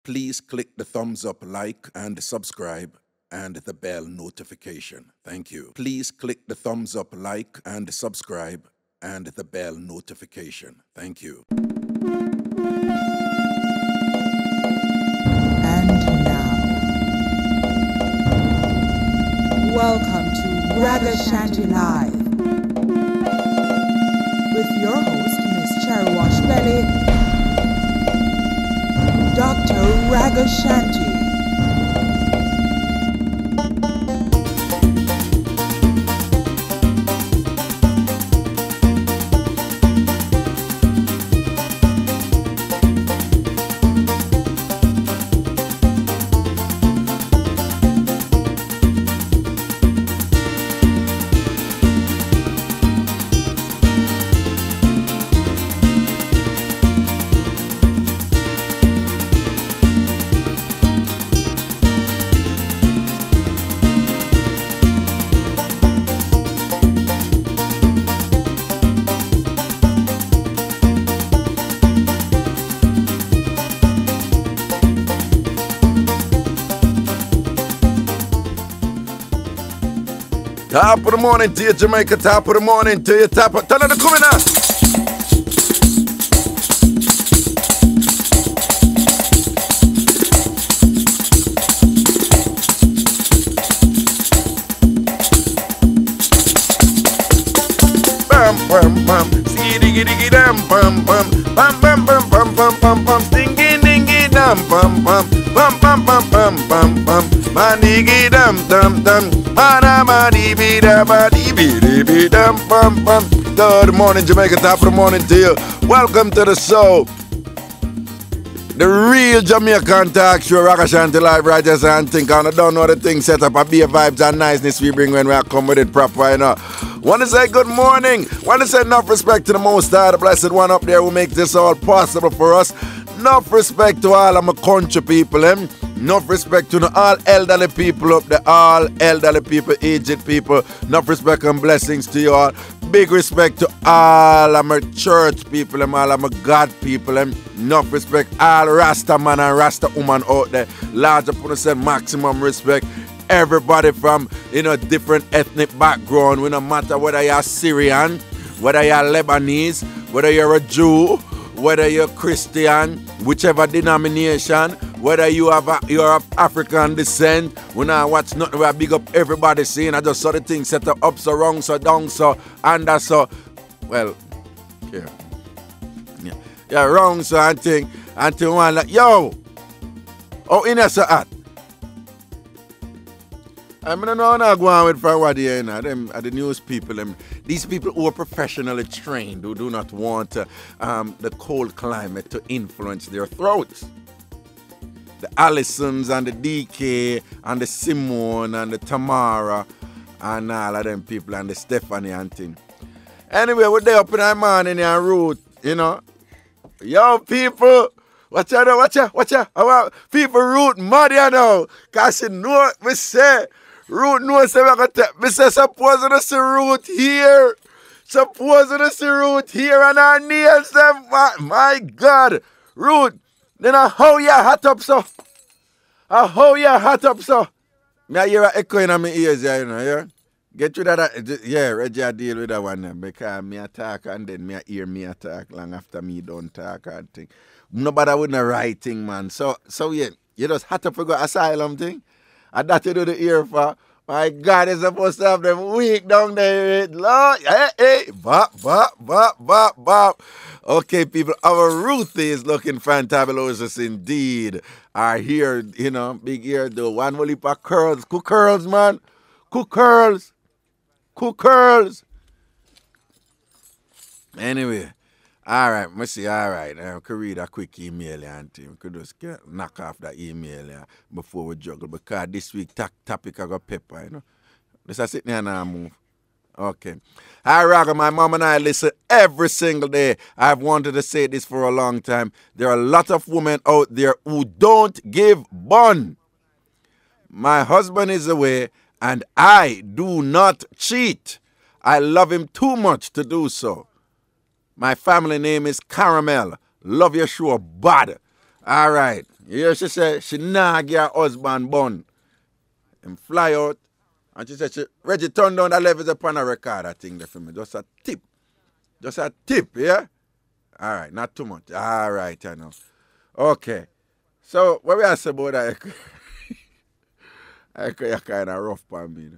Please click the thumbs up, like, and subscribe, and the bell notification. Thank you. Please click the thumbs up, like, and subscribe, and the bell notification. Thank you. And now, welcome to Ragashanti Live with your host, Miss Cherry Wash Belly, Dr. Ragashanti. Top of the morning to you, Jamaica. Top of the morning to you. Top of... Tell her to come in now. Bam, bam, bam. Diggy, diggy, dam, bam, bam. Bam, bam, bam, bam, bam, bam, bam. Stingy, dingy, dam, bam, bam. Bam, bam, bam, bam, bam, bam. Manigi, dam, dam, dam. Good morning, Jamaica. Top of the morning to you. Welcome to the show. The real Jamaican talk show, Ragashanti Live, Ragashanti. And I don't know the thing set up. A beer vibes and niceness we bring when we come with it proper, you know. Want to say good morning. Want to say enough respect to the Most High, the Blessed One up there who makes this all possible for us. Enough respect to all of my country people, Enough respect to all elderly people up there, all elderly people, aged people. Enough respect and blessings to you all. Big respect to all of my church people, all of my God people. Enough respect all Rasta man and Rasta woman out there. Large upon us, maximum respect. Everybody from, different ethnic background. No matter whether you're Syrian, whether you're Lebanese, whether you're a Jew, whether you're Christian, whichever denomination, whether you're of African descent, we now watch nothing, we big up everybody saying, I just saw the thing set up so wrong, so down, so under, so, well, yeah, wrong, so I think one like, yo, oh, in so at. I don't know how go on with forward here, them are the news people. These people who are professionally trained, who do not want the cold climate to influence their throats. The Allisons and the DK and the Simone and the Tamara and all of them people and the Stephanie and thing. Anyway, we're there up in our morning and route, Yo, people, watch out. People root mad, Because you know what we say. Root no say we gonna take. Me say suppose we see root here. Suppose we see root here and our nails them. My God. Root. Then how you hot up so? How you hot up so? Me hear an echo in my ears, yeah. Get rid of that. Yeah, Reggie deal with that one because me attack and then me hear me attack long after me don't talk and thing. Nobody with no right thing, man. So yeah, you just hot up for go asylum thing. And that you do the ear for. My God, you're supposed to have them weak down there. Lord, hey, bop. Okay, people, our Ruthie is looking fantabulous indeed. Are here, big ear, do one whole heap of curls. Cook curls, man. Cook curls. Anyway. All right, let's see. All right, I could read a quick email and we could just knock off that email before we juggle because this week topic I got pepper, Let's sit there and move. Okay. Hi, Raga, my mom and I listen every single day. I've wanted to say this for a long time. There are a lot of women out there who don't give bun. My husband is away and I do not cheat. I love him too much to do so. My family name is Caramel. Love your show, bad. All right. Yeah, she said she nah get her husband bun. And fly out. And she said, Reggie, turn down the levels upon a record, I think, for me. Just a tip. Just a tip, yeah? All right, not too much. All right, I know. Okay. So, what we ask about that? You're kind of rough for me.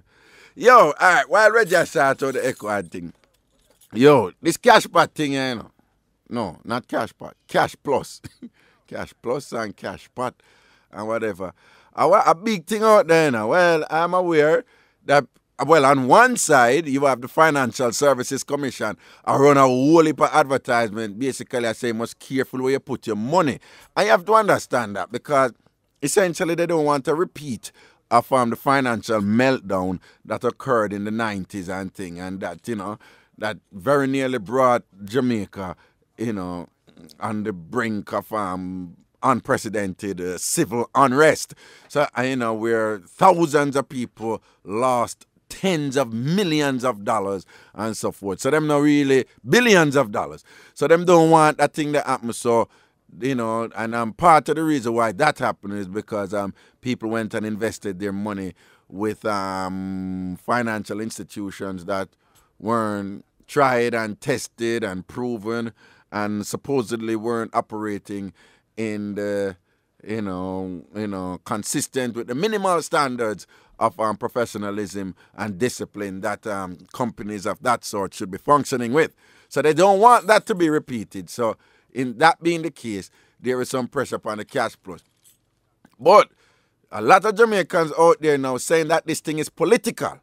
Yo, all right, while Reggie started the echo and thing, yo, this cash pot thing, you know? No, not cash pot. Cash plus. Cash plus and cash pot and whatever. A big thing out there now. Well, I'm aware that, well, on one side, you have the Financial Services Commission. I run a whole heap of advertisement. Basically, I say you must careful where you put your money. I have to understand that because essentially they don't want to repeat of the financial meltdown that occurred in the 90s and thing. And that, you know, that very nearly brought Jamaica, you know, on the brink of unprecedented civil unrest. So, you know, where thousands of people lost tens of millions of dollars and so forth. So them not really billions of dollars. So them don't want that thing to happen. So, you know, and part of the reason why that happened is because people went and invested their money with financial institutions that weren't tried and tested and proven and supposedly weren't operating in the, you know, consistent with the minimal standards of professionalism and discipline that companies of that sort should be functioning with. So they don't want that to be repeated. So in that being the case, there is some pressure upon the cash plus. But a lot of Jamaicans out there now saying that this thing is political.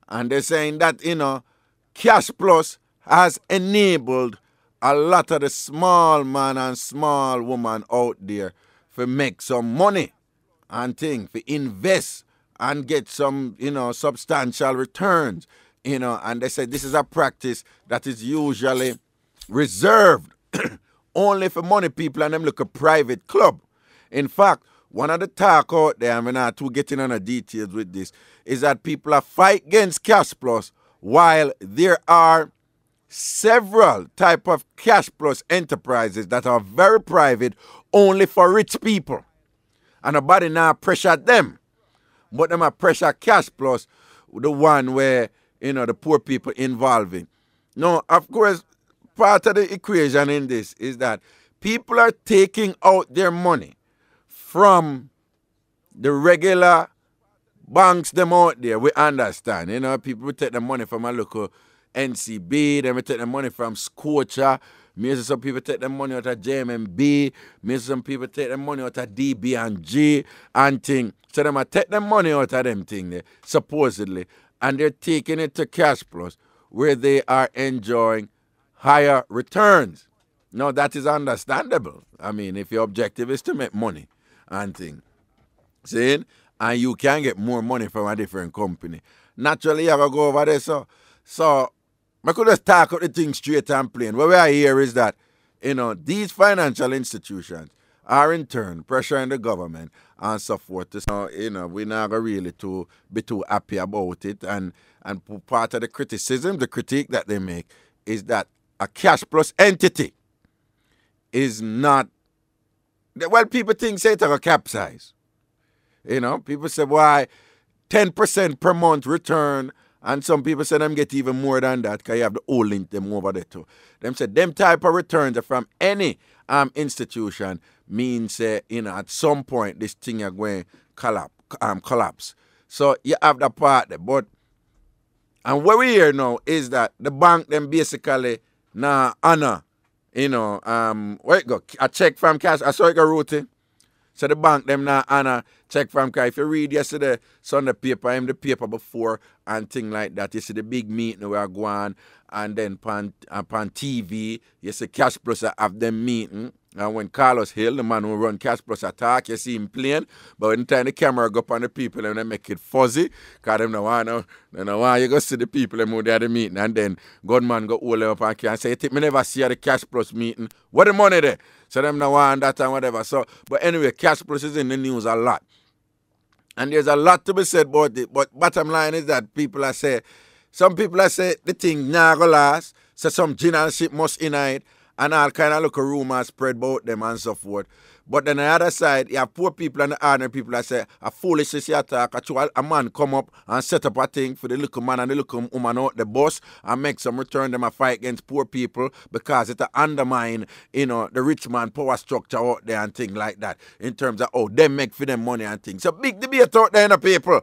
And they're saying that, you know, cash plus has enabled a lot of the small man and small woman out there to make some money and things, to invest and get some, you know, substantial returns, you know, and they say this is a practice that is usually reserved only for money people and them look a private club. In fact, one of the talk out there, and we're not too getting on the details with this, is that people are fight against cash plus while there are several type of cash plus enterprises that are very private only for rich people. And nobody now pressure them. But them are pressure cash plus, the one where, you know, the poor people involving. No, of course, part of the equation in this is that people are taking out their money from the regular banks them out there. We understand, you know, people take the money from a local NCB, then we take the money from Scotia, maybe some people take the money out of JMB, maybe some people take the money out of DB&G and thing. So they might take the money out of them thing there, supposedly, and they're taking it to Cash Plus, where they are enjoying higher returns. Now, that is understandable. I mean, if your objective is to make money and thing, see, and you can get more money from a different company, naturally you have to go over there. So I could just talk out the thing straight and plain. What we are here is that, you know, these financial institutions are in turn pressuring the government and so forth. So, you know, we're not really to be too happy about it. And part of the criticism, the critique that they make is that a cash plus entity is not, well, people think say it's a capsize. You know, people say, why 10% per month return, and some people say them get even more than that because you have the old link them over there too. Them say them type of returns from any institution means, you know, at some point this thing are going to collapse. So you have the part there. But, and what we hear now is that the bank them basically now honor, you know, where it go? A check from cash, I saw it go routine. So the bank them now honor check from cash. If you read yesterday Sunday paper, the paper before and thing like that, you see the big meeting we are going, and then upon TV, you see Cash Plus have them meeting. And when Carlos Hill, the man who run Cash Plus attack, you see him playing. But when the time the camera go up on the people and they make it fuzzy, because them no want you go see the people them who they at the meeting, and then gunman go hold them up and can say, you think me never see at the Cash Plus meeting? What the money there? So them no want that and whatever. So, but anyway, Cash Plus is in the news a lot. And there's a lot to be said about it. But bottom line is that people are saying, some people are saying the thing not gonna last, so some generalship must in it, and all kind of look a rumors spread about them and so forth. But then on the other side, you have poor people and the ordinary people that say, a foolishness you attack, a man come up and set up a thing for the little man and the little woman out the bus and make some return them a fight against poor people because it undermine, the rich man power structure out there and things like that in terms of how they make for them money and things. So big debate out there, people.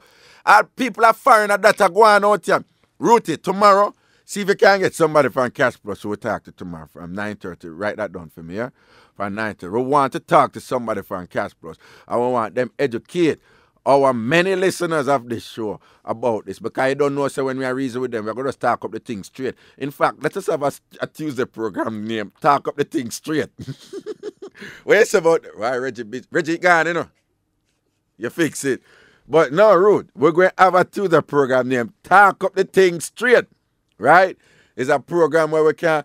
People are firing at that are going out here. Root it tomorrow. See if you can get somebody from Cash Plus who will talk to tomorrow from 9:30. Write that down for me, yeah? From 9:30. We want to talk to somebody from Cash Plus. I want them educate our many listeners of this show about this because I don't know, so when we are reason with them, we're going to talk up the thing straight. In fact, let us have a Tuesday program named Talk Up the Thing Straight. What you say about it? Why, Reggie gone, You fix it. But no, Ruth, we're going to have a Tuesday program named Talk Up the Thing Straight. Right? It's a program where we can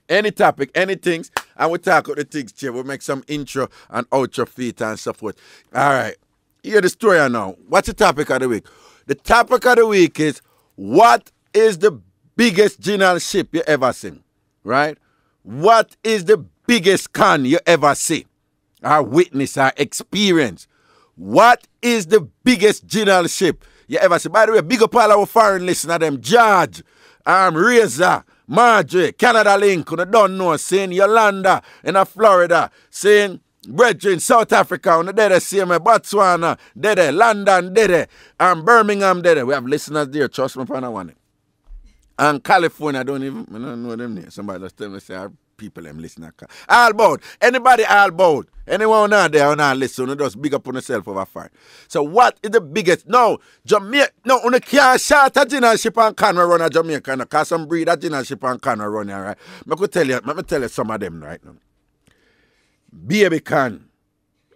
any topic, any things, and we talk about the things here. We'll make some intro and outro feet and so forth. All right. Hear the story now. What's the topic of the week? The topic of the week is, what is the biggest general ship you ever seen? Right? What is the biggest con you ever see? Or witness or experience? What is the biggest general ship you ever see? By the way, big up all our foreign listeners, them George, Razor, Marjorie, Canada Link, you don't know, saying Yolanda in Florida, saying Brethren, South Africa, on the dead, same Botswana, dead, London, dead, and Birmingham, dead. We have listeners there, trust me for that one. And California, I don't know them there. Somebody just tell me, say, our people them listen. All about. Anybody all about. Anyone out there on our listen, just big up on yourself over fire. So what is the biggest? No, Jamaica, no, you can't short a general ship and can run a Jamaica, because some breed a general ship and can run here, right? Let me tell you some of them right now. Baby can.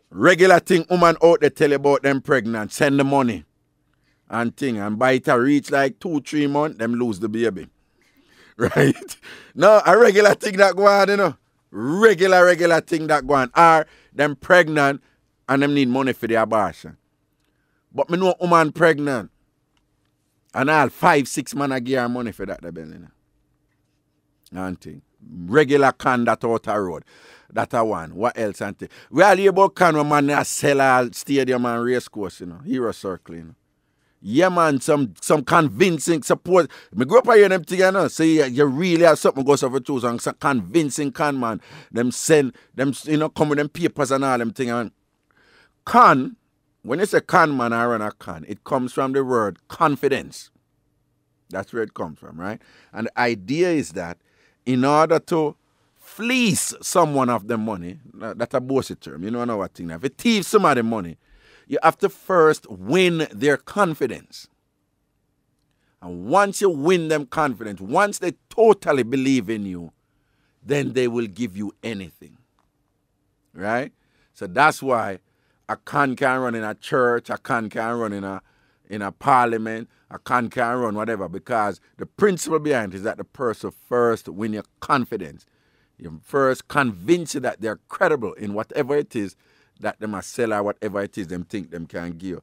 Regular thing, woman out there tell you about them pregnant, send the money and thing, and by it reach like 2-3 months, them lose the baby. Right? No, a regular thing that go on, Regular thing that go on. Are them pregnant and them need money for the abortion. But me know a woman pregnant and all 5-6 man a give her money for that, the belly. And thing. Regular can that out a road. That a one. What else? And thing. We all hear about can man a sell all stadium and race course, Hero Circle, Yeah, man, some convincing support. Me grow up here them together, so you really have something goes over to some convincing con man. Them send them, come with them papers and all them thing. And con, when you say con man, I run a con, it comes from the word confidence. That's where it comes from, right? And the idea is that in order to fleece someone of the money, that's a bossy term, you know what thing. If you thief somebody money, you have to first win their confidence. And once you win them confidence, once they totally believe in you, then they will give you anything. Right? So that's why a con can run in a church, a con can run in a parliament, a con can run whatever, because the principle behind it is that the person first win your confidence. You first convince you that they're credible in whatever it is that them a sell or whatever it is them think them can give.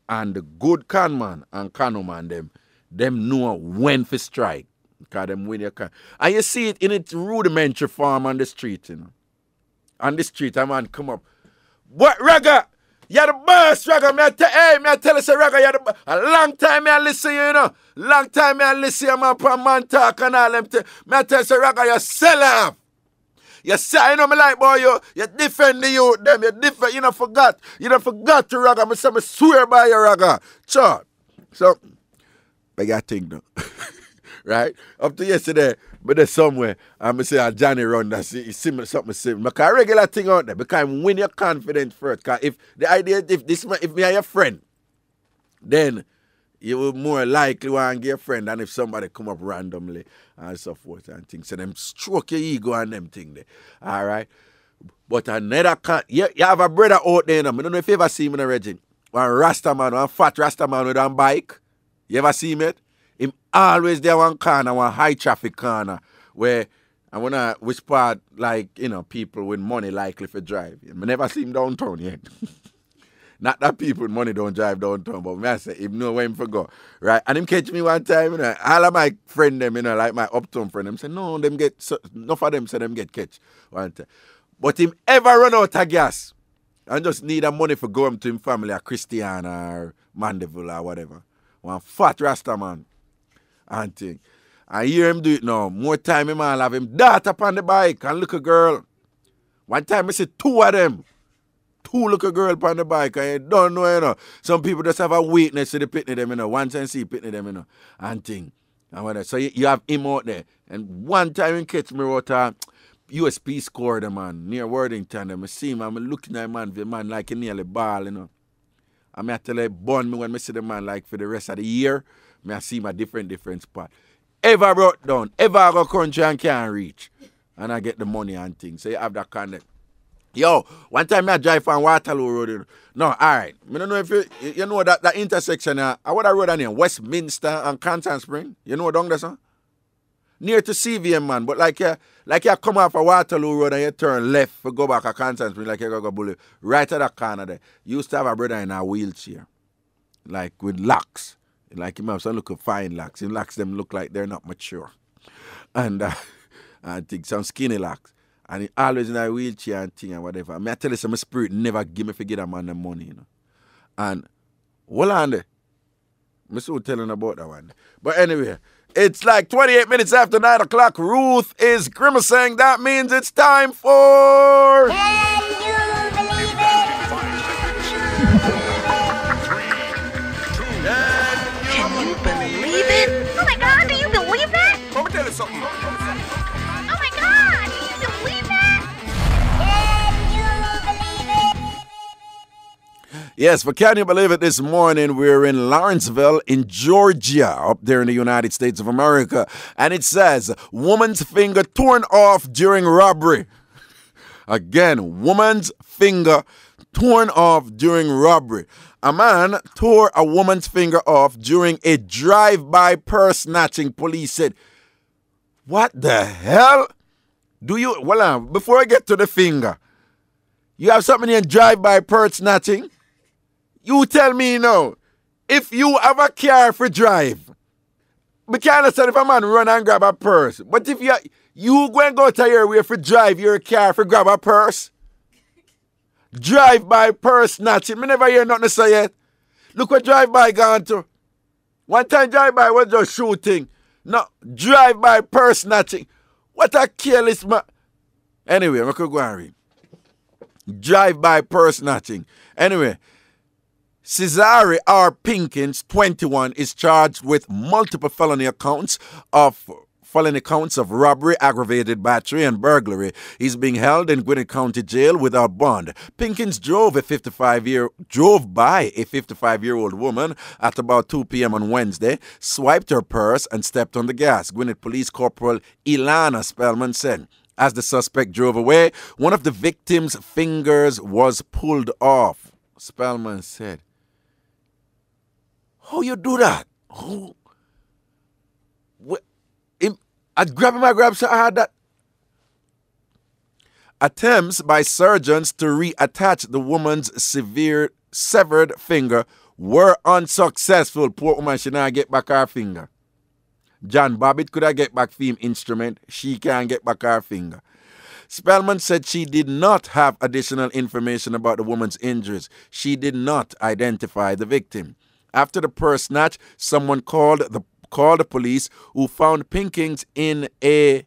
And the good con man and con woman, them know when to strike. Because them win your con. And you see it in its rudimentary form on the street, On the street, a man come up. What, Raga? You're the boss, Raga. Me tell you, say, Raga, you're the boss. A long time me I listen you, Long time me I listen you, man talk and all them things. Me tell you, say, Raga, you sell off. You say, me like, boy, you defend the youth, them, you defend, you don't forgot to Raga. Me say, me swear by you, Raga. Sure. So, I got thing though. Right? Up to yesterday, but there's somewhere, I'm say, Johnny run that, something similar. Because a regular thing out there, because win your confidence first. Because if the idea, if me are your friend, then you will more likely want to get a friend than if somebody come up randomly and so forth and things. So them stroke your ego and them thing there. All right? But another can you have a brother out there, I don't know if you ever see him in a region. One Rasta man, one fat Rasta man with a bike. You ever see him yet? Him always there one corner, one high traffic corner, where I wanna which part like, people with money likely for drive. I never see him downtown yet. Not that people with money don't drive downtown, but me I say, him know where him for go. Right? And him catch me one time, all of my friend them, like my uptown friend, them say, no, them get, enough of them say them get catch one time. But him ever run out of gas and just need a money for going to him family, a Christiana or Mandeville or whatever. One fat Rasta man. And thing. I hear him do it now. More time him and have him dart up on the bike and look a girl. One time I see two of them. Two look a girl on the bike and you don't know, you know. Some people just have a weakness to the pitney them, you know. One time see pitney them, you know. And thing. And whatever. So you have him out there. And one time he catch me out a USP score the man near Worthington. I see him, I'm looking at the man like he nearly ball, you know. And I tell you, burn me when I see the man like for the rest of the year. I see him a different spot. Ever brought down, ever go country and can't reach. And I get the money and things. So you have that kind of. Yo, one time I drive on Waterloo Road. No, all right. I don't know if you know that intersection. What I road on here? Westminster and Kingston Spring. You know down there, son? Near to CVM, man. But like you come off a Waterloo Road and you turn left for go back to Kingston Spring, like you go bully. Right at that corner there. You used to have a brother in a wheelchair. Like with locks. Like him have some look fine locks. Him locks them look like they're not mature. And I think some skinny locks. And he always in a wheelchair and thing and whatever. I tell you, some spirit never give me forget a man the money, you know. And hold on there. I'm still telling about that one. But anyway, it's like 28 minutes after 9 o'clock. Ruth is grimacing. That means it's time for... Can you believe it? Oh my God, do you believe that? Let me tell you something. Oh my God, do you believe that? Can you believe it? Yes, but can you believe it? This morning we're in Lawrenceville in Georgia, up there in the United States of America. And it says, woman's finger torn off during robbery. Again, woman's finger torn off during robbery. A man tore a woman's finger off during a drive-by purse snatching, police said. What the hell? Before I get to the finger, you have something in drive-by purse snatching? You tell me now, if you have a car for drive, we can't understand if a man run and grab a purse. But if you go and go to your way for drive your car for grab a purse, drive-by purse snatching, me never hear nothing to say yet. Look what drive-by gone to. One time drive-by was just shooting. No, drive-by purse snatching. What a careless man. Anyway, I could go and read. Drive-by purse snatching. Anyway, Cesare R. Pinkins, 21, is charged with multiple felony counts of robbery, aggravated battery, and burglary. He's being held in Gwinnett County Jail without bond. Pinkins drove by a 55-year-old woman at about 2 p.m. on Wednesday, swiped her purse, and stepped on the gas. Gwinnett Police Corporal Ilana Spellman said. As the suspect drove away, one of the victim's fingers was pulled off. Spellman said, how you do that? I'd grab so hard that. Attempts by surgeons to reattach the woman's severed finger were unsuccessful. Poor woman, she not get back her finger. John Bobbitt could have get back film instrument. She can't get back her finger. Spellman said she did not have additional information about the woman's injuries. She did not identify the victim. After the purse snatch, someone called the police, who found Pinkins in a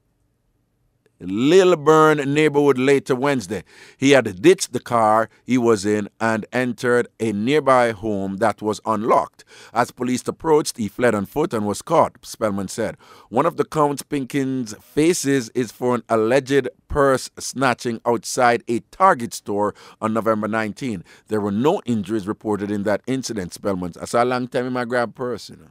Lilburn neighborhood later Wednesday. He had ditched the car he was in and entered a nearby home that was unlocked. As police approached, he fled on foot and was caught, Spellman said. One of the counts Pinkins faces is for an alleged purse snatching outside a Target store on November 19. There were no injuries reported in that incident, Spellman said. I saw a long time in my grab purse, you know.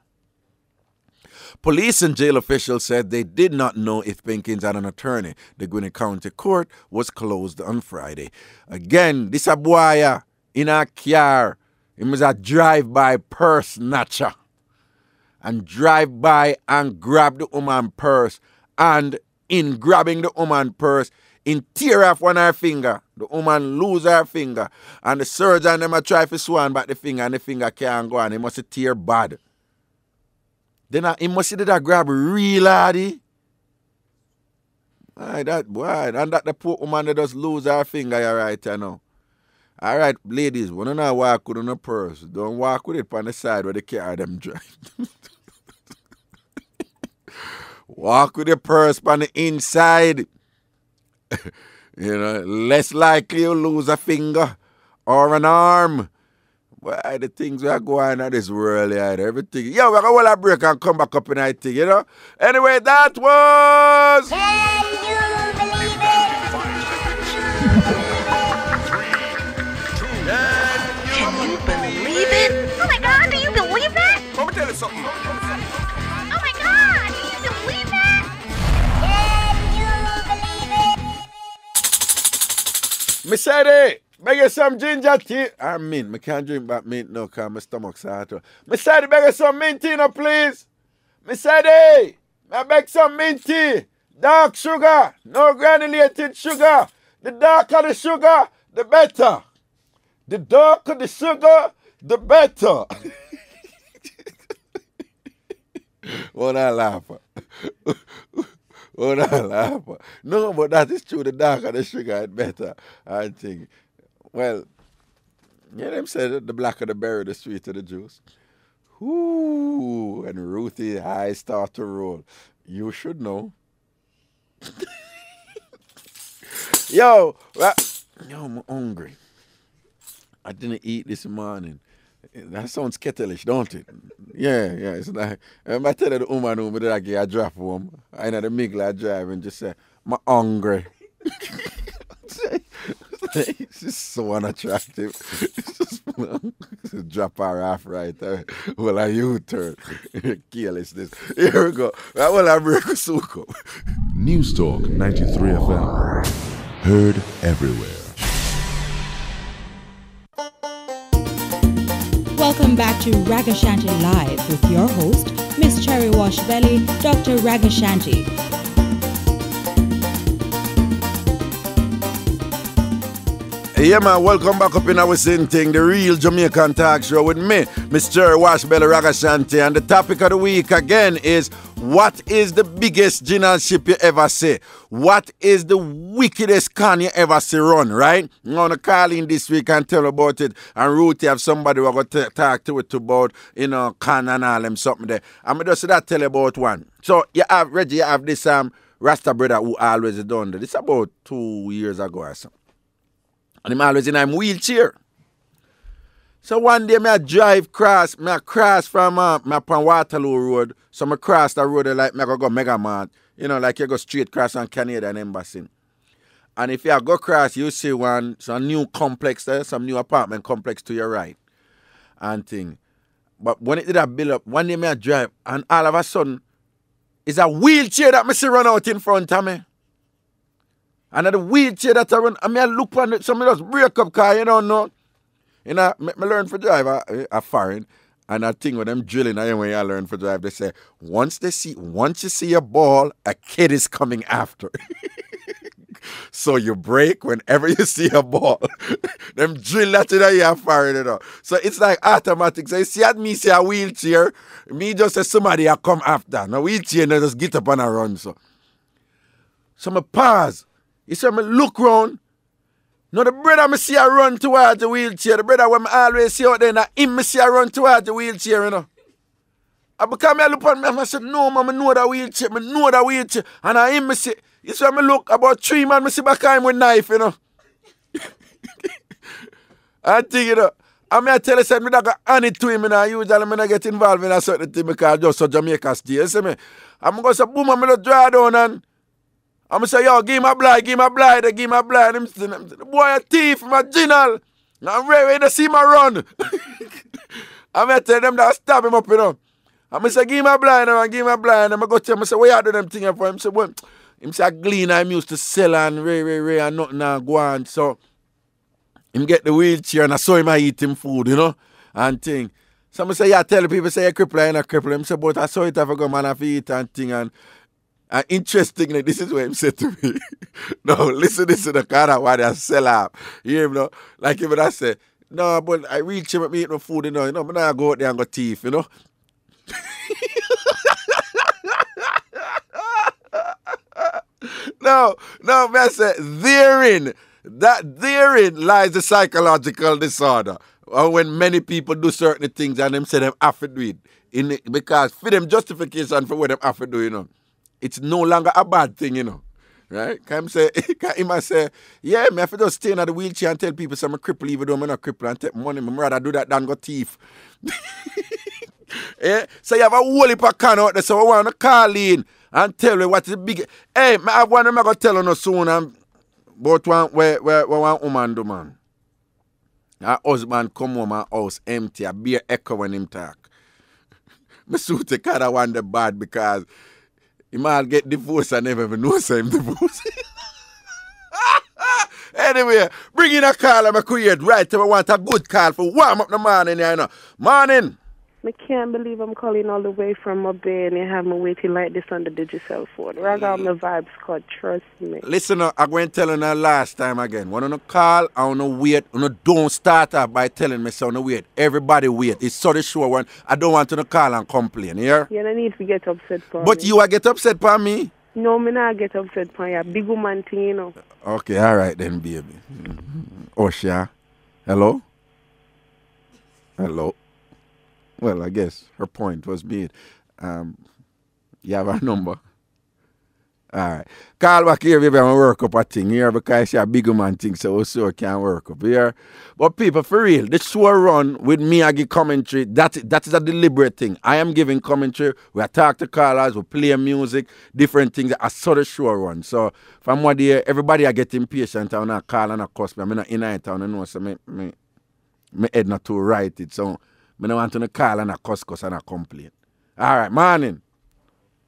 Police and jail officials said they did not know if Pinkins had an attorney. The Gwinnett County Court was closed on Friday. Again, this a boy in a car. He was a drive-by purse snatcher. And drive by and grab the woman's purse. And in grabbing the woman's purse, in tear off one of her finger. The woman lose her finger. And the surgeon them a try to swan back the finger and the finger can't go on. He must tear bad. Then he must see that grab real hardy. Aye, that boy. And that the poor woman that just lose her finger here right now. All right, ladies, when you not walk with a purse, don't walk with it on the side where the car them drive. Walk with the purse on the inside. You know, less likely you lose a finger or an arm. Why the things that go on in this world, yeah, everything. Yo, we're going to break and come back up in that thing, you know? Anyway, that was... Can you believe it? Oh my God, do you believe that? Let me tell you something. Oh my God, do you believe that? Me said it. Beg you some ginger tea. I mint. Me can't drink that mint now because my stomach's hot. Me said it. Beg you some mint tea now, please. Me said it. I beg some mint tea. Dark sugar. No granulated sugar. The darker the sugar, the better. The darker the sugar, the better. What I laugh at? What I laugh at? No, but that is true. The darker the sugar, it's better. I think. Well, yeah, them said the blacker the berry, the sweeter the juice. Ooh, and Ruthie's eyes start to roll. You should know. Yo, I'm hungry. I didn't eat this morning. That sounds kettleish, don't it? Yeah, it's like, I tell the woman who did I get a drop home. I know the middle I drive and just say, I'm hungry. It's just so unattractive. It's just drop her off right there. Well, a U-turn. Carelessness. Here we go. Well, I break a suko. News Talk 93 FM. Heard everywhere. Welcome back to Ragashanti Live with your host, Miss Cherry Wash Belly, Dr. Ragashanti. Yeah, man, welcome back up in our same thing, the real Jamaican talk show with me, Mr. Washbelly Ragashanti. And the topic of the week again is, what is the biggest generalship you ever see? What is the wickedest con you ever see run, right? I'm going to call in this week and tell about it. And Ruthie have somebody we're going to talk to it about, you know, con and all them something there. I'm going to just tell you about one. So, you have, Reggie, you have this Rasta brother who always done that. It's about 2 years ago or something. And I'm always in a wheelchair. So one day I cross from Waterloo Road. So I cross the road like I go Mega Mart. You know, like you go straight cross on Canadian Embassy. And if you go across, you see some new complex there, some new apartment complex to your right. And thing. But when it did that build up, one day I drive and all of a sudden, it's a wheelchair that I see run out in front of me. And the wheelchair that I run, I look on it, some of those break up car, you don't know. You know, I learn for drive a foreign, and I think when them drilling, when I learn for drive, they say, once you see a ball, a kid is coming after. So you brake whenever you see a ball. Them drill that in a foreign, you know. So it's like automatic. So you see at me see a wheelchair, me just say somebody will come after. Now wheelchair, and just get up and I run. So I pause. You see me look round. Now the brother me see I run towards the wheelchair. The brother when I always see out there, now him me see I run towards the wheelchair, you know. And because I look at me, I said, no man, I know that wheelchair, And I him me see, you see me look about 3 man, me see back him with knife, you know. I think, you know, I tell you, said me that got on it to him, and I usually get involved in a certain thing because just so Jamaica stay. You see me? I'm going to say, boom, I'm going to draw down and I'm going to say, yo, give me a blind. The boy a thief, my general. I'm ready to see my run. I'm going to tell them that I stab him up, you know. I'm going to say, give me a blind. I'm going to go tell him, I say, what you do them things for him? Say, well, him say, I glean, I'm used to sell and ray, and nothing now go on. So, him get the wheelchair and I saw him I eat him food, you know, and thing. Some say, yeah, tell the people, say, you're crippled, you're not crippled. Him say, but I saw it, I forgot, man, I eat and thing, and interestingly, this is what he said to me. No, listen to the kind of why they sell out. You hear me, no? Like even I say, no, but I reach him at me eat no food, you know, but now I go out there and go thief, you know. No, I say therein lies the psychological disorder. Or when many people do certain things and them say them have to do it. Because for them justification for what them have to do, you know, it's no longer a bad thing, you know. Right? Can he might say, yeah, me have to just stay in the wheelchair and tell people I'm a cripple even though I'm not cripple and take money. I'd rather do that than go thief. Yeah? So you have a whole heap of can out there, so I want to call in and tell you what is the big... Hey, I want to go tell you soon about one woman do, man. Her husband come home and house empty, a beer echo when him talk. My suit kind of wonder bad because he might get divorced and never even know him divorced. Anyway, bring in a call and I create right I want a good call for warm up the morning, you know. Morning. I can't believe I'm calling all the way from my bed and have me waiting like this on the digital phone. Raga, my vibes cut, trust me. Listen, I'm going to tell you now last time again. When you call, I want to wait. You don't start off by telling me so wait. Everybody wait. It's so the sure one. I don't want to call and complain, yeah? You don't need to get upset for But me. you get upset for me? No, me not get upset for you. Big woman thing, you know. Okay, all right then, baby. Osha. Hello? Hello? Well, I guess her point was made. You have her number? All right. Call back here, baby, and work up a thing here because she's a big man thing, so also can work up here. But people, for real, the show run with me, I give commentary. That is a deliberate thing. I am giving commentary. We talk to callers, we play music, different things. I saw the show run. So from what day, everybody I get impatient and I call and I cuss me. I'm not in it and I know, so me head not to write it. So I don't want to call and I cuss and I complain. All right, morning.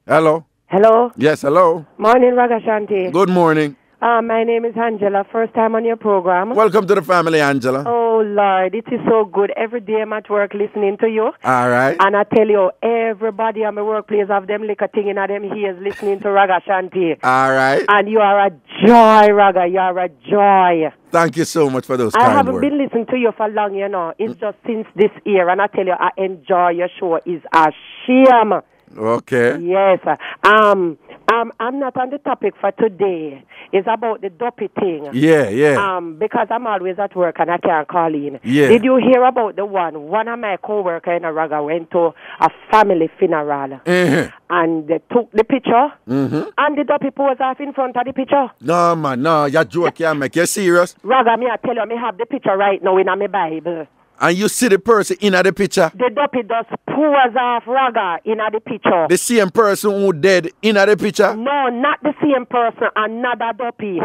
Hello? Hello? Yes, hello. Morning, Ragashanti. Good morning. My name is Angela. First time on your program. Welcome to the family, Angela. Oh, Lord. It is so good. Every day I'm at work listening to you. All right. And I tell you, everybody at my workplace have them liquor thing in them ears listening to Ragashanti. All right. And you are a joy, Raga. You are a joy. Thank you so much for those I kind haven't words. been listening to you for long, you know. It's just since this year. And I tell you, I enjoy your show. It's a shame. Okay. Yes. I'm not on the topic for today. It's about the dopey thing. Yeah. Because I'm always at work and I can't call in. Yeah. Did you hear about the one? One of my co-workers in Raga went to a family funeral. And they took the picture. And the dopey posed off in front of the picture. No, man, no. You're joking. Make you serious? Raga, me I tell you, me have the picture right now in my Bible. And you see the person in the picture? The dopey does pose off Raga in the picture. The same person who dead in the picture? No, not the same person. Another dopey.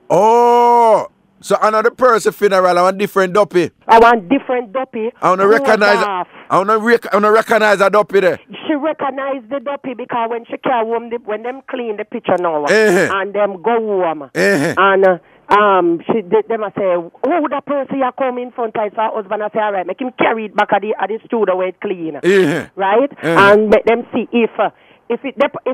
Oh, so another person funeral, I want different dopey. I want different dopey. I want to recognize a dopey there. She recognized the dopey because when she came home, when them clean the picture now, and them go home, and them I say, who the person you come in front of her husband? I say, all right, make him carry it back at the studio where it's clean, right? And make them see if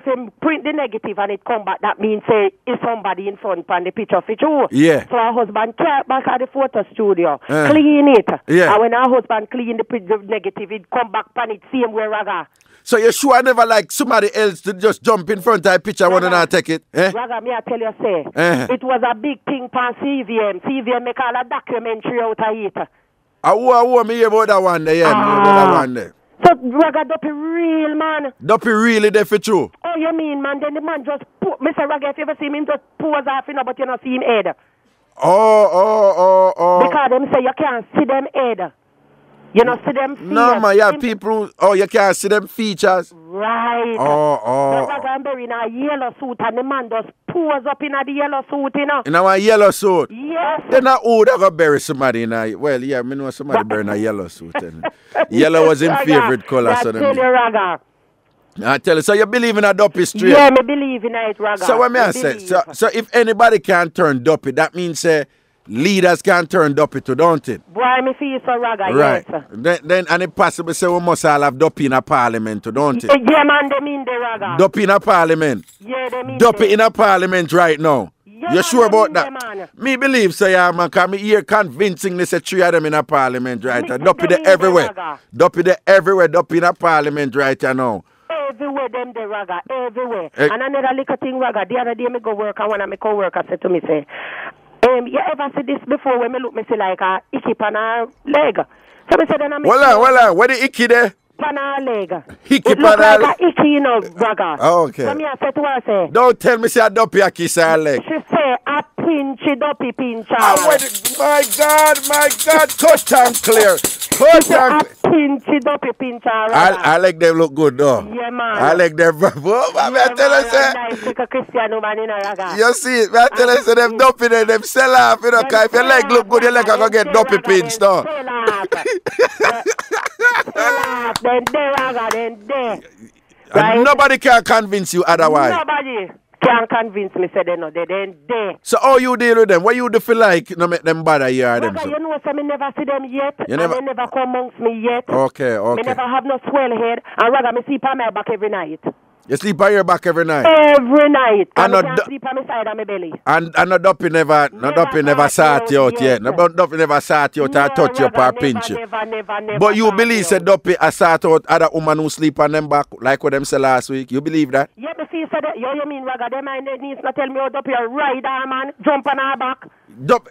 him print the negative and it come back, that means say it's somebody in front of the picture for you. Yeah. So her husband carry back at the photo studio, clean it. Yeah. And when her husband clean the negative, it come back pan it same way Raga. So you sure I never like somebody else to just jump in front of a picture and not take it? Raga, me I tell you, say, it was a big thing on CVM. CVM make all a documentary out of it. I want me hear about that one there, me hear about that one there. So, Raga, Dopey real, man. Dopey really there for true? Oh, you mean, man? Then the man just Mr. Raga, if you ever see him just pose off, you know, but you don't see him head. Oh. Because them say you can't see them head. You know, see them features. No, man, yeah, people, you can't see them features. Right. Oh. But I'm in a yellow suit and the man just pose up in the yellow suit, you know. In a yellow suit? Yes. Then I would have bury somebody in a, well, yeah, I know somebody bury in a yellow suit. Yellow was his favorite color. So tell you, Raga. I tell you, so you believe in a dopey straight? Yeah, me believe in it, Raga. So what me I say? So if anybody can turn dopey, that means leaders can turn dopey too, don't it? Boy, me feel so Raga, right. Yes. Then and it possible say we must all have dopey in a parliament too, don't it? Yeah, man, they mean the Raga. Dopey in a parliament? Yeah, they mean dopey in a parliament right now? Yeah, you sure about that? Man. Me believe so, yeah, man, because me hear convincingly say three of them in a parliament right now. Dopey there everywhere. Dopey there everywhere, dopey in a parliament right now. Everywhere everywhere them the Raga, everywhere. And another little thing, Raga, the other day me go work and one of my co-workers said to me, say, you ever see this before when me look me see like a icky pan a leg? So me say then I'm Well, where the icky there? Pan a leg. Icky it pan look like a icky, you know, Raga. Oh, okay. So me I said to her, say, don't tell me say a dopey a kiss her leg. She say a pinchy dopey pincher. My God, cut and clear. Cut and pinchy dopey pincher. I like them look good though. Yeah, man. I like them. I tell her say. Nice, like a Christian woman in a Raga. You see it? I tell her say them dopey there, them sell off. You know, cause if your leg look good, your leg gonna get dopey pinched though. Then there, Raga, then there. And nobody can convince you otherwise. Nobody can convince me, say they know they then there. So how you deal with them? What you do feel like no make them bother you or them? Raga, you know so me never see them yet. You and they never come amongst me yet. Okay. Me never have no swell head. And Raga, me sleep on my back every night. You sleep on your back every night? Every night. And I can't sleep on my side of my belly. And no dopey never sort you out yet. No dopey never sort you out and touch you up or pinch you. Never. But you believe say dopey a sort out other woman who sleep on them back like what them say last week? You believe that? Yeah, but see, so you mean, Raga, them and they needs not tell me how dopey a ride her, man. Jump on her back.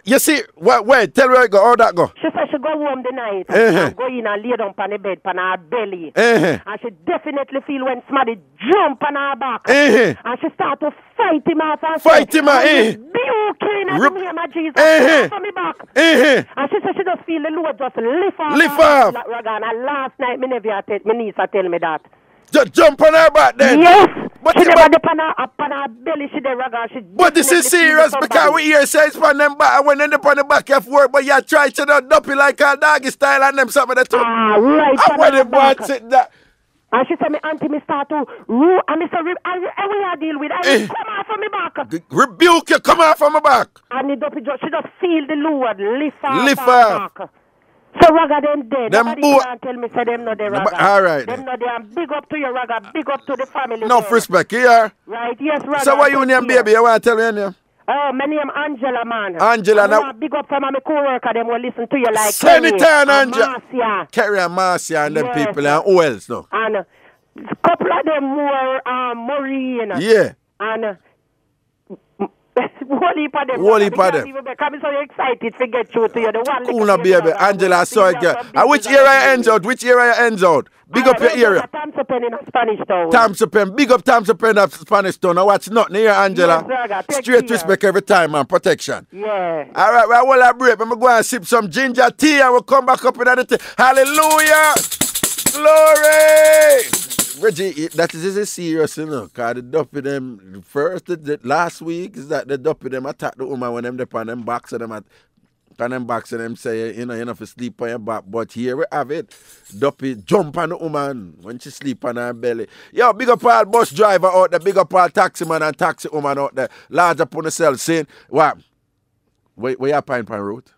You see, wait, tell her how that go. She said she go home the night and go in and lay down on the bed on her belly. And she definitely feel when somebody jump on her back. And she start to fight him off and fight him off. Rebuking in the name of Jesus. From me back. And she said she just feel the Lord just lift off. Lift off. And last night, my niece tell me that. Just jump on her back then. Yes. But she never dip on her belly. She dey Raga. But this is serious because we hear says on them back and when they dip on the back of work, but you try to not dopey like a doggy style and them something that too. Right. And when the boy sit that. And she said, me auntie, me start to rule. And me say, I deal with it. Come off from me back. Rebuke you, come off from my back. And the dopey she just feel the Lord lift off. Lift off. Back. So Raga them dead. Them Nobody can tell me say them no they Raga. All right. Them no they. And big up to you, Raga. Big up to the family. No respect here. Right, yes, Raga. So what you name, baby? You want to tell me your name? Oh, my name Angela, man. Angela. Now, big up from my co-worker. Them will listen to you like Senator Angela. Marcia. Kerry and Marcia and them people. And who else, no? And a couple of them more Maureen. Yeah. And whole heap of them. Whole heap of them. I'm so excited to get you to you. The one cool now, baby. Angela, so and which area ends out? Which area ends out? Big up your area. TamFam in Spanish Town. TamFam. Big up TamFam in Spanish Town. Now watch nothing here, Angela. Yes, straight respect every time, man. Protection. Yeah. All right, well, while I break, I'm going to sip some ginger tea and we'll come back up with that tea. Hallelujah. Glory. Reggie, that is serious, you know, because the dopey them, the last week is that the dopey them attack the woman when them dip on them backs and them at and them backs and them say, you know, you have to sleep on your back. But here we have it. Dopey jump on the woman when she sleep on her belly. Yo, big up all bus driver out there, big up all taxi man and taxi woman out there. Large up on the cell saying, what? Where you Pine route?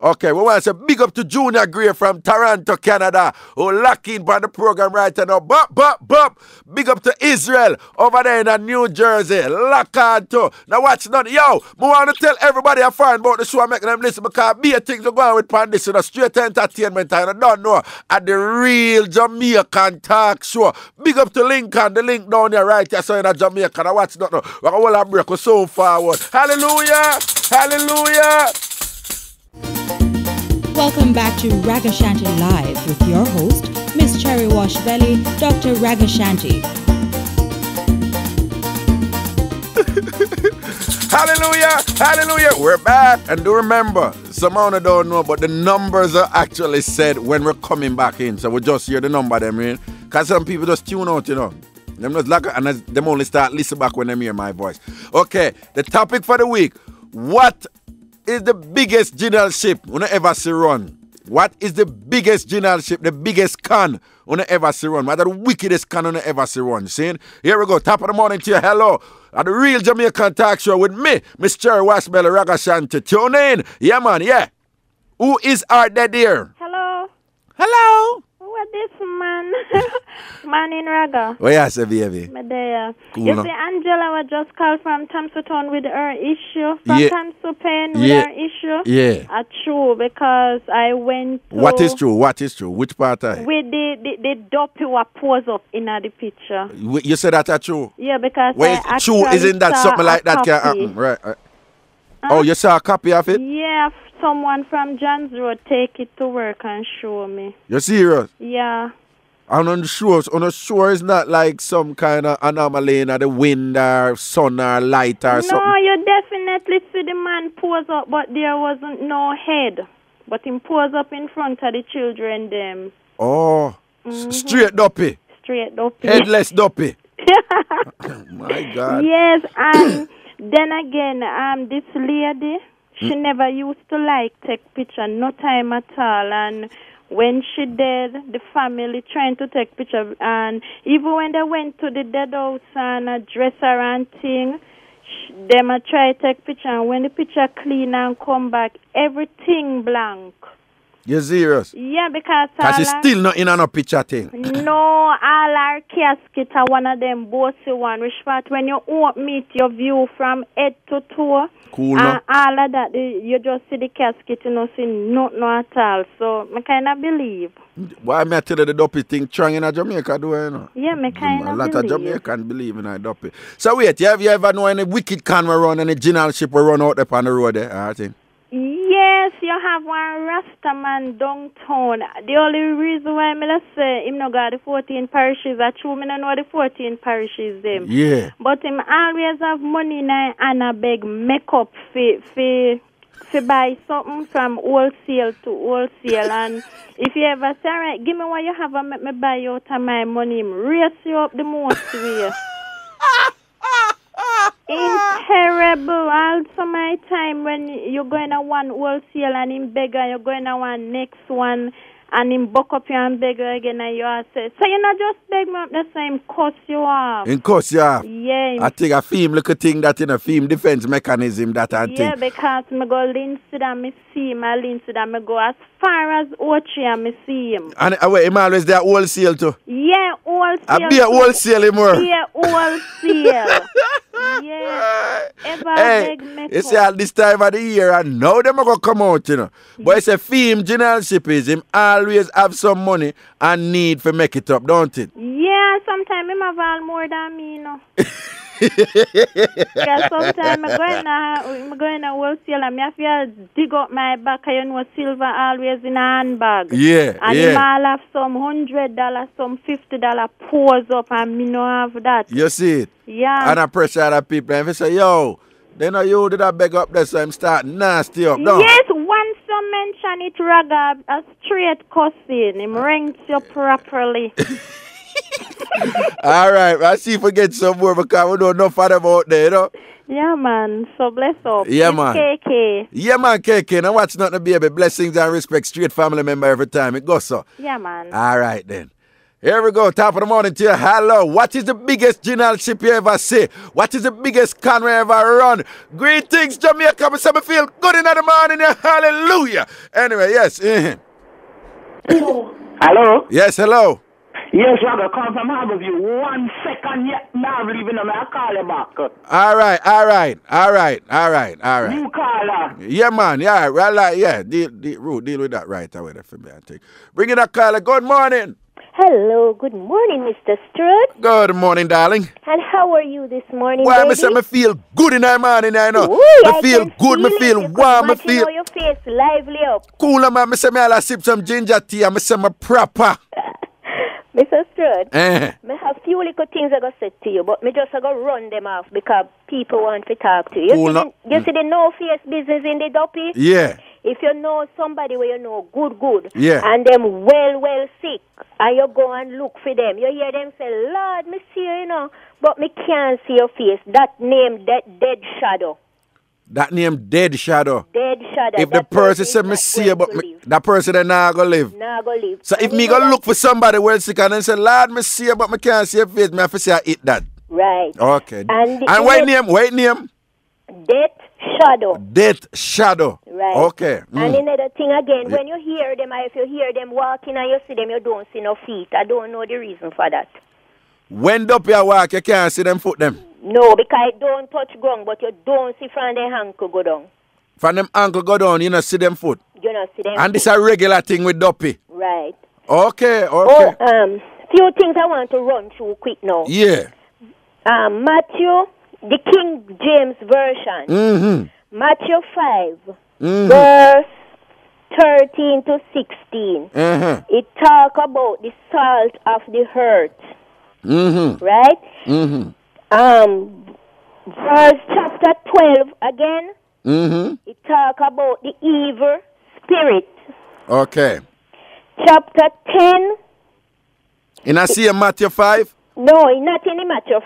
Okay, we want to say big up to Junior Gray from Toronto, Canada, who lock in by the program right now. Bop. Big up to Israel over there in New Jersey. Lock on too. Now watch nothing. Yo, we want to tell everybody I find about the show and make them listen because be a thing to go on with Pandis, you know, straight entertainment. I don't know. At the real Jamaican talk show. Big up to Lincoln, the link down there right here. So in Jamaica. Now watch nothing. We're going to break so forward. Hallelujah. Hallelujah. Welcome back to Ragashanti Live with your host, Miss Cherry Washbelly, Dr. Ragashanti. Hallelujah. We're back. And do remember, some of you don't know, but the numbers are actually said when we're coming back in. So we just hear the number them in. Because some people just tune out, you know. Them just like, and them only start listen back when they hear my voice. Okay, the topic for the week. What is the biggest generalship you ever see run? What is the biggest generalship, the biggest con you ever see run? What is the wickedest con you ever see run? See? Here we go. Top of the morning to you. Hello. At the Real Jamaican Talk Show with me, Miss Cherry Washbelly Ragashanti. Tune in. Yeah, man. Yeah. Who is our dead here? Hello. Hello. Who are this man. Man in Raga. Oh, yes, baby. Me there. Cool, You no? see, Angela was just called from Thompson with her issue. From Yeah. Thompson with Yeah. her issue. Yeah. True, because I went to... What is true? What is true? Which part are With the dopey was pose up in the picture. you said that are true? Yeah, because Well, I true, actually isn't that saw something a like that can copy. happen? Right. Oh, you saw a copy of it? Yeah, someone from John's Road take it to work and show me. You're serious? Yeah. And on the shore is not like some kind of anomaly in the wind or sun or light or something. No, you definitely see the man pose up, but there wasn't no head. But him pose up in front of the children, them. Oh, straight dopey. Straight dopey. Headless dopey. My God. Yes, and then again, this lady, she never used to like take picture, no time at all. And when she did, the family trying to take picture, and even when they went to the dead house and dress her and thing, them a try to take picture, and when the picture clean and come back, everything blank. You serious? Yeah, because Because she's still not in a picture thing. no, all our casket are one of them bossy one. Which part when you open it, your view from head to toe. Cool, and all of that, you just see the casket, you know, see nothing at all. So, I kind of believe. Why me I tell you the dopey thing strong in Jamaica, do you know? Yeah, I kind A of lot believe. of Jamaicans believe in a dopey. So wait, have you ever know any wicked can we run, any general ship we run out there on the road there? I think. Yes, you have one Rasta man downtown. The only reason why I say him no got the 14 parishes, I true me no know the 14 parishes them. Yeah. But him always have money in and a beg makeup for buy something from wholesale to wholesale. And if you ever say, all right, give me what you have and make me buy out of my money, him raise you up the most way. It's terrible. Also my time when you're going to one wholesale and him beg and you're going to one next one and him buck up you and beg you again and you are say, so you not just beg me up the same cuss you off. In course, yeah. Yeah. I think a film little thing that in a film defense mechanism that I think. Yeah, because I go Lindsay and I see him and Lindsay and I go as far as Ochi and I see him. And wait, him always there wholesale too. Yeah, wholesale. I be a wholesale more. Yeah, wholesale. Yeah. Ever Hey, beg me you see at this time of the year and now them are going to come out, you know. But it's a film generalship is him always have some money and need to make it up, don't it? Yeah, sometimes him have all more than me, you know. Yeah, sometimes I'm going to wholesale and I have to dig up my back and you know silver always in a handbag. Yeah, and yeah. him all have some $100, some $50 pose up and me no have that. You see it? Yeah. And I pressure other people and they say, yo, then you did I beg up there so I'm starting nasty up, don't Yes, once you mention it, Raga, a straight cussing. Him ranks you properly. All right, I see if we get some more because we don't know enough of them out there, you know? Yeah, man. So bless up. Yeah, It's man. KK. Yeah, man, KK. Now watch nothing, baby. Blessings and respect. Straight family member every time. It goes so. Yeah, man. All right, then. Here we go. Top of the morning to you. Hello. What is the biggest general ship you ever see? What is the biggest can we ever run? Greetings, Jamaica. Me say me feel good in the morning. Yeah. Hallelujah. Anyway, yes. Hello. Hello. Yes, hello. Yes, Raga, come from Harborview. 1 second yet. Now, leaving them. I'll call you back. All right. You caller. Yeah, man. Yeah, right. Yeah, deal with that right away for me, I think. Bring in a caller. Good morning. Hello, good morning, Mr. Stewart. Good morning, darling. And how are you this morning, Well, baby? me feel good in the morning, I know. Ooh, I feel good, me feel warm, me feel your face lively up. cool, man. Me say me all sip some ginger tea, and me say me proper. Mr. Stewart, Eh. I have few little things I got to say to you, but me just go run them off because people want to talk to you. Cool, You see the no-face business in the dopey? Yeah. If you know somebody where you know good, Yeah. and them well sick, and you go and look for them, you hear them say, Lord, me see you, you know, but me can't see your face. That name, that dead shadow. That name Dead Shadow. Dead shadow. If the person say me see you, but me, that person then not go live. Not go live. So if me go look for somebody well sick and then say, Lord, me see you, but me can't see your face, me have to say I eat that. Right. Okay. And what name? Death shadow. Death shadow. Right. Okay. And another thing again, when you hear them, or if you hear them walking and you see them, you don't see no feet. I don't know the reason for that. When up your walk, you can't see them foot them? No, because it don't touch ground, but you don't see from their ankle go down. From them ankle go down, you don't see them foot? You don't see them And foot. this a regular thing with Duppy? Right. Okay, okay. Oh, few things I want to run through quick now. Yeah. Matthew, the King James Version. Matthew 5, verse 13 to 16. It talk about the salt of the earth. Right? Verse chapter 12 again. It talk about the evil spirit. Okay. Chapter 10. In I see Matthew 5? No, not in Matthew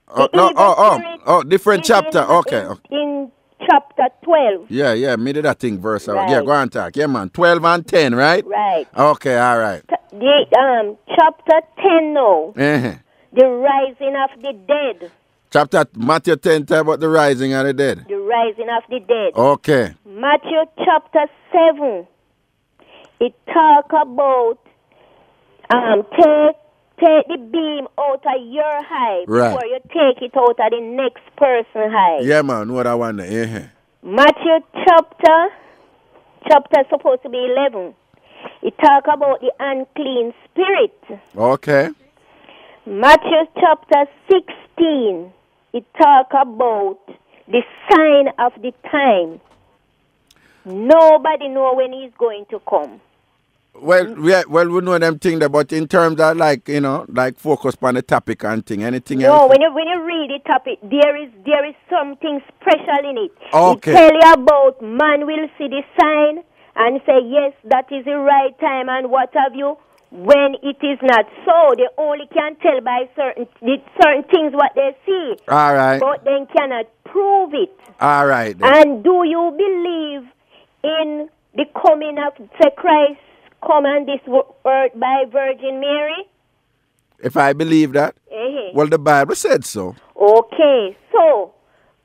5. Different chapter. Okay. In chapter 12. Yeah, me did that thing verse. Right. Yeah, go on talk. Yeah, man. 12 and 10, right? Right. Okay, all right. The chapter 10 now. The rising of the dead. Chapter Matthew 10 talk about the rising of the dead. The rising of the dead. Okay. Matthew chapter 7. It talk about take the beam out of your eye before you take it out of the next person's eye. Yeah, man, what I want. Matthew chapter supposed to be 11. It talk about the unclean spirit. Okay. Matthew chapter 16. It talk about the sign of the time. Nobody know when he's going to come. Well, we know them things, but in terms of like focus on the topic and thing, anything else? No, when you read the topic, there is something special in it. Okay. It tell you about man will see the sign and say, yes, that is the right time and what have you, when it is not so. They only can tell by certain things what they see. All right. But they cannot prove it. All right. Then. And do you believe in the coming of Christ come on this earth by Virgin Mary? If I believe that? Well, the Bible said so. Okay, so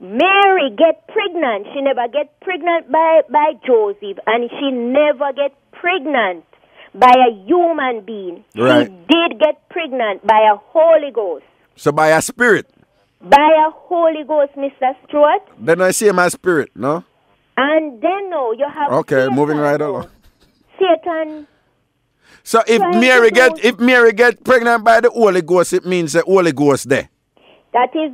Mary get pregnant. She never get pregnant by Joseph, and she never get pregnant by a human being. Right. She did get pregnant by a Holy Ghost. So by a spirit? By a Holy Ghost, Mr. Stewart. Then I see my spirit, no? And then no, you have okay, Satan, moving right along. Satan. So if Mary get pregnant by the Holy Ghost, it means the Holy Ghost there. That is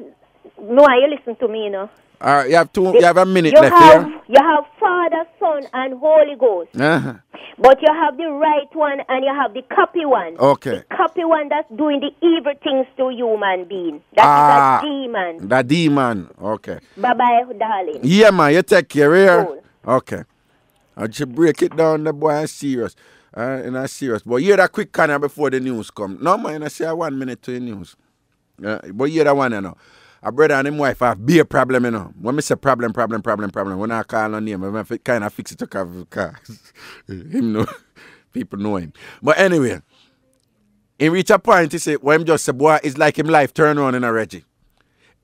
no. You listen to me, you know. All right, you have a minute left here. You have Father, Son, and Holy Ghost. But you have the right one and you have the copy one. Okay. The copy one that's doing the evil things to human being. That is a demon. The demon. Okay. Bye-bye, darling. Yeah, man. You take care here. Cool. Okay. I should break it down, the boy is serious. And I'm serious. But hear that quick corner before the news come. No, man, I say 1 minute to the news. But hear that one, you know. A brother and his wife have beer problem, you know. When I say problem, when I call on name, I kind of fix it because him know, people know him. But anyway, he reach a point, he say, well, him just say, boy, it's like him life turn around in a Reggie.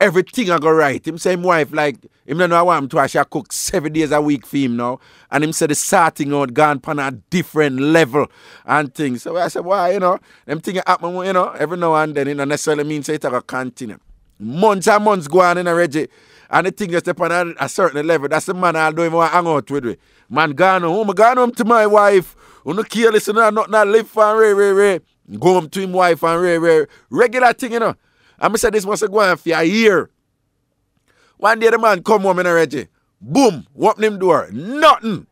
Everything I go right. Him say him wife, like, him don't know I want him to actually cook 7 days a week for him now. And him say the starting out gone on a different level and things. So I said, why, you know, them things happen, you know, every now and then, it don't necessarily mean say it's going to continue. Months and months go on in a Reggie. And the thing just step on a certain level. That's the man I don't even want to hang out with. Man gone home. I gone home to my wife. Who no care, listen, not live for Ray. Go home to him wife and Ray. Regular thing, you know. And I said this must go on for a year. One day the man come home in a Reggie. Boom. Open him door. Nothing.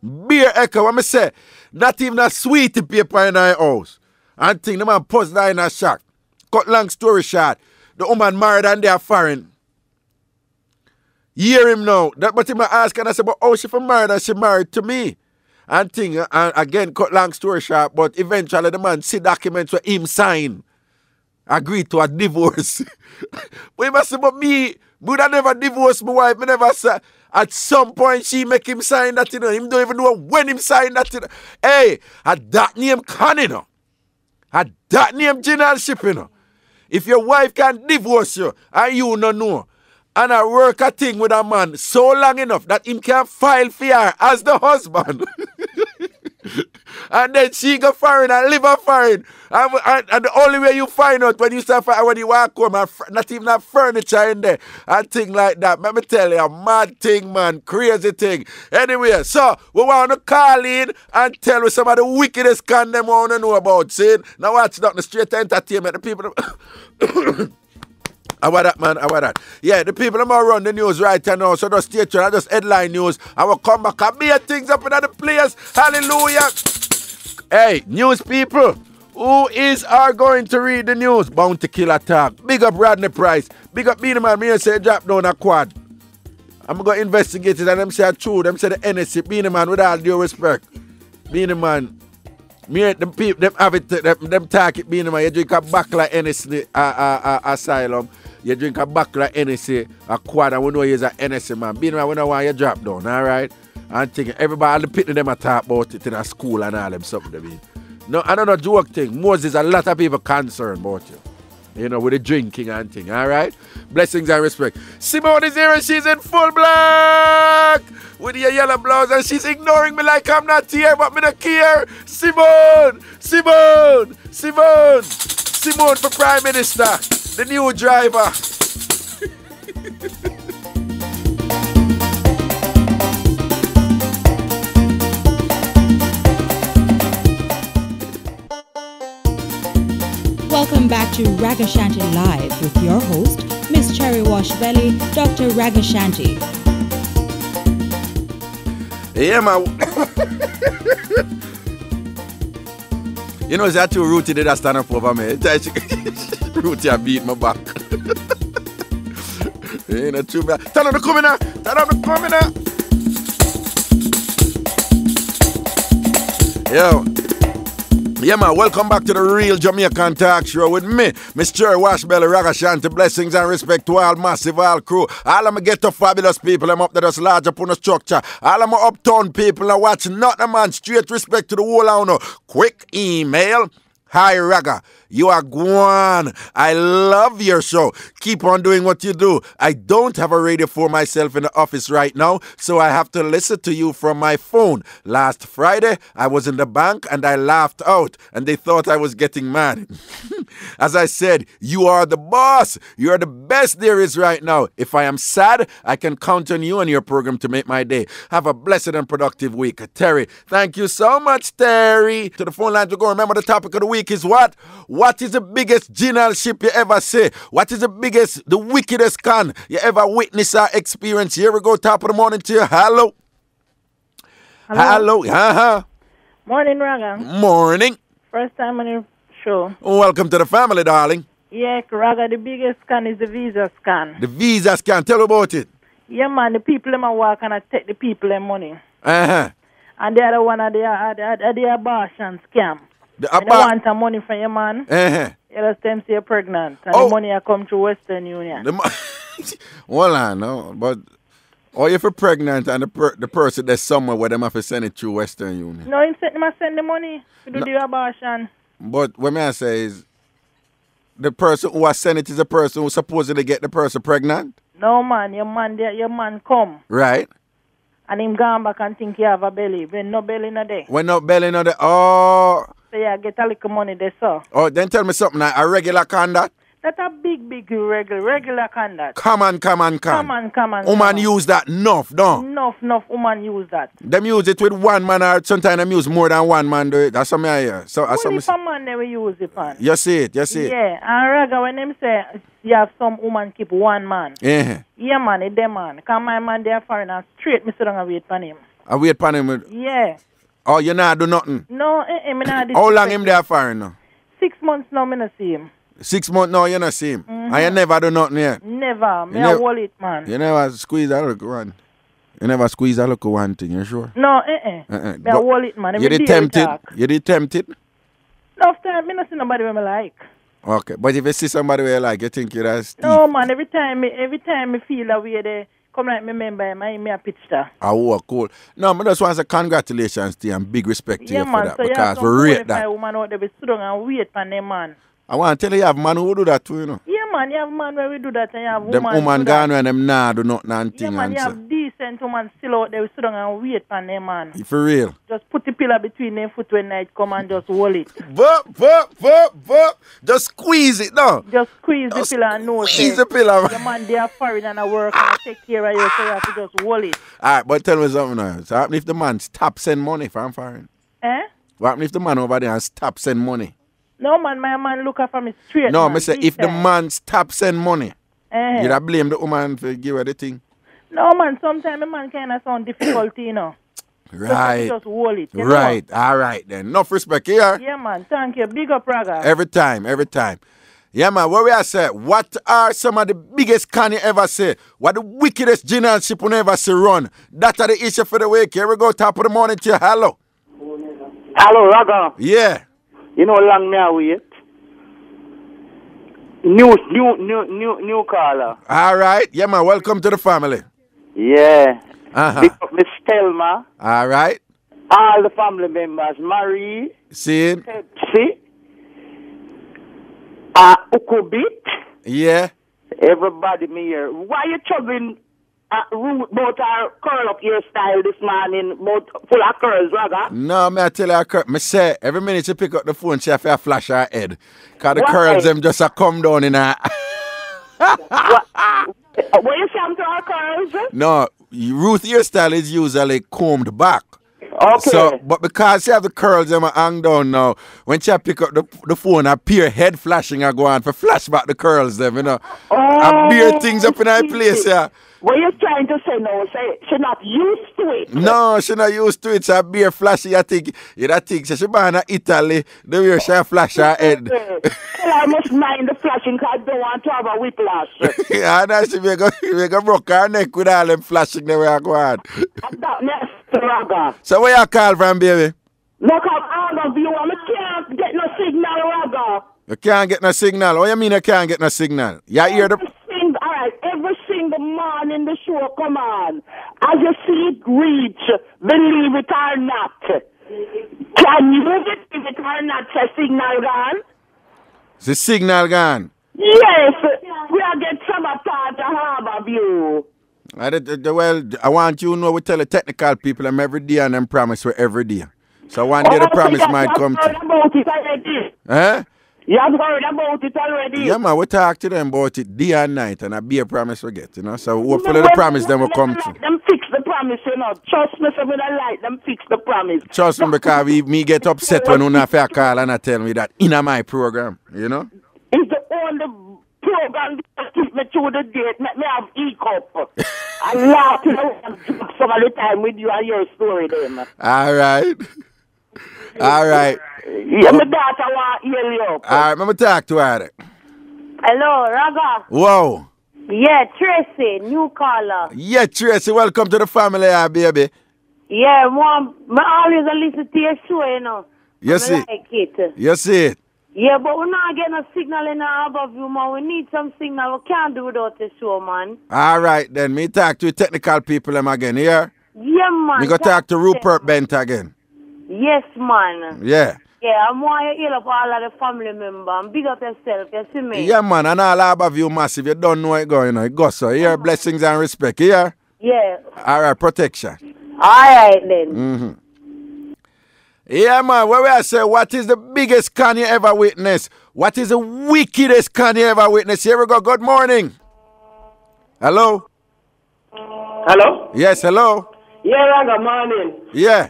Beer echo. What I say? Not even a sweetie paper in our house. And thing the man post that in a shack. Cut long story short. The woman married and they are foreign. Hear him now. But him ask and I said, but how she from married and she married to me? And thing, and again, cut long story short, but eventually the man see documents where him sign. Agree to a divorce. But he must say, but me would I never divorce my wife. Me never say. At some point she make him sign that, you know. Him don't even know when him sign that, you know. Hey, at that name can, you know. At that name generalship, you know. If your wife can divorce you and you no know, and I work a thing with a man so long enough that him can file for her as the husband. And then she go foreign and live a foreign. And the only way you find out when you start when you walk home, and not even have furniture in there and thing like that. Let me tell you, a mad thing, man, crazy thing. Anyway, so we want to call in and tell you some of the wickedest scam them want to know about. See? Now watch that, the straight entertainment, the people. How about that, man? How about that? Yeah, the people that run the news right now, so just stay tuned, just headline news. I will come back and beat things up in the place. Hallelujah. Hey, news people, who are going to read the news? Bounty Killer Talk. Big up Rodney Price. Big up Beanie Man. Me say drop down a quad. I'm going to investigate it and them say true. Them say the NSC. Beanie Man, with all due respect. Beanie Man. Me, them people, them have it, them talk it, Beanie Man. You drink a buckle of NSC asylum. You drink a buckle of NSC, a quad, and we know you're an NSC man. Beanie Man, we don't want you drop down, all right? And thinking everybody, all the people them a talk about it in a school and all them something. I mean. No, I don't know, joke thing. Moses, a lot of people concerned about you. You know, with the drinking and thing, all right? Blessings and respect. Simone is here and she's in full black with your yellow blouse and she's ignoring me like I'm not here, but me don't care. Simone for Prime Minister, the new driver. Welcome back to Ragashanti Live with your host, Miss Cherry Washbelly, Dr. Ragashanti. Yeah, man. You know, it's that too Rooty did that stand up over me. Rooty I beat my back. Ain't that too bad. Turn on the coming now. Turn on the coming now. Yo. Yeah, man, welcome back to the Real Jamaican Talk Show with me, Miss Cherry Washbelly, Ragashanti. Blessings and respect to all massive, all crew. All of my ghetto fabulous people, I'm up there just large up on the structure. All of my uptown people are watching, not a man, straight respect to the whole owner. Quick email. Hi, Raga. You are Guan. I love your show. Keep on doing what you do. I don't have a radio for myself in the office right now, so I have to listen to you from my phone. Last Friday, I was in the bank and I laughed out, and they thought I was getting mad. As I said, you are the boss. You are the best there is right now. If I am sad, I can count on you and your program to make my day. Have a blessed and productive week. Terry, thank you so much, Terry. To the phone line to go. Remember, the topic of the week is what? What is the biggest generalship you ever see? What is the wickedest con you ever witness or experience? Here we go, top of the morning to you. Hello. Hello. Uh-huh. Morning, Raga. Morning. First time on your show. Welcome to the family, darling. Yeah, Raga, the biggest scan is the visa scan. The visa scan. Tell about it. Yeah, man, the people them work and I take the people their money. Uh-huh. And the other one are the abortion scam. You don't want some money from your man. Uh-huh. You just them say you're pregnant. And the money come through Western Union. Well, I know, but if you're pregnant and the person there's somewhere where they have to send it through Western Union. No, they must send the money to do the abortion. But what I say is, the person who has sent it is the person who supposedly get the person pregnant? No, man. Your man come. Right. And him gone back and think you have a belly. When no belly no there. When no belly no there. Oh. So yeah, get a little money there, so. Oh, then tell me something. A regular conduct? That's a big regular conduct. Come on. Woman use that enough, no? Enough woman use that. Them use it with one man or sometimes them use more than one man do it. That's something I hear. So, only for man they will use it, man. You see it. Yeah, and Raga, when them say you have some woman keep one man. Yeah. Yeah, man, it's them man. Because my man, they are foreigner straight, me sit down and wait for him. I wait for him? Yeah. Oh, you not do nothing? No, me not. How long him there foreigner? 6 months now, me not see him. 6 months now, you not see him? And you never do nothing yet? Never. Me a wallet, man. You never squeeze a look one? You never squeeze a look one thing, you sure? No, Me a wallet, man. You did tempted? You did tempted? No, time, me not see nobody where me like. Okay, but if you see somebody where you like, you think you're a thief? No, man, every time me feel that way, they come like me member, me a pitch star. Oh, cool. No, I just want to say congratulations to you and big respect to you for that. So because we rate that. Woman out there be stood down and wait for them, man. I want to tell you have man who do that too, you know. Yeah, man, you have man where we do that and you have woman. Them woman gone when them nah do nothing and Yeah, thing man, and you so. have decent woman still out there. We sit down and wait on them, man. For real. Just put the pillar between them foot when night come and just hold it. Vup. Just squeeze it, no. Just squeeze the pillar and know. Squeeze the pillar, man. The man, they are foreign and I work and I take care of you, so you have to just hold it. Alright, but tell me something now. So what happen if the man stop send money from foreign? Eh? What happen if the man over there and stop send money? No, man, my man look after me straight. No, man, I say if the man stop send money, Eh. you don't blame the woman for give her the thing. No, man, sometimes the man kind of sound difficult, you know. Right. Just hold it. You Right. All right then. Enough respect here. Yeah, man. Thank you. Big up, Raga. Every time. Yeah, man. What we are say? What are some of the biggest can you ever say? What the wickedest generalship you ever see run? That are the issue for the week. Here we go. Top of the morning to you. Hello. Hello, Raga. Yeah. You know long me I wait. New caller. All right. Yeah, man. Welcome to the family. Yeah. Uh-huh. Miss Thelma. All right. All the family members. Marie. See? Pepsi. Ukubit. Yeah. Everybody me here. Why you chugging rude about our curl up hairstyle this morning? About full of curls, Raga? No, I tell you, I say every minute you pick up the phone, she have to flash her head. Because the Why? curls them just a come down in her. What you say to our curls? No, Ruth hairstyle is usually combed back. Okay. So, but because she have the curls them hang down now, when she pick up the phone, her pure head flashing I go on for flash back the curls them, you know. I beer things up in her place, yeah. What you trying to say now? Say she not used to it. No, she not used to it. So beer flashy, I think. You don't think she born in Italy, the way she flash her head. Well, I must mind the flashing because I don't want to have a whiplash. Yeah, now she make a broke her neck with all them flashing the way I go on. So where you call from, baby? Look up out of you. I can't get no signal, Raga. You can't get no signal. What you mean you can't get no signal? You hear the... All right, every single morning the show come on. As you see it reach, believe it or not. Can you believe it or not? The signal gone? The signal gone? Yes, we are get some part of Harbour View. Well, I want you to know we tell the technical people them every day and them promise for every day. So one day the promise might come to. About it already. Eh? You have heard about it already. Yeah, man, we talk to them about it day and night and I be a promise we get, you know. So hopefully the promise them will come true. Them fix the promise, you know. Trust me, so we don't like them fix the promise. Trust me, because me get upset when you have to call and I tell me that in my program, you know. It's the only program that keep me through the date, make me have e-cup. I laugh some of the time with you and your story then. All right. All right. Yeah, my daughter want to hear you up. All right, let me talk to her. Hello, Raga. Whoa. Yeah, Tracy, new caller. Yeah, Tracy, welcome to the family, baby. Yeah, Mom, I always listen to your show, you know. You see? Like it. You see it? Yeah, but we're not getting a signal in our above you, man. We need some signal. We can't do without the show, man. All right, then. Me talk to technical people them again, here. Yeah, man. Me go talk to Rupert Bent again. Yes, man. Yeah. Yeah, I want you to heal up all of the family members and big up yourself, you see me? Yeah, man, and all above you massive. You don't know it going, you know. It goes so. Here, blessings and respect, here. Yeah. All right, protection. All right, then. Mm-hmm. Yeah, man, where I say, what is the biggest con you ever witnessed? What is the wickedest con you ever witnessed? Here we go. Good morning. Hello? Hello? Yes, hello? Yeah, good morning. Yeah.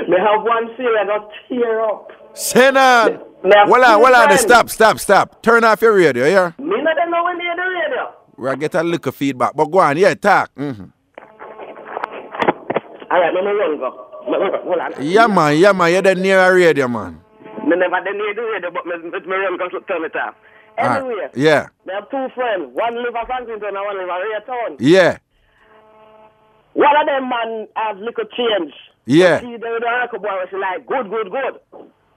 Me have one serious I got tear up. Senan. Hold on, stop. Turn off your radio, yeah? Me not know when you're the radio. We'll get a little feedback, but go on, yeah, talk. Mm-hmm. All right, let me run go. Hold on. Yeah, man, you're the near a radio, man. Me never the near the radio, but me run go to turn it off. Anyway, yeah. Me have two friends. One live at Franklinton and one live at Raytown. Yeah. One of them man have little change. Yeah. See, the little boy was like, good.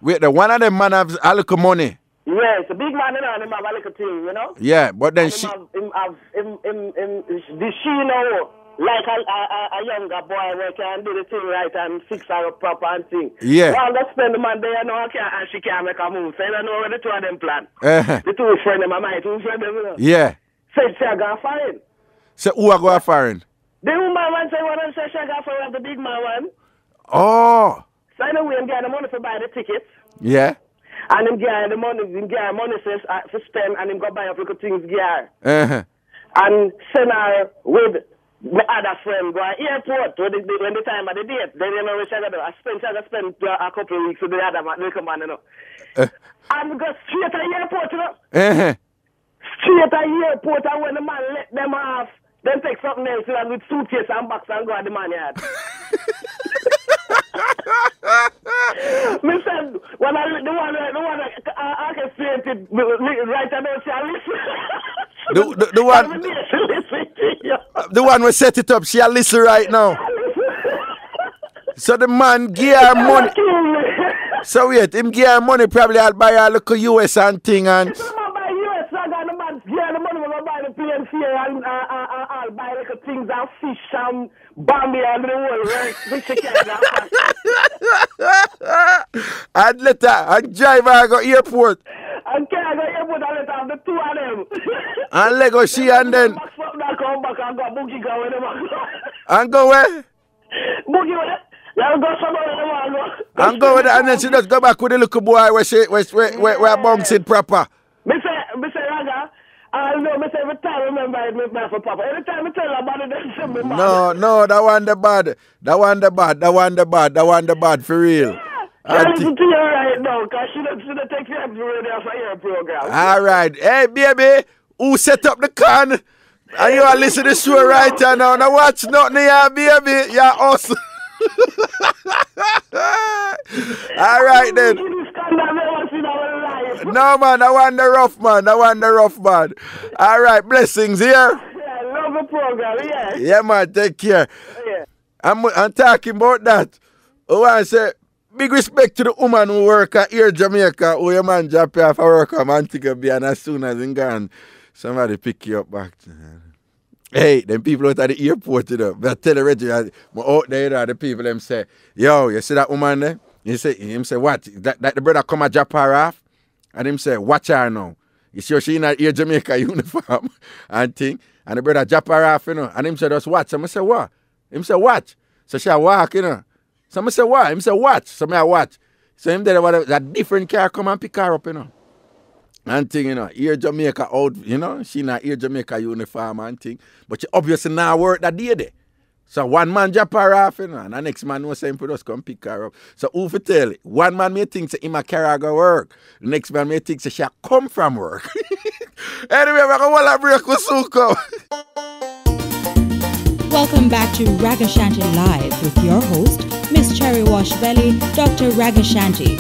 Wait, the one of them man have a little money. Yeah, it's a big man, you know, and him have a little thing, you know? Yeah, but then she... the she know. like a younger boy who can do the thing right and fix her up proper and thing. Yeah. Well, let's spend the man there, and she can't make a move. So I don't know where the two of them plan. The two friends, my two friends, you know. Yeah. Said she go foreign. So who are going foreign? The woman one say one and say she go foreign, the big man one. Oh. So anyway, I'm getting the money for buy the tickets. Yeah. And him get the money, for spend, and him go buy up little things gear. And send her with my other friend go to airport when the time of the date. Then you know what she do. I spend a couple of weeks with the other man, little man, you know. And go straight to the airport, you know. Straight to the airport, and when the man let them off, then take something else and with suitcase and box and go at the man yard. Me said, when I the one orchestrated right about she listen. The one we set it up, she a listen right now. So the man give her money. So wait, him give her money, probably I'll buy her look US and thing and. PNC and I'll buy little things and fish and Bambi and the whole right. And let her and drive her go airport. And can I go airport and let have the two of them. And let go she and then. Come back and go boogie go with them. And go where? Boogie with it. Yeah, go somewhere with them. And go with it and then she just go back with the little boy where bouncing proper. Me say Raga. I know, I say every time I remember it, me for Papa. Every time I tell her about it, they say me mad. No, that one the bad. That one the bad, for real. Yeah, I listen to you right now, because she don't take you every radio for your program. All right. Hey, baby, who set up the can? And you are listening to the show right now. Now watch nothing here, baby. You're awesome. All right, then. No, man, I want the rough man. All right, blessings here. Yeah, love the program, yeah. Yeah, man, take care. Yeah. I'm talking about that. Oh, I say, big respect to the woman who work at IrieJam, who your man drop you off for work at Montego Bay, and as soon as he's gone, somebody pick you up back. Hey, them people out at the airport, you know. But tell the Reggie, out there, the people, them say, yo, you see that woman there? Him say, what? That the brother come and drop her off? And him say, watch her now. You sure she in a IrieJam uniform and thing? And the brother drop her off, you know. And him say, just watch. So I say, what? Him say, watch. So she walk, you know. So I say, what? Him say, watch. So I watch. So him there, that different car come and pick her up, you know. And thing, you know, IrieJam out, you know. She in a IrieJam uniform and thing. But she obviously now work that day there. So one man drop her off, you know, and the next man was saying for us come pick her up. So who for tell it? One man may think he might carry her go work. The next man may think she come from work. Anyway, we're going to break with Suko. Welcome back to Ragashanti Live with your host, Miss Cherry Wash Belly, Dr. Ragashanti.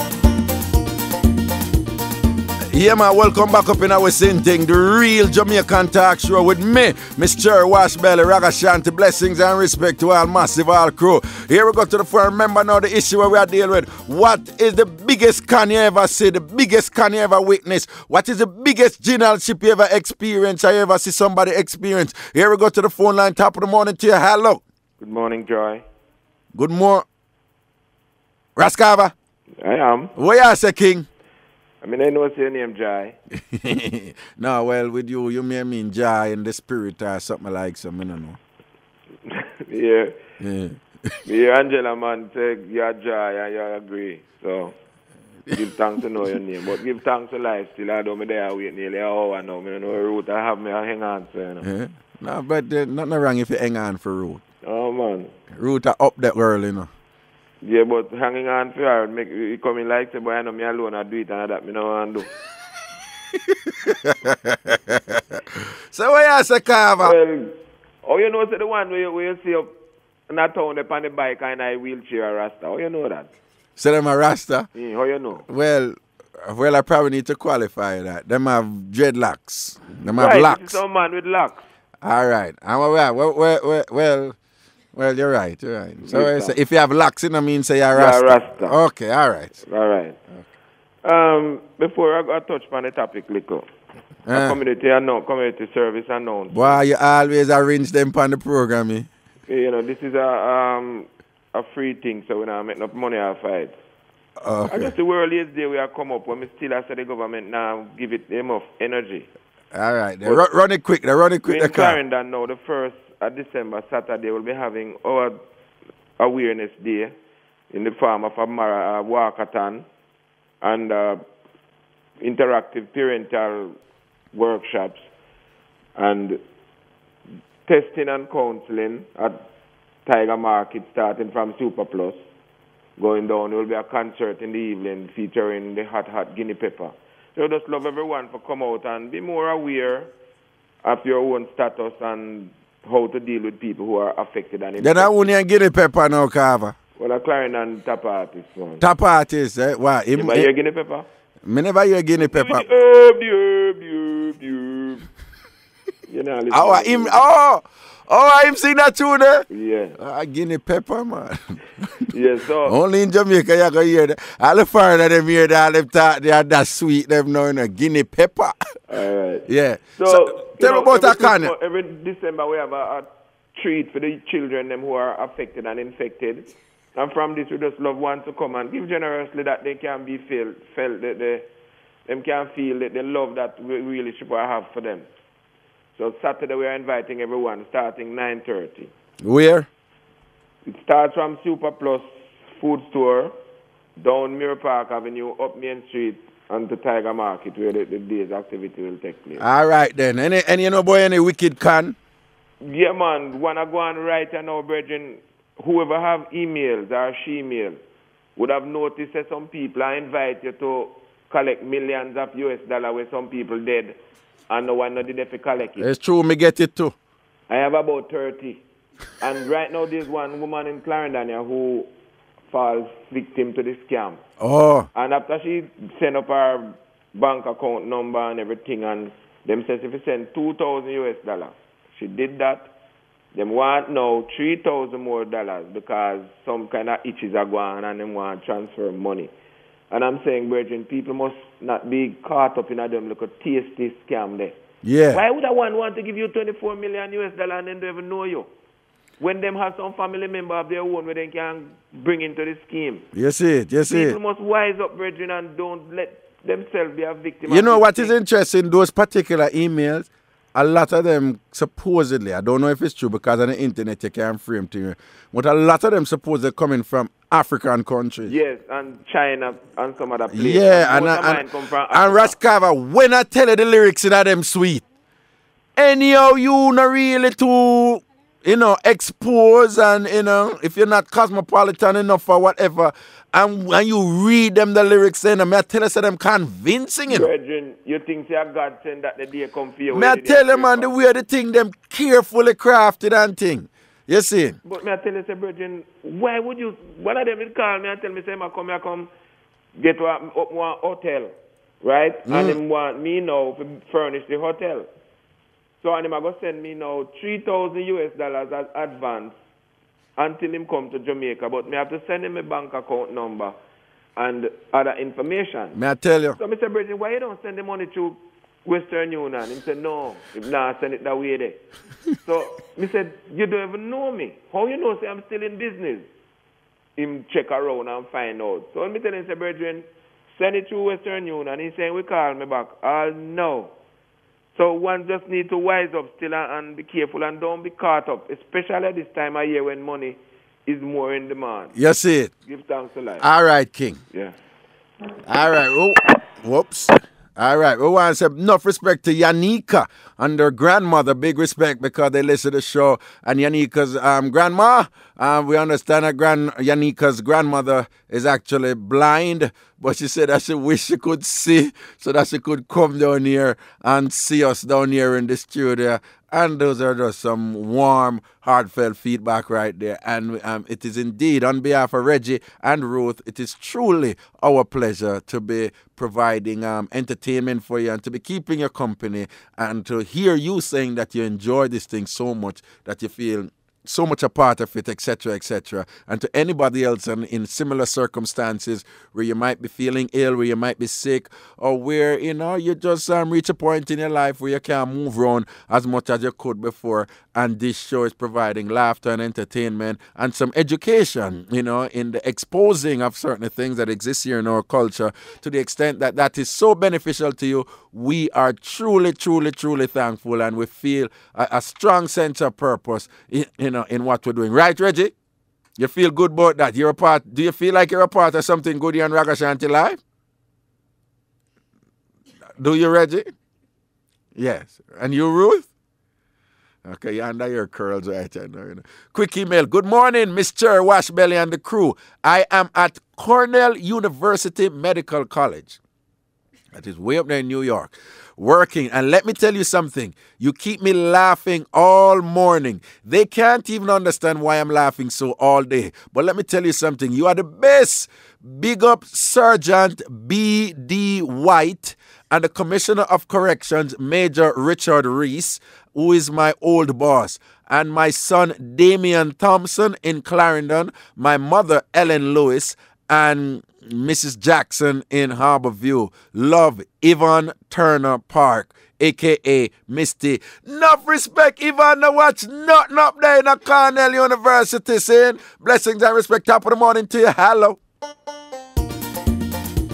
Yeah, man, welcome back up in our same thing, the real Jamaican talk show with me, Miss Cherry Wash Belly, Ragashanti, blessings and respect to all massive, all crew. Here we go to the floor. Remember now the issue where we are dealing with. What is the biggest can you ever see, the biggest can you ever witness? What is the biggest generalship you ever experience, or you ever see somebody experience? Here we go to the phone line, top of the morning to you. Hello. Good morning, Joy. Good morning. Raskava. I am. Where you say, King? I mean, I know what's your name, Jai. No, well, with you may mean Jai in the spirit or something like something, I don't know. Yeah. Yeah, Angela, man, say you're Jai and you agree. So, give thanks to know your name. But give thanks to life still. I don't know there wait nearly an hour now. I don't know the route I have me, I hang on to, you know. Yeah. No, but nothing wrong if you hang on for route. Oh, man. Route are up that early, you know. Yeah, but hanging on for her, make it coming like, say, boy, I know me alone, I do it, and that me no want to do. So what you say, Carver? Well, oh, you know, say the one where you see up in that town up on the bike and I wheelchair a Rasta. How you know that? So them a Rasta? How you know? Well, I probably need to qualify that. Them have dreadlocks. Them have right, locks. Some man with locks. All right. Well, you're right. So if you have locks, it means say you're Rasta. Rasta. Okay, all right. All right. Okay. Before I touch on the topic, community service announcement. Why you always arrange them on the program, eh? You know, this is a free thing, so we don't make enough money off it. Okay. I guess the world is there we have come up when we still have the government now give it enough energy. All right, then. Run it quick. Run it quick. In Clarendon now, the 1st of December, Saturday, we'll be having our awareness day in the form of a walkathon and interactive parental workshops and testing and counseling at Tiger Market starting from Super Plus. Going down, there will be a concert in the evening featuring the hot guinea pepper. So I just love everyone for come out and be more aware of your own status and how to deal with people who are affected. And then I only guinea pepper now, Carver. Well, a Clarendon top artist, man. Top artist, eh? Why? You never hear guinea pepper? Me never hear guinea pepper. The herb. You know, him sing that tune there? Yeah. Guinea pepper, man. Yeah, so. Only in Jamaica you can hear that. All the foreigners them hear that, them talk, they are that sweet, them know, guinea pepper. All right. Yeah. So tell me about that can. Every December we have a treat for the children them who are affected and infected. And from this we just love one to come and give generously that they can be felt that them can feel that the love that we really should have for them. So Saturday we are inviting everyone starting 9:30. Where? It starts from Super Plus Food Store, down Mirror Park Avenue, up Main Street, and to Tiger Market where the day's activity will take place. All right then. Any you know boy any wicked can? Yeah man, wanna go and write now, brethren. Whoever have emails or she-mail would have noticed that some people I invite you to collect millions of US dollars where some people dead. And no one did if you collect it. It's true, me get it too. I have about 30. And right now there's one woman in Clarendon here who falls victim to the scam. Oh. And after she sent up her bank account number and everything, and them says if you send 2,000 US dollars, she did that. Them want now 3,000 more dollars because some kind of itches are going and them want to transfer money. And I'm saying, brethren, people must not be caught up in a them little tasty scam there. Yeah. Why would I want to give you 24 million US dollars and then don't even know you? When them have some family member of their own where they can bring into the scheme. Yes, it. People must wise up, brethren, and don't let themselves be a victim. You know what is interesting? Those particular emails, a lot of them supposedly, I don't know if it's true because on the internet you can't frame to you, but a lot of them supposedly coming from African countries. Yes, and China and some other places. Yeah, and Raskava, when I tell you the lyrics in them sweet, anyhow you not really to, expose and, if you're not cosmopolitan enough or whatever, and you read them the lyrics in them, I tell you say them convincing it. Brethren, you think say God send that the day come for you? I tell you, man, the way the thing them carefully crafted and thing. You see? But I tell you, say, brethren, why would you, one of them will call me and tell me, say, I come get one hotel, right? And them want me now to furnish the hotel. So and them are going to send me now 3,000 US dollars as advance until him come to Jamaica. But me have to send him a bank account number and other information. May I tell you? So Mr. Bridget, why you don't send the money to Western Union? He said, no, if not, send it that way there. So me said, you don't even know me. How you know say I'm still in business? Him check around and find out. So let me tell him, Mr. Bridget, send it to Western Union. He saying, we call me back. No. So one just need to wise up still and be careful and don't be caught up, especially this time of year when money is more in demand. You see it. Give thanks to life. All right, King. Yeah. All right. Oh, whoops. All right. We want to say enough respect to Yanika and her grandmother. Big respect because they listen to the show. And Yanika's grandma, we understand that Yanika's grandmother is actually blind. But she said that she wish she could see so that she could come down here and see us down here in the studio. And those are just some warm, heartfelt feedback right there. And it is indeed, on behalf of Reggie and Ruth, it is truly our pleasure to be providing entertainment for you and to be keeping your company and to hear you saying that you enjoy this thing so much that you feel so much a part of it, etc., etc. And to anybody else in similar circumstances where you might be feeling ill, where you might be sick, or where, you just reach a point in your life where you can't move around as much as you could before. And this show is providing laughter and entertainment and some education, in the exposing of certain things that exist here in our culture. To the extent that that is so beneficial to you, we are truly, truly, truly thankful, and we feel a strong sense of purpose in what we're doing. Right, Reggie? You feel good about that? Do you feel like you're a part of something good here on Ragashanti Live? Do you, Reggie? Yes. And you, Ruth? Okay, you're under your curls right now. Quick email. Good morning, Mr. Washbelly and the crew. I am at Cornell University Medical College. That is way up there in New York. Working. And let me tell you something. You keep me laughing all morning. They can't even understand why I'm laughing so all day. But let me tell you something. You are the best. Big up Sergeant B.D. White and the Commissioner of Corrections, Major Richard Reese, who is my old boss, and my son Damian Thompson in Clarendon, my mother Ellen Lewis, and Mrs. Jackson in Harborview. Love, Yvonne Turner Park, a.k.a. Misty. Enough respect, Yvonne, to watch nothing up there in Cornell University, saying blessings and respect. Top of the morning to you. Hello.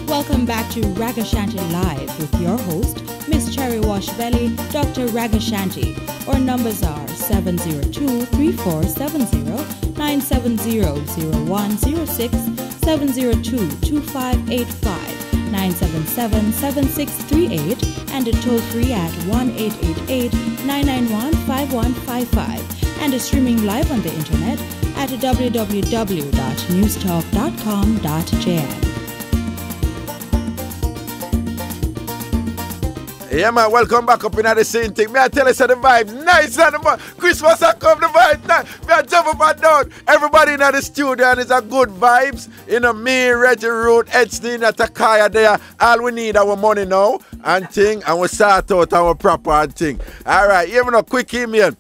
Welcome back to Ragashanti Live with your host, Miss Cherry Wash Belly, Dr. Ragashanti. Our numbers are 702-3470, 970-0106, 702-2585, 977-7638, and a toll-free at 1-888-991-5155, and is streaming live on the internet at www.newstalk.com.jm. Yeah, man, welcome back up in the same thing. May I tell you, the vibe nice and the Christmas I come, the vibe nice. May I jump up and down. Everybody in the studio, and it's a good vibes. Me, Reggie Root, Edstein, Takaya there. All we need our money now and thing, and we start out our proper thing. All right, even a quick email.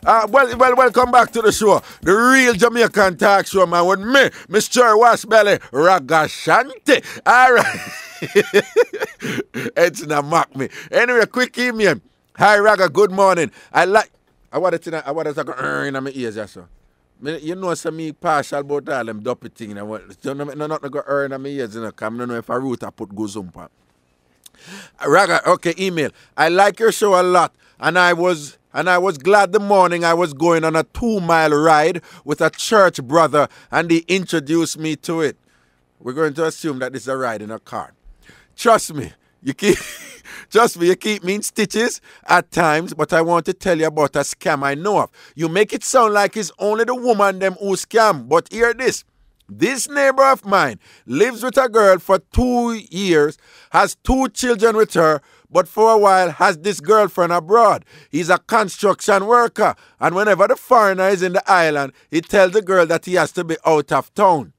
Welcome back to the show. The real Jamaican talk show, man, with me, Mr. Washbelly, Ragashanti. All right. It's not mock me. Anyway, quick email. Hi, Raga, good morning. I want to go in my ears, so. You know, some me partial about all them dopey things. I want to not go earn in my ears, because I don't know if I root I put guzumpa. Raga, okay, email. I like your show a lot, and I was glad the morning I was going on a 2-mile ride with a church brother, and he introduced me to it. We're going to assume that this is a ride in a car. Trust me, you keep me in stitches at times, but I want to tell you about a scam I know of. You make it sound like it's only the woman them who scam, but hear this. This neighbor of mine lives with a girl for 2 years, has 2 children with her, but for a while has this girlfriend abroad. He's a construction worker, and whenever the foreigner is in the island, he tells the girl that he has to be out of town.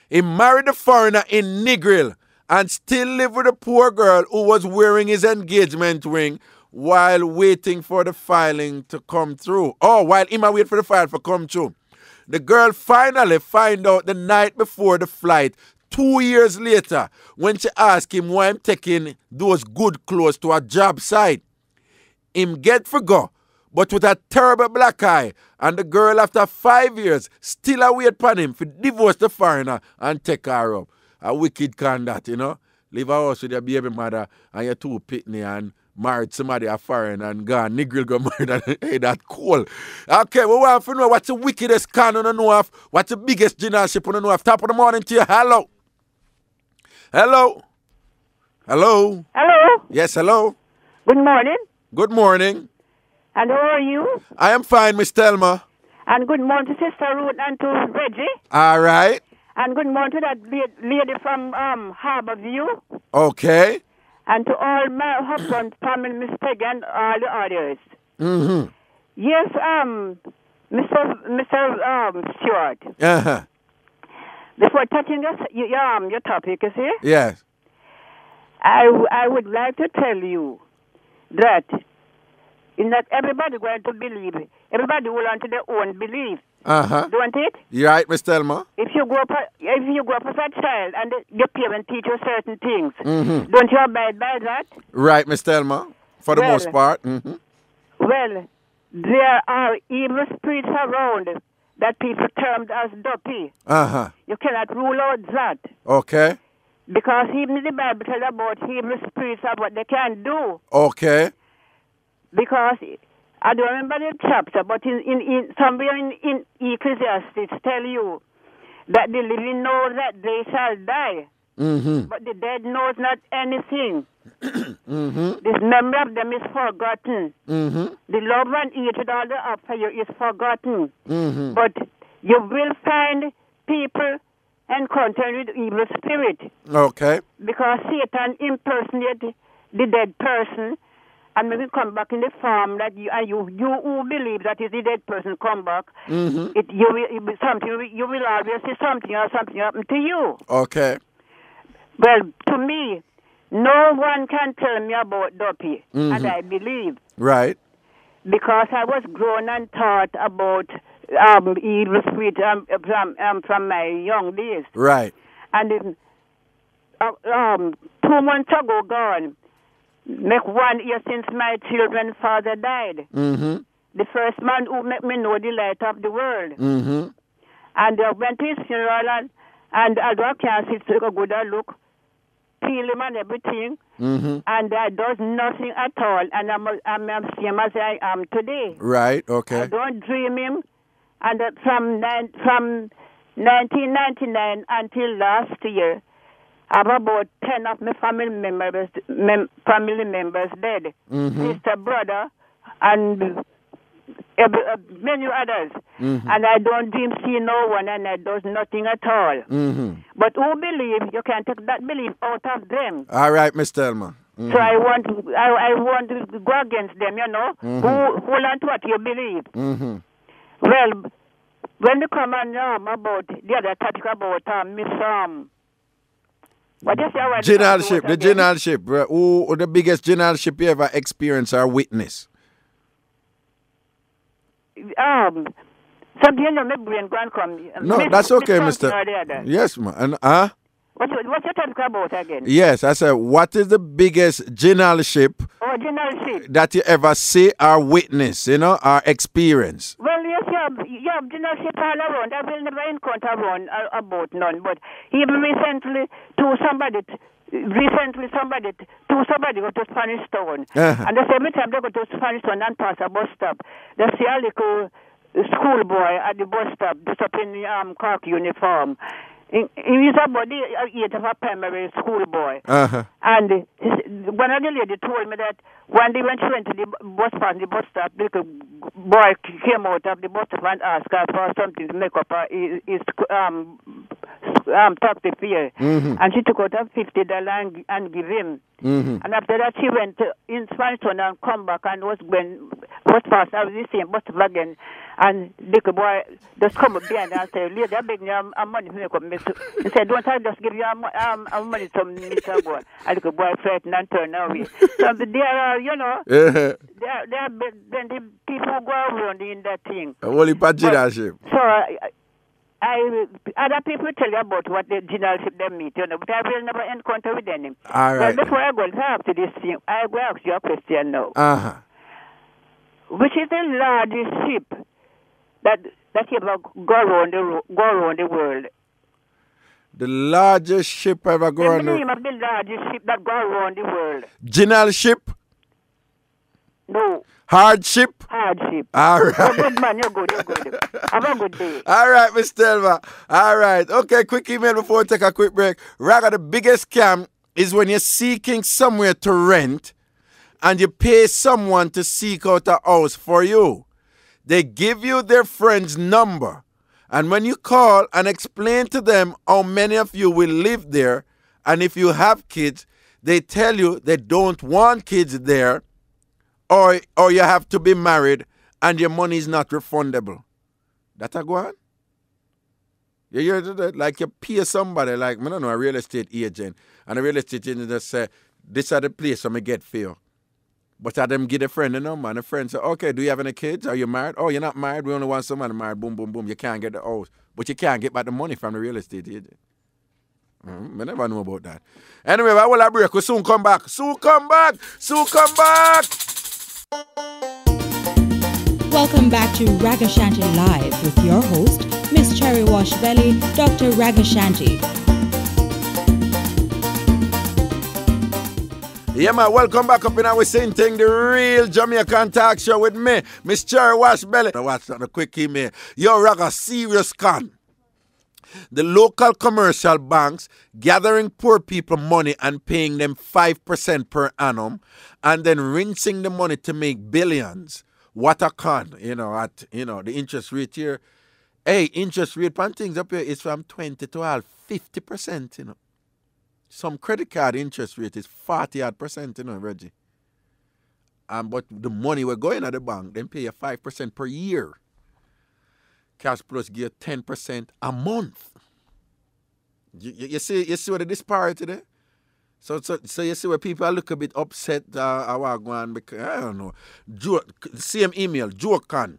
He married the foreigner in Negril and still live with a poor girl who was wearing his engagement ring while waiting for the filing to come through. Oh, while he might wait for the file to come through. The girl finally find out the night before the flight, 2 years later, when she asked him why I'm taking those good clothes to a job site. Him get for go, but with a terrible black eye, and the girl after 5 years still await upon him to divorce the foreigner and take her up. A wicked can that, Leave a house with your baby mother and your 2 pitney and married somebody a foreign and gone. Nigga go married and hey, that cool. Okay, we want to know what's the wickedest can on the know of, what's the biggest generalship on the know of. Top of the morning to you. Hello. Hello. Hello. Hello. Yes, hello. Good morning. Good morning. And how are you? I am fine, Miss Thelma. And good morning to Sister Ruth and to Reggie. All right. And good morning to that lady from Harborview. Okay. And to all my husband, family, Miss Peg, and all the others. Mm-hmm. Yes, Mr. Stewart. Uh-huh. Before touching your topic, you see? Yes. I would like to tell you that Is not everybody going to believe. Everybody will want their own belief. Don't it? You're right, Miss Thelma. If you grow up as a child and your parents teach you certain things, don't you abide by that? Right, Miss Thelma, for the most part. Well, there are evil spirits around that people termed as dopey. You cannot rule out that. Okay. Because even the Bible tells about evil spirits of what they can do. Okay. Because I don't remember the chapter, but in somewhere in Ecclesiastes tell you that the living know that they shall die, but the dead knows not anything. This memory of them is forgotten. The love and hatred all the up for you is forgotten. But you will find people encountering with evil spirit. Okay. Because Satan impersonates the dead person. And when we come back in the form that you who believe that is the dead person come back, you will always see something or something happen to you. Okay. Well, to me, no one can tell me about dopey, and I believe. Right. Because I was grown and taught about evil spirit from my young days. Right. And 2 months ago gone, make 1 year since my children's father died. The first man who made me know the light of the world. And I went to his funeral and I can't sit take a good look, feel him and everything. And I does nothing at all. And I'm same as I am today. Right, okay. I don't dream him. And from 1999 until last year, I have about 10 of my family members dead. Sister, brother, and many others. And I don't dream see no one, and I do nothing at all. But who believe, you can take that belief out of them. All right, Miss Thelma. So I want to go against them, you know, who hold on to what you believe. Well, when they come on about the other topic about Miss what is your generalship, the generalship, who the biggest generalship you ever experienced or witnessed? Something in my brain can't come. No, that's okay, Mr. Yes, man. What you talking about again? Yes, I said, what is the biggest generalship that you ever see or witness, you know, or experience? Well, yes, you have generalship all around. I will never encounter one about none, but even recently somebody go to Spanish Town. And the same time they go to Spanish Town and pass a bus stop. They see a little schoolboy at the bus stop, just up in Cork uniform. He's about the age of a primary school boy. And one of the lady told me that one day when she went to the bus stop, the little boy came out of the bus stop and asked her for something to make up his taxi fare. And she took out $50 and give him. And after that, she went in Spanish Town and come back and was past out the same bus stop again. And the little boy just come up behind and say, "Lady, I beg you money to make up." He said, "Don't I just give you money to Mr. Boy?" And the little boy frightened and turned away. So there are, you know, there are plenty people who go around in that thing. Only bad generalship. So other people tell you about what the generalship they meet, you know, but I will never encounter with them. All right. But before I go after this thing, I will ask you a question now. Which is the largest ship that ever go around the world? The largest ship ever go around the world? The name of the largest ship that go around the world. Generalship? No. Hardship? Hardship. All right. You're good, man. You're good. Have a good day. All right, Miss Thelma. All right. Okay, quick email before we take a quick break. Raga, the biggest scam is when you're seeking somewhere to rent and you pay someone to seek out a house for you. They give you their friend's number. And when you call and explain to them how many of you will live there, and if you have kids, they tell you they don't want kids there, or you have to be married and your money is not refundable. That a go on? You hear that? Like you pay somebody, like, I don't know, a real estate agent, and a real estate agent just say, this is the place I'm going to get for you. But I them give a friend a number, and the friend say, okay, do you have any kids? Are you married? Oh, you're not married. We only want somebody married. Boom, boom, boom. You can't get the house. But you can't get back the money from the real estate agent. I never know about that. Anyway, I will break. We'll soon come back. Soon come back. Soon come back. Welcome back to Ragashanti Live with your host, Miss Cherry Wash Belly, Dr. Ragashanti. Yeah, man, welcome back up in our same thing, the real Jamaican talk show with me, Miss Cherry Wash Belly. I watched on a quick email. Yo, Raga, serious con. The local commercial banks gathering poor people money and paying them 5% per annum and then rinsing the money to make billions. What a con, the interest rate here. Hey, interest rate on things up here is from 20 to 50%, Some credit card interest rate is 40%, Reggie. But the money we're going at the bank, then pay you 5% per year. Cash Plus give you 10% a month. You see what the disparity there? So you see where people are look a bit upset because I don't know. Same email, joke on.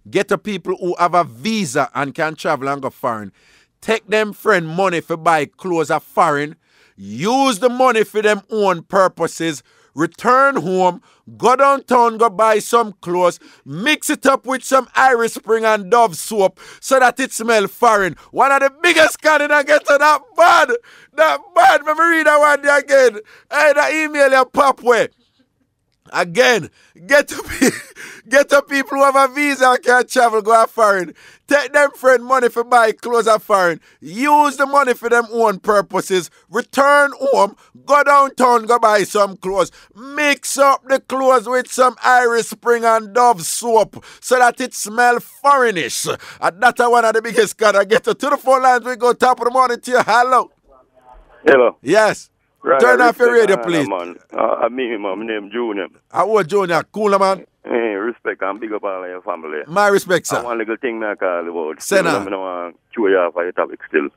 Get the people who have a visa and can travel and go foreign. Take them friend money for buy clothes at foreign. Use the money for them own purposes. Return home, go downtown, go buy some clothes, mix it up with some Irish Spring and Dove soap so that it smells foreign. One of the biggest candidates I get to that bad. Let me read that one there again. Hey, the email you pop way. Again, get the people who have a visa and can travel, go foreign. Take them friend money for buy clothes at foreign. Use the money for them own purposes. Return home, go downtown, go buy some clothes. Mix up the clothes with some Irish Spring and Dove soap so that it smells foreignish. And that's one of the biggest kind I get to the phone lines. We go top of the morning to you. Hello. Hello. Yes. Right, turn off your radio, please. Man. Me, my name Junior. How Junior? Cool, man. Hey, respect and big up all of your family. My respect, sir. One little thing I call about. Say now. I don't want to chew you off of your topic still.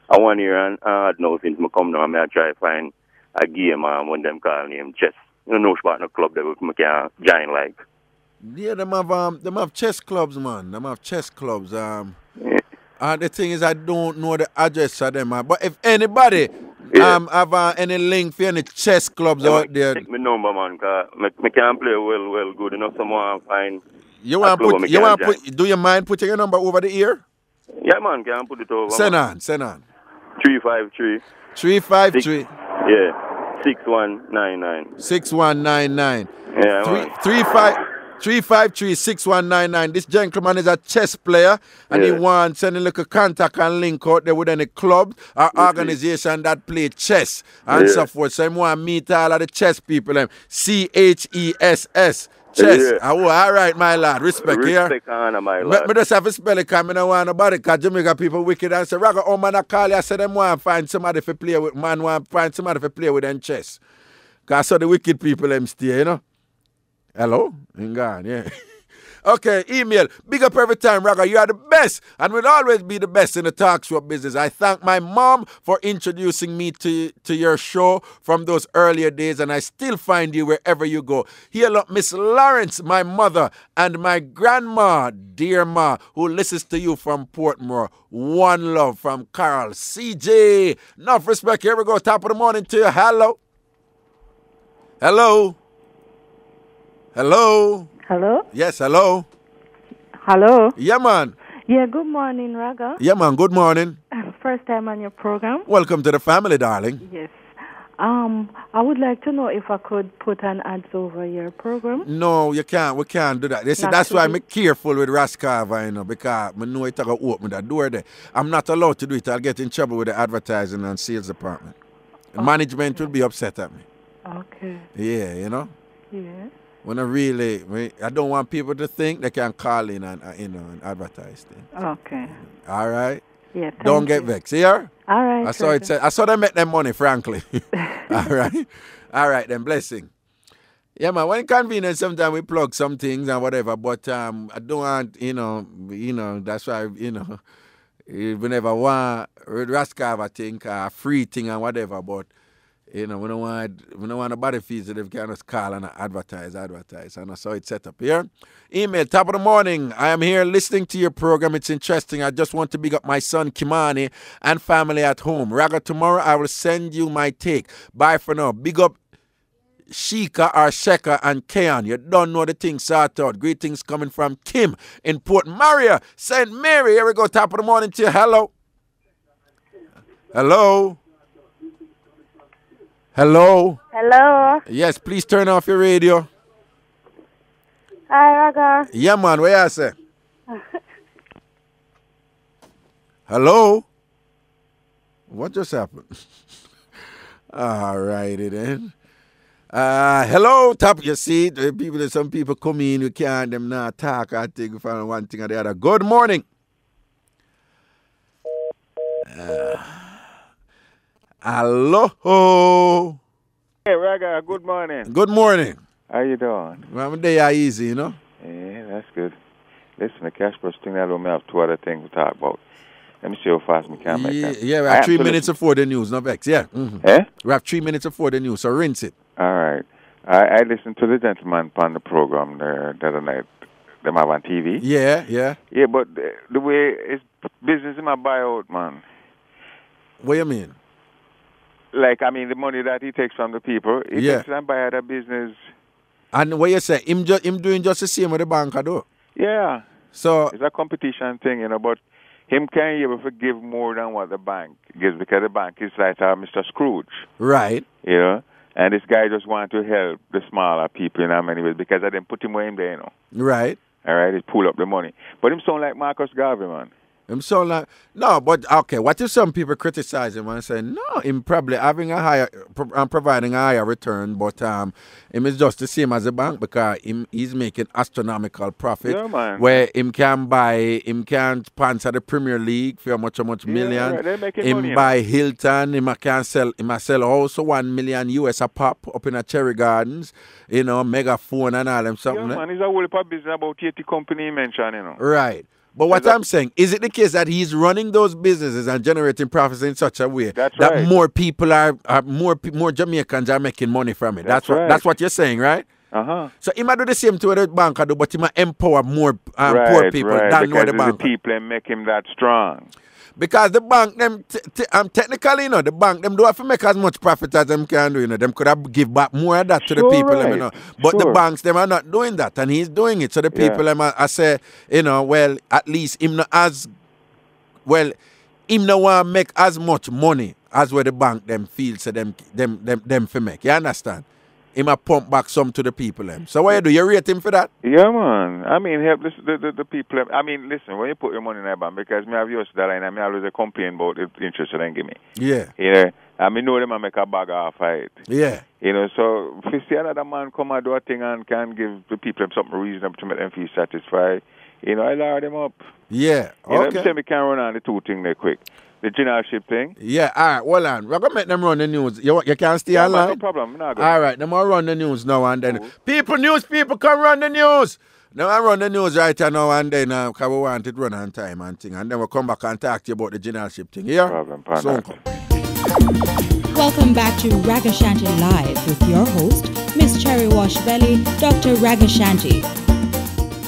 I want to hear and I know since I come now, I try to find a game when them call name chess. You know, about no club that we can join like. Yeah, them have chess clubs, man. Them have chess clubs. The thing is, I don't know the address of them, man. But if anybody have any link for any chess clubs out there, take my number, man. Cause I can't play well good enough. Someone find. Do you mind putting your number over the ear? Yeah, man. Can put it over. Send on. 353. 353. Yeah. 6199. 6199. Yeah. 353-6199. This gentleman is a chess player and he wants any little contact and link out there with any club or organization that play chess and so forth. So he want to meet all of the chess people. CHESS. Chess. Yeah. All right, my lad. Respect here. Respect, honor, my lad. Me just have to spell it because I don't want nobody because Jamaica people wicked and say, Raga, oh man, I call you. I say them want to find somebody to play with. Man want to find somebody to play with them chess. Because I saw the wicked people them stay, Hello? Gone, yeah. Okay, email. Big up every time, Raga. You are the best and will always be the best in the talk show business. I thank my mom for introducing me to your show from those earlier days, and I still find you wherever you go. Hello, Miss Lawrence, my mother, and my grandma, dear ma, who listens to you from Portmore. One love from Carl. CJ. Enough respect. Here we go. Top of the morning to you. Hello. Hello. Hello? Hello? Yes, hello? Hello? Yeah, man. Yeah, good morning, Raga. Yeah, man, good morning. First time on your program. Welcome to the family, darling. Yes. I would like to know if I could put an ads over your program. No, you can't. We can't do that. That's why I'm careful with Rascava, because I know it's going to open that door there. I'm not allowed to do it. I'll get in trouble with the advertising and sales department. Management will be upset at me. Okay. Yeah, Yeah. I don't want people to think they can call in and advertise things. Okay. All right. Yeah. Don't get vexed. Here. All right. I saw them make them money, frankly. All right. All right. Then blessing. Yeah, man. When convenient, sometimes we plug some things and whatever. But I don't want That's why whenever want Rascava think a free thing and whatever. But You know, we don't want a body fees that they can just call and advertise. And that's how it's set up here. Email, top of the morning. I am here listening to your program. It's interesting. I just want to big up my son Kimani and family at home. Raga, tomorrow I will send you my take. Bye for now. Big up Sheikah or Sheka and Keon. You don't know the thing sort out. Greetings coming from Kim in Port Maria, St. Mary. Here we go. Top of the morning to you. Hello. Hello. Hello. Hello. Yes, please turn off your radio. Hi, Raga. Yeah, man. What you say? Hello. What just happened? All righty then. Hello, top. You see, some people come in, you can't them not talk. I think from one thing or the other. Good morning. Hello. Hey, Raga, good morning. Good morning. How you doing? Well, my day are easy, you know? Yeah, that's good. Listen, the cash brush thing, I don't have two other things to talk about. Let me see how fast we can make that. Yeah, we have 3 minutes before the news, no vex. Yeah. Mm-hmm. Eh? We have 3 minutes before the news, so rinse it. All right. I listened to the gentleman on the program the other night. Them have on TV. Yeah, yeah. Yeah, but the way it's business in my buyout, man. What you mean? Like, I mean, the money that he takes from the people, he takes and buy other business. And what you say, him doing just the same with the bank, though? Yeah. So it's a competition thing, you know, but him can't able to give more than what the bank gives because the bank is like Mr. Scrooge. Right. You know? And this guy just want to help the smaller people in many ways because I didn't put him where him there, you know. Right. All right, he pull up the money. But him sound like Marcus Garvey, man. Him sound like, no, but okay, what if some people criticize him and say, no, him probably having a higher, providing a higher return, but him is just the same as the bank because he's making astronomical profit. Yeah, man. Where him can sponsor the Premier League for how much million. Right. They're making him money, buy Hilton, him sell a house of $1 million US a pop up in a Cherry Gardens, you know, megaphone and all them something. Yeah, man, he's a whole heap of business about 80 company mentioned, you know. Right. But what I'm saying, is it the case that he's running those businesses and generating profits in such a way that right. more people more Jamaicans are making money from it? That's what you're saying, right? Uh-huh. So he might do the same to what the bank do, but he might empower more poor people than what the bank. The people and make him that strong. Because the bank, them technically, you know, the bank, them do have to make as much profit as them can do, you know. Them could have give back more of that to the people, you know. But the banks, them are not doing that, and he's doing it. So the people, them I say, you know, well, at least him not as, well, him not want to make as much money as where the bank them feel, so them for make. You understand? Him a pump back some to the people. So what you do? You rate him for that? Yeah, man. I mean, help the people. I mean, listen, when you put your money in that bank, because me have used that line, I always complain about the interest they give me. Yeah. You know, I mean, know them and make a bag off it. Yeah. You know, so if you see another man come and do a thing and can give the people something reasonable to make them feel satisfied, you know, I lower them up. Yeah. You know, Okay. say we can run on the two things there quick. The generalship thing. Yeah, all right, hold on. We're going to make them run the news. You can't stay online? No problem. All right, them will run the news now and then. People, come run the news. Now I run the news right now and then because we want it run on time and thing. And then we'll come back and talk to you about the generalship thing. Yeah? Problem, Welcome back to Ragashanti Live with your host, Miss Cherry Washbelly, Dr. Ragashanti.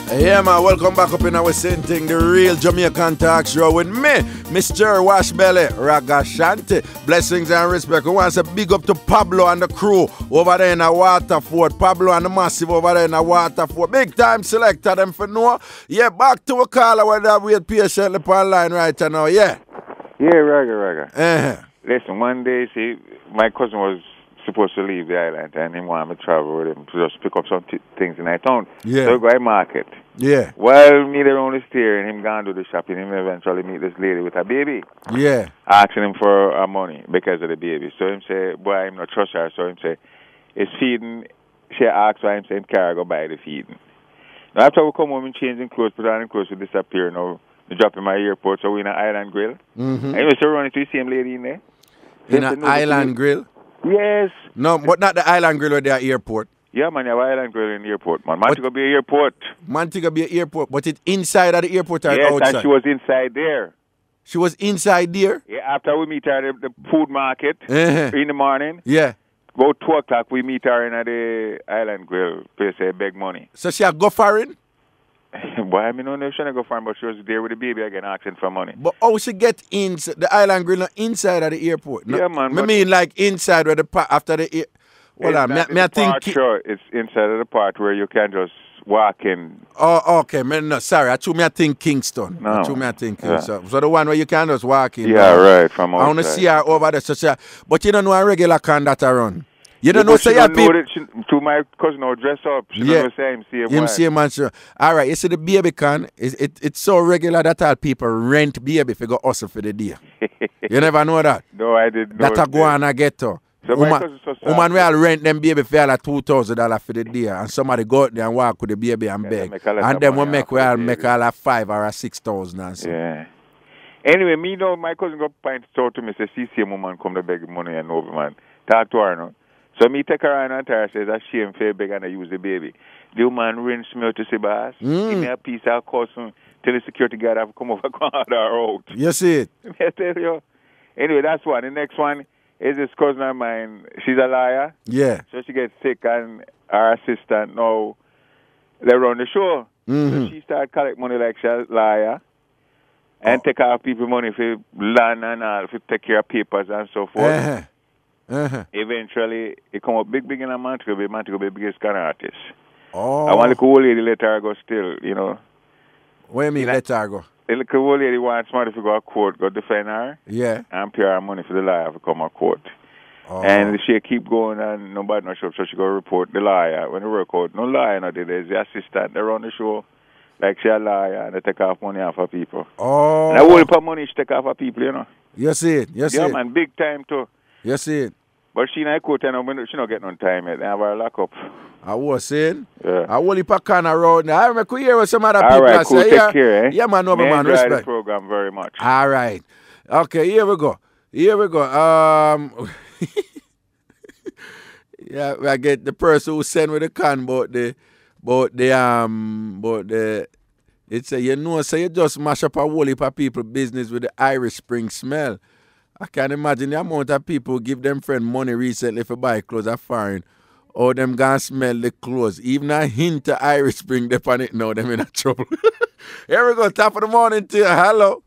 Yeah, man, welcome back up in our same thing, the real Jamaican talk show with me, Mr. Washbelly, Ragashanti. Blessings and respect. We want to big up to Pablo and the crew over there in the Waterford. Pablo and the Massive over there in the Waterford. Big time selector them for no. Yeah, back to a caller where that wait patiently on line right now, yeah. Yeah, Raga. Uh-huh. Listen, one day, see, my cousin was supposed to leave the island and he wanted me to travel with him to just pick up some things in our town. Yeah. So we go to market. Yeah. Well, me there on the stair and him gone to the shopping, him eventually meet this lady with a baby. Yeah. Asking him for her money because of the baby. So him say, boy, I'm not trust her. So him say, it's feeding. She asked why him say, him carry go buy the feeding. Now after we come home and changing clothes, put on clothes to disappear now. They drop in my airport, so we in an island grill. Mm-hmm. And you still running to the same lady in there. In an island grill? Yes. No, but not the island grill at the airport. Yeah, man, you have island grill in the airport, man. Montego Bay Airport. Montego Bay Airport, but it's inside of the airport or yes, outside? and she was inside there. She was inside there? Yeah, after we meet her at the food market in the morning. Yeah. About 2 o'clock, we meet her in the Island Grill place, beg money. So she had go foreign? Why, I mean, no, she didn't go foreign, but she was there with the baby again asking for money. But how she get in the Island Grill not inside of the airport? No, yeah, man. I mean, like inside where after the well, I think sure, it's inside of the part where you can just walk in. Oh, okay. No, sorry. I think Kingston. No. I think Kingston. Yeah. So the one where you can just walk in. Yeah, right. From outside. I want to see her over there. So but you don't know a regular con that I run. You don't know, say you people. To my cousin, no dress up. She don't say him see man. All right. You see the baby con. It's so regular that all people rent baby if you go hustle for the day. You never know that. No, I didn't know that. That I go on and get to. So woman will rent them baby for like $2,000 for the day, and somebody go out there and walk with the baby and beg, and then we make all like $5,000 or $6,000 and so. Yeah. Anyway, me know my cousin got point talk to me say she see a woman come to beg money and over man talk to her no. So me take her around and tell her says that shame for beg and I use the baby. The woman rinse me out to say boss, give me a piece of custom till the security guard have come over and order her out. You see it? I tell you. Anyway, that's one. The next one is this cousin of mine. She's a liar. Yeah. So she gets sick and her assistant now they run the show. So she started collect money like she's a liar and take out people money for land and all, for take care of papers and so forth. Eventually, it come up big in a Montego Bay. Montego Bay biggest kind of artist. I want the old lady let her go still, you know. What do you mean let her go? The little old lady wants somebody to go to court, go defend her. Yeah. And pay her money for the liar to come to court. And she keep going and nobody no show up, so she go report the liar. When they work out, no liar no there's the assistant, they run the show like she a liar and they take off money off of people. And I won't put money she take off of people, you know. You see it, Yeah, man, big time too. You see it. But she not court and she not get no time yet. They have her lock up. I was saying. Yeah. I will leave a can around now. I remember hear what some other people right, cool, say. Take care, eh? Yeah, man, no, man, enjoy respect. the program very much. All right. Okay, here we go. Yeah, I get the person who sent with the can about the it's a, you know, so you just mash up a whole heap of people business with the Irish Spring smell. I can imagine the amount of people who give them friend money recently for buy clothes are foreign. Or them gonna smell the clothes. Even a hint of Irish Spring they on it now, them in a trouble. Here we go, top of the morning to you. Hello.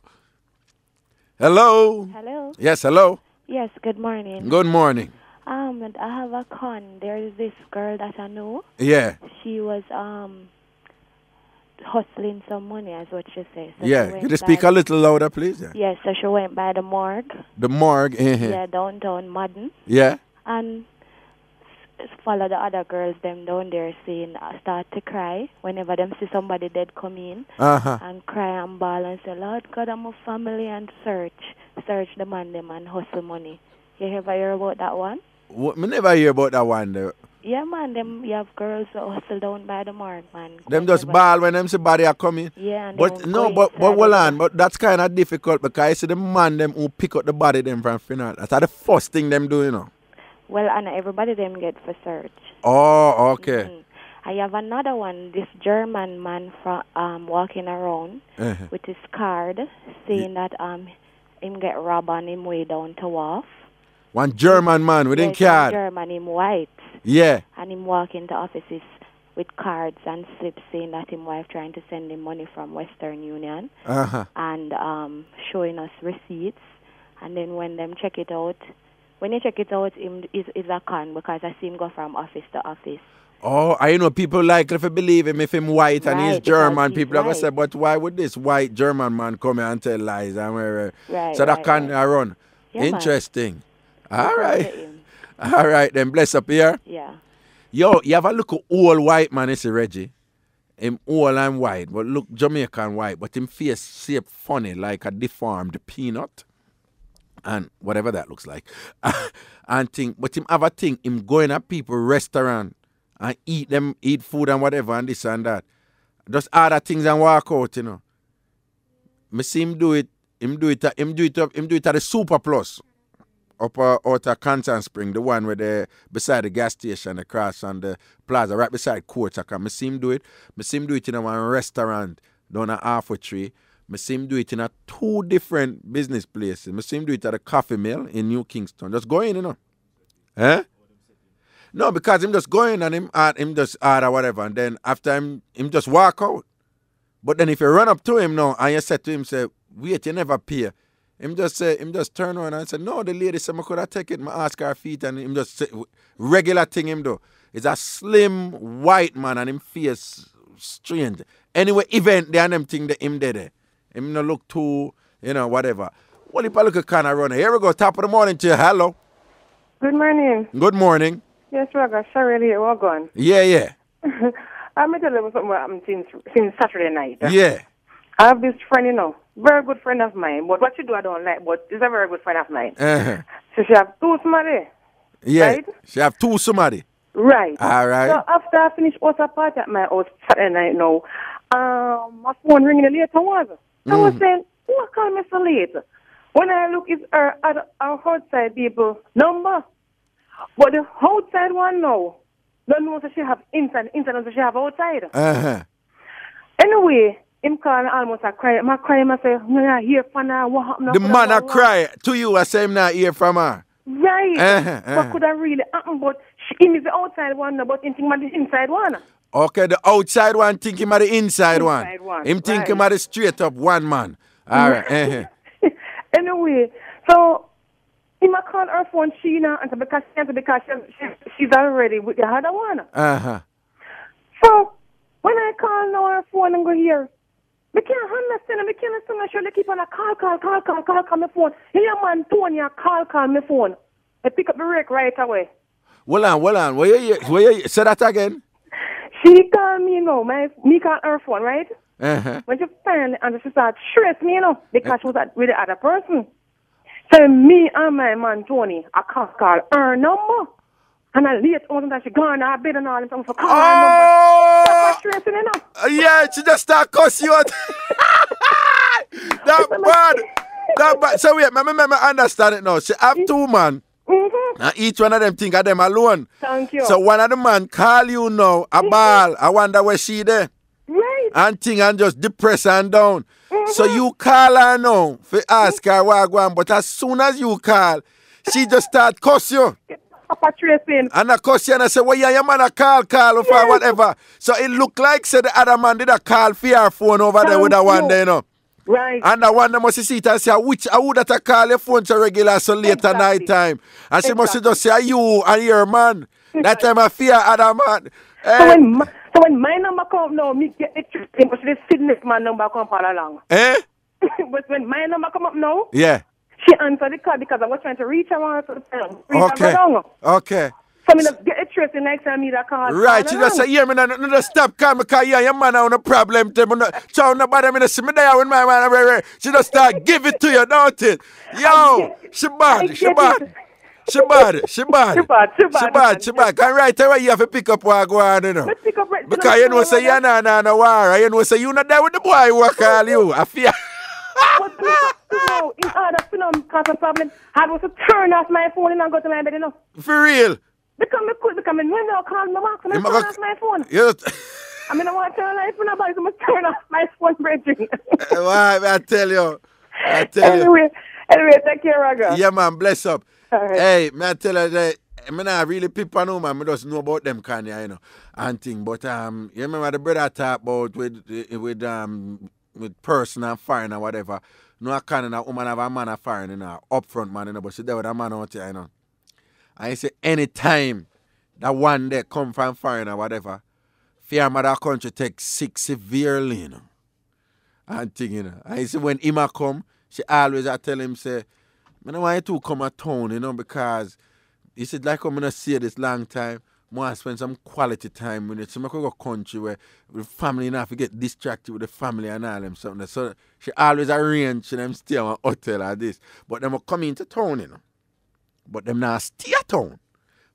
Hello. Hello. Yes, hello. Yes, good morning. Good morning. I have a con. There is this girl that I know. Yeah. She was hustling some money, as what she says. So yeah. Could you speak a little louder, please? Yeah. Yes, so she went by the morgue. The morgue, Yeah, downtown Madden. Yeah. And follow the other girls them down there saying start to cry whenever them see somebody dead come in and cry and bawl and say, Lord God, I'm a family, and search the man them and hustle money. You ever hear about that one? What, me never hear about that one though. Yeah, man, them you have girls that hustle down by the morgue, man. Them just bawl when them see body are coming. Yeah, and but no, but hold on, but that's kind of difficult because you see the man them who pick up the body them from funeral. That's the first thing them do, you know. Well, and everybody them get for search. Oh, okay. I have another one. This German man from walking around with his card saying that him get robbed on him way down to Wharf. One German man with him card. German, him white. Yeah. And him walking to offices with cards and slips saying that him wife trying to send him money from Western Union. And showing us receipts. And then when them check it out, when you check it out, him is a con because I see him go from office to office. Oh, I know people like if you believe him if him white and he's German. People are going to say, but why would this white German man come here and tell lies? And so that can run. Yeah, interesting. Man. All right. All right, then bless up here. Yeah. Yo, you have a look at old white man, it's Reggie. Him old and white, but look Jamaican white, but him face shape funny like a deformed peanut. And whatever that looks like. And think, but him have a thing, him going at people restaurant and eat food and whatever and this and that. Just other things and walk out, you know. Me see him do it at the Super Plus. Up out at Kingston Spring, the one where they beside the gas station across on the plaza, right beside Court. I see him do it. Me see him do it in a one restaurant down at Halfway Tree. I see him do it in 2 different business places. I see him do it at a coffee mill in New Kingston. Just go in, you know. Eh? No, because him just go in and him just order whatever, and then after him just walk out. But then if you run up to him now and you say to him, say, wait, you never pay. Him just turn around and say, no, the lady said I could have take it, I ask her feet, and him just say, regular thing him do. It's a slim white man and him face strange. Anyway, event there and them thing that him there. Him no look too, you know, whatever. What if I look at kind of runner? Here we go, top of the morning to you. Hello. Good morning. Good morning. Yes, Raga, Cheryl here, we're going. Yeah. I'm going to tell you something what happened since Saturday night. Yeah. I have this friend, you know, very good friend of mine, but what she do I don't like, but she's a very good friend of mine. Uh-huh. So she have 2 somebody. Yeah. Right? She have 2 somebody. Right. All right. So after I finish also party at my house Saturday night now, my phone ringing later was. I was saying, who call me so late? When I look, it's our outside people number. But the outside one now, don't know if she have inside knows if she have outside. Uh-huh. Anyway, him call almost a cry. I cry, I say, I'm not hear from her. What happened? The man I cry to you, I say him not hear from her. Right. What could have really happened? But him is the outside one, but him think about the inside one. Okay, the outside one think him at the inside one. Him think him at the straight up one man. All right. Anyway, so he might call her phone Sheena and because she's already with the other one. Uh-huh. So when I call now her phone and go here, I can't understand. I can't understand. I should keep on a call my phone. Here man Tony call my phone. I pick up the rake right away. Hold on. Where you say that again? She called me, you know, me call her phone, right? Uh-huh. When she finally and she started stress me, you know, because she was with the other person. So me and my man Tony, I can't call her number. And I late on that she gone to her bed and all this stuff for call her number. That's stressing, you know. Yeah, she just start cussing you out. That bad. So wait, I understand it now. She have 2 man. Mm-hmm. And each one of them think of them alone. Thank you. So one of the man call you now, a ball. I wonder where she there. Right. And thing and just depress and down. So you call her now for ask her what go on. But as soon as you call, she just start cuss you. And I cuss you and I say, well, yeah, your man a call or for whatever. So it look like say the other man did a call for your phone over there with that one there, you know. Right. And the one that must see it and say, which I would have call your phone so regular so late at night time. And she must just say, you and your man. That time I fear other man. So when my number come now, me get the trick, but the Sydney my number come all along. Eh? But when my number come up now, yeah, she answered the call because I was trying to reach her on the phone. Okay. So me get a trace the next time me that call. Right, she just say, yeah, me no stop calm because yeah, your man have no problem. So nobody me see me there with my man. She just start give it to you, don't it? Yo, she bad. She bad. Can right away you have to pick up what go on, you know. Because you know say you no war. You know say you not there with the boy who call you. I fear. No, in order to cause a problem, I was to turn off my phone and go to my bed, you know. For real? Because when they call me back, I turn off my phone. I mean, I want to turn life on about so I turn off my phone, bridging. I tell you. Anyway, take care, Raga. Yeah, man, bless up. Right. Hey, man, I tell you that I not really people know, man. I just know about them kind of, you know, and thing. But you remember the brother talk about with person and foreign or whatever. No, I can't, a woman have a man of foreign, you know, upfront man, you know, but she there with a man out here, you know. And you say anytime that one day come from foreign or whatever, fear mother country take sick severely, you know. And thing, you know. And you see when Ima come, she always I tell him, say, I don't want you to come at town, you know, because he said, like I'm going to see this long time, I want to spend some quality time with it. So I could go to country where the family enough to get distracted with the family and all them something. So she always arrange for them stay on a hotel or this. But them will come into town, you know. But them not stay at town.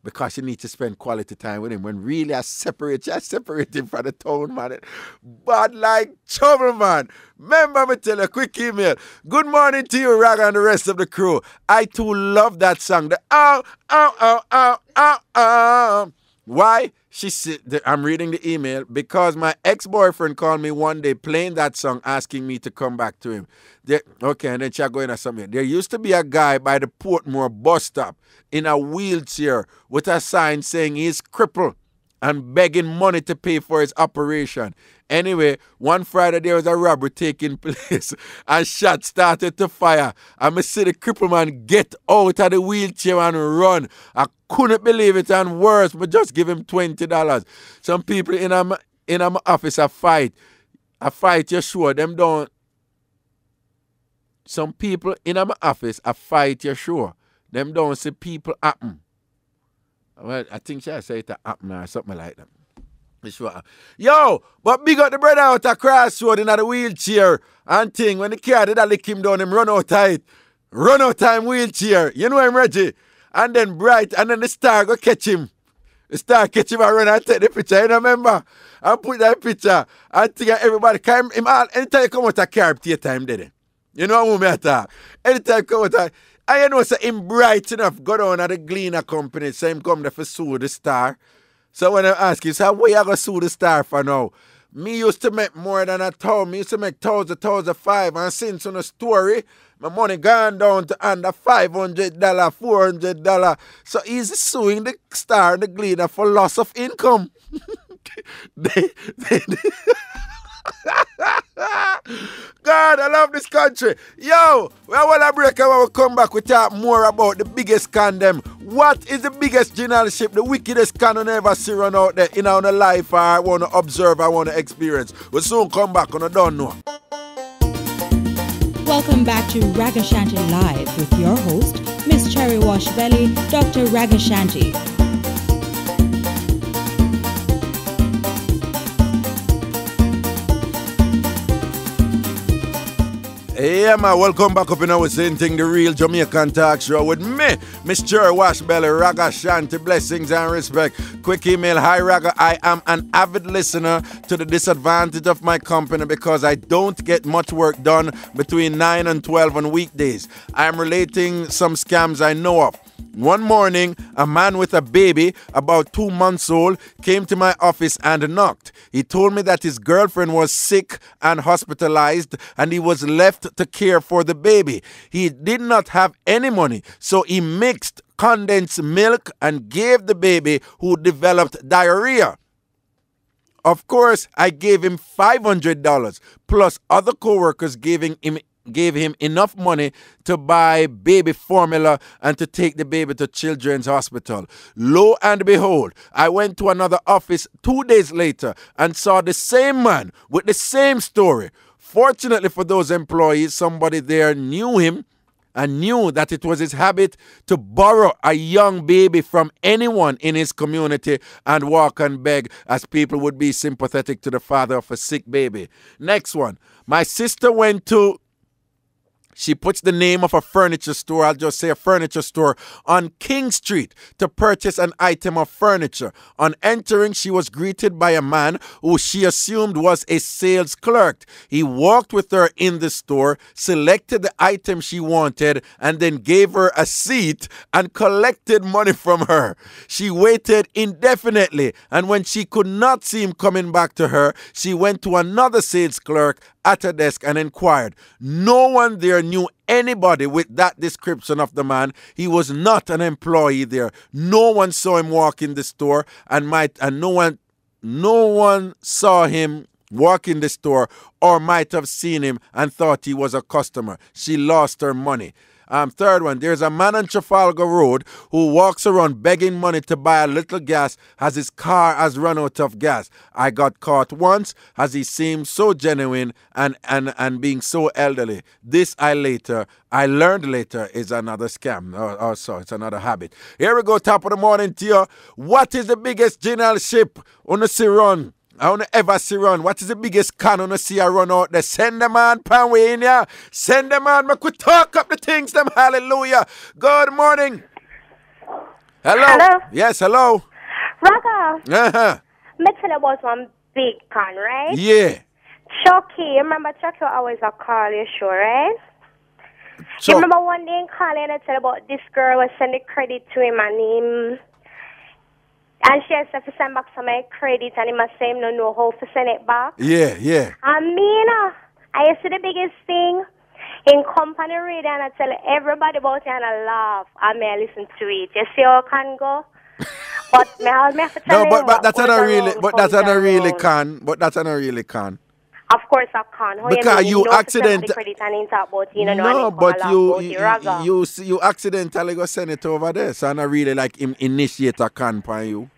Because she needs to spend quality time with him. When really I separate him from the town, man. But like trouble, man. Remember me tell you a quick email. Good morning to you, Raga, and the rest of the crew. I too love that song. The Why? She said, I'm reading the email, because my ex-boyfriend called me one day playing that song, asking me to come back to him. Okay, and then she'll go in or something. There used to be a guy by the Portmore bus stop in a wheelchair with a sign saying he's crippled and begging money to pay for his operation. Anyway, one Friday there was a robbery taking place and shots started to fire. And I see the crippled man get out of the wheelchair and run. I couldn't believe it, and worse, but just give him $20. Some people in my office a fight. You sure them don't. Some people in my office a fight, you sure them don't see people happen. Well, I think she'll say it happen or something like that. Sure. Yo, but big up the brother out a crossroad in the wheelchair and thing. When the car did lick him down, him run out tight. Run out time wheelchair. You know him, Reggie. And then bright, and then the star go catch him. The star catch him and run and take the picture. You remember? And put that picture. And think everybody come him all. Anytime you come out a car, take time, did it? You know what I talk? Anytime you come out a, I know say him bright enough, go down at the Gleaner company, so him come there for sue the star. So when I ask you, so what you going to sue the star for now? Me used to make more than a town. Me used to make 1,000, and since on a story, my money gone down to under $500, $400. So he's suing the star, the Gleaner, for loss of income. God, I love this country. Yo, we want to break and we'll come back. We talk more about the biggest scandal. What is the biggest generalship, the wickedest canon ever see run out there in our life? I want to observe, I want to experience. We'll soon come back and I don't know. Welcome back to Ragashanti Live with your host, Miss Cherry Wash Belly, Dr. Ragashanti. Yeah, man, welcome back up in our same thing, the real Jamaican talk show with me, Miss Cherry Wash Belly, Ragashanti, blessings and respect. Quick email, hi Raga, I am an avid listener to the disadvantage of my company because I don't get much work done between 9 and 12 on weekdays. I am relating some scams I know of. One morning, a man with a baby, about 2 months old, came to my office and knocked. He told me that his girlfriend was sick and hospitalized and he was left to care for the baby. He did not have any money, so he mixed condensed milk and gave the baby, who developed diarrhea. Of course, I gave him $500, plus other co-workers gave him enough money to buy baby formula and to take the baby to Children's Hospital. Lo and behold, I went to another office 2 days later and saw the same man with the same story. Fortunately for those employees, somebody there knew him and knew that it was his habit to borrow a young baby from anyone in his community and walk and beg, as people would be sympathetic to the father of a sick baby. Next one. My sister went to... She puts the name of a furniture store, I'll just say a furniture store, on King Street to purchase an item of furniture. On entering, she was greeted by a man who she assumed was a sales clerk. He walked with her in the store, selected the item she wanted, and then gave her a seat and collected money from her. She waited indefinitely, and when she could not see him coming back to her, she went to another sales clerk at her desk and inquired. No one there knew anybody with that description of the man. He was not an employee there. No one saw him walk in the store and no one saw him walk in the store or might have seen him and thought he was a customer. She lost her money. Third one, there's a man on Trafalgar Road who walks around begging money to buy a little gas as his car has run out of gas. I got caught once as he seemed so genuine and being so elderly. This I learned later is another scam. Also, it's another habit. Here we go, top of the morning to you. What is the biggest generalship on the sea run? I want to ever see run. What is the biggest can on the sea I run out there? Send them on, pan way in here. Send them on. We could talk up the things, them. Hallelujah. Good morning. Hello. Hello. Yes, hello. Raga. Me tell you about one big can, right? Yeah. Chucky. Remember Chucky always a call you, sure, right? You remember one day in calling and I tell about this girl was sending credit to him and And she has to send back some of my credit, and he must say him no know how to send it back. Yeah, yeah. And me, I used to the biggest thing in company radio, and I tell everybody about it, and I laugh, and I listen to it. You see how it can go? But me have to tell but that's not really can. But that's not really can. Of course I can. How because you accidentally credit and talk about no, but you accidentally go send it over there, so not really like him initiate a can for you.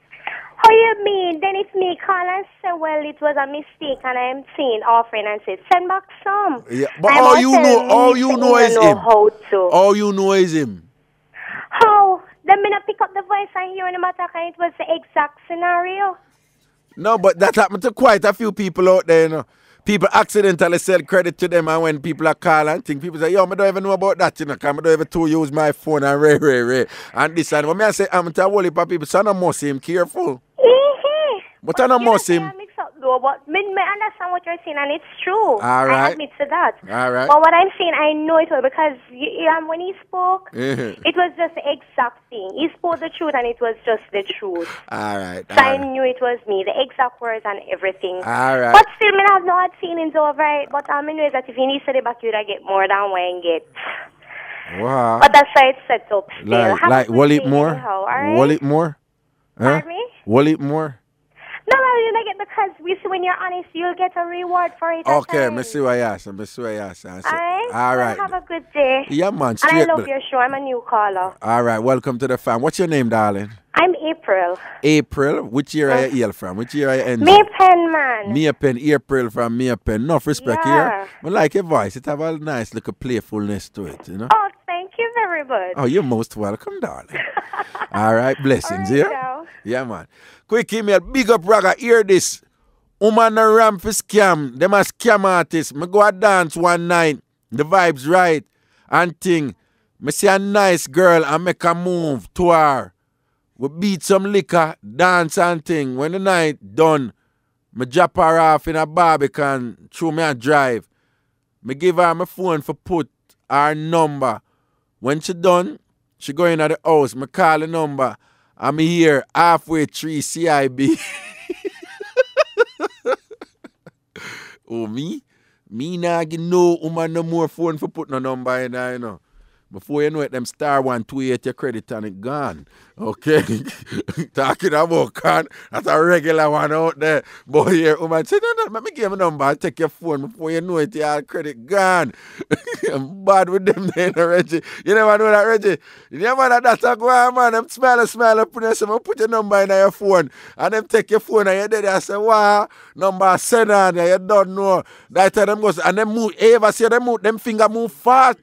How you mean? Then it's me call and say, well, it was a mistake, and I'm seeing offering and say, send back some. Yeah, but all you know is him. All you know is him. How? Then me not pick up the voice and hear him attack, and it was the exact scenario. No, but that happened to quite a few people out there, you know. People accidentally sell credit to them, and when people are calling and think, people say, yo, I don't even know about that, you know, because I don't even to use my phone and and this and when I say, I'm to a whole heap of people, so I must him careful. But I must him. But me understand what you're saying, and it's true. All right. I admit to that. All right. But what I'm saying, I know it well, because when he spoke, it was just the exact thing. He spoke the truth, and it was just the truth. All right. So I knew it was me, the exact words and everything. All right. But still, me have no hard feelings over it. But I know is that if he needs to the back, you'd get more than what you get. Wow. But that's how it's set up still. Like will it more? Anyhow, right? Will it more? Pardon me? Will it more? No, you don't get, because we see when you're honest, you'll get a reward for it. Okay, me see what you ask. All right. Have a good day. Yeah, man. And I love your show. I'm a new caller. All right, welcome to the fam. What's your name, darling? I'm April. April? Which year are you hail from? Which year are you end? Me pen, man. Me pen, April from me pen. Enough respect here. I like your voice. It have a nice little playfulness to it, you know? Oh, thank you very much. Oh, you're most welcome, darling. All right, blessings, yeah? Yeah, man. Quick email, big up Raga, hear this. Woman a ramp for scam. Them a scam artist. Me go a dance one night. The vibes right. And thing. Me see a nice girl and make a move to her. We beat some liquor, dance and thing. When the night done, me drop her off in a Barbican, through me a drive. Me give her my phone for put her number. When she done, she go in at the house. Me call the number. I'm here halfway 3 CIB. Oh, me? Me nah get no woman no more phone for put no number in there, you know. Before you know it, them star 128 your credit and it gone. Okay? Talking about can, that's a regular one out there. Boy, here, woman say, no, let me give me a number. I'll take your phone. Before you know it, your credit gone. I'm bad with them there, Reggie. You never know that, Reggie. You never know that. I go on, man. Them smile up in there. So put your number in your phone. And them take your phone and you're there. I say, wow, number 7. You don't know. That time them goes, and them move. Ever see them move, them finger move fast.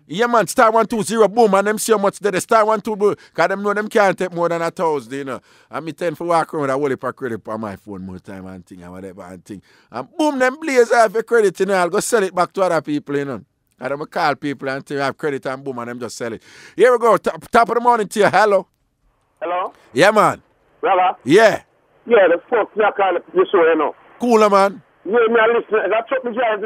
Yeah, man, star 120, boom, and them see how much they star 120, because them know them can't take more than 1,000, you know. And me tend for walk around with a whole heap of credit on my phone more time and thing and whatever and thing. And boom, them blaze off your credit, you know, I'll go sell it back to other people, you know. And them call people and say, I have credit and boom, and them just sell it. Here we go, top of the morning to you, hello. Hello? Yeah, man. Brother? Yeah. Yeah, the fuck, me I call the show, you know. Cooler, man. Yeah, me I listen, I took me drive a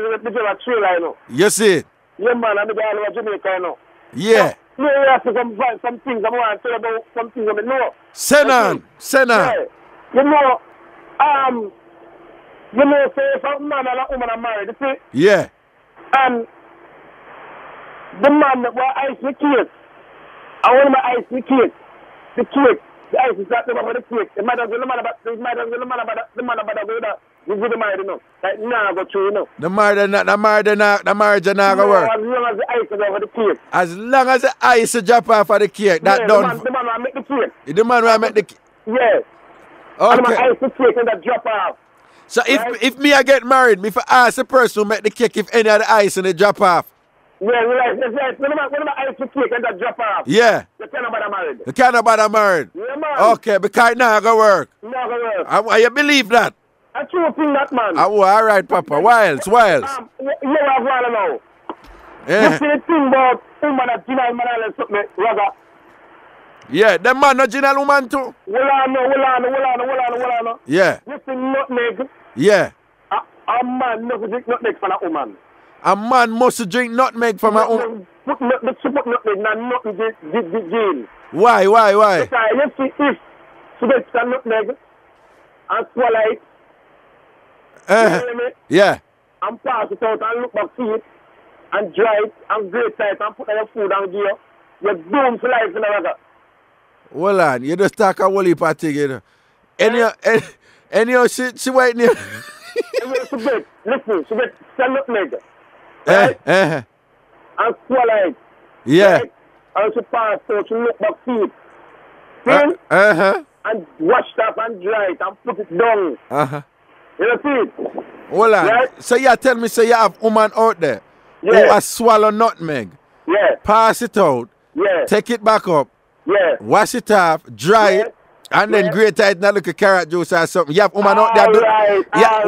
trailer, you know. You see it? Yeah, man, I'm the guy over Jamaica, you know. Yeah. So, you have to come find some things. I want to tell about some things I know. Send on. Yeah. You know, say if a man and a woman are married, you see? Yeah. And the man that will ice the cake, I want to ice the cake. The cake, the ice is not the man the cake. The man about go there. You go to married, you know. Like, nah, go through, you know. The marriage not go work. As long as the ice is over the cake. As long as the ice is drop off of the cake, that done. The man will make the cake. The man will make the cake. Yeah. Okay. And the ice the cake and that drop off. So if me I get married, me if I ask the person who make the cake if any of the ice and it drop off. Yeah, right. That's right. When I ice the cake and that drop off. Yeah. The kind of bother married. The kind of bother married. Yeah, man. Okay, because now go work. Now go work. You believe that? I true thing that, man. Oh, all right, Papa. Wiles. You have one now. Yeah. You see the thing about woman that Gina man and something, Raga. Yeah, the man not Gina woman too. Hold on. Yeah. You see nutmeg. Yeah. A man must drink nutmeg for a woman. A man must drink nutmeg from a woman. Put nutmeg, and nothing the gin. Why? Because you see, if get some nutmeg and swallow it. You hear me? Yeah. And pass it out and look back, see it, and dry it, and grate it, and put on your food and give you. You're doomed for life in the Raga. Hold on, you just talk a whole heap of thing, you know. Any she white near. Listen, she get some nutmeg. Right? And swallow it. Yeah. Right? And she pass out, she look back, see it. See? And wash it up and dry it and put it down. You know, see it? Hold on. Right? So you tell me, so you have woman out there who has swallow nutmeg. Yeah. Pass it out. Yeah. Take it back up. Yeah. Wash it off. Dry it. And then grate it, not look at carrot juice or something. You have woman out there do.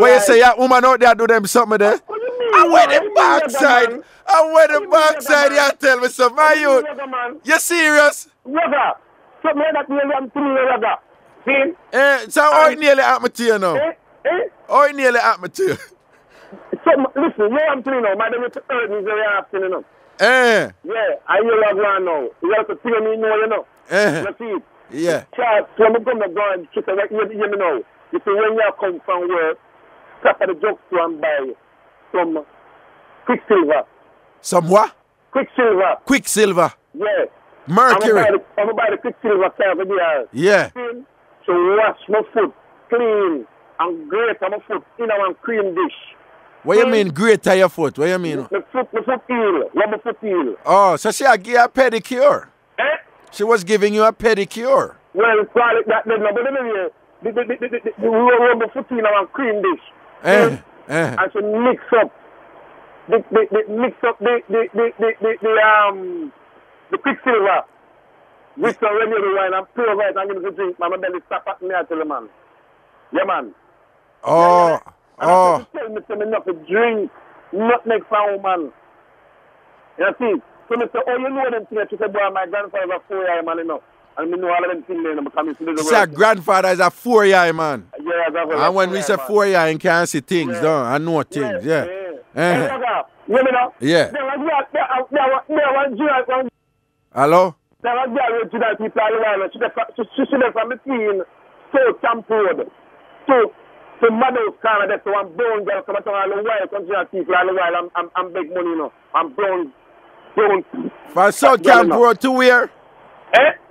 Where you say you have woman out there do them something there? And where the backside? And where the backside? You tell me something. Are you serious? Raga. Something like that nearly happened to me, Raga. See? So how it nearly happened to you now? How it nearly happened to you? Listen, what I'm telling you now, my name is hurt me very often, you know. Yeah, I hear love one now. You have to tell me more, you know. You see it? Yeah. Child, when we come to go and check it, you hear me now. You see, when you come from work, stop at the drugstore and buy some Quicksilver. Some what? Quicksilver. Quicksilver. Yeah. Mercury. I'm going to buy the Quicksilver every day. Yeah. So wash my foot clean and grate my foot in a cream dish. What you mean grate your foot? What you mean? My foot heel. My foot heel. Oh, so she gave you a pedicure. She was giving you a pedicure. Well, call it that then, but anyway, we rub my foot in a cream dish. And she mix up the Quicksilver with some regular wine and pure white and give me a drink. My belly stop at me, I tell the man. Yeah, man. Oh. And tell me something enough to drink, not make for woman. You see? So I say, oh, you know them things. She said, boy, my grandfather is a 4-year man, you know. And I know all of them things there because I see her grandfather is a 4-year man. Yeah, that's and when we say 4-year, you can't see things, though. I know things, yeah. You know? Yeah. Hello? There was a girl with people all the while. She left from between South Tambourine to Madhouse Corner. That's one brown girl come out all the while. Come to people all the while. I'm big money, you know. I'm brown. From South Tambourine to where?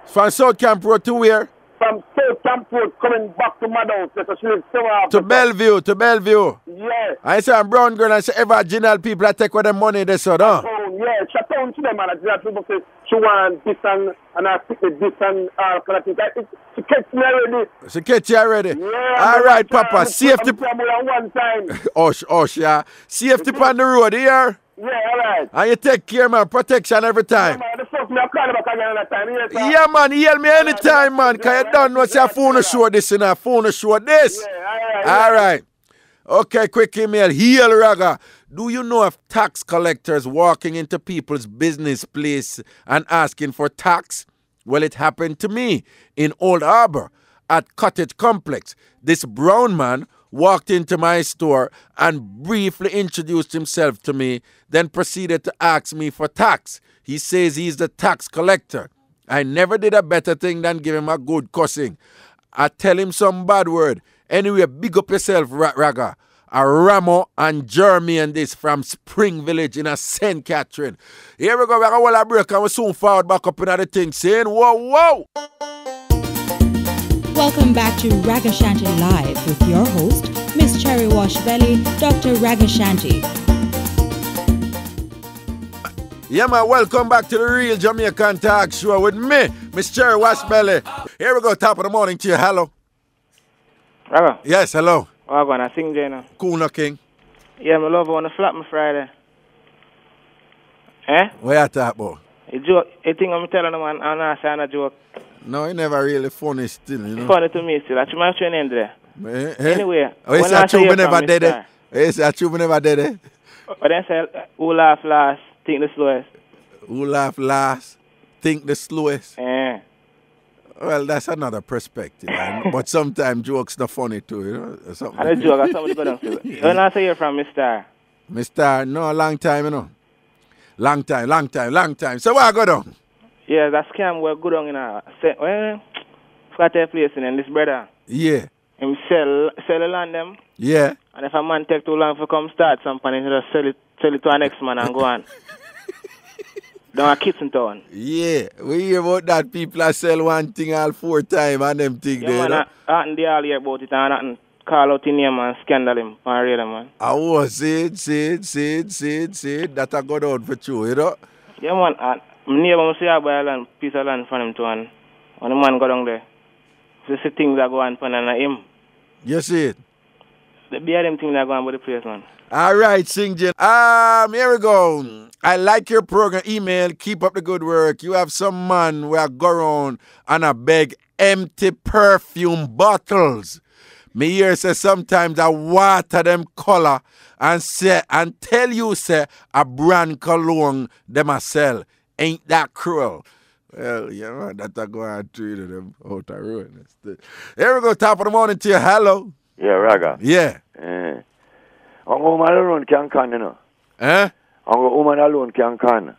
From South Tambourine to where? From South Tambourine coming back to Madhouse. So she lives somewhere. To Bellevue. Yes. I say I'm brown girl and say every general people that take with them money they so don't. Yeah, she told to them and the people say she want this and I pick with this and all kind of things. She catch me already. She catch you already? Yeah. All right, Papa. Safety. One time. Hush, yeah. Safety on the road here. Yeah, all right. And you take care, man. Protection every time. Yeah, man. Yell me anytime, man. Because you don't know it's a phone show this and a phone show this. Yeah, all right. Okay, quick email. Heal Raga. Do you know of tax collectors walking into people's business place and asking for tax? Well, it happened to me in Old Harbor at Cottage Complex. This brown man walked into my store and briefly introduced himself to me, then proceeded to ask me for tax. He says he's the tax collector. I never did a better thing than give him a good cussing. I tell him some bad word. Anyway, big up yourself, Raga. A Ramo and Jeremy and this from Spring Village in a St. Catherine. Here we go. We're going to break and we'll soon forward back up into the thing saying, whoa. Welcome back to Ragashanti Live with your host, Miss Cherry Wash Belly, Dr. Ragashanti. Yeah, man, welcome back to the Real Jamaican Talk Show with me, Miss Cherry Wash Belly. Here we go, top of the morning to you. Hello. Hello. Yes, hello. Oh, I'm going to sing, Jana. Cool, no, King. Yeah, my love, I want to flap my Friday. What you talk about? A joke. A thing I'm telling them, I'm not saying a joke. No, it never really funny still, you know. Funny to me still. I try my train in there. Anyway. Oh, it's a true we never did it. It's a true we never did it. But then say, who laugh last, think the slowest. Who laugh last, think the slowest. Yeah. Well, that's another perspective. But sometimes jokes not funny too, you know. And a joke, that's somebody go down to it. You not say you're from Mr. Mr. No, long time, you know. Long time. So what I go down? Yeah, that scam will go down in a... Well, got a place in this brother. Yeah. Him sell the land them. Yeah. And if a man take too long for come start something, he just sell it to an next man and go on. Down at Kingston town. Yeah. We hear about that. People are sell one thing all 4 times and them thing there. Man, I they all hear about it and nothing. Call out in name and scandal him on radio, man. I was say it. That I got out for you, you know? Yeah, man. My neighbor must say I buy a land, piece of land for him too. And when the man go down there, so see things that go on for him. You see it? The beer them things that go on by the place, man. All right, Singh. Here we go. I like your program email. Keep up the good work. You have some man where I go around and I beg empty perfume bottles. Me hear say sometimes I water them color and tell you say a brand cologne them a sell. Ain't that cruel? Well, you know, that I go and treat them out the road. Here we go, top of the morning to you. Hello. Yeah, Raga. Yeah. I'm woman alone can't can, you know. Eh? I'm woman alone can't can.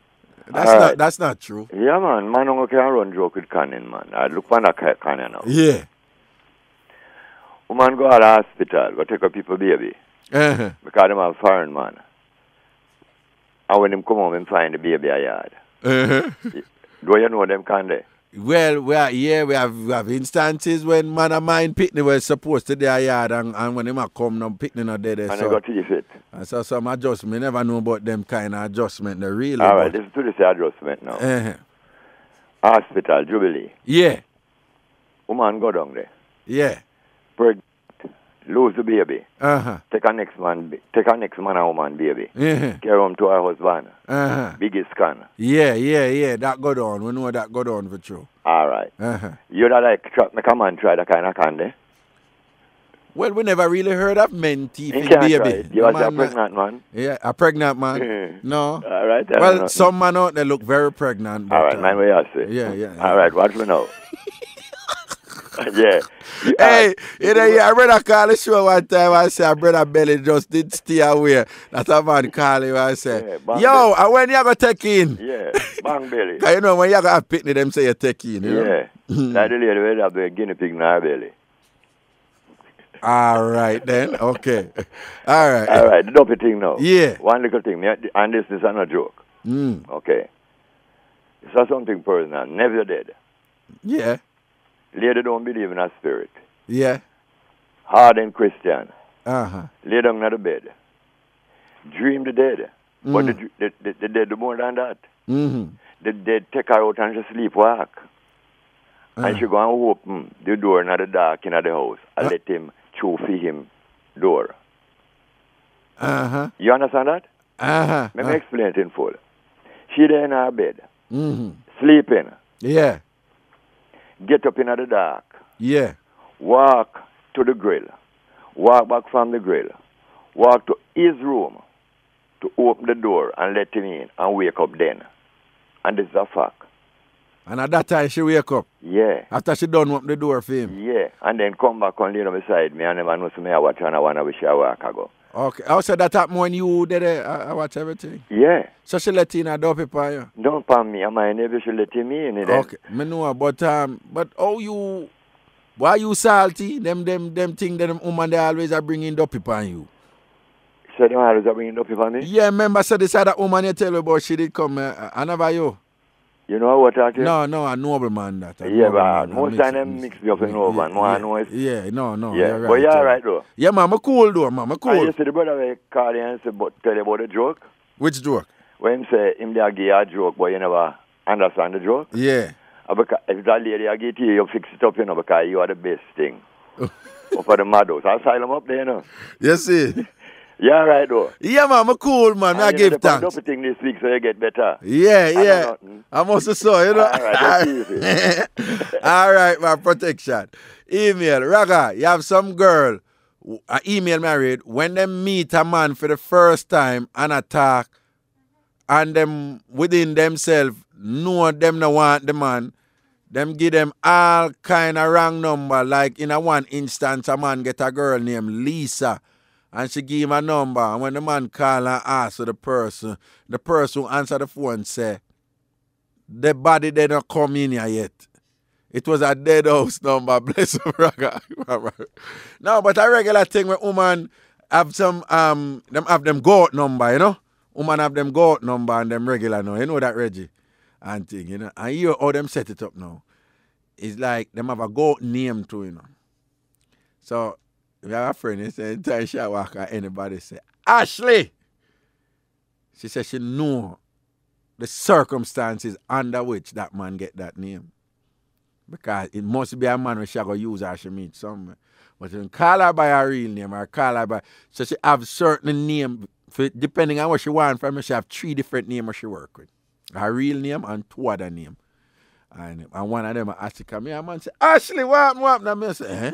That's not true. Yeah, man. Man can't run joke with canning, man. I look for that canning now. Yeah. Woman go to the hospital, go take a people baby. Uh-huh. Because them have foreign man. And when them come home and find the baby a yard. Uh-huh. Do you know them can they? Well, we have instances when man of mine picnic was supposed to their yard and when them come now picnic not there. And they got to it. And so some adjustment, never know about them kind of adjustment. They really. All right, listen to this adjustment now. Uh-huh. Hospital, Jubilee. Yeah. Woman go down there. Yeah. Pregnant. Lose the baby. Uh-huh. Take a next man and woman baby. Uh-huh. Carry him to her husband. Uh-huh. Biggest scan. Yeah. That go down. We know that go down for true. All right. Uh-huh. You not like make a man try that kind of can there? Well, we never really heard of men teething baby. You was a pregnant man? Yeah, a pregnant man. No. All right. Well, some man out there look very pregnant. But, all right, man, what you say? Yeah. All right, watch me now. Yeah. Hey, I read a call the show one time. I said, brother Belly just did stay away. That's a man call him. I said, yo, and when you going to take in? Yeah, bang belly. Because you know, when you going to have picnic, them say you take in. You know? Yeah. Like the lady will have a guinea pig in her belly. All right, then. Okay. All right. All right, the dopey thing now. Yeah. One little thing, and this is not a joke. Okay. It's something personal. Never did. Yeah. Lady don't believe in a spirit. Yeah. Hardened Christian. Uh-huh. Lay down on the bed. Dream the dead. But the dead do more than that. Mm-hmm. The dead take her out and she sleepwalk. And she go and open the door in the dark in the house and let him chew for him door. Uh-huh. You understand that? Uh-huh. Let me explain it in full. She there in her bed. Mm-hmm. Sleeping. Yeah. Get up in the dark. Yeah. Walk to the grill. Walk back from the grill. Walk to his room to open the door and let him in and wake up then. And this is a fact. And at that time she wake up? Yeah. After she done open the door for him? Yeah. And then come back and lay down beside me and never know me I watch and I want to wish I walk ago. Okay. I said that happened when you did I watch everything? Yeah. So she let you in a dope for you? Don't pan me. My neighbor should let him in. Okay. Me know, but how you, why you salty? Them thing that them woman they always are bringing dopey on you. So them always are bringing dopey on me? Yeah, remember so this other woman you tell me about she did come, I never you. You know what I tell you? No, a noble man that. Yeah, but most of them mix me up in over and more know it. Yeah, no. Yeah, you're right, but you're all right though. Yeah, man, I'm cool though, man, I'm cool. And you see the brother will call you and say, but tell you about the joke? Which joke? When him say, him there give you a joke, but you never understand the joke? Yeah. Because if that lady I give to you, you fix it up, you know, because you are the best thing. For the madhouse. I'll sign them up there, you know. You see? Yeah, right though. Yeah, man, I'm cool, man. I give thanks. The thing this week so you get better. Yeah. I must have saw, you know. All right, that's easy. All right, man, protection. Email, Raga, you have some girl, email married, when they meet a man for the first time and attack, and them within themselves know them no want the man, them give them all kind of wrong number. Like in a one instance, a man get a girl named Lisa, and she give him a number, and when the man call and ask for the person who answer the phone say, the body they not come in here yet. It was a dead house number, bless him, Raga. No, but a regular thing where woman have some them have them goat number, you know? Woman have them goat number and them regular now. You know that, Reggie? And thing, you know. And you how them set it up now. It's like them have a goat name too, you know. So we have a friend, he said, anytime she walk or anybody say, Ashley! She said she know the circumstances under which that man get that name. Because it must be a man where she go use her she meet somewhere. But you call her by her real name or call her by... So she have certain name, for, depending on what she want from her, she have 3 different names she work with. Her real name and 2 other names. And one of them asked to come here, and man say, Ashley, what happened? And I say, eh?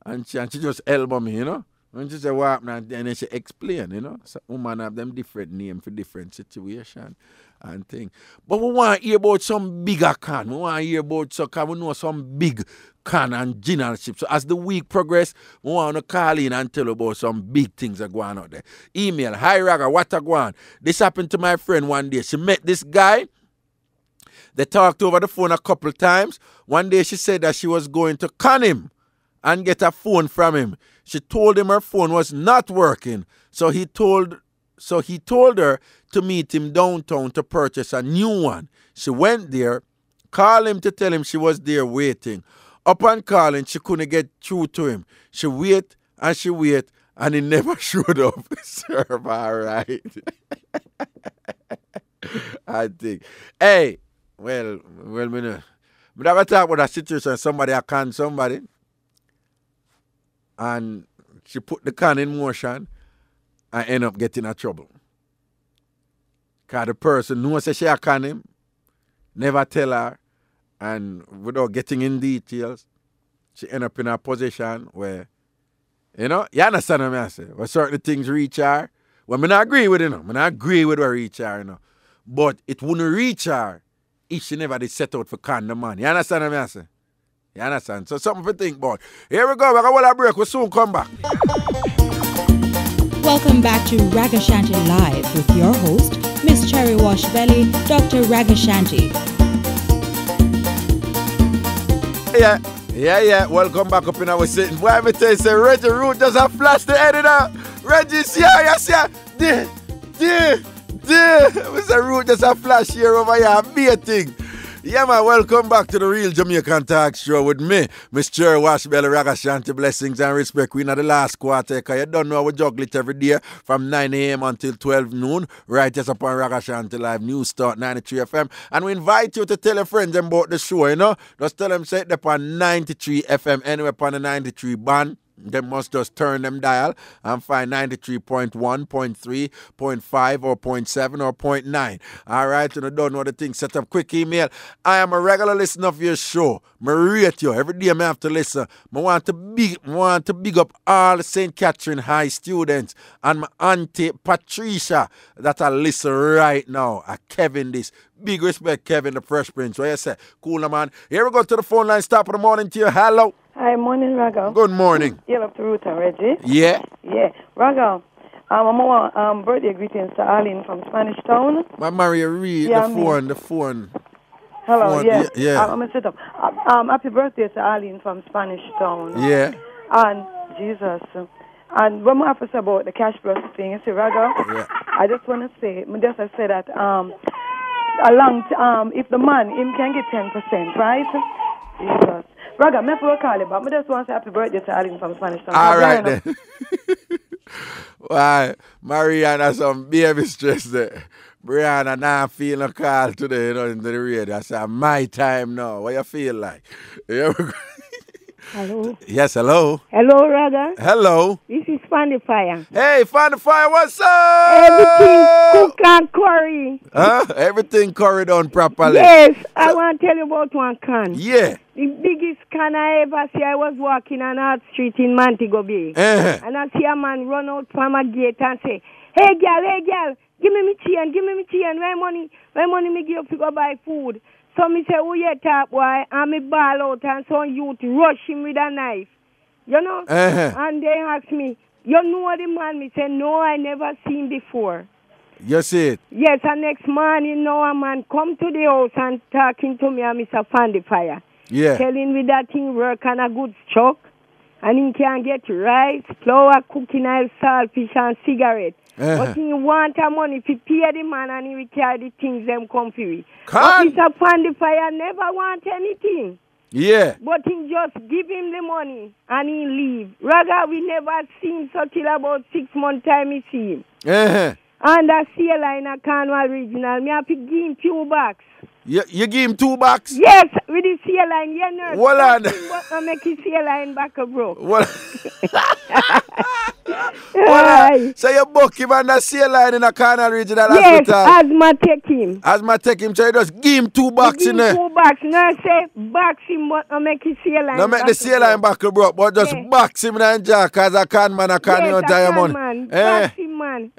And she just elbow me, you know. And she say, what happened? And then she explain, you know. So woman have them different names for different situation and thing. But we want to hear about some bigger can. We want to hear about some, because we know some big can and generalship. So as the week progress, we want to call in and tell about some big things that go on out there. Email, hi Raga, what a go on? This happened to my friend one day. She met this guy. They talked over the phone a couple times. One day she said that she was going to con him and get a phone from him. She told him her phone was not working. So he told her to meet him downtown to purchase a new one. She went there, called him to tell him she was there waiting. Upon calling, she couldn't get through to him. She wait, and he never showed up. Serve all right. I think. Hey, well, me know. But I talk about a situation, somebody I can somebody, and she put the can in motion and end up getting in trouble. Because the person knows that she can him, never tell her, and without getting in details, she end up in a position where, you know, you understand what I say? Where certain things reach her. Well, I not agree with it, you know. I not agree with what reach her, you know. But it wouldn't reach her if she never did set out for con the man. You understand what I say? You understand? So something to think about. Here we go. We're going to break. We'll soon come back. Welcome back to Ragashanti Live with your host, Miss Cherry Wash Belly, Dr. Ragashanti. Yeah. Welcome back up in our sitting. Why me tell you, say Reggie Root just a flash the editor. Reggie, see ya. Mr. Root just a flash here over here. Be a thing. Yeah, man, welcome back to the Real Jamaican Talk Show with me, Miss Cherry Wash Belly, Ragashanti, blessings and respect. We're in the last quarter, because you don't know we juggle it every day from 9 a.m. until 12 noon, right just upon Ragashanti Live News Start 93 FM. And we invite you to tell your friends about the show, you know. Just tell them, say it upon 93 FM, anywhere upon the 93 band. They must just turn them dial and find 93.1, 0.3, 0.5, or 0.7, or 0.9. All right, you don't know the thing. Set up quick email. I am a regular listener of your show. I rate you. Every day I have to listen. I want to big up all St. Catherine High students and my auntie Patricia that I listen right now. Kevin this. Big respect, Kevin, the Fresh Prince. What you say? Cool, man. Here we go to the phone line. Stop of the morning to you. Hello. Hi, morning, Raga. Good morning. You love to Ruth and Reggie? Yeah. Raga, I'm birthday greetings to Arlene from Spanish Town. My Maria read the phone. Hello, phone. Yeah. I'm going to set up. Happy birthday to Arlene from Spanish Town. Yeah. And Jesus. And when I say about the cash plus thing, you see, Raga, I just want to say, I say that if the man, him can get 10%, right? Jesus. Raga, me for a call it, but I just want to say happy birthday to Arlene from Spanish Town. All right, then. Why, Mariana, some baby stress there. Brianna, now I'm feeling a call today, you know, into the radio. I said, my time now. What you feel like? Hello. Yes, hello. Hello, Raga. Hello. This is Fanny Fire. Hey, Fanny Fire, what's up? Everything cook and curry. Huh? Everything curried on properly. Yes, I want to tell you about one can. Yeah. The biggest can I ever see, I was walking on Art Street in Montego Bay. And I see a man run out from a gate and say, hey, girl, give me chain. Where money me give to go buy food? So me say, who you talk, boy? And me ball out and some youth rush him with a knife. You know? And they ask me, you know the man? Me say, no, I never seen before. You see it? Yes, and next morning, now a man come to the house and talking to me and Mr. Fandy Fire. Yeah. Telling me that thing work on a good stock. And he can get rice, flour, cooking oil, salt, fish, and cigarette. But he want a money to pay the man and he will carry the things them come for me. But he's a fan the fire, never want anything. Yeah. But he just give him the money and he leave. Raga, we never seen so till about 6 months time we see him. And that CLI in a Cornwall Regional, me have to give him $2. You give him $2? Yes, with the CLI, yeah, nurse. Well, but I make his CLI back a bro. Well, so you book him on the CLI in a Cornwall Regional Hospital? Yes, asthma take him. Asthma take him, so you just give him $2 in there? $2. No, say box him, but I make his CLI. No, make the CLI back a bro, but just box him in the because I can't, man, I can't even tell you money. Man. Box him, man.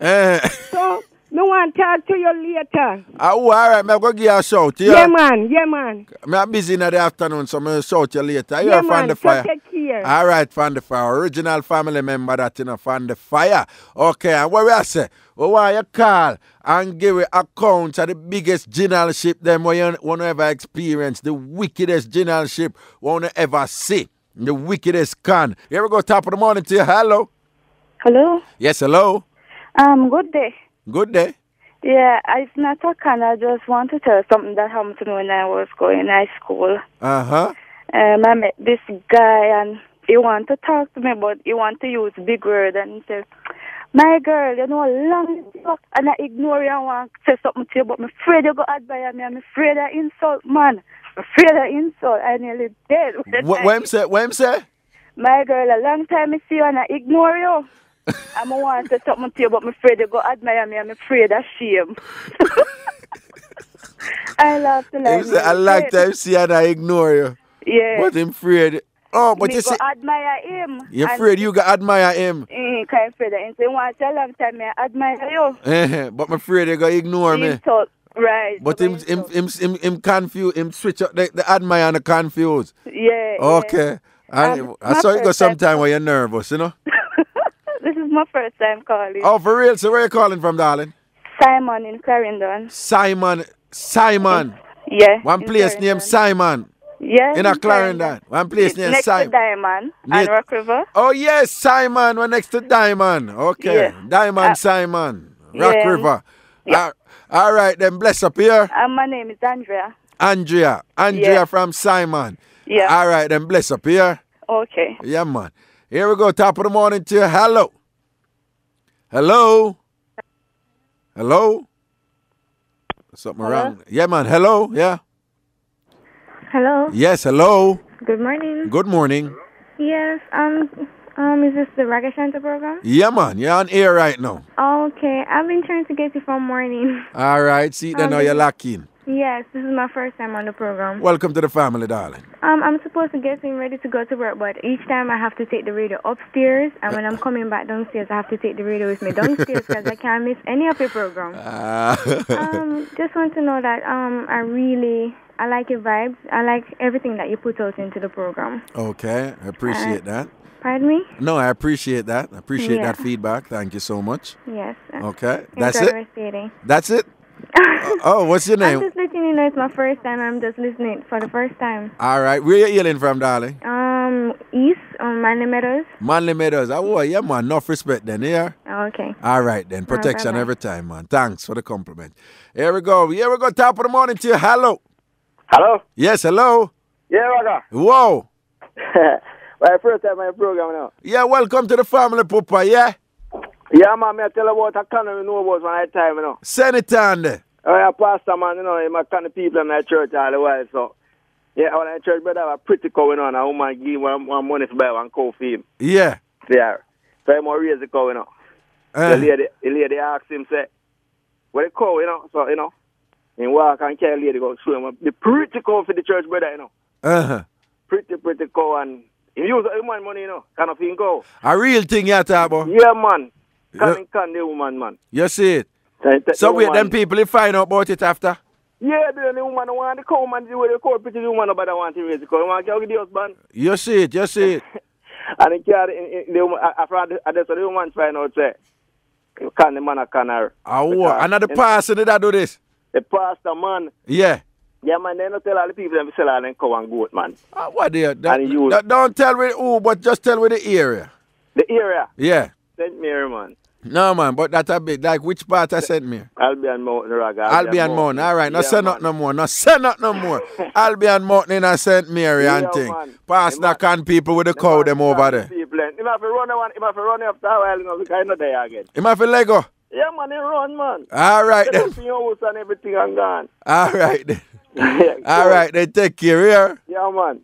So, me want to talk to you later. All right, I'm going to give you a shout. Yeah, man. I'm busy in the afternoon, so I'm going to shout you later. Yeah, You're Fan the Fire. Take care. All right, Fan the Fire. Original family member that, Fan the Fire. Okay, and what we say? We want you call and give you accounts of the biggest generalship them we want to ever experience, the wickedest generalship we want to ever see, the wickedest con. Here we go, top of the morning to you. Hello. Hello. Yes, hello. Good day. Good day. Yeah, it's not a con. I just want to tell something that happened to me when I was going to high school. Uh-huh. I met this guy and he want to talk to me, but he want to use big word and he says, my girl, you know, long talk, and I ignore you and want to say something to you, but I'm afraid you go admire me. I'm afraid of insult, man. I'm afraid of insult. I nearly dead. What him say? My girl, a long time I see you and I ignore you. I'm want to say something to you, but I'm afraid you go admire me. I'm afraid of shame. I love to like I like to see and I ignore you. Yeah. But I'm afraid. Oh, but you see, admire him. You're afraid you go admire him. I'm afraid of him. So once a long time I admire you. But I'm afraid you go ignore me. Insult. Right. But him confused. Him switch up the admire and the confused. Yeah. Okay. And I saw you go sometime when you're nervous, you know. This is my first time calling. Oh, for real? So where you calling from, darling? Simon in Clarendon. Simon. Yeah. One place named Simon. Yeah. In a Clarendon. One place named Simon. Next to Diamond and Rock River. Oh, yes, Simon. We're next to Diamond. Okay. Yeah. Diamond, Simon. Rock River. Yeah. All right, then. Bless up here. My name is Andrea. Andrea from Simon. Yeah. All right, then. Bless up here. Okay. Yeah, man. Here we go. Top of the morning to you. Hello. Something wrong. Yeah, man. Hello. Yeah. Hello. Yes, hello. Good morning. Good morning. Yes. Is this the Ragashanti program? Yeah, man. You're on air right now. Okay. I've been trying to get you from morning. All right. See, then now you're locked in. Yes, this is my first time on the program. Welcome to the family, darling. I'm supposed to get him ready to go to work, but each time I have to take the radio upstairs, and when I'm coming back downstairs, I have to take the radio with me downstairs because I can't miss any of your program. Just want to know that I like your vibes. I like everything that you put out into the program. Okay, I appreciate that. Pardon me? No, I appreciate that. I appreciate that feedback. Thank you so much. Yes. Okay, that's it? That's it? What's your name? I'm just letting you know it's my first time. I'm just listening for the first time. All right. Where you hailing from, darling? East, Manly Meadows. Manly Meadows. Oh, yeah, man. Enough respect then, yeah? Okay. All right, then. Protection every time, man. Thanks for the compliment. Here we go. Top of the morning to you. Hello. Hello? Yes, hello. Yeah, Raga. Whoa. My first time on your program now. Yeah, welcome to the family, Papa, yeah? Yeah, man, I tell you about a kind of know about one time, you know. Send it on there. Oh, yeah, pastor, man, you know, I'm a kind of people in my church all the while, so. Yeah, when I church, brother, have a pretty going on. A woman give one money to buy one cow for him. Yeah. Yeah. So I'm going to raise the cow, you know. The lady asked him, say, what the cow, you know? So, you know, and walk and carry the lady go show him the pretty cow for the church, brother, you know. Uh-huh. Pretty cow, and he use the woman money, you know, kind of thing go. A real thing you talk about? Yeah, man. Can the woman, man. You see it? So wait, them people, they find out about it after? Yeah, the woman want the cow, man. The cow pretty woman, but I want to raise the cow. I want to get the husband. You see it. And the woman find out, say, can the man can her. Another pastor did that do this? The pastor, man. Yeah. Yeah, man, they don't tell all the people them sell all them cow and goat, man. What there? Don't tell me who, but just tell me the area. The area? Yeah. St. Mary, man. No, man, but that's a bit. Like, which part of St. Mary? Albion Mountain, Raga. Albion Mountain, all right. No, say not no more. No, say not no more. Albion Mountain in St. Mary and thing. Pass the can people with the cow them over there. He might have to run after a while, you know, because I'm not there again. He might have to Lego. Yeah, man, he run, man. All right, then. And everything and gone. All right, then. All right, then. Take care here. Yeah, man.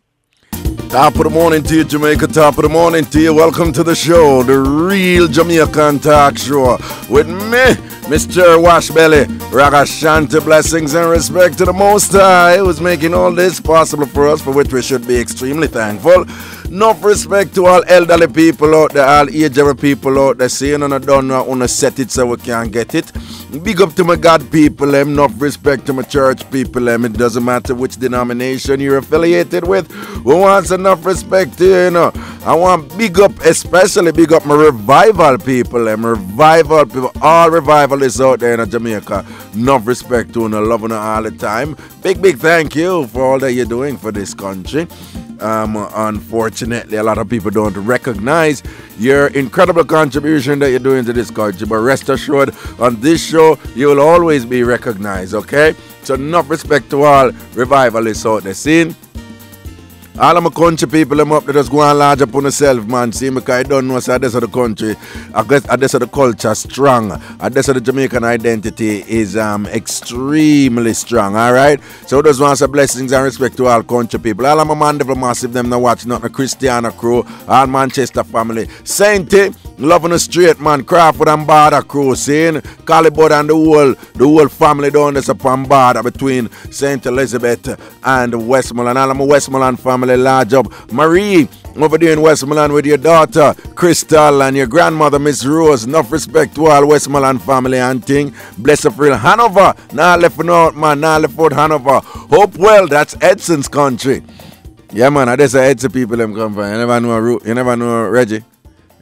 Top of the morning to you, Jamaica. Top of the morning to you. Welcome to the show, the real Jamaican talk show with me, Mr. Washbelly. Ragashanti, blessings and respect to the Most High who's making all this possible for us, for which we should be extremely thankful. Enough respect to all elderly people out there, all age people out there, saying on a done on a set it so we can get it. Big up to my God people, enough respect to my church people, it doesn't matter which denomination you're affiliated with. We want enough respect to you, know. I want big up, especially big up my revival people, revival people, all revivalists out there in Jamaica. Enough respect to you, loving you all the time. Big thank you for all that you're doing for this country. Unfortunately, a lot of people don't recognize your incredible contribution that you're doing to this country, but rest assured, on this show, you will always be recognized, okay? So enough respect to all revivalists out there. See? All of my country people, them up, they just go and large up on themselves, man. See, because I don't know, so this of the country, I guess this of the culture strong. This of the Jamaican identity is extremely strong, all right? So those want some blessings and respect to all country people. All of my Mandeville Massive, them not watch nothing, Christiana crew, all Manchester family. Sainty, loving the straight, man, Crawford and Border crew, seeing Calibud and the whole family down there upon border between St. Elizabeth and Westmoreland. All of my Westmoreland family large up. Marie, over there in Westmoreland with your daughter, Crystal, and your grandmother, Miss Rose. Enough respect to all Westmoreland family and thing. Bless up real Hanover. Now left out, man. Now left out Hanover. Hope well, that's Edson's country. Yeah, man, that's where Edson people them come from. You never know Reggie.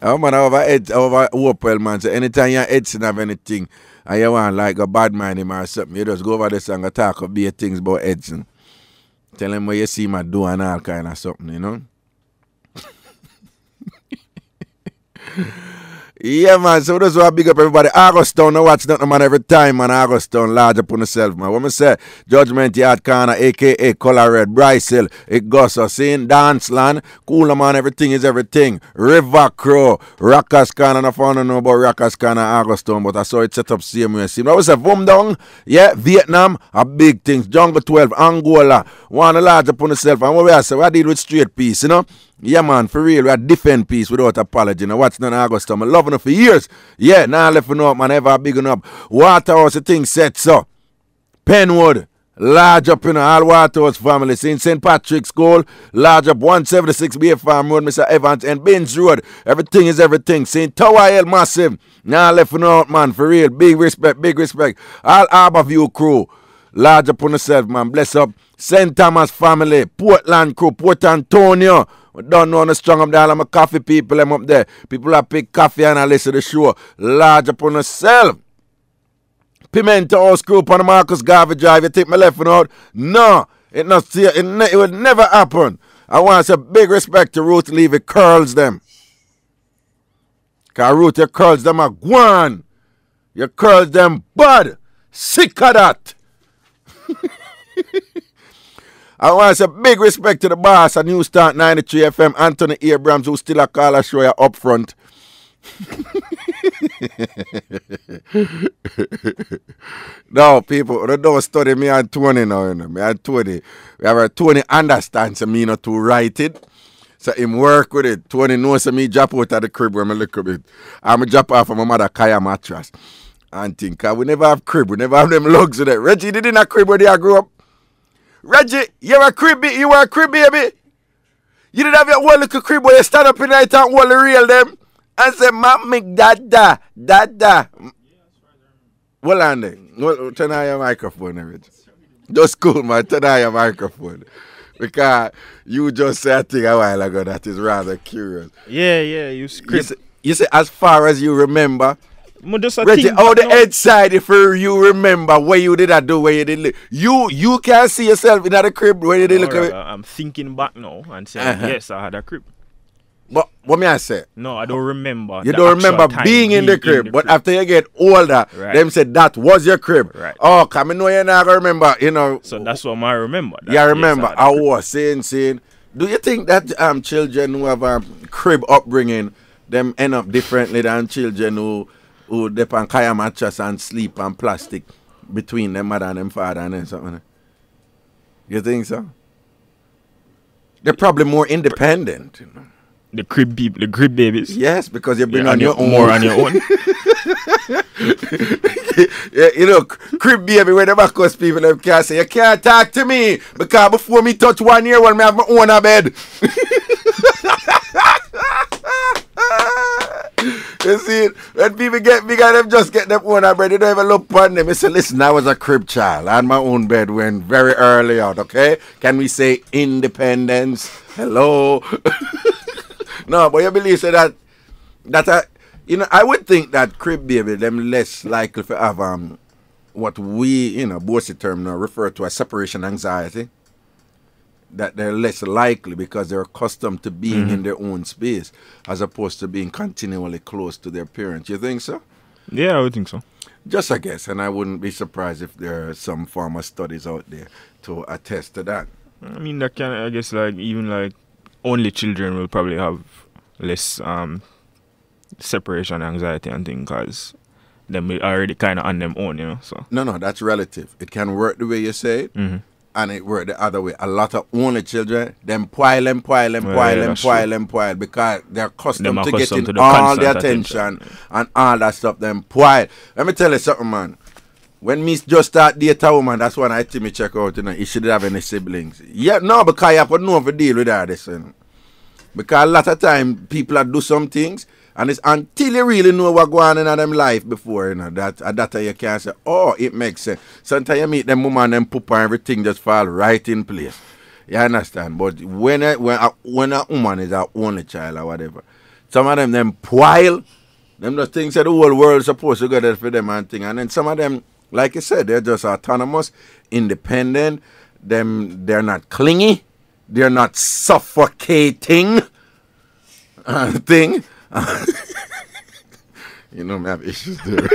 Oh, man, over Hopewell, man. So anytime you Edson have anything and you want like a bad mind him or something, you just go over there and talk about things about Edson. Tell him what you see my do and all kind of something, you know? Yeah, man, so that's why I big up everybody. Augustown, no watch nothing, man, every time, man. Augustown, large up on yourself, man. What I say, Judgment Yard Corner, a.k.a. Color Red, Bryce Hill, Augusta, seeing Danceland, Cooler, man, everything is everything. River Crow, Rockers Corner, I found to know about Rockers Corner, Augustown, but I saw it set up same way. See, what was say, Vumdong, yeah, Vietnam, a big things. Jungle 12, Angola, one large up on yourself. And what we say, we deal with straight peace, you know? Yeah, man, for real, we are defend peace without apology. Now, watch none of August. I'm loving it for years. Yeah, now left you know, man, ever big enough. Waterhouse, the thing set so. Penwood, large up in all Waterhouse family. In St. Patrick's School, large up 176 Bay Farm Road, Mr. Evans, and Benz Road. Everything is everything. St. Tower Hill, massive. Now left you know, man, for real. Big respect, big respect. All Harborview crew, large up on yourself, man. Bless up. St. Thomas family, Portland crew, Port Antonio. We don't know the strong up there. All of my coffee people, them up there. People that pick coffee and I listen to the show. Large up on yourself. Pimento House Group on the Marcus Garvey Drive. You take my left and out? No. It would never happen. I want to say big respect to Ruth Levy. Curls them. Because Ruth, your curls them are gone. Your curls them bud. Sick of that. I want to say big respect to the boss at New Start 93 FM, Anthony Abrams, who still a call a show you up front. No, people, they don't study me and Tony now, you know. Me and Tony. We have a Tony understands me not to write it. So him work with it. Tony knows me drop out of the crib where I look a bit. I'm drop off of my mother Kaya mattress. And think, we never have crib, we never have them lugs with it. Reggie did in a crib where they grew up. Reggie, you were a crib, baby. You didn't have your whole little crib where you stand up in the night and hold the real them and say, Mammy, dada. Well, Andy, turn on your microphone, Reggie. Just cool, man. Turn on your microphone. Because you just said a thing a while ago that is rather curious. Yeah, You say, as far as you remember, Reggie, how the head side if you remember where you did that do, where you did live. You can see yourself in that crib where you did look at it. I'm thinking back now and saying, yes, I had a crib. But what may I say? No, I don't remember. You don't remember being in the crib, but after you get older, them said that was your crib. Right. Oh, come in, know you're not gonna remember, you know. So that's what I remember. Yeah, I remember. I was saying. Do you think that children who have a crib upbringing, them end up differently than children who dip on kaya mattress and sleep on plastic between them mother and them father and then something? You think so? They're probably more independent, you know. The crib people, the crib babies. Yes, because you bring on your own. More on your own. Yeah, you know, crib baby, where the back us people them can't say, you can't talk to me because before me touch 1 year when me have my own a bed. You see, when people get bigger, them just get them own a bed. You don't even look upon them. I say, listen, I was a crib child. I had my own bed when very early out, okay? Can we say independence? Hello? No, but you believe so that you know, I would think that crib baby them less likely to have what we, you know, bossy term now refer to as separation anxiety. That they're less likely because they're accustomed to being in their own space as opposed to being continually close to their parents. You think so? Yeah, I would think so. Just a guess, and I wouldn't be surprised if there are some form of studies out there to attest to that. I mean, that can, I guess, like even like only children will probably have less separation anxiety and things because them already kind of on them own, you know. So no, that's relative. It can work the way you say it, and it work the other way. A lot of only children, them pile because they're accustomed to getting all the attention and all that stuff. Them pile. Let me tell you something, man. When me just start date a woman, that's when I think me check out, you know, if she did have any siblings. Yeah, no, because you have to know if you deal with that, you know. Because a lot of time people do some things and it's until you really know what's going on in them life before, you know, that you can say, oh, it makes sense. Sometimes you meet them woman and them pooper and everything just fall right in place. You understand? But when a woman is our only child or whatever, some of them pile, them the things that the whole world is supposed to go there for them and thing. And then some of them, like you said, they're just autonomous, independent, they're not clingy. They're not suffocating thing. You know, I have issues there.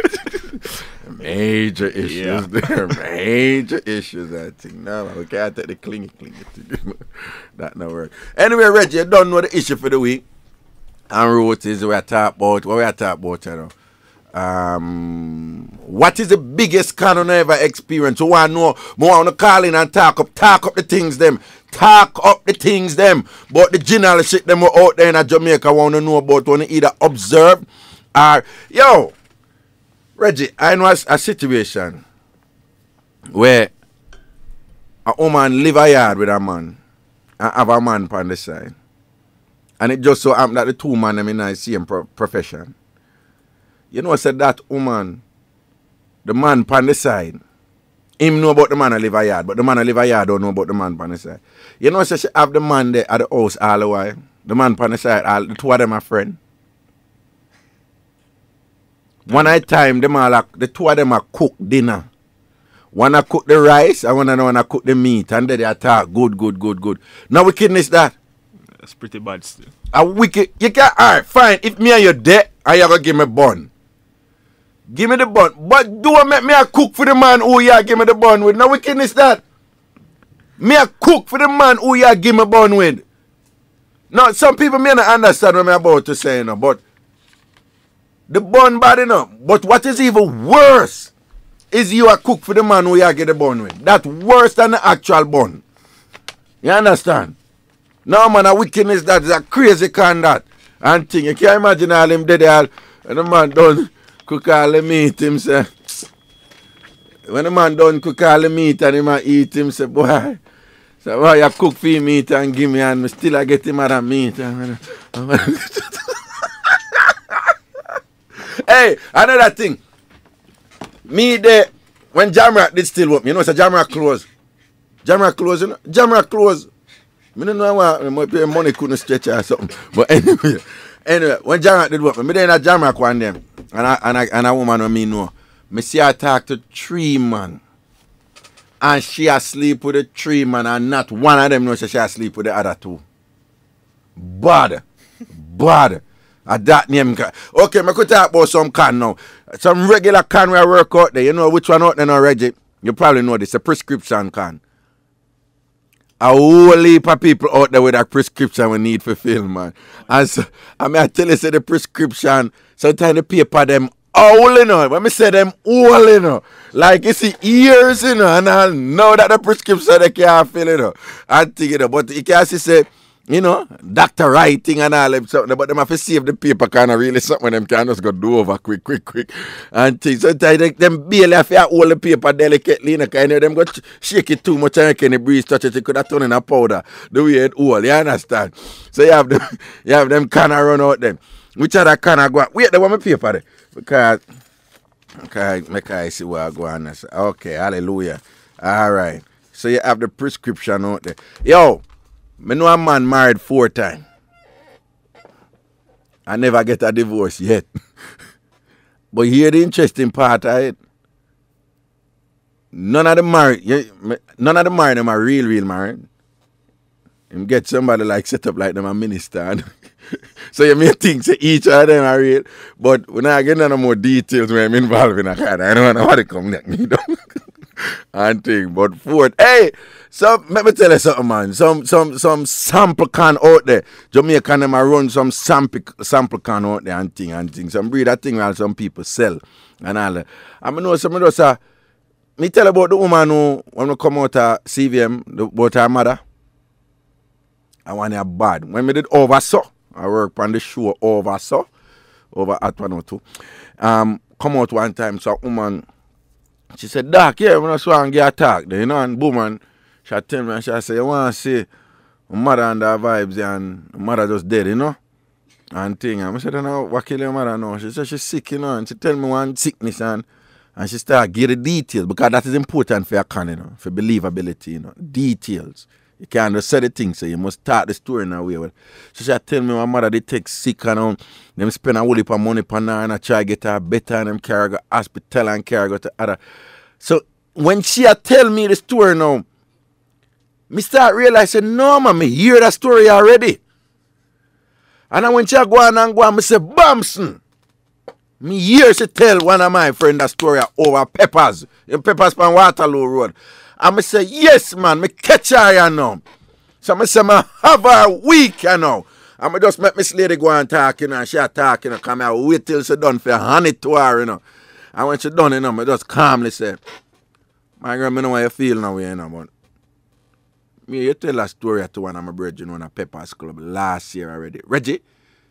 Major issues there. Major issues, I think. No, we can't take the clingy thing. That no work. Anyway, Reggie, you don't know the issue for the week. And wrote is what we are talking about, you know. What is the biggest canon ever experience? Who want to know more on the call in and talk up the things them. Talk up the things them. But the general shit them were out there in Jamaica want to know about, want to either observe or yo, Reggie, I know a situation where a woman live a yard with a man and have a man on the side. And it just so happened that the two men them in the same profession. You know, I said that woman, the man on the side, him know about the man who live a yard, but the man who live a yard don't know about the man on the side. You know, I said she have the man there at the house all the while. The man on the side, the two of them are friends. One night time, the two of them are cook dinner. One I cook the rice, and one I cook the meat, and then they attack good. Now wickedness that. That's pretty bad still. A wicked, you can't, alright, fine. If me and you dead, and you gonna give me bun. Give me the bun. But don't make me a cook for the man who you give me the bun with. Now wickedness that. Me a cook for the man who you give me bun with. Now some people may not understand what I'm about to say, you know, but the bun bad enough. But what is even worse is you a cook for the man who you get the bun with. That's worse than the actual bun. You understand? No man, a wickedness that is a crazy kind that. And thing, you can't imagine all him dead all, and the man done cook all the meat, him say. When the man done cook all the meat and him a eat, him say, boy, so why you cook for meat and give me and me still I get him other meat. Hey, another thing. Me there, when Jamrock did still work, you know, it's a Jamrock close. Jamrock close, you know? Jamrock close. I don't know why money couldn't stretch or something. But anyway, when Jamrock did work, me there in a Jamrock one day. And a woman with me know. Me see her talk to 3 man. And she asleep with the 3 man, and not one of them knows she asleep with the other 2. Bad. That name. Okay, I could talk about some can now. Some regular can we work out there. You know which one out there now, Reggie? You probably know this. A prescription can. A whole heap of people out there with a prescription we need for film, man. And so, I tell you, say the prescription, sometimes the paper them all, you know. When I say them all, you know. Like, you see years, you know, and I know that the prescription they can't fill, you know. And think, you know, but you can see, say, you know, doctor writing and all them something, but them have to save the paper kind of really something them can just go do over quick. And things. Sometimes them barely have to hold the paper delicately, you know, kind of them go shake it too much and can the breeze touch it, you could have turned in a powder, the way it hold, you understand? So you have them kind of run out them. Which other kind of go on? Wait, they want my paper there. Because I see what I go on. Okay, hallelujah. All right. So you have the prescription out there. Yo, I know a man married 4 times. I never get a divorce yet. But here the interesting part of it. None of them married them are real married. You get somebody like set up like them a minister. So you may think so each of them are real. But when I get no more details when I'm involved in a kind, I don't know how to come next me down. And thing. But 4th, hey, so let me tell you something, man. Some sample can out there. Jamaican them run some sample can out there and thing. Some breed that thing while some people sell and all that. I know some of those me tell about the woman who when we come out of CVM about her mother. I want her bad. When we did oversaw, I work on the show oversaw over at 102. Come out one time, so a woman. She said, Doc, yeah, when I saw and get attacked, you know, and boom, and she tell me, and she said, you want to see my mother and her vibes, and my mother just dead, you know, and thing. And I said, no, what kill your mother now? She said, she's sick, you know, and she tell me one sickness, and she start give the details, because that is important for your con, you know, for believability, you know, details. You can't just say the thing, so you must start the story in a way. Well, so she tell me my mother, they take sick and them spend a whole heap of money on her and I try to get her better and them carry her to hospital and carry her to other. So when she tell me the story now, me start realizing, no, man, me hear that story already. And then when she go on, me say, Bamson. Me hear she tell one of my friends that story over Peppers. In Peppers on Waterloo Road. And I say, yes, man, me catch her, you know. So I say, I have her week, you know. And I just make Miss Lady go and talk, you know, and she talk, you know, come here, wait till she done for hand it to her, you know. And when she done, you know, I just calmly say, my girl, I know how you feel now, you know, but me, you tell a story to one of my brethren on a Peppers Club last year already. Reggie,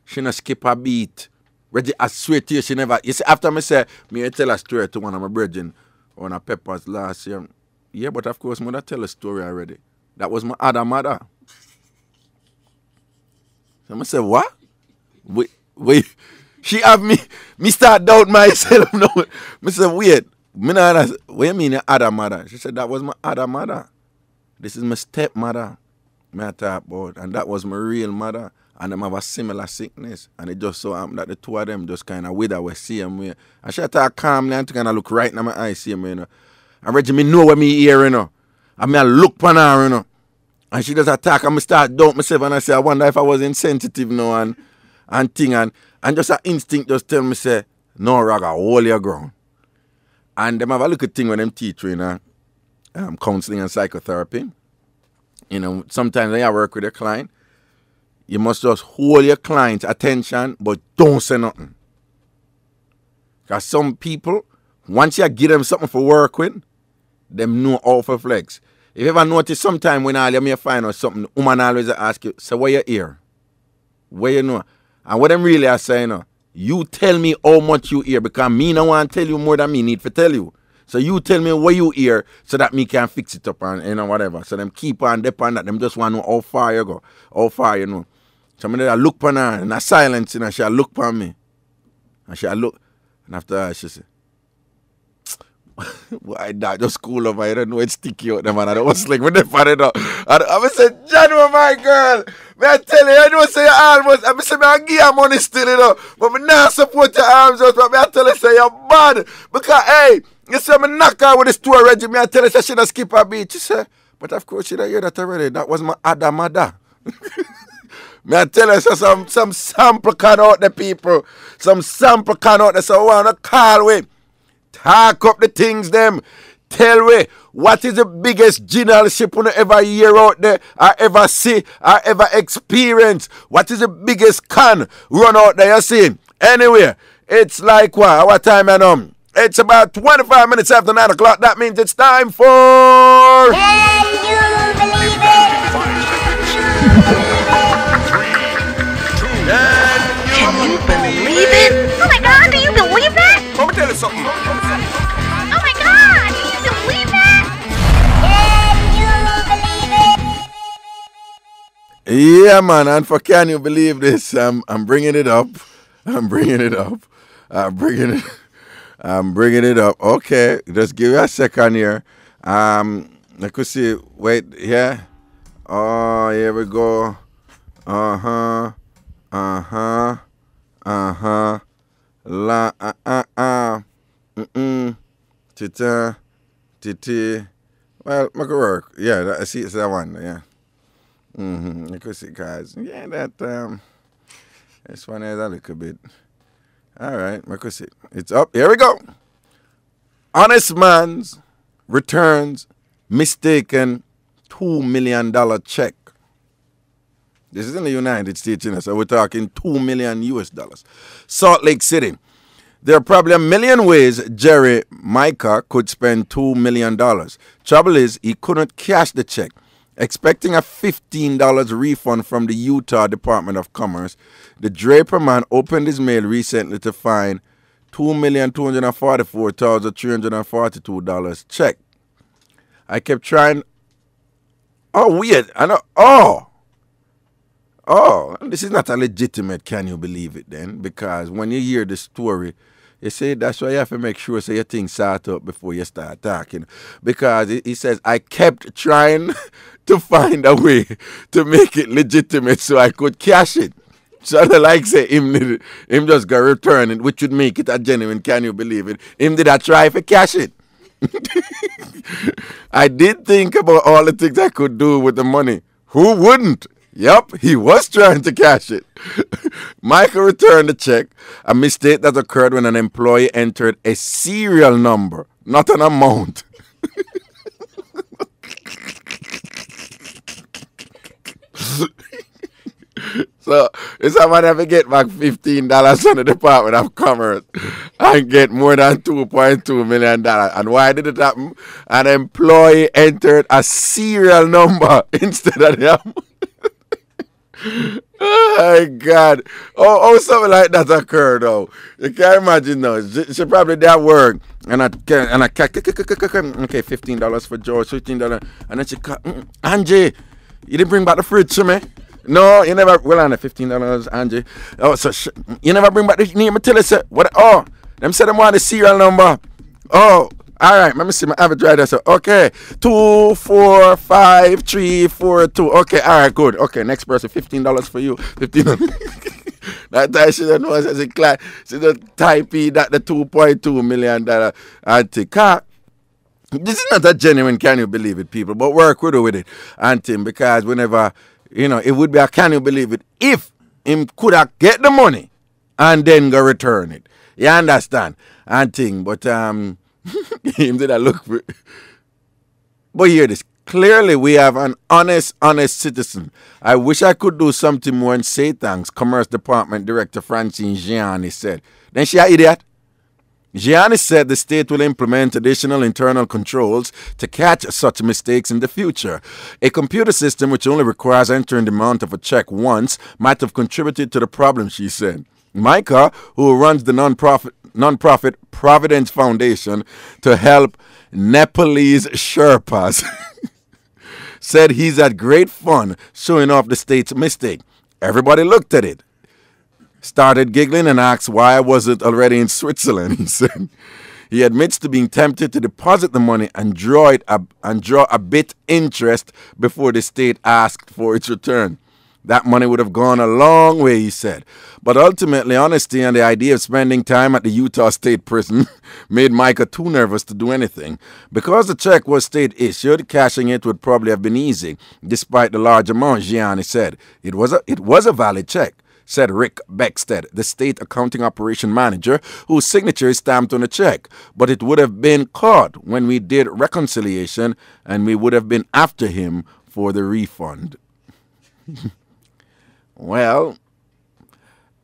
she no skip a beat. Reggie, I swear to you, she never, you see, after me say, me, you tell a story to one of my brethren on a Peppers last year. Yeah, but of course, mother tell a story already. That was my other mother. So I said, what? Wait. She have me start doubt myself. No. I said, wait. What do you mean your other mother? She said, that was my other mother. This is my stepmother. I talk about. And that was my real mother. And them have a similar sickness. And it just so happened that the two of them just kind of wither the same way. And she talk calmly and kind of look right in my eyes, same way, you know. And Reggie, me know what me hear, you know. And me I look upon her, you know. And she does attack and me start doubt myself and I say, I wonder if I was insensitive now and thing. And just an instinct just tell me, say, no, Raga, hold your ground. And them have a little thing when them teach you, you know, counseling and psychotherapy. You know, sometimes when you work with a client, you must just hold your client's attention, but don't say nothing. Because some people, once you give them something for work with, them know how to flex. If you ever notice sometime when you may find out something, the woman always ask you, so where you hear? Where you know? And what them really are saying, you tell me how much you hear, because me no want to tell you more than me need to tell you. So you tell me what you hear so that me can fix it up and, you know, whatever. So them keep on depend that. Them just want to know how far you go. How far, you know. So I look upon her in a silence, you know, she look upon me. And she look. And after that, she said, why that just cool up, I don't know it's sticky out there, man. I was like, when they find it out. I said, John, my girl, Me I tell you, I know say you almost, I say me I give you money still, you know. But me not support your arms out, but me I tell you say you're bad. Because, hey, you say me knock her with the store Reggie, me I tell you say she don't skip a beat. She say, but of course she don't hear that already. That was my other mother. Me I tell you, so some sample can out the people. Some sample can out there, so I want to call we. Talk up the things them. Tell we, what is the biggest generalship you ever hear out there, or ever see, or ever experience? What is the biggest con run out there, you see? Anyway, it's like what time I know? It's about 25 minutes after 9 o'clock. That means it's time for... Can you believe it? Can you believe it? Oh my God, do you believe that? Let me tell you something. Oh my God, do you believe that? Can you believe it? Yeah, man, and for can you believe this? I'm bringing it up. I'm bringing it up. Okay, just give me a second here. I could see. Wait, yeah. Oh, here we go. La tita. Well, make it work. Yeah, I see it's that one. Yeah. I could see, guys. Yeah, that this one is a little bit. All right, I could see. It's up. Here we go. Honest man's returns mistaken $2 million check. This is in the United States, you know, so we're talking $2 million US. Salt Lake City. There are probably a million ways Jerry Micah could spend $2 million. Trouble is, he couldn't cash the check. Expecting a $15 refund from the Utah Department of Commerce, the Draper man opened his mail recently to find $2,244,342 check. I kept trying. Oh, weird. I know. Oh, this is not a legitimate, can you believe it then? Because when you hear the story, you say that's why you have to make sure so your things start up before you start talking. Because he says, I kept trying to find a way to make it legitimate so I could cash it. So like say him just got return it, which would make it a genuine, can you believe it? Him did I try to cash it. I did think about all the things I could do with the money. Who wouldn't? Yep, he was trying to cash it. Michael returned the check, a mistake that occurred when an employee entered a serial number, not an amount. So, if someone ever get back $15 from the Department of Commerce and get more than $2.2 million. And why did it happen? An employee entered a serial number instead of the amount. Oh my God. Oh, something like that occurred though. You can't imagine though. She probably did that work. And I okay, $15 for George, $15. And then she cut, Angie, you didn't bring back the fridge to me? No, you never, well on the $15, Angie. Oh, so you never bring back the name until I said, what? Oh, them said them want the serial number. Oh, all right, let me see my average right there. So, okay, 245,342. Okay, all right, good. Okay, next person, $15 for you. $15. That time she don't know as a class. She just type in that the $2.2 million antique. This is not a genuine, can you believe it, people? But work with it, Antim, because whenever, you know, it would be a can you believe it if him could have get the money and then go return it. You understand? Anting, but him did I look for. But hear this. Clearly, we have an honest citizen. I wish I could do something more and say thanks, Commerce Department Director Francine Gianni said. Then she an idiot. Gianni said the state will implement additional internal controls to catch such mistakes in the future. A computer system which only requires entering the amount of a check once might have contributed to the problem, she said. Micah, who runs the nonprofit Providence Foundation to help Nepalese Sherpas, said he's had great fun showing off the state's mistake. Everybody looked at it, started giggling and asked why I wasn't already in Switzerland, he said. He admits to being tempted to deposit the money and draw a bit interest before the state asked for its return. That money would have gone a long way, he said. But ultimately, honesty and the idea of spending time at the Utah State Prison made Micah too nervous to do anything. Because the check was state issued, cashing it would probably have been easy, despite the large amount, Gianni said. It was a valid check, said Rick Beckstead, the state accounting operation manager, whose signature is stamped on the check. But it would have been caught when we did reconciliation, and we would have been after him for the refund. Well,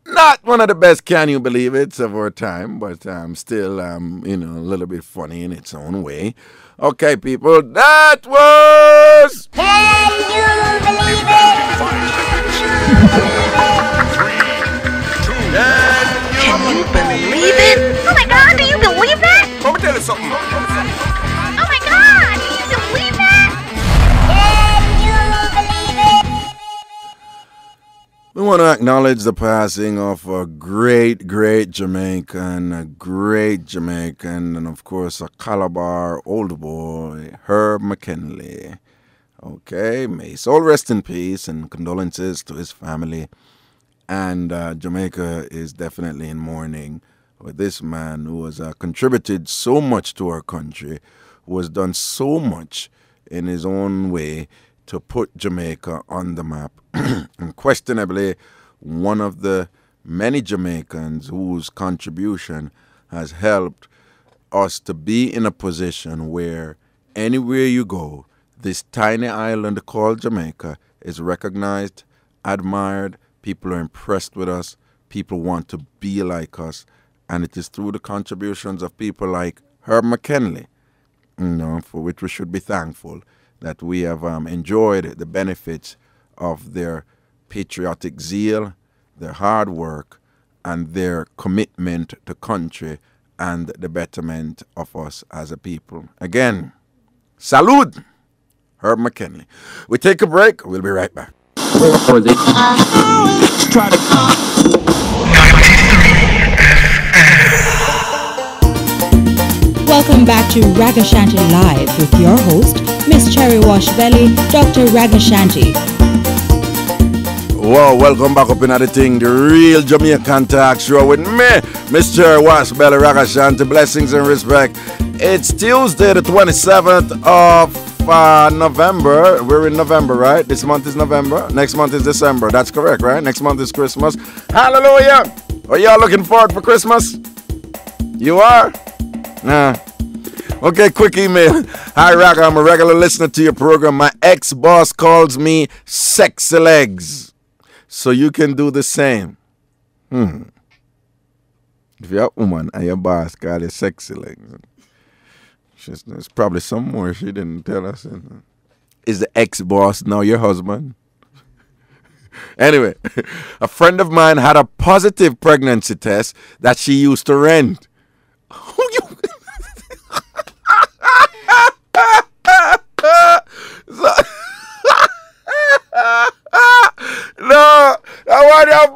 not one of the best, can you believe it, of our time, but still, a little bit funny in its own way. Okay, people, that was... Can you believe it? Can you believe it? Oh my God, do you believe that? Let me tell you something. Oh my God, do you believe that? We want to acknowledge the passing of a great Jamaican, and of course a Calabar old boy, Herb McKinley. Okay, may his soul rest in peace, and condolences to his family. And Jamaica is definitely in mourning with this man who has contributed so much to our country, who has done so much in his own way to put Jamaica on the map. Unquestionably, one of the many Jamaicans whose contribution has helped us to be in a position where anywhere you go, this tiny island called Jamaica is recognized, admired, people are impressed with us, people want to be like us, and it is through the contributions of people like Herb McKinley, for which we should be thankful, that we have enjoyed the benefits of their patriotic zeal, their hard work, and their commitment to country and the betterment of us as a people. Again, salute, Herb McKinley. We take a break. We'll be right back. Welcome back to Ragashanti Live with your host, Miss Cherry Wash Belly, Dr. Ragashanti. Wow, welcome back up in the thing, the real Jamaican talk show with me, Miss Cherry Wash Belly, Ragashanti. Blessings and respect. It's Tuesday, the 27th of November. We're in November, right? This month is November. Next month is December. That's correct, right? Next month is Christmas. Hallelujah! Are y'all looking forward for Christmas? You are? Nah. Okay, quick email. Hi, Raga. I'm a regular listener to your program. My ex-boss calls me Sexy Legs. So you can do the same. If you're a woman and your boss call you Sexy Legs, there's probably some more she didn't tell us. Is the ex-boss now your husband? Anyway, a friend of mine had a positive pregnancy test that she used to rent. No, I want your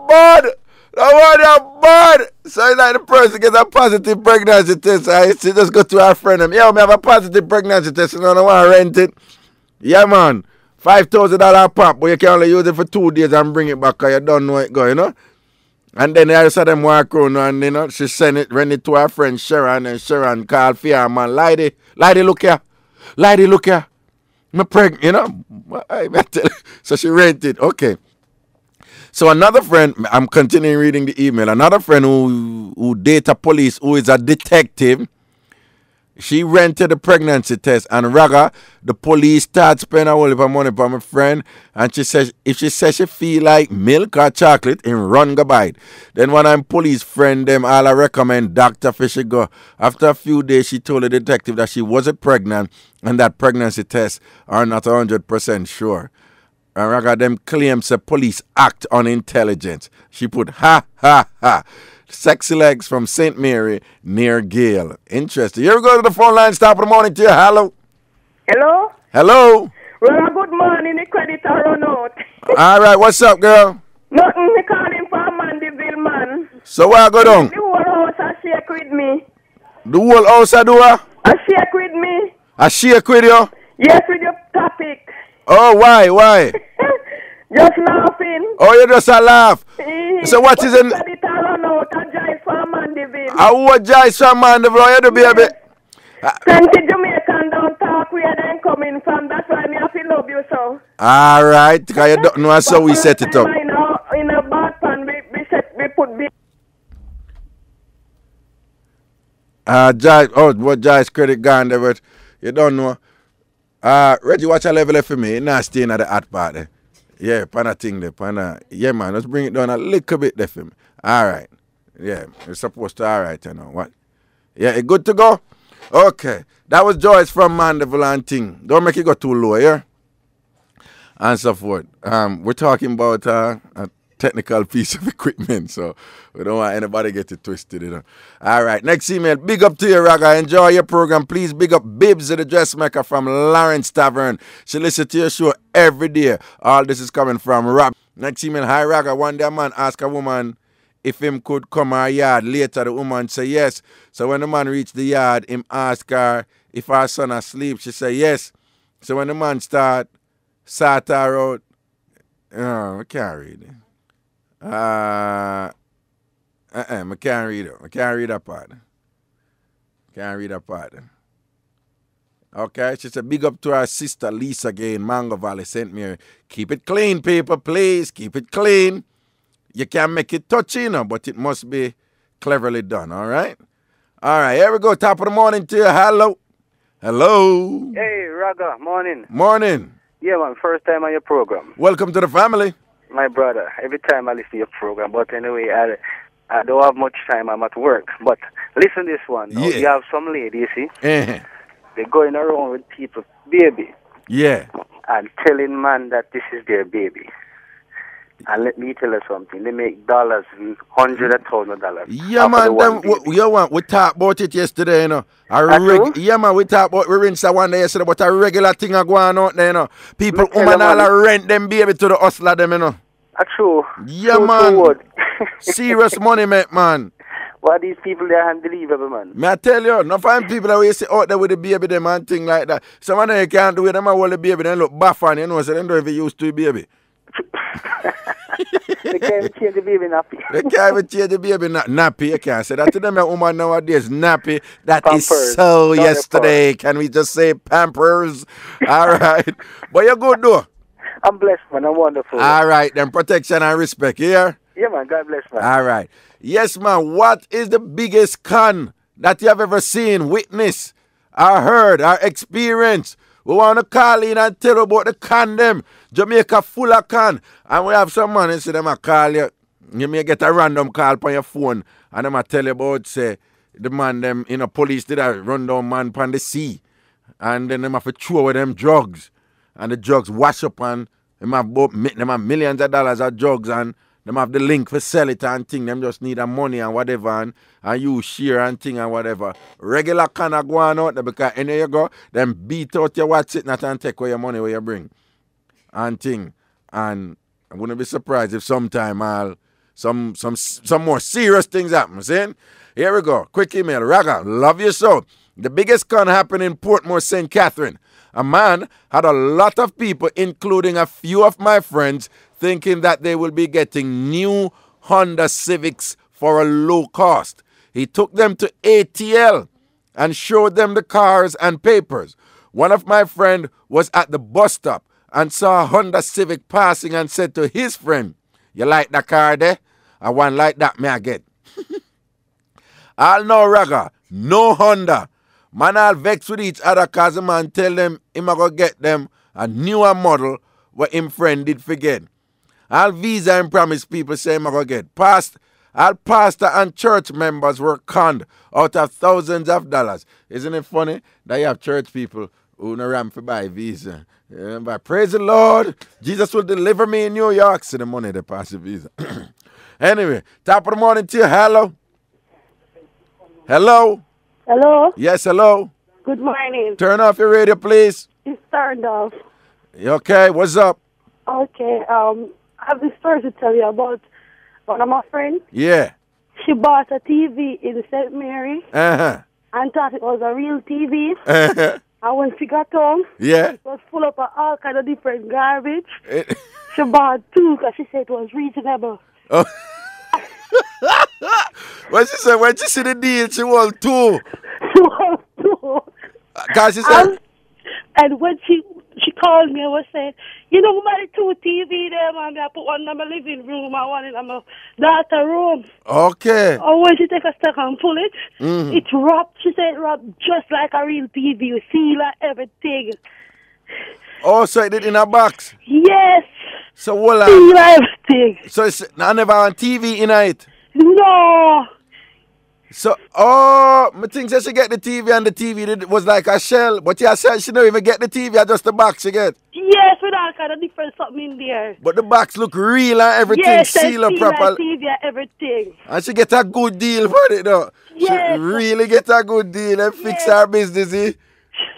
bud. So it's like the person gets a positive pregnancy test. I just go to our friend and yo, me have a positive pregnancy test and I don't want to rent it. Yeah, man. $5,000 pop, but you can only use it for 2 days and bring it back because you don't know it go, And then I saw them walk around and, she rent it to her friend Sharon, and Sharon called Fia, man, Lady, look here. Lady, look here. I'm pregnant, So she rented. Okay. So another friend, I'm continuing reading the email. Another friend who data police, who is a detective, she rented a pregnancy test, and Raga, the police started spending a whole heap of money for my friend, and she says if she says she feel like milk or chocolate, in run go buy it. Then when I'm police friend, them all I recommend Dr. Fisher go. After a few days, she told the detective that she wasn't pregnant and that pregnancy tests are not 100% sure. And Raga, them claims the police act on intelligence. She put ha ha ha. Sexy Legs from St. Mary near Gale. Interesting. Here we go to the phone line. Stop of the morning to you. Hello. Hello. Hello. Well, good morning. The credit are run out. All right. What's up, girl? Nothing. Me calling for Mandeville, man. So what go down? The whole house a shake with me. The whole house a do a? A shake with me. A shake with you? Yes, with your topic. Oh, why? Just laughing. Oh, you just a laugh. So what is in? Credit run out and Joyce from Mandeville. What Joyce from Mandeville? How you do, baby? Plenty Jamaican don't talk where they coming from. That's why me have to love you so. All right, because you don't know how we set it up. In a bad pan, we put big. Joyce, what Joyce credit gone there, but you don't know. Reggie, watch a level for me. It's not staying at the hot part there. Yeah, pana thing there, pana. Yeah, man, let's bring it down a little bit there for me. All right. Yeah, it's supposed to all right, you know. What? Yeah, it good to go? Okay. That was Joyce from Mandeville and thing. Don't make it go too low, yeah? And so forth. We're talking about a technical piece of equipment, so we don't want anybody get it twisted, you know. All right, next email. Big up to you, Raga. Enjoy your program. Please big up Bibbs, the dressmaker from Lawrence Tavern. She listens to your show every day. All this is coming from Rob. Next email. Hi, Raga. One day a man asked a woman if him could come her yard. Later, the woman say yes. So when the man reached the yard, him ask her if her son asleep. She say yes. So when the man sort her out, I can't read it. I can't read it. I can't read that part. Can't read that part. Okay, she said, big up to her sister Lisa again. Mango Valley sent me. Keep it clean, people, please. Keep it clean. You can make it touchy, you know, but it must be cleverly done, all right? All right, here we go. Top of the morning to you. Hello. Hello. Hey, Raga. Morning. Morning. Yeah, man. First time on your program. Welcome to the family. My brother. Every time I listen to your program. But anyway, I don't have much time. I'm at work. But listen to this one. Yeah. You have some lady, you see? Uh-huh. They're going around with people, baby. Yeah. And telling man that this is their baby. And let me tell you something. They make dollars, hundreds of thousands of dollars. Yeah, man. We talked about it yesterday, you know. Yeah, man. We talked about, we rinsed that one day yesterday, but a regular thing are going out there, you know. People, woman, all rent them baby to the hustler, them, you know. That's true. Yeah, true, man. Serious money, mate, man. Why these people, they're unbelievable, man. May I tell you, no find people that we see out there with the baby, them and thing like that. Some of them can't do it, them and hold the baby, then look baff on, you know, so they don't even used to baby. They can't even change the baby nappy. They can't even change the baby nappy. You can't say that to them, woman nowadays. Nappy. That Pampers. Is so not yesterday. Can we just say Pampers? All right. But you're good, though. I'm blessed, man. I'm wonderful. All right. Then protection and respect. Here? Yeah, man. God bless, man. All right. Yes, man. What is the biggest con that you have ever seen, witnessed, or heard, or experienced? We want to call in and tell about the con them. Jamaica full of con. And we have some man and say them a call you. You may get a random call on your phone and them a tell you about say the man them in a police did a run down man on the sea. And then them have to throw away them drugs. And the drugs wash up and them have millions of dollars of drugs and them have the link for sell it and thing. Them just need a money and whatever and you share and thing and whatever. Regular kind of go on out there because anywhere you go, them beat out your watch it not and take away your money where you bring. And thing. And I wouldn't be surprised if sometime some more serious things happen. See? Here we go. Quick email. Raga, love you so. The biggest con happened in Portmore, St. Catherine. A man had a lot of people, including a few of my friends, thinking that they will be getting new Honda Civics for a low cost. He took them to ATL and showed them the cars and papers. One of my friends was at the bus stop and saw a Honda Civic passing and said to his friend, "You like that car there? I want like that, may I get?" I'll know Raga, no Honda. Man, I'll vex with each other because the man tell them him a go get them a newer model what him friend did forget. I'll visa and promise people say him a go get. Pastor and church members were conned out of thousands of dollars. Isn't it funny that you have church people who no ram for buy visa? Yeah, but praise the Lord, Jesus will deliver me in New York. So the money they pass the visa. Anyway, top of the morning to you. Hello. Hello. Hello? Yes, hello. Good morning. Turn off your radio, please. It's turned off. Okay, what's up? Okay, I have this story to tell you about one of my friends. Yeah. She bought a TV in St. Mary and thought it was a real TV. And when she got home, yeah, it was full of all kind of different garbage. She bought 2 because she said it was reasonable. Oh. What she said? When she see the deal, she want 2. She want 2. Because she said... And when she called me and was saying, you know, my 2 TV there, man. I put one in my living room and one in my daughter's room. Okay. Oh, when she take a stick and pull it, it wrapped. She said it wrapped just like a real TV with seal and everything. Oh, so it did in a box? Yes. So hold on. Seal and everything. So it's I never on TV in it? No. So, I think that she get the TV and the TV was like a shell. But you said she don't even get the TV, just the box she get. Yes, with all kind of different something in there. But the box look real and everything, yes, seal up proper. TV and everything. And she get a good deal for it though. Yes. She really get a good deal and fix her business, eh?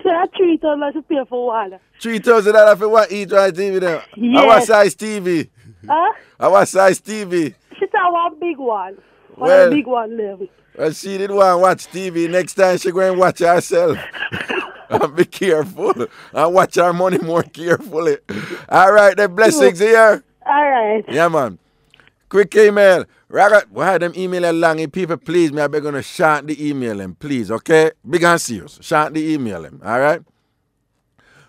So that's $3,000 to pay for one. $3,000 for what each right TV there? Yes. What size TV? Huh? What size TV? She said one big one. Well, big one level. Well, she didn't want to watch TV. Next time she go and watch herself. And be careful. And watch her money more carefully. All right, the blessings here. All right. Yeah, man. Quick email. Raga, why them email long? People, please, me I beg gonna short the email them, please, okay? Big and serious. Short the email them, all right?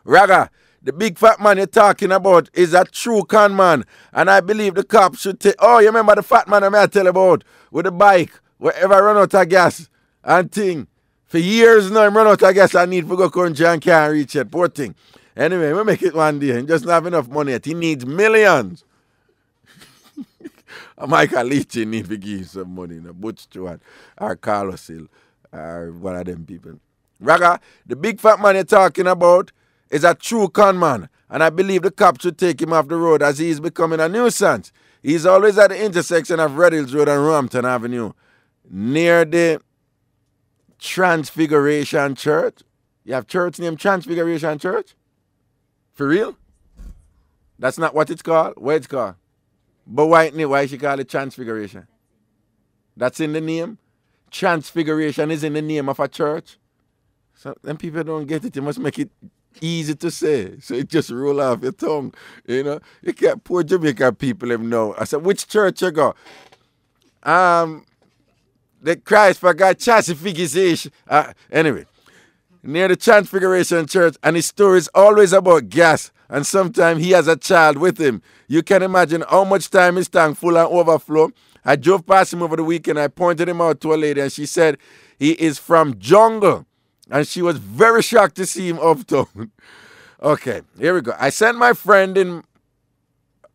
Raga, the big fat man you're talking about is a true con man. And I believe the cops should take... Oh, you remember the fat man I tell about? With the bike, wherever run out of gas and thing. For years now, I run out of gas I need to go country and can't reach it. Poor thing. Anyway, we make it one day. He just not have enough money yet. He needs millions. Michael Leach need to give some money. You know, Butch Stewart or Carlos Hill or one of them people. Raga, the big fat man you're talking about is a true con man. And I believe the cops should take him off the road as he is becoming a nuisance. He's always at the intersection of Red Hills Road and Rampton Avenue, near the Transfiguration Church. You have church named Transfiguration Church? For real? That's not what it's called? What it's called? But why she call it Transfiguration? That's in the name? Transfiguration is in the name of a church? So then people don't get it. You must make it easy to say. So it just roll off your tongue. You know? You can't poor Jamaican people them know. I said, which church you go? The Christ for God Transfiguration. Anyway. Near the Transfiguration Church, and his story is always about gas, and sometimes he has a child with him. You can imagine how much time his tank full and overflow. I drove past him over the weekend. I pointed him out to a lady, and she said he is from Jungle, and she was very shocked to see him uptown. Okay, here we go. I sent my friend in...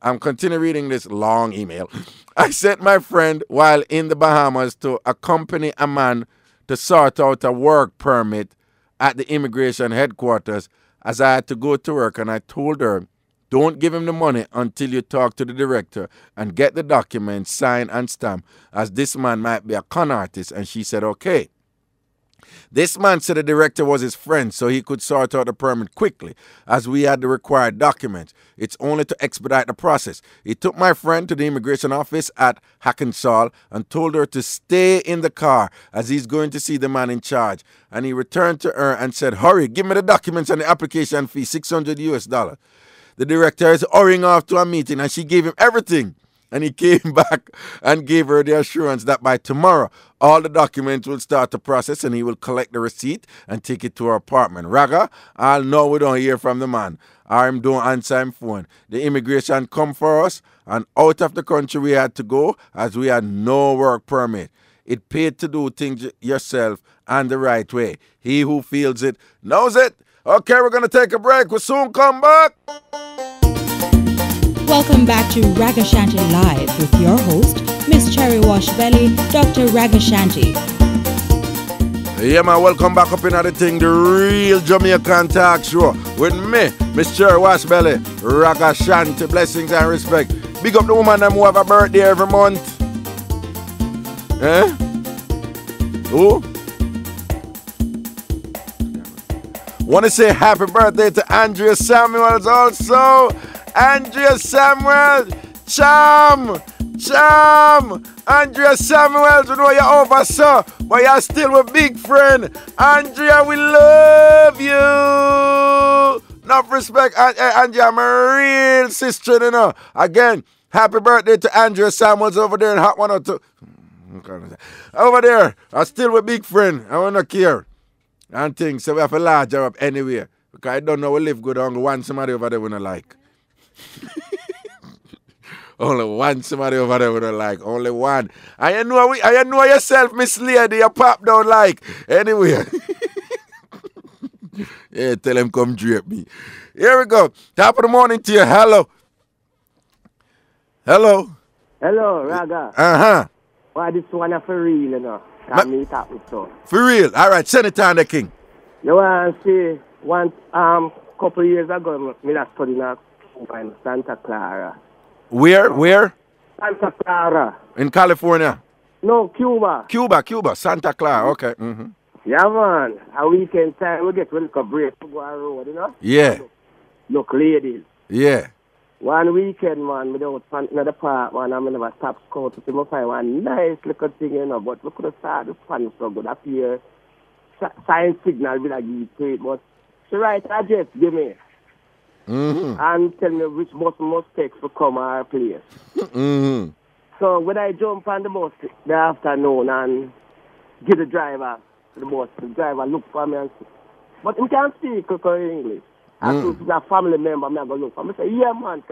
I'm continuing reading this long email. I sent my friend while in the Bahamas to accompany a man to sort out a work permit at the immigration headquarters, as I had to go to work, and I told her, don't give him the money until you talk to the director and get the documents signed and stamped, as this man might be a con artist. And she said, okay. This man said the director was his friend, so he could sort out the permit quickly, as we had the required documents. It's only to expedite the process. He took my friend to the immigration office at Hackensaw and told her to stay in the car, as he's going to see the man in charge. And he returned to her and said, hurry, give me the documents and the application fee, $600 US. The director is hurrying off to a meeting, and she gave him everything. And he came back and gave her the assurance that by tomorrow, all the documents will start the process, and he will collect the receipt and take it to her apartment. Raga, I'll know we don't hear from the man. I'm don't answer him phone. The immigration come for us, and out of the country we had to go, as we had no work permit. It paid to do things yourself and the right way. He who feels it knows it. Okay, we're going to take a break. We'll soon come back. Welcome back to Ragashanti Live with your host, Miss Cherry Washbelly, Dr. Ragashanti. Yeah, man, welcome back up in the thing, the real Jamaican talk show with me, Miss Cherry Washbelly, Ragashanti, blessings and respect. Big up the woman who have a birthday every month. Eh? Who? Want to say happy birthday to Andrea Samuels also. Andrea Samuels, Cham, Andrea Samuels, we know you're over, sir, but you're still a big friend. Andrea, we love you. Enough respect, Angie. I'm a real sister, you know. Again, happy birthday to Andrea Samuels over there in Hot 102. Over there, I'm still with big friend. I wanna care. And things, so we have a larger up anywhere. Because I don't know we live good. Only one somebody over there we don't like. Only one somebody over there we don't like. Only one. I know yourself, Miss Lady, you pop don't like. Anyway. Yeah, tell him come drape me. Here we go. Top of the morning to you. Hello. Hello. Hello, Raga. Uh-huh. Why this one for real, you know? Can me talk with so. For real. All right, send it on the king. You want to see one couple of years ago, me that studied in Santa Clara. Where? Santa Clara. In California? No, Cuba. Cuba. Santa Clara. Okay. Mm-hmm. Yeah, man. A weekend time, we get to look a break to go on road, you know? Yeah. Look, ladies. Yeah. One weekend, man, we don't find another park, man, I never stop scout to see me find one nice little thing, you know, but we could have started the fun so good up here. Sign signal with a give to it, but she write address, give me. Mm-hmm. And tell me which bus must take to come our place. Mm-hmm. So when I jump on the bus the afternoon and give the driver the bus, the driver look for me and say, but he can't speak English. I told a family member, I'm going to look for me. I say, yeah, man,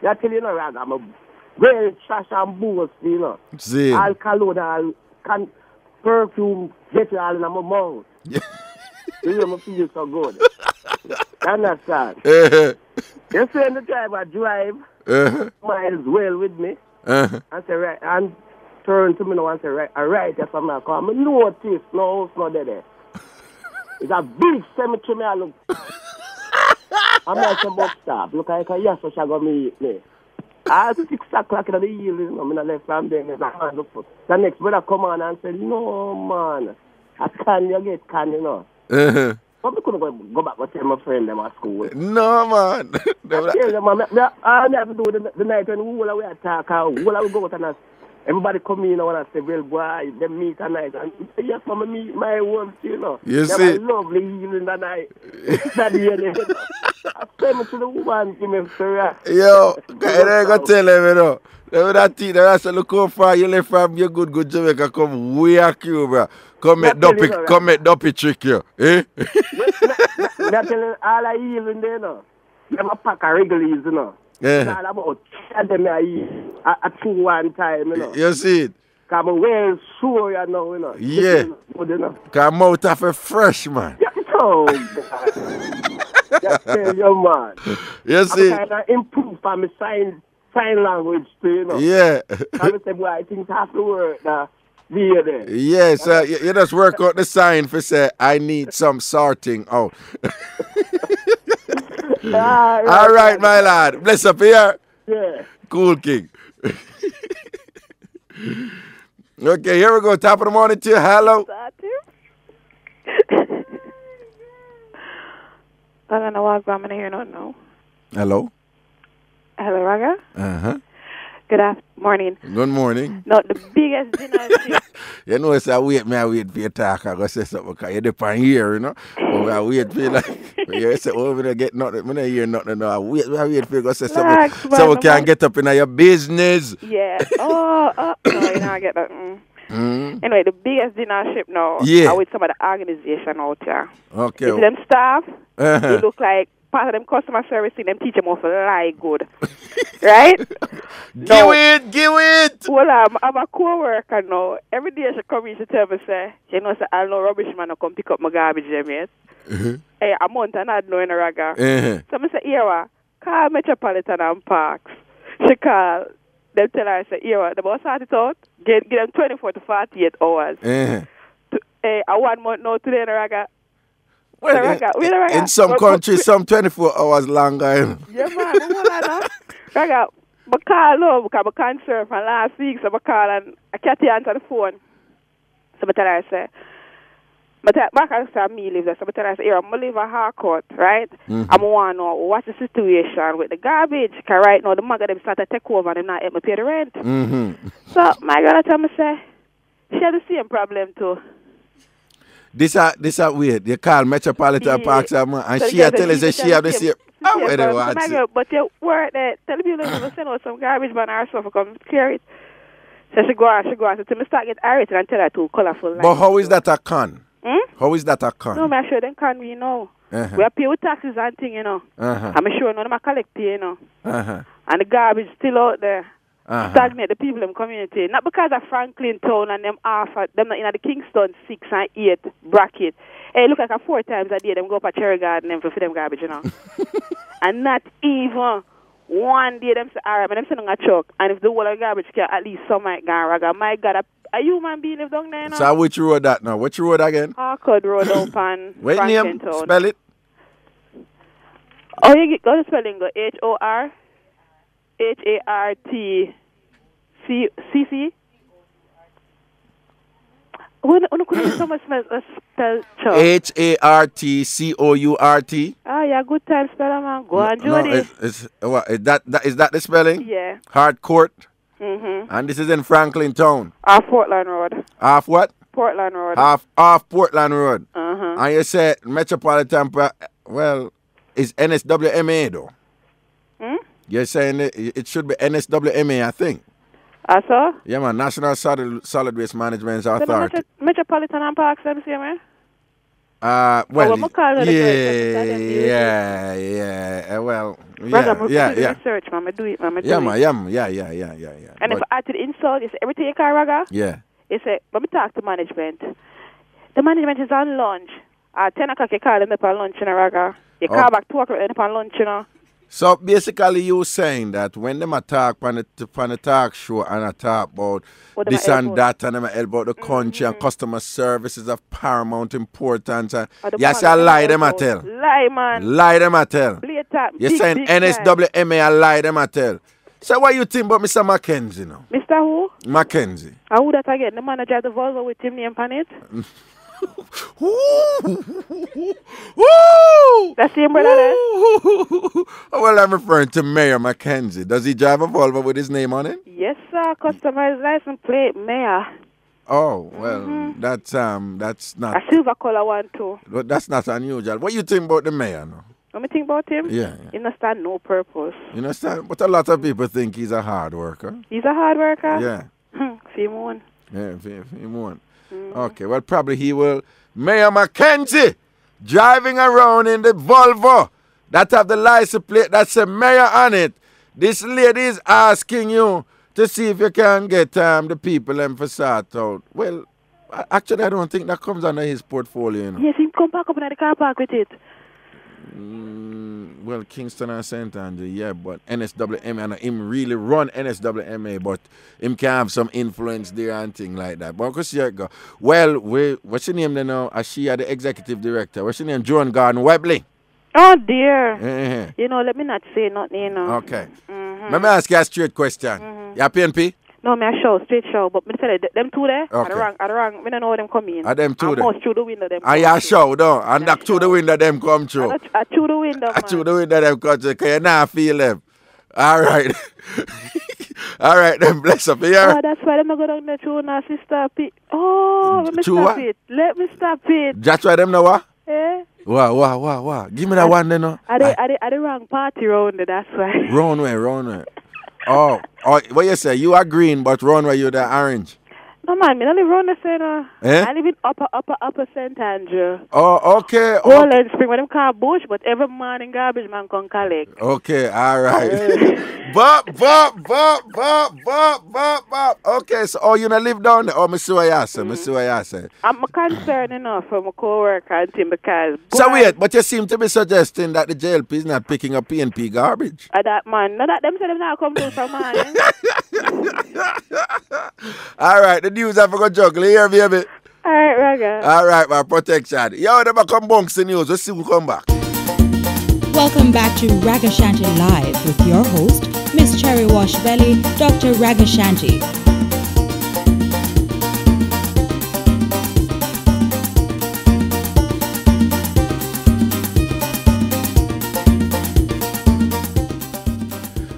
you're telling you, Rag, I'm a great trash and booze, you know. See. All cologne, all perfume, get it all in my mouth. You know, I feel so good. You understand? You see, the driver drive miles well with me. And say, right, and turn to me now and say, right, all right, that's what I call me. Notice, no house, no there. It's a big cemetery, I look. I'm like a bus stop. Look like a yes, so she's going to meet me. At 6 o'clock in the evening, I'm left from there. The next brother come on and say, no, man, I can't get can, you know. But we couldn't go back and tell my friend them at school. No, man. I never do the night when we attack, we go out and everybody come in and say, well, boy, they meet tonight. And yes, I'm meet my wife, you know. You they see? Lovely evening that night. I tell me to the woman, give me a yo, I ain't going to tell him, you know. They say, look how far you left from your good Jamaica, come way at Cuba. Come make dopey trick you. Eh? That's all I even there, you know. Never pack a regulars, you know. It's all about them at 2 one time, you know. You see it? Because I'm well sure, you know. Yeah. Because I'm out of a fresh, man. Oh, just tell you, man. You see? I'm trying to improve for my sign language, too, you know. Yeah. I say, boy, I think have to work now. There. Yes, you just work out the sign for say, I need some sorting out. All right, my lad. Bless up here. Yeah. Cool, King. Okay, here we go. Top of the morning to you. Hello. I don't know what I'm going to hear, not know. Hello. Hello, Raga. Uh-huh. Good morning. Good morning. Not the biggest dinner. You know, it's I wait for your talk. I go say something because you're depend here, you know. But I wait for you like, you say, oh, we don't get nothing. We don't hear nothing. No, I wait for you to go say something. So we can get up in your business. Yeah. No, you know, I get that. Anyway, the biggest dinnership now. Yeah. Are with some of the organization out there. Okay. If them staff, they look like part of them customer service, them teach them how to lie good. Right? Give it! Well, I'm a co-worker now. Every day she come in, she tell me, say, you know, say, I'll no rubbish man to come pick up my garbage, mate. Hey, a month and I don't know in a Raga. So I say, here, call Metropolitan and Parks. She call, they tell her, say, here, the boss sort it out, get them 24 to 48 hours. I 1 month now today in a Raga. Well, in some countries, some 24 hours longer. Yeah, man. Raga, I call now because I can't serve from last week, so I call and I can't answer the phone. So I tell her, I say, I say, me live there. So I tell her, I say, here, I'm going to live a Harcourt, right? I'm want to know what's the situation with the garbage. Because right now, the mother them start to take over and they're not help me pay the rent. So my girl tell me, say, she had the same problem too. This are weird. You call Metropolitan Parks and so she tell us that she have the same. But you work there. Tell me you never send out some garbage man or stuff come carry it. So she go on. So till me start get irritated and tell her too colorful. But how is that a con? How is that a con? No, I'm sure them con we know. We are pay with taxes and thing, you know. I'm sure none of them collect pay, you know. And the garbage still out there. Stagnate the people in the community. Not because of Franklin Town and them them not in the Kingston 6 and 8 bracket. Hey, look like 4 times a day them go up a cherry garden and for them garbage, you know. And not even one day them say, alright, but them send on a truck. And if the whole of garbage can at least some might go and my God, a human being live down there, you know? So which road that now? Which road again? Harcourt Road up on Franklin Town. Spell it? Oh, you go to spelling, go HORHARTCC. HARTCOURT. Ah, yeah, good time speller, man. Go on, Jody. Is that the spelling? Yeah. Harcourt. And this is in Franklin Town. Off Portland Road. Off what? Portland Road. Off Portland Road. And you say Metropolitan, well, is NSWMA though? You're saying it should be NSWMA, I think. So? Yeah, man. National Solid Waste Management Authority. Metropolitan and Parks, MCMA? Well, well, yeah. Research, man. I do it, man. Yeah. And if I add to the insult, you say everything you can, Raga? Yeah. You say, let me talk to management. The management is on lunch. At 10 o'clock, you call them up on lunch, you know, Raga. You call back 2 o'clock, up on lunch, you know. So basically, you saying that when them attack on the talk show and attack about this and that, and them about the country and customer service is of paramount importance, yes, I lie them I tell. Lie, man. Lie them I tell. You're saying NSWMA, I lie them I tell. So what you think about Mr. Mackenzie now? Mr. who? Mackenzie. Who that again? The manager of the Volvo with him name on it? That's him, brother. Well, I'm referring to Mayor Mackenzie. Does he drive a Volvo with his name on it? Yes, sir. Customer's license plate, Mayor. Oh, well, that's not... A silver color one, too. But that's not unusual. What you think about the mayor now? What me think about him? Yeah. He not stand no purpose. You understand? But a lot of people think he's a hard worker. He's a hard worker? Yeah. Same one. Yeah, same one. Okay, well, probably he will. Mayor Mackenzie driving around in the Volvo that have the license plate that says Mayor on it. This lady is asking you to see if you can get the people to sort out. Well, actually, I don't think that comes under his portfolio. You know? Yes, he come back up in the car park with it. Well, Kingston and St. Andrew, yeah, but NSWMA, and him really run NSWMA, but him can have some influence there and things like that. But because you go, well, what's your name then now? She the executive director. What's your name? Joan Garden Webley. Oh, dear. You know, let me not say nothing, you know. Okay. Let me ask you a straight question. You have PNP? No, me a show, straight show. But me tell you, them two there, okay. I don't me don't know them come in. Are them two there? I through the window them. And you show, though. And that through the window them come through. I through the window, man. Through the window them come through, because you now feel them. All right. All right, then, bless up here. Oh, that's why them not go down there through now, sister. Oh, let me stop it. Let me stop it. That's why them know what? Eh? Wow. Give me that one then, no? Are the wrong party round there, that's why. Round way. Oh, what you say? You are green, but round way you the orange. No, man, I live around the center. Eh? I live in upper St. Andrew. Oh, okay. Golden Spring, where them call bush, but every morning garbage man come collect. Okay, all right. Bop. Okay, so, you not live down there? Oh, I see what you say. I'm concerned enough for my co-worker and team because... So wait, but you seem to be suggesting that the JLP is not picking up PNP garbage. That man, no, that them say them not come to from morning. All right, the news have to go juggle here, baby. All right, Raga. All right, my protection. Yo, them come bunks the news. Let's see who come back. Welcome back to Ragashanti Live with your host, Miss Cherry Wash Belly, Dr. Ragashanti.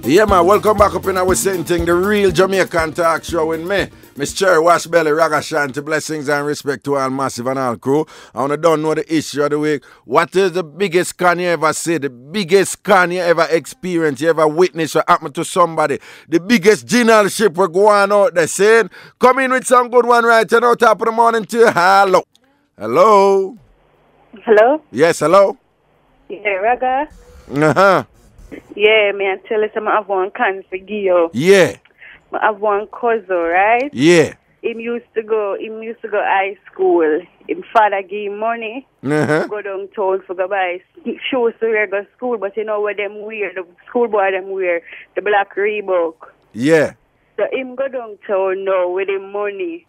Yeah, man, welcome back up in our same thing, the real Jamaican talk show with me, Miss Cherry Washbelly, Ragashanti, blessings and respect to all Massive and all crew. I want to don't know the issue of the week. What is the biggest con you ever see? The biggest con you ever experienced? You ever witnessed or happened to somebody? The biggest generalship we're going out there saying? Come in with some good one right now. Top of the morning to you. Hello. Hello. Hello? Yes, hello. Yeah, Raga? Uh-huh. Yeah, man, tell us I have one can for Gio. Yeah. I have one cousin, right? Yeah. Him used to go high school. Him father give him money. Uh-huh. Go downtown for go buy shoes to wear go school, but you know what them wear, the schoolboy them wear, the black Reebok. Yeah. So him go downtown now with him money.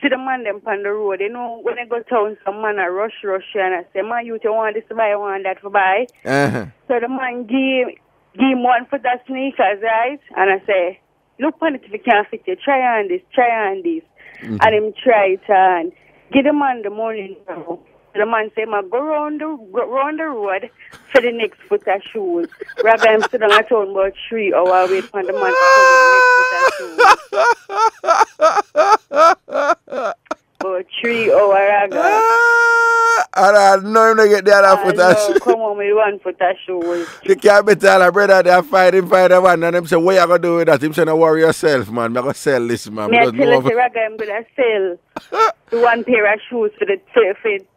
See the man them on the road, you know, when I go town, some man a rush and I say, man, you want this to buy, you want that for buy. Uh-huh. So the man give him one for that sneakers, right? And I say, look on it if you can't fit it. Try on this. Mm-hmm. And him try it on. Give the man the money now. The man say, man, go round the road for the next foot of shoes. Rather than sit down at home about 3 hours wait for the man to come with the next foot of shoes. About 3 hours, Raga. I know him to get the other foot of shoes. Come on with 1 foot of shoes. You can't be telling a brother they are fighting one and them say, what you going to do with that? Him say, no worry yourself, man. I'm going to sell this, man. Me I tell you, Raga, I'm going to sell the 1 pair of shoes for the fit.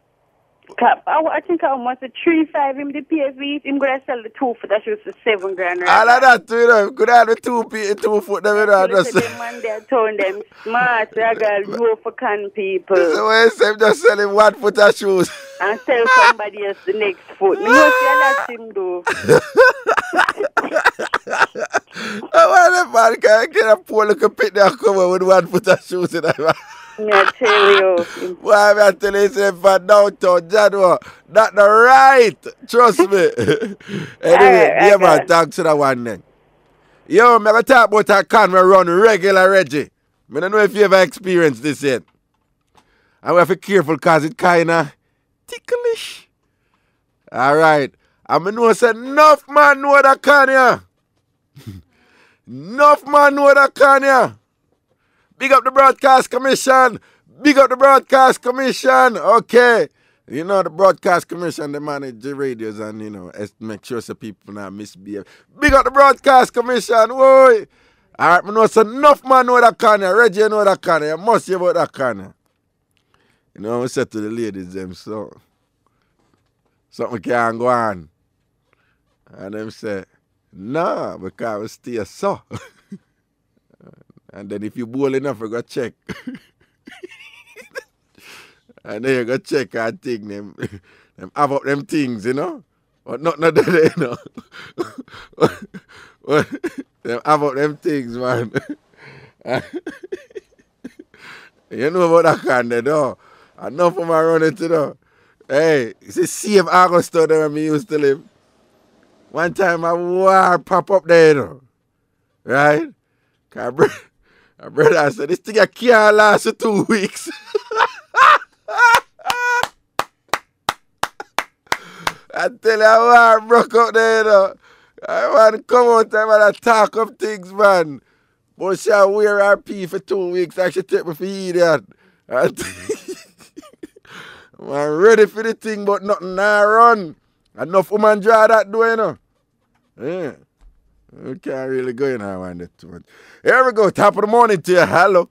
I think I must have 3-5 him the PSV. I'm going to sell the 2 foot of shoes for $7,000. Right? All of that too, you know. Could have the 2 foot them, you know. Just them man there told them smart, Raga, go for can people. So when you say just selling 1 foot of shoes. And sell somebody else the next foot. Me must see that him do. I want that man can get a poor little pit there come with 1 foot of shoes in that. I tell you. Why I tell you, say for downtown, Jadwa, that's the right. Trust me. Anyway, yeah, man, thanks to that one then. Yo, I'm going to talk about a can we run regular Reggae. I don't know if you ever experienced this yet. And we have to be careful because it's kind of ticklish. All right. And I know say enough man know that can ya. Enough man know that can ya. Big up the Broadcast Commission. Big up the Broadcast Commission. Okay. You know, the Broadcast Commission, they manage the radios and, you know, make sure so people not misbehave. Big up the Broadcast Commission. Whoa. All right, I know so enough man know that can ya. Reggie know that can ya. You must hear about that can ya. You know, I said to the ladies them, so something can't go on. And them say, nah, because we stay so. And then if you bold enough, you go check. And then you go check and think them have up them things, you know. But not there, you know. Them have up them things, man. You know about that kind of though. Enough of my running to know. Hey, it's same Augusto there when we used to live. One time a war pop up there, you know. Right? My brother said, this thing can't last for 2 weeks. I tell you, I broke up there, you know. I want to come out there and talk of things, man. But she wear her pee for 2 weeks. I should take me for idiot. I'm ready for the thing, but nothing now run. Enough woman draw that door, you know. Yeah. We can't really go in and wind it too much. Here we go. Top of the morning to you. Hello.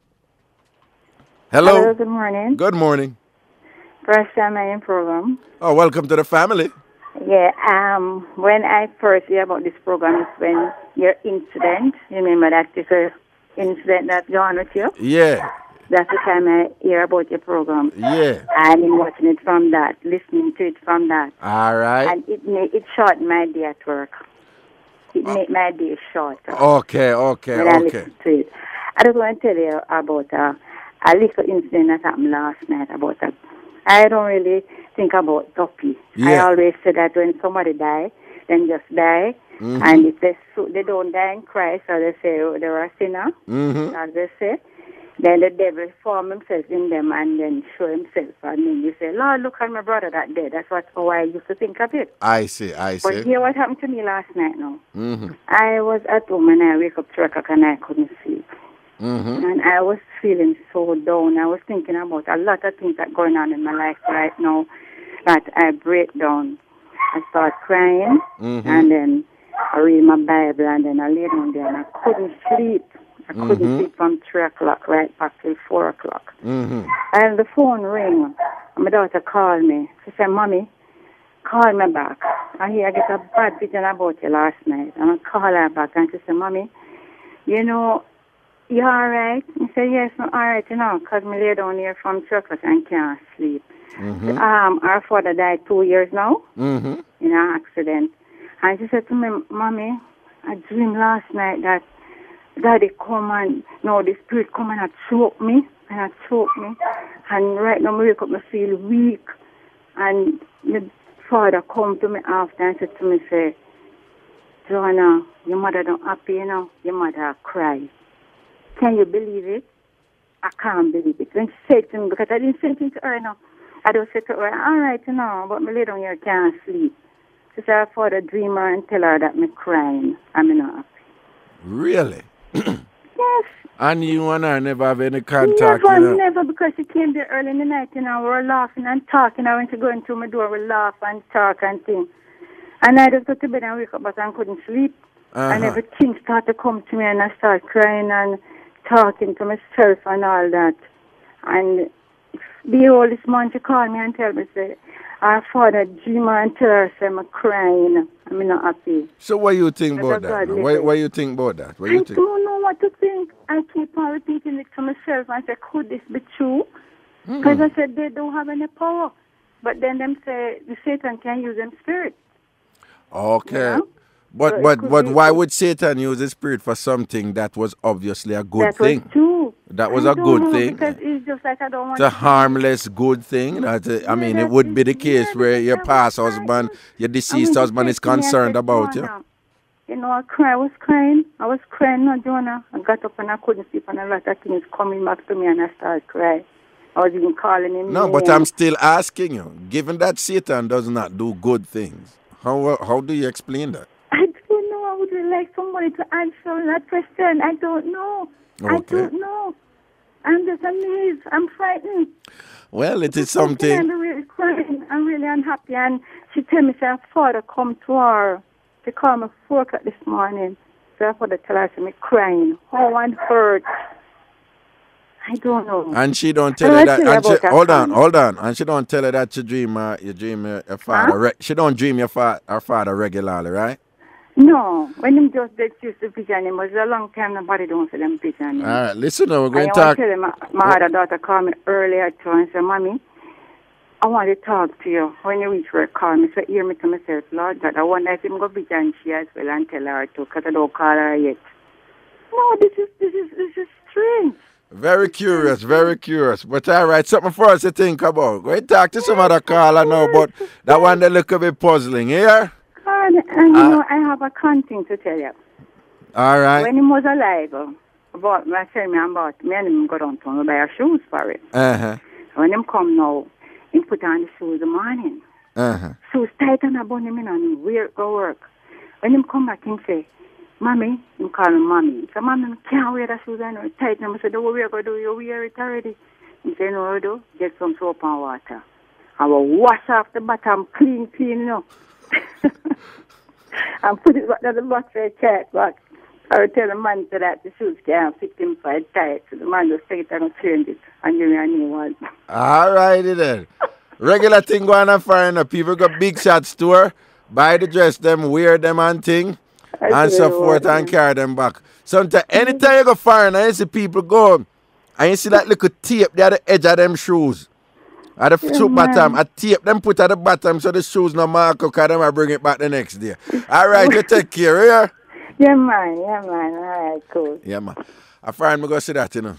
Hello, good morning. Good morning. First time I'm in program. Oh, welcome to the family. Yeah, when I first hear about this program is when your incident, you remember that is an incident that gone with you? Yeah. That's the time I hear about your program. Yeah. I've been watching it from that, listening to it from that. All right. And it shortened my day at work. It made my day shorter. Okay. When I listen to it. I just want to tell you about a little incident that happened last night about that. I don't really think about Duppy. Yeah. I always say that when somebody die, then just die. Mm-hmm. And if they don't die in Christ, or they say they're a sinner, as they say, then the devil form himself in them and then show himself. And then you say, Lord, look at my brother that day. That's how I used to think of it. I see. But hear what happened to me last night now. Mm-hmm. I was at home and I wake up 3 o'clock and I couldn't sleep. And I was feeling so down. I was thinking about a lot of things that going on in my life right now that I break down. I start crying, and then I read my Bible, and then I lay down there, and I couldn't sleep. I couldn't sleep from 3 o'clock right back till 4 o'clock. And the phone rang, and my daughter called me. She said, Mommy, call me back. I get a bad vision about you last night. And I call her back, and she said, Mommy, you know, you all right? I said, yes, I'm all right, you know, because I lay down here from 3 o'clock and can't sleep. Our father died 2 years now in an accident. And she said to me, Mommy, I dreamed last night that Daddy come and, no, the spirit come and choke me, and And right now, I wake up, I feel weak. And my father come to me after and said to me, say, Joanna, your mother don't happy, you know, your mother cry. Can you believe it? I can't believe it. When she said to me, because I didn't say anything to her, no. I just said to her, all right, you know, but me lay down here, can't sleep. She said, her father dream her and tell her that me crying. I'm not happy. Really? Yes. And you and her never have any contact? Never, because she came there early in the night, you know, we were laughing and talking. I went to go into my door, we laugh and talk and things. And I just go to bed and wake up, but I couldn't sleep. And everything started to come to me, and I started crying and talking to myself and all that. And behold, this morning she called me and tell me, say, our father dreamer and tell her, say, I'm crying. I'm not happy. So what do you think about that? What do you think about that? I don't know what to think. I keep on repeating it to myself. I say, could this be true? Because I said, they don't have any power. But then them say, the Satan can use them spirit. Okay. You know? But why would Satan use the spirit for something that was obviously a good thing? That was true. That was a good thing. Because it's just like I don't want it's a harmless good thing. I mean, it would be the case where your past husband, your deceased husband is concerned about you. You know, I was crying. No, Jonah. I got up and I couldn't sleep, and a lot of things coming back to me, and I started crying. I was even calling him. No, but I'm still asking you. Given that Satan does not do good things, how do you explain that? I don't know. I would like somebody to answer that question. I don't know. Okay. I don't know. I'm just amazed. I'm frightened. Well, it is something. I'm really crying. I'm really unhappy. And she tell me, say, her father come to her. She called me 4 o'clock this morning. So her father tell her, me crying. How and hurt. I don't know. And she don't tell her that. And she, hold on. And she don't tell her that you dream your father. Huh? She don't dream her father regularly, right? No. When him just dead used to vision him, it was a long time nobody don't see them vision him. All right, listen now, we're going to talk. talk. I want to tell him, my other daughter called me earlier too and said, Mommy, I want to talk to you. When you reach work, call me. So hear me to myself, Lord God, I wonder if him go vision she as well and tell her too, because I don't call her yet. No, this is strange. Very curious. But all right, something for us to think about. Go and talk to some other caller now, but that one they look a bit puzzling, yeah? And you know, I have a thing to tell you. All right. When he was alive, I tell me about me and him go down to buy shoes for it. When him come now, he put on the shoes in the morning. Shoes tight and about him and he go work. When him come back, he say, Mommy, him call him Mommy. He say, Mommy, I can't wear the shoes, I know it's tight. I said, what we are going to do? You wear it already. He say, no, I do. Get some soap and water. I will wash off the bottom clean, you know. And put it back to the box for a check box. I would tell the man so that the shoes can't fit him for it tight. So the man will take it and change it and give me a new one. All righty then. Regular thing going on for enough. People got big shots to her, buy the dress them, wear them and thing, and so forth and carry them back. Sometimes, anytime you go foreign and you see people go, and you see that little tape there at the edge of them shoes. At the shoe bottom, I tape them put at the bottom so the shoes no mark up, because them I bring it back the next day. All right, you take care, yeah? Yeah, man. All right, cool. Yeah, man. A friend, me go see that, you know.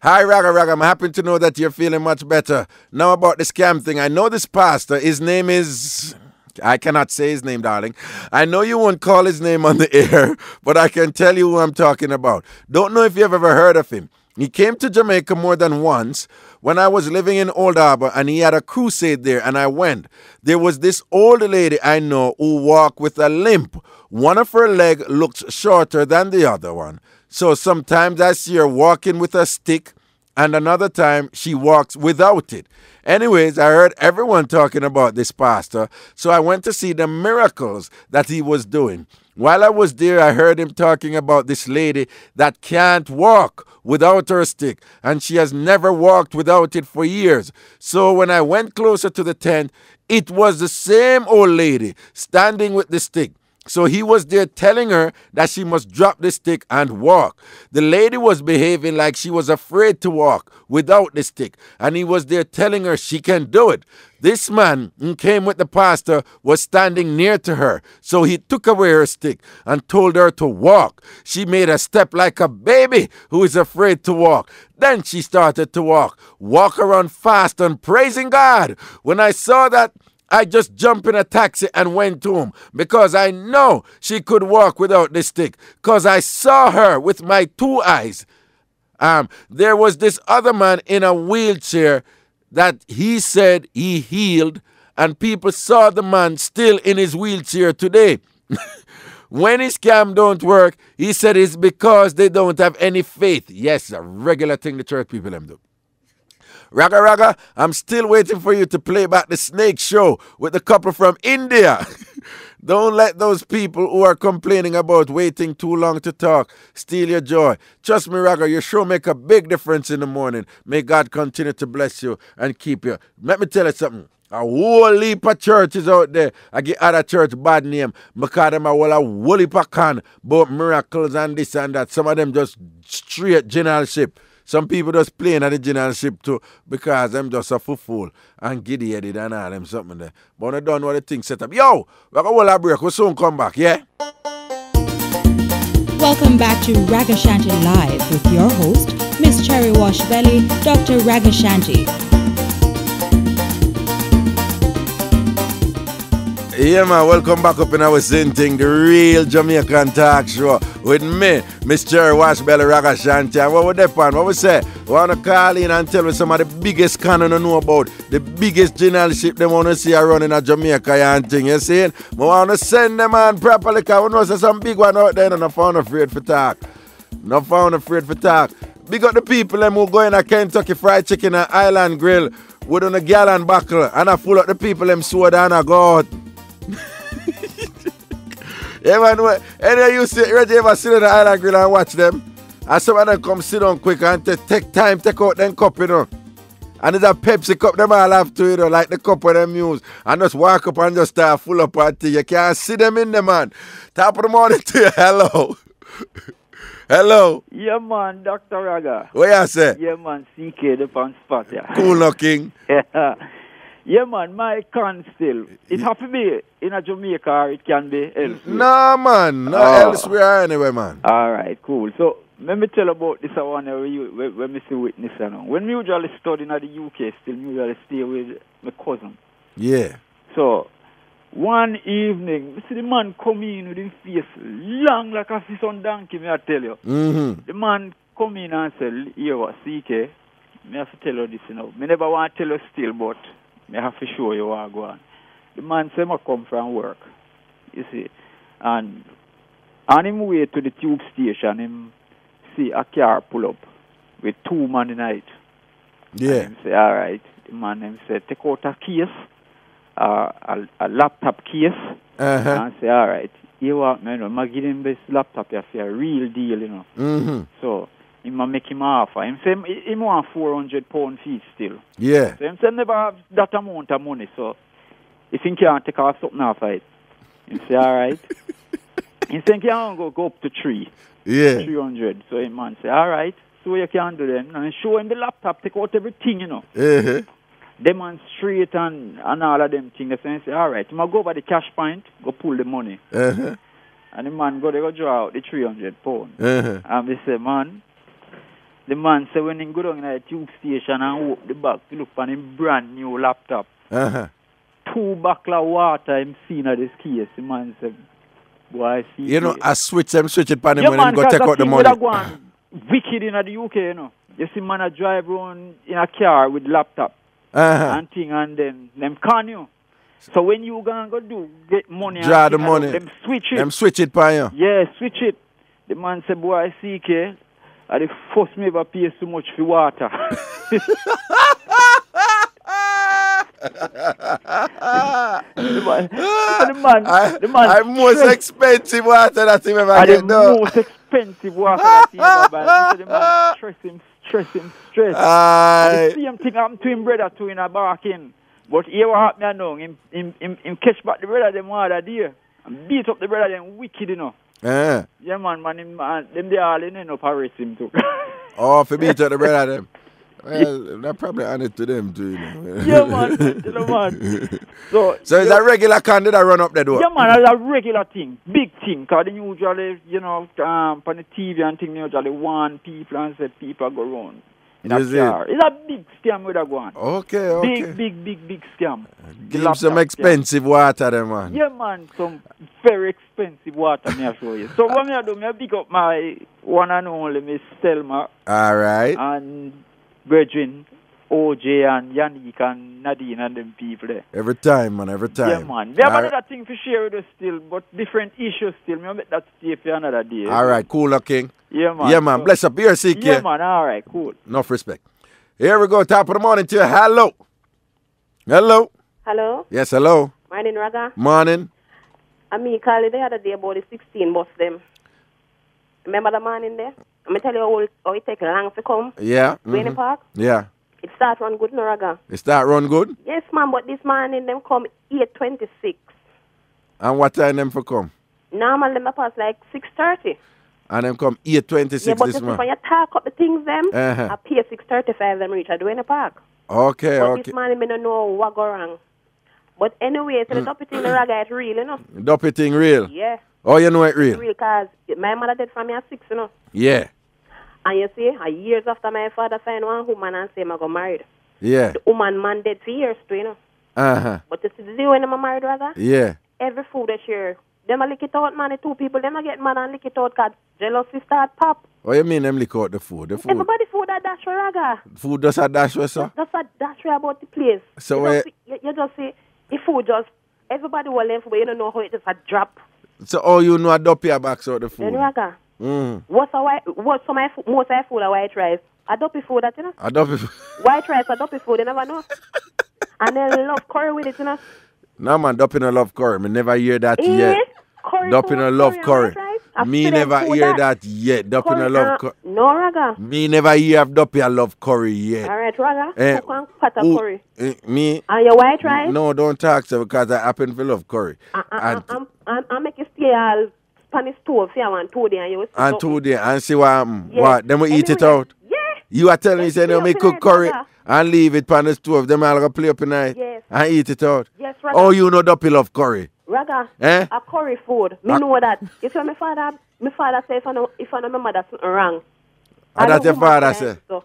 Hi, Raga. I'm happy to know that you're feeling much better. Now about the scam thing. I know this pastor, his name is... I cannot say his name, darling. I know you won't call his name on the air, but I can tell you who I'm talking about. Don't know if you've ever heard of him. He came to Jamaica more than once when I was living in Old Harbor, and he had a crusade there, and I went. There was this old lady I know who walked with a limp. One of her legs looked shorter than the other one. So sometimes I see her walking with a stick, and another time she walks without it. Anyways, I heard everyone talking about this pastor, so I went to see the miracles that he was doing. While I was there, I heard him talking about this lady that can't walk without her stick, and she has never walked without it for years. So when I went closer to the tent, it was the same old lady standing with the stick. So he was there telling her that she must drop the stick and walk. The lady was behaving like she was afraid to walk without the stick, and he was there telling her she can do it. This man who came with the pastor was standing near to her, so he took away her stick and told her to walk. She made a step like a baby who is afraid to walk. Then she started to walk around fast and praising God. When I saw that, I just jumped in a taxi and went home because I know she could walk without the stick, because I saw her with my 2 eyes. There was this other man in a wheelchair that he said he healed, and people saw the man still in his wheelchair today. When his scam don't work, he said it's because they don't have any faith. Yes, a regular thing the church people them do. Raga, I'm still waiting for you to play back the Snake Show with the couple from India. Don't let those people who are complaining about waiting too long to talk steal your joy. Trust me, Raga, your show make a big difference in the morning. May God continue to bless you and keep you. Let me tell you something. A whole heap of churches out there. I give other church bad name because them a whole heap of can about miracles and this and that. Some of them just straight generalship. Some people just playing at the generalship too because them just a fool and giddy-headed and all them something there. But I don't know what the thing set up. Yo, we're going to break. We'll soon come back, yeah? Welcome back to Ragashanti Live with your host, Miss Cherry Wash Belly, Dr. Ragashanti. Yeah, man, welcome back up in our same thing, the real Jamaican talk show with me, Miss Cherry Wash Belly Ragashanti. And what we depend, what we say? We want to call in and tell me some of the biggest canon I know about, the biggest generalship they want to see around in Jamaica and thing, you see? We want to send them on properly because we know there's some big one out there and not found afraid for talk. Not found afraid for talk. Big up the people them who go in a Kentucky Fried Chicken and Island Grill with on a gallon buckle and I full up the people them soda and I go out. Yeah, man, anyway, you see, Reggie ever sit on the Island Grill and watch them? And some of them come sit down quick and take time, take out them cup, you know. And there's a Pepsi cup, them all have to, you know, like the cup of them use. And just walk up and just start full up and tea. You can't see them in there, man. Top of the morning to you, hello. Hello. Yeah, man, Dr. Raga. What you say? Yeah, man, CK, the pan spot, yeah. Cool looking. Yeah, man, my con still. It have to be in a Jamaica or it can be elsewhere. No, man. No elsewhere anyway, man. All right, cool. So, let me tell about this one when we see witness. When we usually study in the UK, still we usually stay with my cousin. Yeah. So, one evening, see the man come in with his face long like a fish on donkey, may I tell you. Mm-hmm. The man come in and said, here what, CK, me have to tell you this, you know. Me never want to tell you still, but I have to show you what I go on. The man said, I come from work, you see. And on him way to the tube station, him see a car pull up with 2 men in it. Yeah. And him say, all right. The man him say, take out a case, a laptop case, and say, all right. You want me, you know, I give him this laptop here for a real deal, you know. Mm-hmm. So, him make him offer. Him say he want £400 fees still. Yeah. So him say never have that amount of money. So if he can't take off something off it, him say all right. He say he can't go up to 3. Yeah. 300. So him man say all right. So you can do then. And show him the laptop, take out everything, you know. Demonstrate and all of them things. So he say all right. I'ma go over the cash point, go pull the money. And the man go draw out the £300. And we say, man. The man said when he go down in the tube station and open the bag to look for him brand new laptop. 2 buckler of water him seen at this case. The man said, boy, see. You know, I switch it on him when he go take out the money. Wicked in the UK, you know. You see man a drive around in a car with laptop and thing and then them can you. So when you gonna go do get money draw the money. Them switch it. Them switch it by you. Yeah, switch it. The man said, boy, CK, I the first me ever pay so much for water. the man I'm most expensive water that he ever get. The most expensive water that he ever buy. So the man stress him. And the same thing happened to him brother too in a barking. But here what happened now, him catch back the brother them other day and beat up the brother them wicked, you know. Yeah man, them they all in up arrest him too. Oh, for beat up the brother them. Well, that probably honest to them too, you know. Yeah, man. So it's a regular candidate that run up the door? Yeah, man, it's a regular thing. Big thing. Because they usually, you know, on the TV and thing, they usually warn people and say people go around in a car. It's a big scam where they go on. Okay. Big scam. Give him some expensive water, then, man. Yeah, man, some very expensive water, me I show you. So what me I do, me I pick up my one and only Miss Selma. All right. And Virgin, OJ and Yannick and Nadine and them people there. Every time, man, every time. Yeah, man. They have another thing to share with us still, but different issues still. Me make that stay for another day. All right, cool, no, King. Yeah, man. Yeah, man. Bless up here, CK. Yeah, man. All right, cool. Enough respect. Here we go. Top of the morning to you. Hello. Hello. Hello. Yes, hello. Morning, Raga. Morning. I mean, called the other day about the 16 bus them. Remember the man in there? I'm going to tell you how it take long to come. Yeah. Rainy Park. Yeah. It start run good, no, Raga. It start run good? Yes, man, but this morning them come 8:26. And what time them for come? Normal them pass like 6:30. And them come 8:26 yeah, but this morning. When you talk up the things them, Uh-huh. I pay 6:35 them reach at Rainy Park. Okay, but okay. this morning I don't know what go wrong. But anyway, so the duppy thing, the Raga, it's real, you know. Duppy thing real? Yeah. Oh, you know it real? It's real, because my mother dead from me at 6, you know. Yeah. And you see, years after my father find one woman and say I got married. Yeah. The woman man dead for years too, you know. Uh-huh. But you see the day when I'm married, Raga? Yeah. Every food they share. Them a lick it out, man. The two people, them a get mad and lick it out because jealousy start pop. What you mean them lick out the food? The food? Everybody food a dash for Raga. Food does a dash with, sir? That's a dash for about the place. So you just see, the food just, everybody will left, but you don't know how it just a drop. So all you know a duppy a box out the food? Then Raga. Mm. Most of my food are white rice. A duppy food that, you know. A duppy food? White rice, a duppy food, you never know. And then love curry with it, you know. No, man, duppy no love curry. Me never hear that yet. Curry duppy no love curry. Me never hear that yet. Duppy no love curry. No, Raga. Me never hear of duppy I love curry yet. All right, Raga. Cook and pot of curry. Me? And your white rice? No, don't talk so because I happen to love curry. I make you stay all Spanish stove for 1 2 days and you will and 2 days and see what happen. Yeah. What? Then we eat it out? Yeah. You are telling me, say, no, me cook curry and leave it on the stove. Them all going to play up in night and eat it out. Yes, Raga. Oh, you know duppy love curry. Raga, a curry food. Me know that. You see, my father say if I know my mother something wrong. And that your father say? So.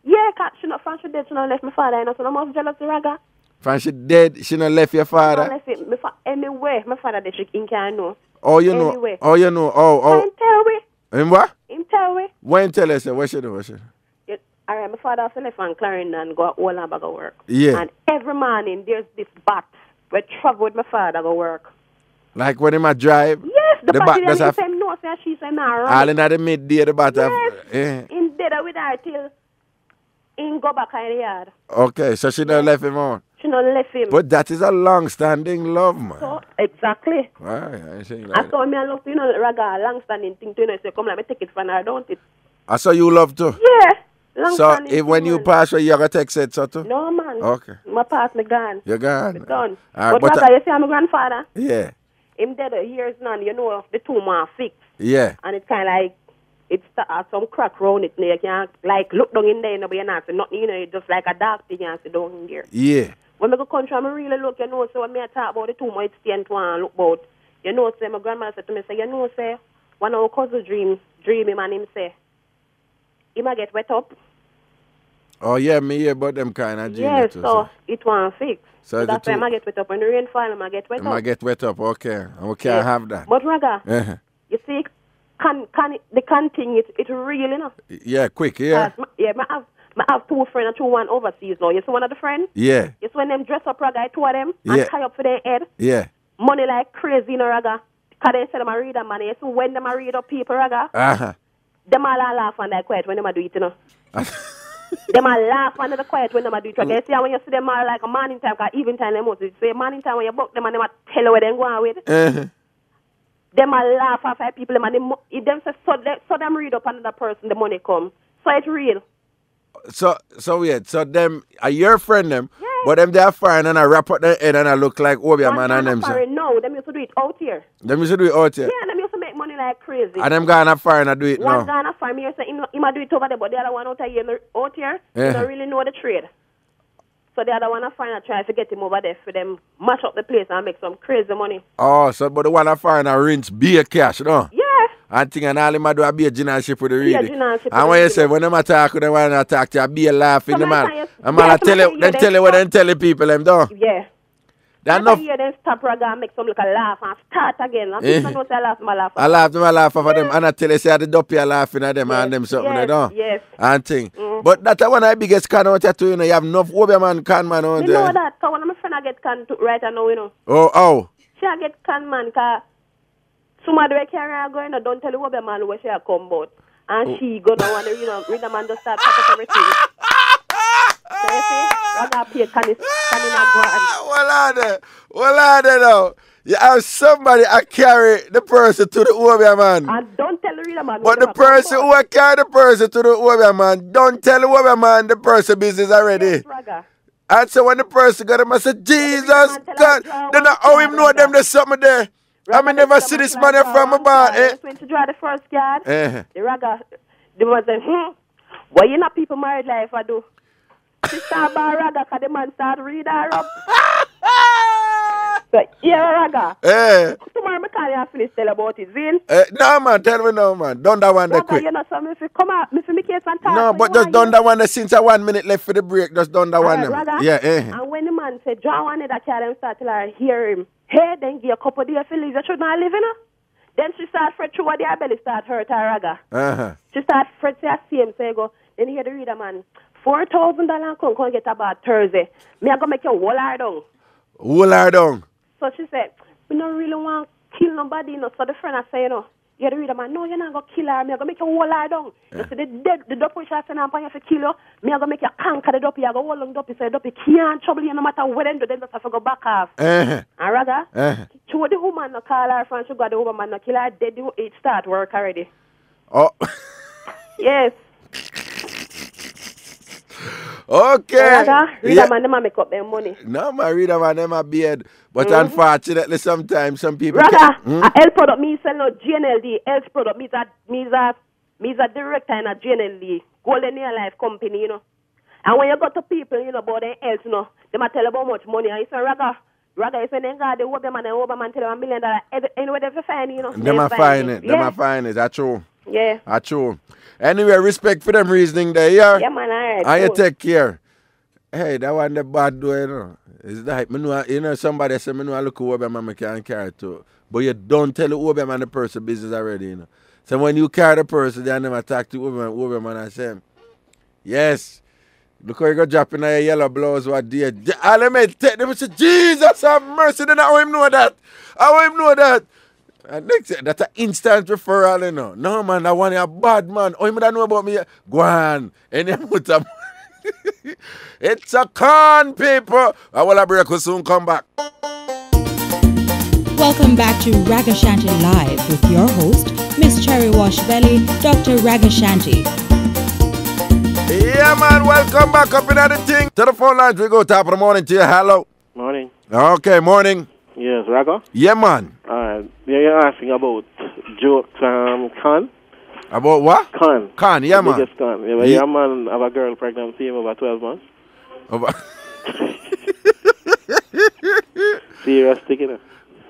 Yeah, cause she not from she dead, she not left my father, you know, so I'm most jealous of Raga. From she dead, she not left your father? Not left it. Anyway, my father dead, she can't know. Oh, you know. Anyway. Oh, you know. Oh. Him tell we. Him what? Him tell we. When tell us, what she do? Yeah, all right, my father also left from Clarendon and go all and back of work. Yeah. And every morning there's this bat where travel with my father go work. Like when him a drive? Yes, the bat does have... say no, say she say nah. All in the midday, the bat yes. have... In dead with her till in go back in the yard. Okay, so she not left him on? She not left him. But that is a long-standing love, man. So, exactly. Right, I see I saw me and look, you know, Raga, long-standing thing to you know, so come let me take it from her, don't it? I saw you love too? Yeah. So if when you pass away, you're going to text it so too? No, man. Okay. My pass, me gone. You're gone? Me done. Right, but Raga, you see, I'm a grandfather. Yeah. Him dead years now, you know, the two more fixed. Yeah. And it's kind of like, it's some crack round it. You can't, like, look down in there, but you're not see nothing, you know, it's just like a dark thing you see down in there. Yeah. When I go country, I really look, you know, so when I talk about the two more, it's 10 to 1, look about, you know, say, my grandmother said to me, say, you know, say, one of our cousins dream him, and him say, he might get wet up. Oh, yeah, me hear about them kind of dream. Yeah, so it won't fix. So that's why I get wet up. When the rain fall, I get wet up. I get wet up, okay. And we can't have that. But, Raga, you see, the can thing, it's real, you know. Yeah, quick, yeah. I have 2 friends and 2 one overseas now. You see one of the friends? Yeah. You see when them dress up, Raga, 2 of them, and tie up for their head? Yeah. Money like crazy, you know, Raga. Because they say them a read a man. You see when them a read up people, Raga, them all laugh and they quiet when them a do it, you know. Them a laugh and they quiet when them a do it. You see when you see them all like a morning time, because even time them also say morning time when you book them and them a tell you where them going with. Them a laugh after people, them and them say, so them read up another person, the money come. So it's real. So weird. So them are your friend them, but them they are foreign and I wrap up their head and I look like Obia man and them. No, them used to do it out here. Them used to do it out here. Yeah, them used to make money like crazy. And them Ghana foreign and do it now. One Ghana foreign, me say he might do it over there, but the other one out here, they don't really know the trade. So the other one foreign try to get him over there for them mash up the place and make some crazy money. Oh, so but the one foreign rinse beer cash, no? Yeah. I think and all them do a be a generalship with the reading. Yeah, and when you say when them attack, they want to attack you, be a laughing the man. And man, tell you what them tell the people them do. Yeah. That enough. Hear them stop Raga and make some little laugh and start again. And people know say I laugh. I laugh over them and I tell you say the dopey are laughing at them and them something they do. Yes. And thing. But that's one of the biggest con out here too, you know. You have enough Obia man con man out there. You know that, because one of my friends I get con right now, you know. Oh. She I get con man because somebody will carry her going, don't tell the Obia man where she a come about. And she gonna want to, read the man to start pack up everything. So you see, Raga pay can in a go. Well on there now. You have somebody I carry the person to the Obia man. And don't tell the reader man. But the person who carry the person to the Obia man, don't tell the Obia man the person business already. Yes, Raga. And so when the person got him, I said, Jesus God, then how him know them there's something there. I mean, never see this man from a bar. When to draw the first card, the Raga, they was saying, why you not people married life I do? She start by Raga because the man start to read her up. So, yeah, Raga. Tomorrow I can't finish tell about it, Zin. No, man, tell me no, man. Done that one Raga, quick. You know, so if you come out, if you make it and talk. No, but just done that one since 1 minute left for the break. Just done that one. Raga, yeah, And when the man said, draw one of that child and start to like, hear him. Hey, then give a couple of days for leave. You should not live in her. Then she start fret through what their belly start hurt her, Raga. She start fret to see him, say go. Then hear the reader man, $4,000 come get about Thursday. Me I go make your whole her down. Whole her down. So she said, we don't really want to kill nobody, you know. So the friend I say, you know, you the reader man, no, you're not going to kill her. Me I go make your whole her down. You see the dope which I send upon you for kill you. Me I go make you conquer the dope. You go hold on dope. So the dope can't trouble you no matter what them do. They just have to go back off. And Raga, to the woman no call her friend, she got the woman no kill her. Dead it start work already. Oh. Yes. Okay. Reader man, them make up their money. No, my reader man, them a beard. But unfortunately, sometimes some people. Raga, a health product me sell no GNLD. Health product me a director in a GNLD. Golden Near Life Company, you know. And when you go to people, you know, about their health, you know, they might tell about much money. And you say, Raga, you say, then God, the Oberman tell them $1 million. Anyway, they find it, you know. They might find it. They might find it. That's true. Yeah. That's true. Anyway, respect for them reasoning there, yeah? Yeah, man, all right. And you take care. Hey, that one the bad way, you know. It's like, you know, somebody said, I look at Oberman, man can carry too. But you don't tell the Oberman the person business already, you know. So when you carry the person, they never talk to Oberman and say, yes, look how you go dropping your yellow blouse, what dear. And let me take them and say, Jesus have mercy, then I want him know that. I want him know that. And next, that's an instant referral, you know. No, man, that one is a bad man. Oh, you don't know about me? Go on. And then put them. It's a con, people. I will break, will soon come back. Welcome back to Ragashanti Live with your host, Miss Cherry Wash Belly, Dr. Ragashanti. Yeah, man, welcome back up in the thing. To the phone lines, we go top of the morning to you. Hello. Morning. Okay, morning. Yes, Raga? Yeah, man. You're asking about jokes con? About what? Con, yeah, man. Biggest con. Yeah, yeah, man, have a girl pregnant for him over 12 months. Serious sticking.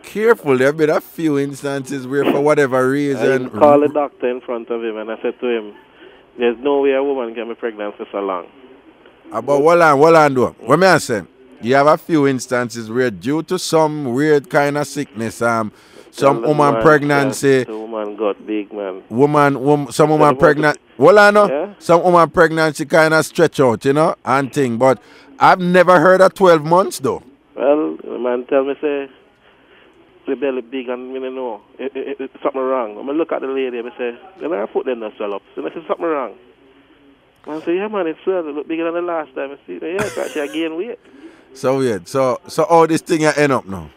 Careful, there have been a few instances where for whatever reason. I called the doctor in front of him and I said to him, there's no way a woman can be pregnant for so long. About what on do? What may I say? You have a few instances where due to some weird kind of sickness, some woman pregnancy. The woman got big, man. Some woman pregnant. Some woman pregnancy kind of stretch out, you know, and thing. But I've never heard of 12 months though. Well, the man tell me say, the belly big and I don't know, it's something wrong. I look at the lady and I say, then her foot them not swell up. So I say, something wrong. And I say, yeah man, it's swell. It look bigger than the last time. I see, yeah, because she gained weight. So weird. So all this thing end up now?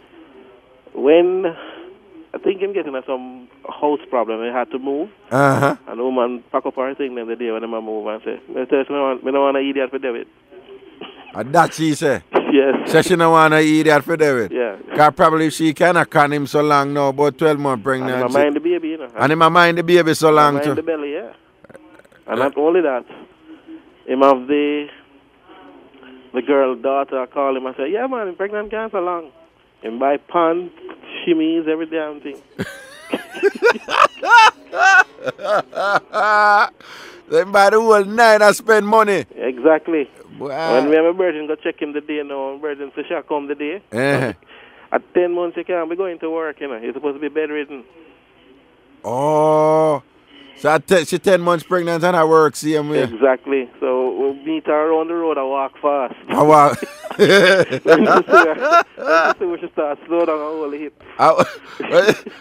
When I think I'm getting some house problem, I had to move. Uh-huh. And the woman pack up her thing then the day when I move and say, I don't want to eat that for David. And that she say? Yes. So she don't want to eat that for David? Yeah. Because probably she cannot con him so long now, about 12 months pregnant. And I mind the baby, you know. And him mind the baby so long too. Mind the belly, yeah. And not only that, him have the girl daughter call him and say, yeah man, I'm pregnant can't so long. Him buy pants, shimmies, every damn thing. Then by the whole night I spend money. Exactly. Wow. When we have a virgin, go check him the day now. Virgin say she'll come the day. At 10 months, you can't be going to work, you know. You're supposed to be bedridden. Oh. So she 10 months pregnant and I work same way. Exactly. So we'll meet her around the road and walk fast. I walk. We should start slow down and hold the hip.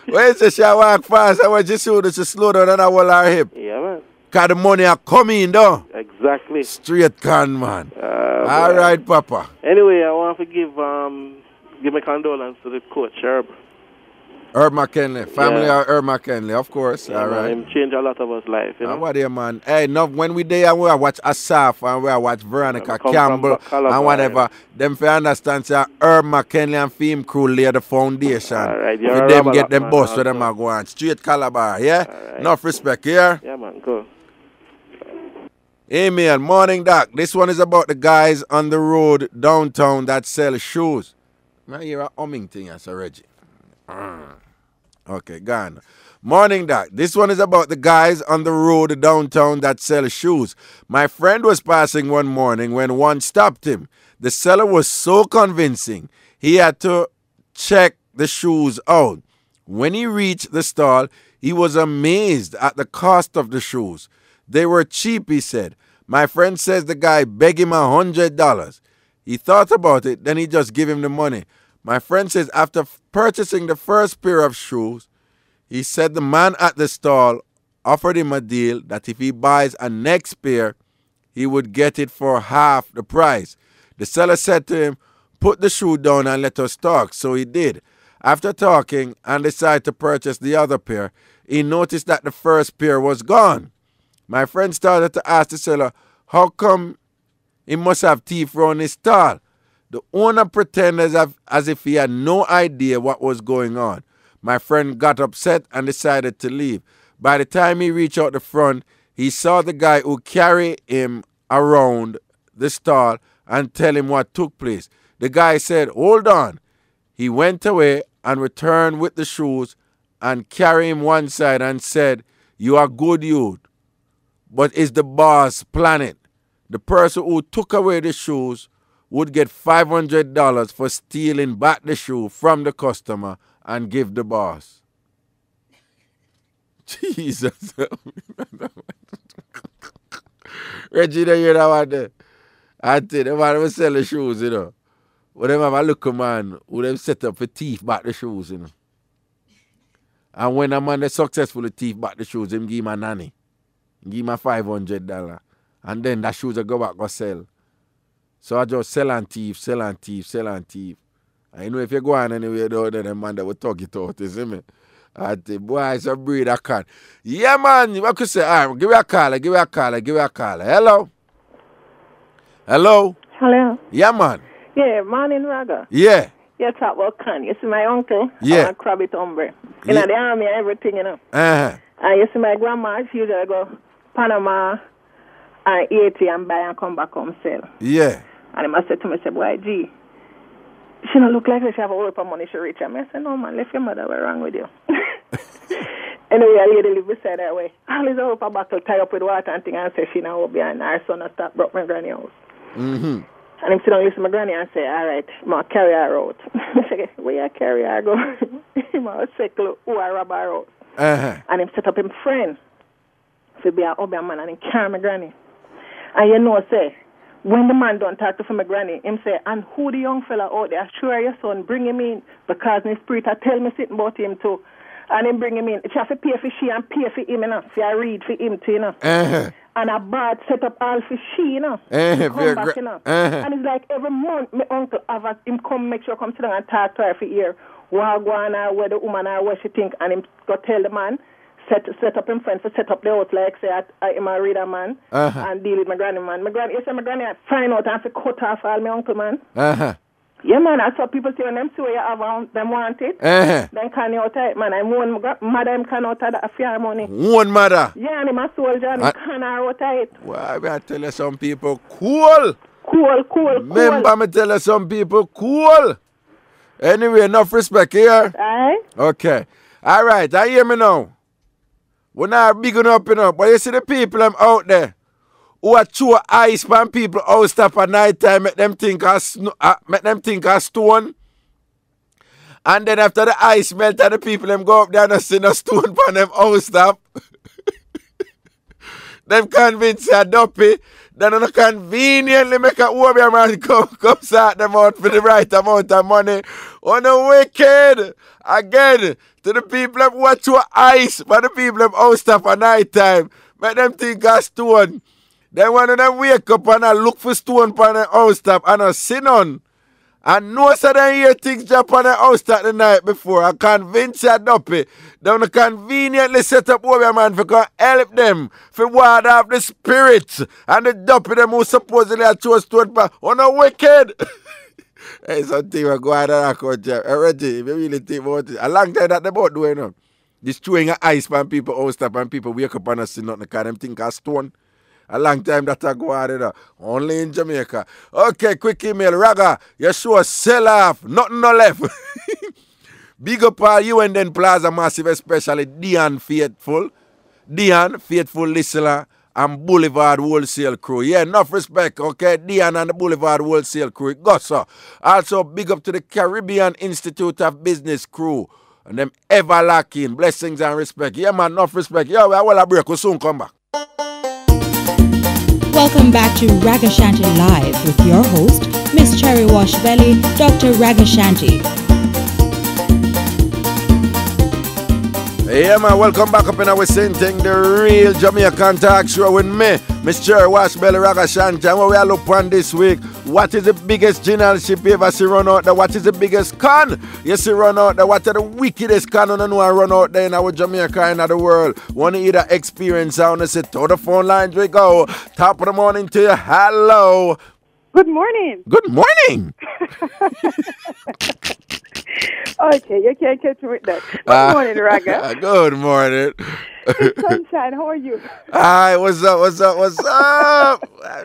When you say she walk fast, I want you to she slow down and hold her hip. Yeah, man. Because the money are coming, though. Exactly. Straight con, man. All right, Papa. Anyway, I want to give my condolence to the coach, Herb. Herb McKinley. Family of Herb McKinley, of course. Yeah, all right. Him change a lot of us' life, you know. What there, man? Hey, no, when we there, we watch Asaf and we watch Veronica Campbell and whatever. Them for understand, say, Herb McKinley and Fame Crew lay the foundation. All right, for them get them boss so them are going straight Calabar, yeah? Right. Enough respect, yeah? Yeah, man, cool. Amen. Morning, Doc. This one is about the guys on the road downtown that sell shoes. I hear a humming thing, as a Reggie. Okay, gone. Morning, Doc. This one is about the guys on the road downtown that sell shoes. My friend was passing one morning when one stopped him. The seller was so convincing, he had to check the shoes out. When he reached the stall, he was amazed at the cost of the shoes. They were cheap, he said. My friend says the guy begged him $100. He thought about it, then he just gave him the money. My friend says after purchasing the first pair of shoes, he said the man at the stall offered him a deal that if he buys a next pair, he would get it for half the price. The seller said to him, put the shoe down and let us talk. So he did. After talking and decided to purchase the other pair, he noticed that the first pair was gone. My friend started to ask the seller, how come he must have thief around his stall? The owner pretended as if he had no idea what was going on. My friend got upset and decided to leave. By the time he reached out the front, he saw the guy who carried him around the stall and tell him what took place. The guy said, hold on. He went away and returned with the shoes and carried him one side and said, you are good youth. But is the boss planning? The person who took away the shoes would get $500 for stealing back the shoe from the customer and give the boss. Jesus. Reggie, you hear that one there? I tell you, the man will sell the shoes, you know. But them have a look man who them set up for thief back the shoes, you know. And when a man is successful thief back the shoes, him give him a nanny. Give him a $500. And then that shoes will go back and sell. So I just sell and thief, sell and thief, sell and thief. I know if you go on anywhere down there, the man that will talk it out, you see me? I think, boy, it's a breed I can. Yeah, man, what could say? All right, give me a call, give me a call, give me a call. Hello? Hello? Hello? Yeah, man. Yeah, morning, Raga. Yeah. You talk about can. You see my uncle? Yeah. Crabbit hombre. In the army, everything, you know. Uh-huh. And you see my grandma, she usually go Panama and Haiti and buy and come back home sell. Yeah. And he must say to me, say, boy, gee, she don't look like she have a whole heap of money she reach. And I say, no, man, left your mother, what's wrong with you? Anyway, a lady live beside her way. Always a whole heap of bottle tie up with water and thing and say she now behind her son and stop broke my granny house. Mm-hmm. And him sit down listen to my granny and say, all right, I'm going to carry her out. I say, where you carry her go? I'm going to circle who I rob her out. Uh-huh. And him set up him friend to be a husband man and him carry my granny. And you know, say, when the man don't talk to my granny, him say, and who the young fella out there? Sure your son, bring him in, because my spirit I tell me something about him too. And him bring him in. She have to pay for she and pay for him, you know. So I read for him too, you know. And a bad set up all for she, you know. Come back, you know. And it's like every month, my uncle have him come, make sure come sit down and talk to her for ear. What go on, where the woman or what she think, and him go tell the man, set up him friend for set up the house, like say I'm a reader man, and deal with my granny man. My granny, you say my granny find out and cut off all my uncle man. Yeah, man, I saw people say when them see where you have them want it, then can you out it, man. I'm one mother, him can out a fair money. One mother? Yeah, and him a soldier, and he can out it. Well, I tell you some people, cool. Remember, me tell you some people, cool. Anyway, enough respect here. Aye. Okay. All right, I hear me now. We're not big enough, but you see the people I'm out there who are throw ice from people out stop at night time, make them think of stone. And then after the ice melt and the people them go up there and see no stone from them out stop. Them convince you dopey. Then they conveniently make a warrior man come sort them out for the right amount of money. On the wicked, again, to the people who watch your ice, but the people who out stop at night time, make them think of stone. Then one of them wake up and I look for stone on the house top and I sit on. And most of them hear things jump on the house top the night before. I convince you dopey. They want to conveniently set up over man for help them for ward off the spirits and the dopey them who supposedly are chose stone on the wicked. Hey, something will go out of that country. Reggie, if you really think about it, a long time that they both doing on. Destroying ice from people house top and people wake up and I see nothing because them think of stone. A long time that I go out there. Only in Jamaica. Okay, quick email. Raga, your show sell off. Nothing no left. Big up all you and then Plaza Massive, especially Dion Faithful. Dion, Faithful Listener, and Boulevard Wholesale Crew. Yeah, enough respect, okay? Dion and the Boulevard Wholesale Crew. It goes, sir. Also, big up to the Caribbean Institute of Business Crew. And them ever lacking. Blessings and respect. Yeah, man, enough respect. Yeah, we will break. We'll soon come back. Welcome back to Ragashanti Live with your host, Miss Cherry Wash Belly, Dr. Ragashanti. Yeah, man, welcome back up in our same thing, the real Jamaican talk show with me, Miss Cherry Wash Belly Ragashanti. And what we are looking on this week, what is the biggest generalship you ever see run out there? What is the biggest con you see run out there? What are the wickedest con on the run out there in our Jamaica and the world? Want to either experience sound and say, to the phone lines we go. Top of the morning to you. Hello. Good morning. Good morning. Okay, you can't catch me with that. Good morning, Raga. Good morning. It's Sunshine, how are you? Hi, what's up? I'm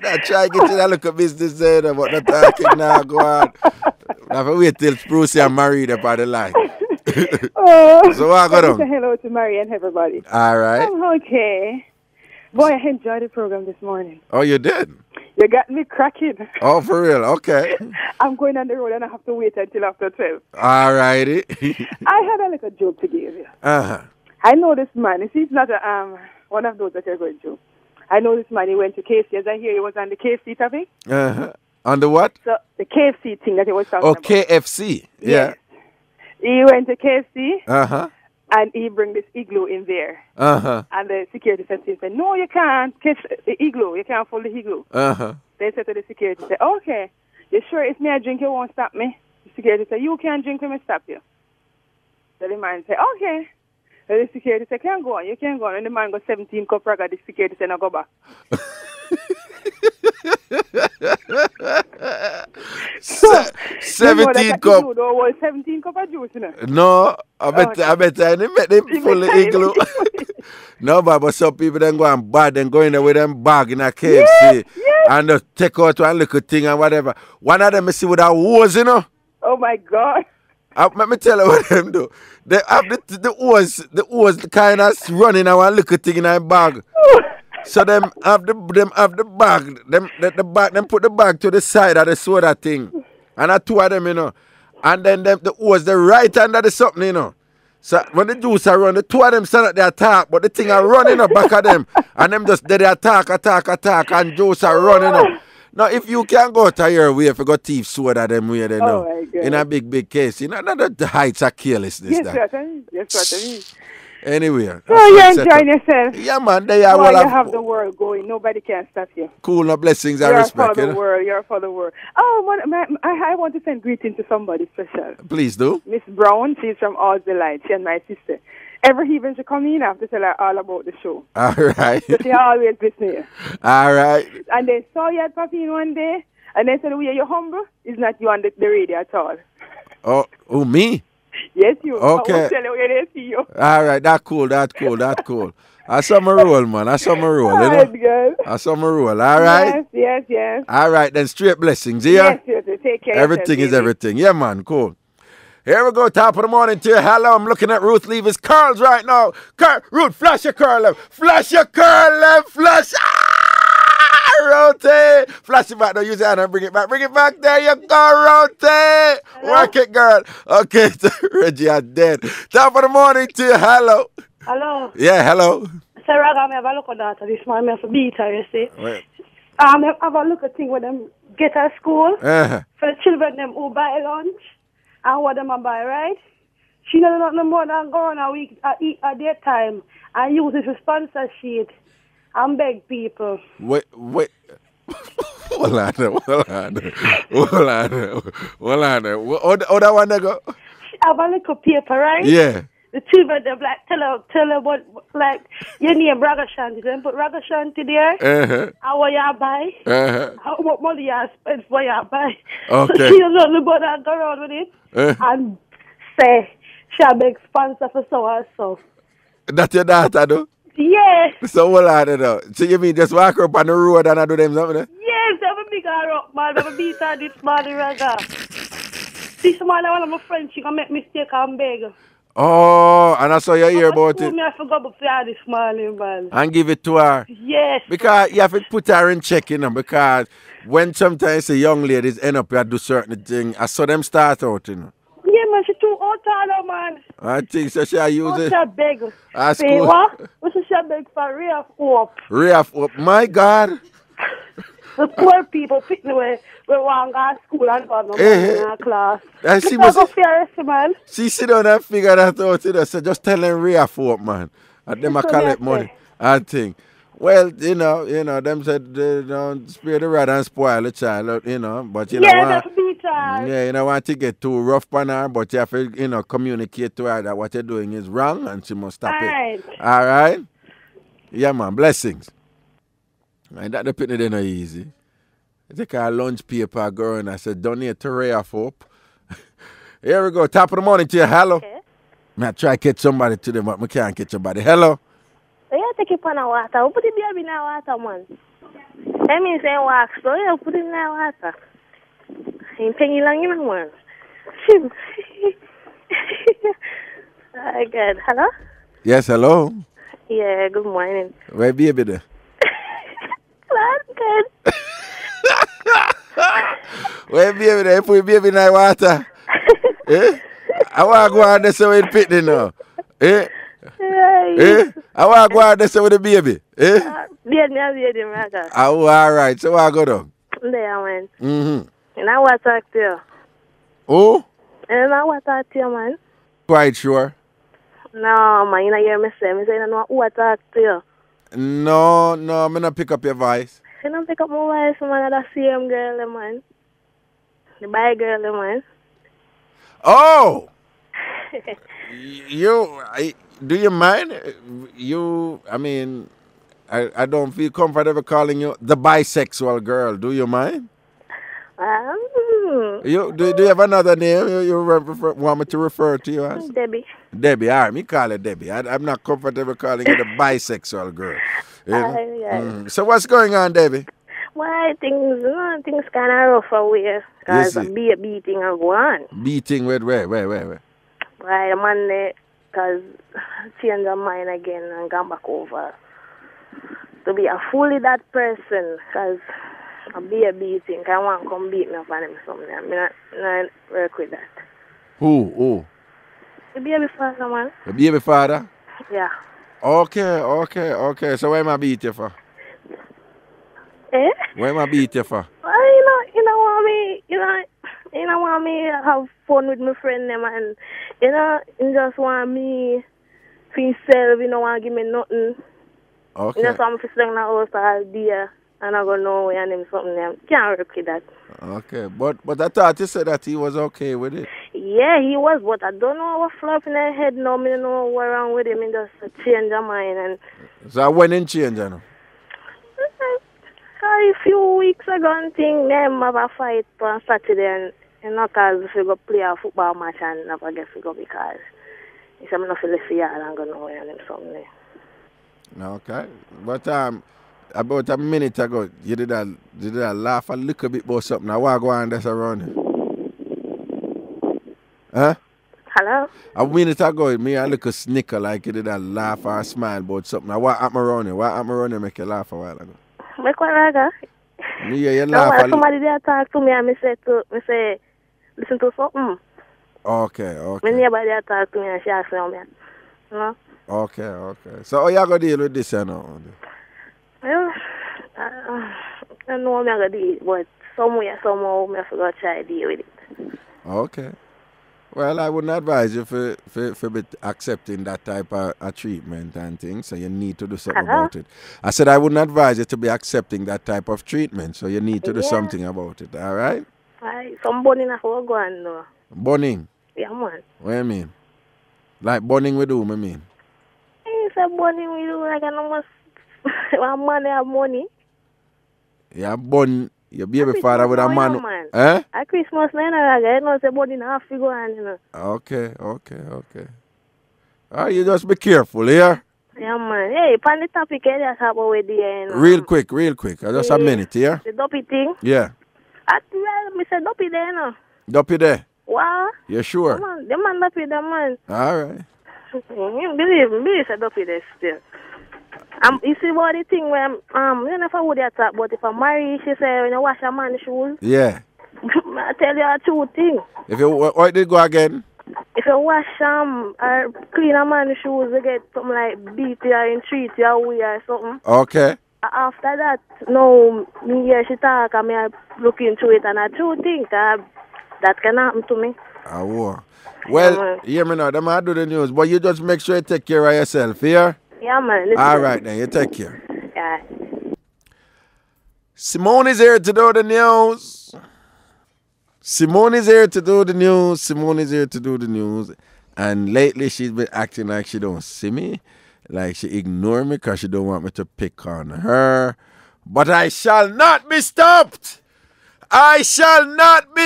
not trying to get you that look at business there, but not talking now. Go on. I have to wait till Bruce and married up on the line. So what I got on? Say hello to Mary and everybody. All right. I'm okay. Boy, I enjoyed the program this morning. Oh, you did? You got me cracking. Oh, for real? Okay. I'm going on the road and I have to wait until after 12. All righty. I had a little joke to give you. Uh-huh. I know this man. You see, it's not one of those that you're going to. I know this man. He went to KFC. As I hear, he was on the KFC topic. Uh-huh. On the what? So, the KFC thing that he was talking about. KFC. Yeah. Yes. He went to KFC. Uh-huh. And he bring this igloo in there. Uh-huh. And the security said, no, you can't catch the igloo. You can't fold the igloo. Uh-huh. They said to the security, okay, you sure if me I drink, you won't stop me? The security said, you can't drink, let me stop you. So the man said, okay. So the security said, can't go on, you can't go on. And the man got 17 cup Raga. The security said, now go back. 17 cup. No, 17 cup of juice, you know? No, I bet I didn't make them full of igloo. No, but some people then go and bad and go in there with them bag in a KFC yes. and take out one little thing and whatever. One of them is see with a hose, you know. Oh my God. Let me tell you what them do. They have the hose kind of running and one little thing in a bag. So them have the bag. Them put the bag to the side of the soda thing. And I two of them, you know. And then the hose the right under the something, you know. So when the juice are run, the two of them stand at the attack, but the thing are running up back of them. And them just they attack, and juice are running up. No, if you can go to your way, if you got thief soda them way, they know. my God. In a big case. You know, not the heights of carelessness. Yes, that. what I mean. Yes, what I mean. Anyway. So you're enjoying yourself. Yeah, man. They are well, you have the world going. Nobody can stop you. Cool, no blessings and You're respect. for the world. You're for the world. Oh, I want to send greeting to somebody special. Please do. Miss Brown, she's from All's Delight. She and my sister. Every evening she come in, I have to tell her all about the show. All right. So she always listening. All right. And they saw you at Papine one day, and they said, you're humble. It's not you on the radio at all. Oh, me? Yes, you. Okay. I will tell you where they see you. All right, that's cool. I saw my role, man. I saw my role. All right, girl. I saw my role. All right? Yes. All right, then straight blessings, yeah? Yes. Take care. Everything is everything. Yeah, man, cool. Here we go, top of the morning to you. Hello, I'm looking at Ruth Levy's curls right now. Ruth, flash your curl left. Flash your curl left. Flash. Rotate. Flash it back. Don't use your hand and bring it back. Bring it back. There you go. Rotate. Work it, girl. Okay, Reggie, I'm dead. Top of the morning to you. Hello. Hello. Yeah, hello. So, Raga, I have a look at that this morning. I have to beat her, you see. Wait. I have a look at thing with them get at school. Uh-huh. For the children, them who buy lunch and what them a buy, right? She doesn't know no more than go on a week eat at their time and use it for sponsorship and beg people. Wait. Hold on. Oh, that one that go? She have a little paper, right? Yeah. The children, them like, tell her what, like, your name Ragashanti. Then put Ragashanti there. Uh-huh. And what you buy. Uh-huh. How much money you spend for you buy. Okay. So she doesn't know about that, go around with it. And say, she'll make sponsor for so and so. That's your daughter, though? Yes. So what are they, though? So you mean just walk up on the road and I do them something? Yes, they have a big her up, man. They have a beat her this morning, Raga. This morning, one of my friends, she can make mistake and beg. Oh, and I saw you hear about it. I forgot about her this morning, man. And give it to her. Yes. Because you have to put her in check, you know, because when sometimes the young ladies end up here do certain things, I saw them start out, you know. Yeah, man, she too old taller, man. I think so. She use it. She beg. That's Say cool. what? What she beg for? Real hope. Real hope. My God. The poor people sitting away. We want to go to school and go to our class. And she man. She sit down and figure that out, you know. So just tell them real hope, man. And them collect money. I think. Well, you know, them said they don't spare the rod and spoil the child, you know. But you know, you don't want to get too rough on her, but you have to, you know, communicate to her that what you're doing is wrong and she must stop it. All right? Yeah, man. Blessings. And that the pitney they not easy. I take a lunch paper, girl, and I said, donate to Ray of Hope. Here we go. Top of the morning to you. Hello. Okay. I try to catch somebody to them, but I can't catch somebody. Hello. You take it on the water. Put it baby in the water, man. That means they wax, so you put it in the water. Ain't penny long, you know, man. Oh, God. Hello? Yes, hello. Yeah, good morning. Where baby there? That's good. Where baby there? Put baby in the water. I want to go out there so it's pitney now. I want to go out there so with the baby. Oh, all right. So I go down. There, man. Mm-hmm. And I want to talk to you. Oh? And I want to talk to you, man. Quite sure. No, man, you don't hear me say. I say I don't want to talk to you. No, I'm going to pick up your voice. You don't pick up my voice, man. That's the same girl, man. The bad girl, man. Oh! Do you mind? I don't feel comfortable calling you the bisexual girl. Do you mind? Do you have another name you want me to refer to you as? Debbie. Debbie, all right, me call it Debbie. I'm not comfortable calling you the bisexual girl. You know? So what's going on, Debbie? Well, things kind of rough away. Because a beating will go on. Beating with where? Right, Monday, because change her mind again and come back over. To be a fully that person, because I'll be a beating. I want to come beat me up on him something. I'm not work with that. Who? The baby father, man. The baby father? Yeah. Okay. So why am I beat you for? Eh? Why am I beat you for? You know want me, you know want me have fun with my friend them and you just want me for himself, you know want give me nothing. Okay. You know, so I'm just in the house all day and I go nowhere and him something them. Can't work with that. Okay, but I thought you said that he was okay with it. Yeah, he was, but I don't know what flop in the head now. I don't know what wrong with him. He just change his mind. And so when in change, you know? A few weeks ago, I think them have a fight on Saturday, and not because we go play a football match and never get to go because he said I'm not feeling for y'all and go nowhere and him something. Okay, but about a minute ago, you did a laugh a little bit about something. Now what go on that's around you? Huh? Hello? A minute ago, me a little snicker like you did a laugh or a smile about something. Now what happened around you? What happened around you make you laugh a while ago? Make what Raga? Me hear you laugh. No, somebody there talk to me and me say, listen to something. Okay. Me neighbor there talk to me and she ask me, you know? Okay. So how you going to deal with this, you know? Well, I know I'm going to deal with it, but somehow, I have to try to deal with it. Okay. Well, I wouldn't advise you for be accepting that type of treatment and things, so you need to do something about it. I said I wouldn't advise you to be accepting that type of treatment, so you need to do something about it, all right? Some burning have to go on, though. Burning? Yeah, man. What do you mean? Like burning with whom, I mean? It's a burning with you, like I know one man have money. Yeah, burn your baby father with a man. Eh? At Christmas, I know it's a burning half figure on, you know. Okay. You just be careful, here. Yeah, man. Hey, on the topic, I talk about with the, you know. Real quick. Just a minute, here. The dopey thing? Yeah. I said dopey there, you know. Dopey there? What? You sure? The man dopey there, man. All right. Believe said dopey there still. You see what the thing where, you know if I would have talk, but if I marry, she say, when you wash a man's shoes. Yeah. I tell you a true thing. If you, what did go again? If you wash or clean a man's shoes, you get something like beat you and treat you away or something. Okay. After that, no, me hear she talk and me I look into it and I true think that can happen to me. Well, hear me now, them I do the news, but you just make sure you take care of yourself, here? Yeah, man. All right, then, you take care. Yeah. Simone is here to do the news. And lately she's been acting like she don't see me. Like she ignore me because she don't want me to pick on her. But I shall not be stopped. I cannot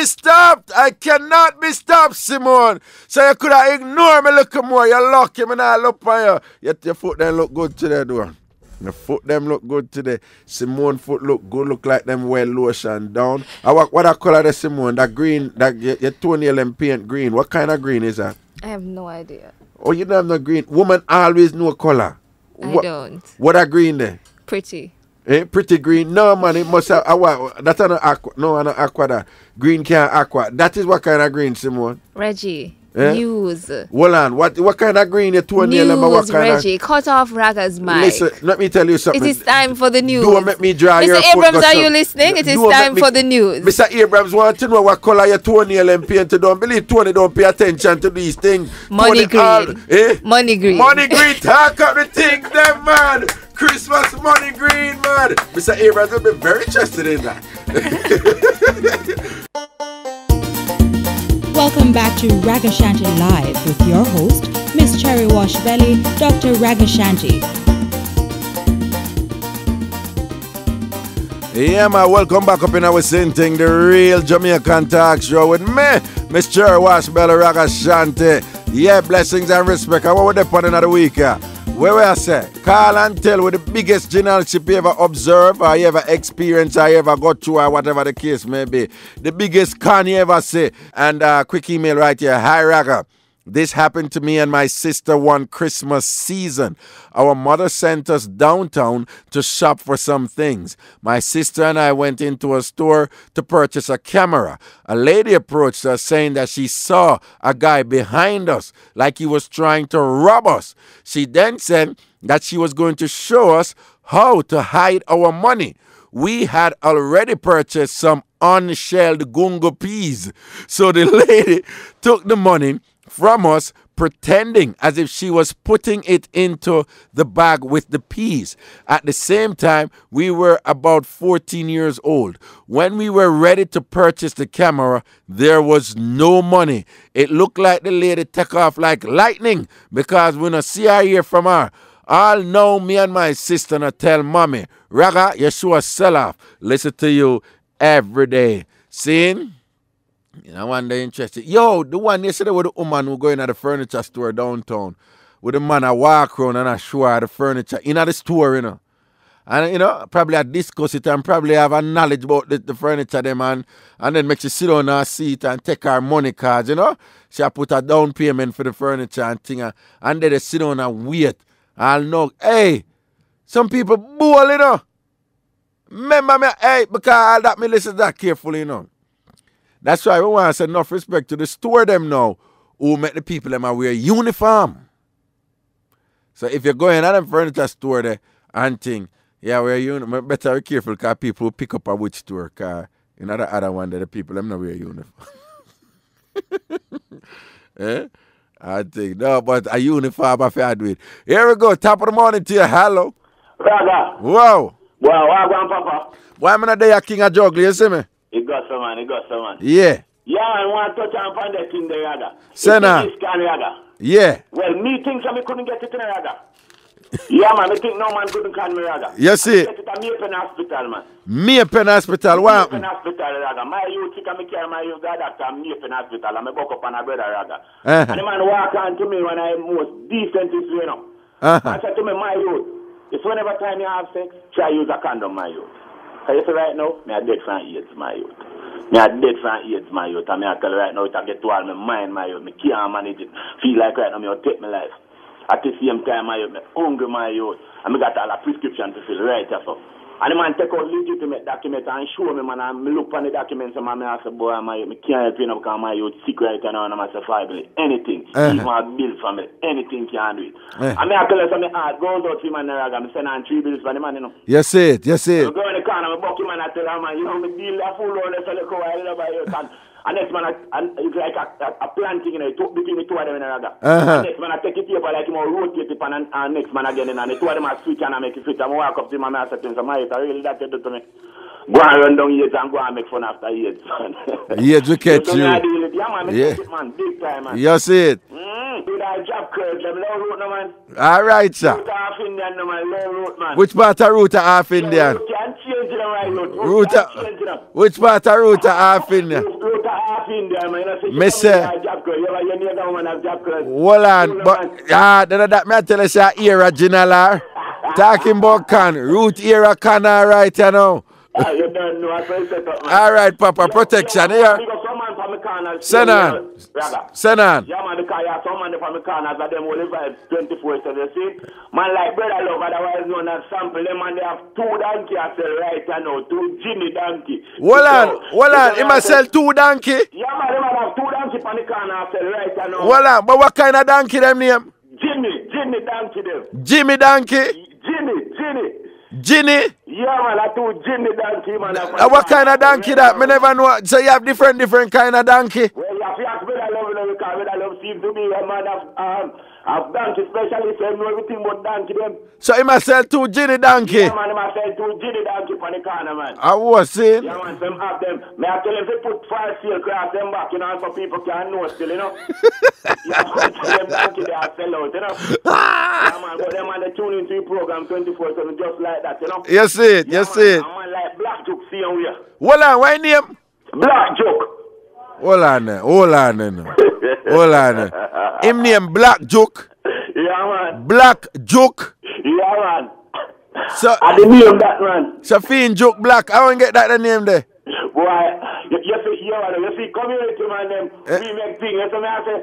be stopped, Simone. So you could have ignored me a little more. You're lucky me not look for you. Yet your foot them look good today, though. Your foot them look good today. Simone foot look good, look like them well lotion down. What I color the Simone? That green, that your toenail and paint green. What kind of green is that? I have no idea. Oh, you don't have no green. Woman always know color. I don't. What a green there? Pretty. Pretty green. No, man, it must have that's an aqua. No, an aqua that. Green can't aqua. That is what kind of green, Simone? Reggie. News. Hold on. What kind of green your toenail and what kind Reggie. Cut off Raga's mic. Listen, let me tell you something. It is time for the news. Don't make me draw your Mr. foot. Abrams, are you listening? It is time for the news. Mr. Abrams want to know what color your toenail and paint. Don't believe Tony don't pay attention to these things. Money green. Money green. Money green. Talk up the thing, them man. Christmas money green, man. Mr. Abrams will be very interested in that. Welcome back to Ragashanti Live with your host, Miss Cherry Wash Belly, Dr. Ragashanti. Yeah, man, welcome back up in our same thing, the real Jamaican talk show with me, Miss Cherry Wash Belly, Ragashanti. Yeah, blessings and respect. What would they put another week? Where I say, call and tell with the biggest generalship you ever observe, or you ever experience, or you ever go through, or whatever the case may be. The biggest con you ever say. And quick email right here. Hi, Raga. This happened to me and my sister one Christmas season. Our mother sent us downtown to shop for some things. My sister and I went into a store to purchase a camera. A lady approached us saying that she saw a guy behind us, like he was trying to rob us. She then said that she was going to show us how to hide our money. we had already purchased some unshelled gungo peas. So the lady took the money from us, pretending as if she was putting it into the bag with the peas. At the same time, we were about 14 years old. When we were ready to purchase the camera, there was no money. It looked like the lady took off like lightning because we don't see her hear from her. All know me and my sister not tell mommy, Raga, you sure sell off. Listen to you every day. Seeing? You know, one day interested. Yo, the one yesterday with the woman who going at the furniture store downtown. With the man I walk around and I show her the furniture in the store, you know. And, you know, probably I discuss it and probably have a knowledge about the furniture them and then make she sit on her seat and take her money cards, you know. She put a down payment for the furniture and thing. And then they sit on and wait. I'll know, hey, some people bull, you know. Remember me, hey, because all that me listen to that carefully, you know. That's why we want to say enough respect to the store them now who make the people them wear uniform. So if you're going at them furniture store there and thing, yeah, wear uniform, better be careful because people will pick up a which store because you know the other one that the people them not wear uniform. Eh? I think no, but a uniform I feel do it. Here we go, top of the morning to you. Hello. Raga. Wow. Wow, I Papa. Why am I not there king of juggling, you see me? It got some man, Yeah. Yeah, I want to touch on that thing there, Raga. Senna. Yeah. Well, me think I couldn't get it in Raga. Yeah, man, I think no man couldn't call me Raga. You see? Get it at Mapen Hospital, man. Mapen Hospital, what? Mapen Hospital, Raga. My youth, I carry my youth, God, after Mapen Hospital. I'm a buck up on a brother, Raga. And the man walk on to me when I'm most decent, you know. I said to me, my youth, if whenever time you have sex, try use a condom, my youth. So you see right now, me a dead from AIDS, my youth. Me a dead from AIDS, my youth. And me a tell you right now, it a get to all my mind, my youth. Me can't manage it. Feel like right now, me will take my life. At the same time, my youth, me hungry, my youth. And me got all a prescription to fill right here, so. And the man take out legitimate document and show me, man, and me look on the documents and I say, boy, my youth, me can't help you now because my youth sick right now and I'm say, family, anything. Even a bill for me, anything can do it. And me I tell you something hard, goes out to him and Raga, me send on 3 bills for the man, you know. Yes, it. I go in the corner, I buck him and I tell him, man, you know, me deal a full on the fellow go I love you. And next man, it's like a planting, you know, between the two of them in Raga. And next man, I take it here, like him, rotate it, and next man again, and the two of them are switch and I make it fit. I walk up to him and I say to him, I really that you do to me. Go and run down years and go and make fun after years. Yeah, you catch you. Yeah, man, it, man, big time, man. You see it. Do that job, Kurt, them low road, no, man. All right, sir. Root half Indian, no, man, low road, man. Which part of root half Indian? Root can change them, right, which part of root half Indian? Root half Indian, man. Me say. Hold on, but that me tell you say IrieJam. Talking about can root era can all right, you know. You don't know, I set up, man. All right, Papa, protection here. Send on. Send on. Yeah, man, because you have some man from the corners of them only 24/7, you see. Man like Brother Love, otherwise known as Sample, them man, they have 2 donkey I sell right now, 2 Jimmy donkey. Hold on, he must sell 2 donkey? Yeah, man, they might have 2 donkey from the corner I sell right now. Hold on, but what kind of donkey them name? Jimmy donkey them. Jimmy donkey? Ginny? Yeah, man, I do Ginny donkey, man. What kind of donkey that? Me never know. So you have different kind of donkey? Well, you have to ask Brother Love, because Brother Love seems to be a man of donkey specialist, so know everything about donkey them. So he must sell 2 Ginny donkey? Yeah, man, he must sell 2 Ginny donkey for the corner, man. I was saying? Yeah, man, some have them. May I tell them to put 5 seal cross them back, you know, so people can know still, you know. Yeah, man, tell them donkey they are sell out, you know. Yeah, man, but them man, they tune into your program 24/7 just like that, you know. You see it, you see it. Man like Black Joke, see him here. Hold on, why name? Black Joke. Hold on then. Hold on. Him name Black Joke. Yeah, man. Black Joke. Yeah, man. So I didn't name that, man. So Fiend Joke Black. I won't get that the name there. Boy, you see community, man, them, we make things, you see me, I say,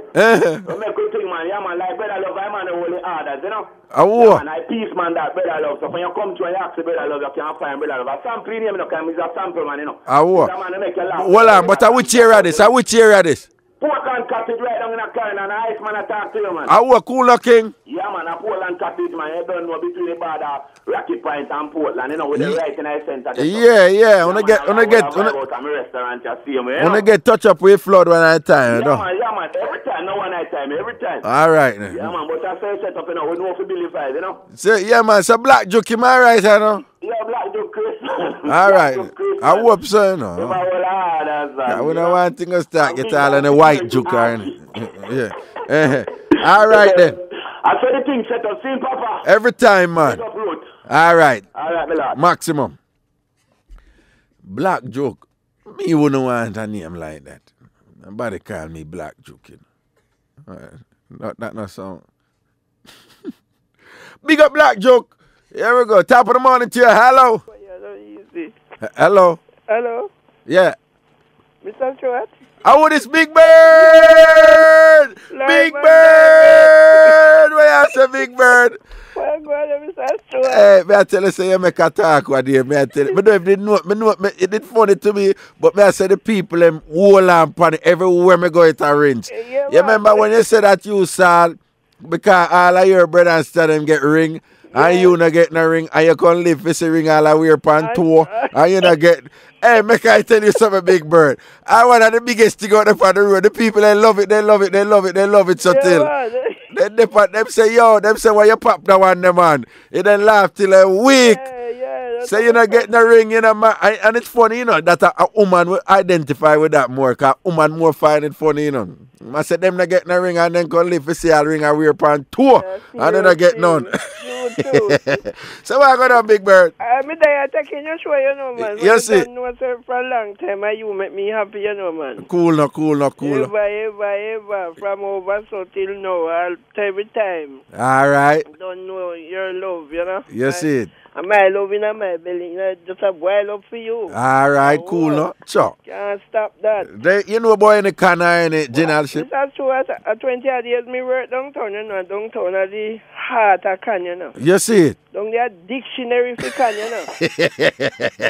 we make good thing, man, yeah, man, like Brother Love, I man, the holy orders, you know? Yeah, man, I peace, man, that Brother Love, so when you come to and you ask the Brother Love, you can't find Brother Love, a sample name, you know, because it's a sample, man, you know? That man, make you laugh. Hold on, but which area this? Portland Cottage right down in a corner, and Ice man attack to you, man. How cool looking? Yeah, man, a Portland Cottage, man. You don't know between the border, Rocky Point and Portland, you know, with the right in the center. Yeah. When I get touch up with flood one at a time, you know. Yeah, man. Every time, no one at a time, every time. All right, then. Yeah, man, but I say set up, you know, we know for Billy Five, you know. So, yeah, man, so Black Joke, am I right, you know? Yeah, Black Joke, Chris. All right. I hope so, you know. I wouldn't want things to start get all in the white Joke, yeah. All right, then. I saw the thing set up, see, Papa. Every time, man. All right. All right, my lord. Maximum. Black Joke. Me wouldn't want a name like that. Nobody call me Black Joke, you know. All right. Not no sound. Big up Black Joke. Here we go. Top of the morning to you. Hello. Hello. Hello. Yeah. Mr. Stewart. Oh, this Big Bird! Big Bird! Where you say Big Bird? Well, go on, Mr. Stewart. Hey, may I tell you, say you make a talk with you, may I tell you. I don't know if they know, it did funny to me, but may I say the people, them hold on pan everywhere me go, it arrange. Yeah, you remember when you said that you saw, because all of your brothers and sisters them get ring, and you not get no ring, and you can live for the ring all the way pan tour, and you not get... Hey, make I tell you something, Big Bird. I one of the biggest thing out there on the road. The people, they love it so till. Them say, yo, them say, why you pop that one, them man? You then laugh till a week. Say you not getting a ring, you know, man. And it's funny, you know, that a woman will identify with that more, because a woman more find it funny, you know. I said them not getting a ring and then can live for see a ring and wear upon tour. And then not get none. So what going on, Big Bird? I'm there taking your show, you know, man. You see? I know for a long time, and you make me happy, you know, man. Cool. Ever, from over so till now, every time. All right. Don't know your love, you know. You see it? And my love in my belly, you know, just a boy love for you. All right, cool, no? Sure. Can't stop that. You know, boy in the canna in the generalship. That's true. At 20 years, me work downtown, you know, downtown at the heart of can, you know. You see it? Down there, dictionary for can, you know. So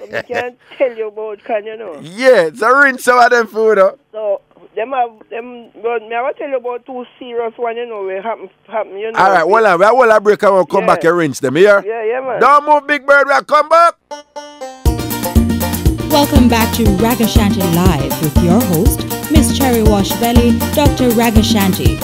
me can't tell you about can, you know. Yeah, it's a rinse some of them food, though. So, but me I will tell you about two serious one, you know, where happen, you know. All right, well, I will break and we'll come back and rinse them, here. Yeah, man. Don't move, Big Bird, we'll come back. Welcome back to Ragashanti Live with your host, Miss Cherry Wash Belly, Dr. Ragashanti.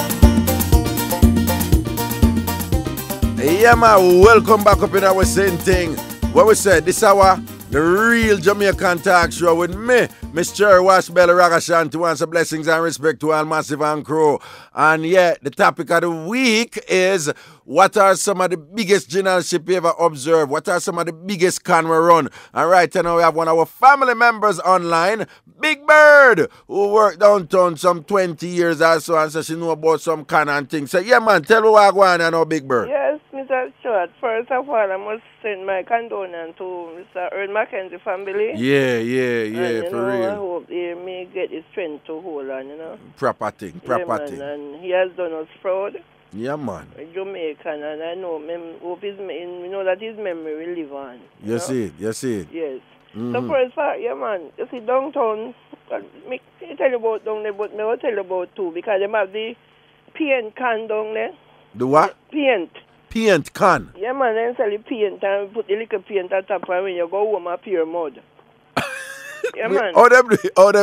Yeah, man, welcome back up in our same thing. What we said, this hour, the real Jamaican talk show with me, Miss Cherry Wash Belly Ragashanti. Wants a blessings and respect to all Massive and Crew. And yeah, the topic of the week is, what are some of the biggest generalship you ever observed? What are some of the biggest can we run? And right now we have one of our family members online, Big Bird, who worked downtown some 20 years or so, and so she know about some can and things. So yeah, man, tell me what I want to know, Big Bird. Yes, Mr. Stewart. First of all, I must send my condolence to Mr. Earl Mackenzie family. Yeah, and, for real. I hope he may get the strength to hold on, you know. Proper thing. And he has done us proud. Yeah, man. Jamaican, and I know, hope we know that his memory will live on. You see it. Yes. Mm-hmm. So first, yeah, man, you see downtown, I tell you about down there, but I will tell you about too, because they have the paint can down there. The what? Paint can? Yeah, man, they sell the paint and put the little paint on top, and when you go home, appear mud. Yeah, man. How them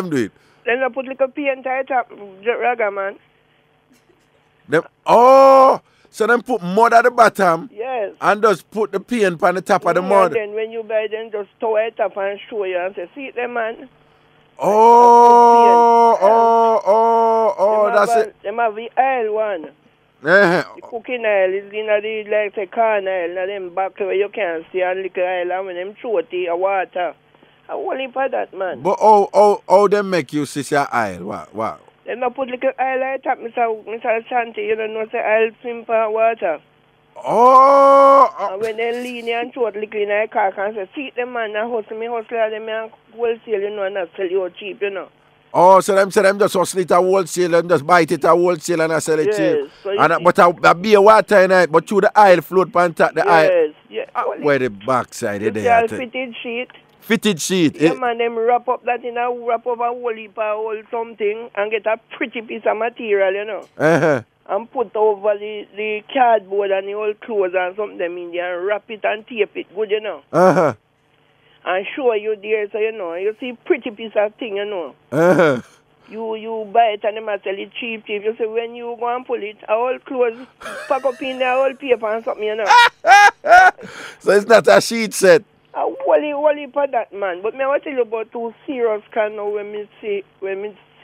do it? Then they put little paint on top, Raga, man. So them put mud at the bottom. Yes. And just put the paint on the top of the mud. And then when you buy them, just throw it up and show you and say, see it there, man. That's it. Them have the aisle one. The cooking aisle is in the, like the corn aisle, and them back where you can see a little aisle, and when them throw the water. I won't leave for that, man. But how them make you see your aisle? What? Then I put little aisle like that, Mr. Shanti, you don't know, say aisle swim for water. And when they lean and throw it little in the car, and say, see them man, and hustle, them and wholesale, you know, and I sell you cheap, you know. So them just hustle it at wholesale, them just bite it at wholesale and I sell it cheap. So but a beer water in it, but through the aisle float on top the aisle. Yes. Where the backside is there. Fitted sheet. Fitted sheet. Yeah, man, them wrap up that in a wrap up a whole heap of whole something and get a pretty piece of material, you know. And put over the cardboard and the old clothes and something them in there and wrap it and tape it good, you know. And show you there, so you know, you see pretty piece of thing, you know. You buy it and them a sell it cheap. You say when you go and pull it, all clothes pack up in there, all paper and something, you know. So it's not a sheet set. A wally for that, man. But me I want to tell you about two serious kind of when me see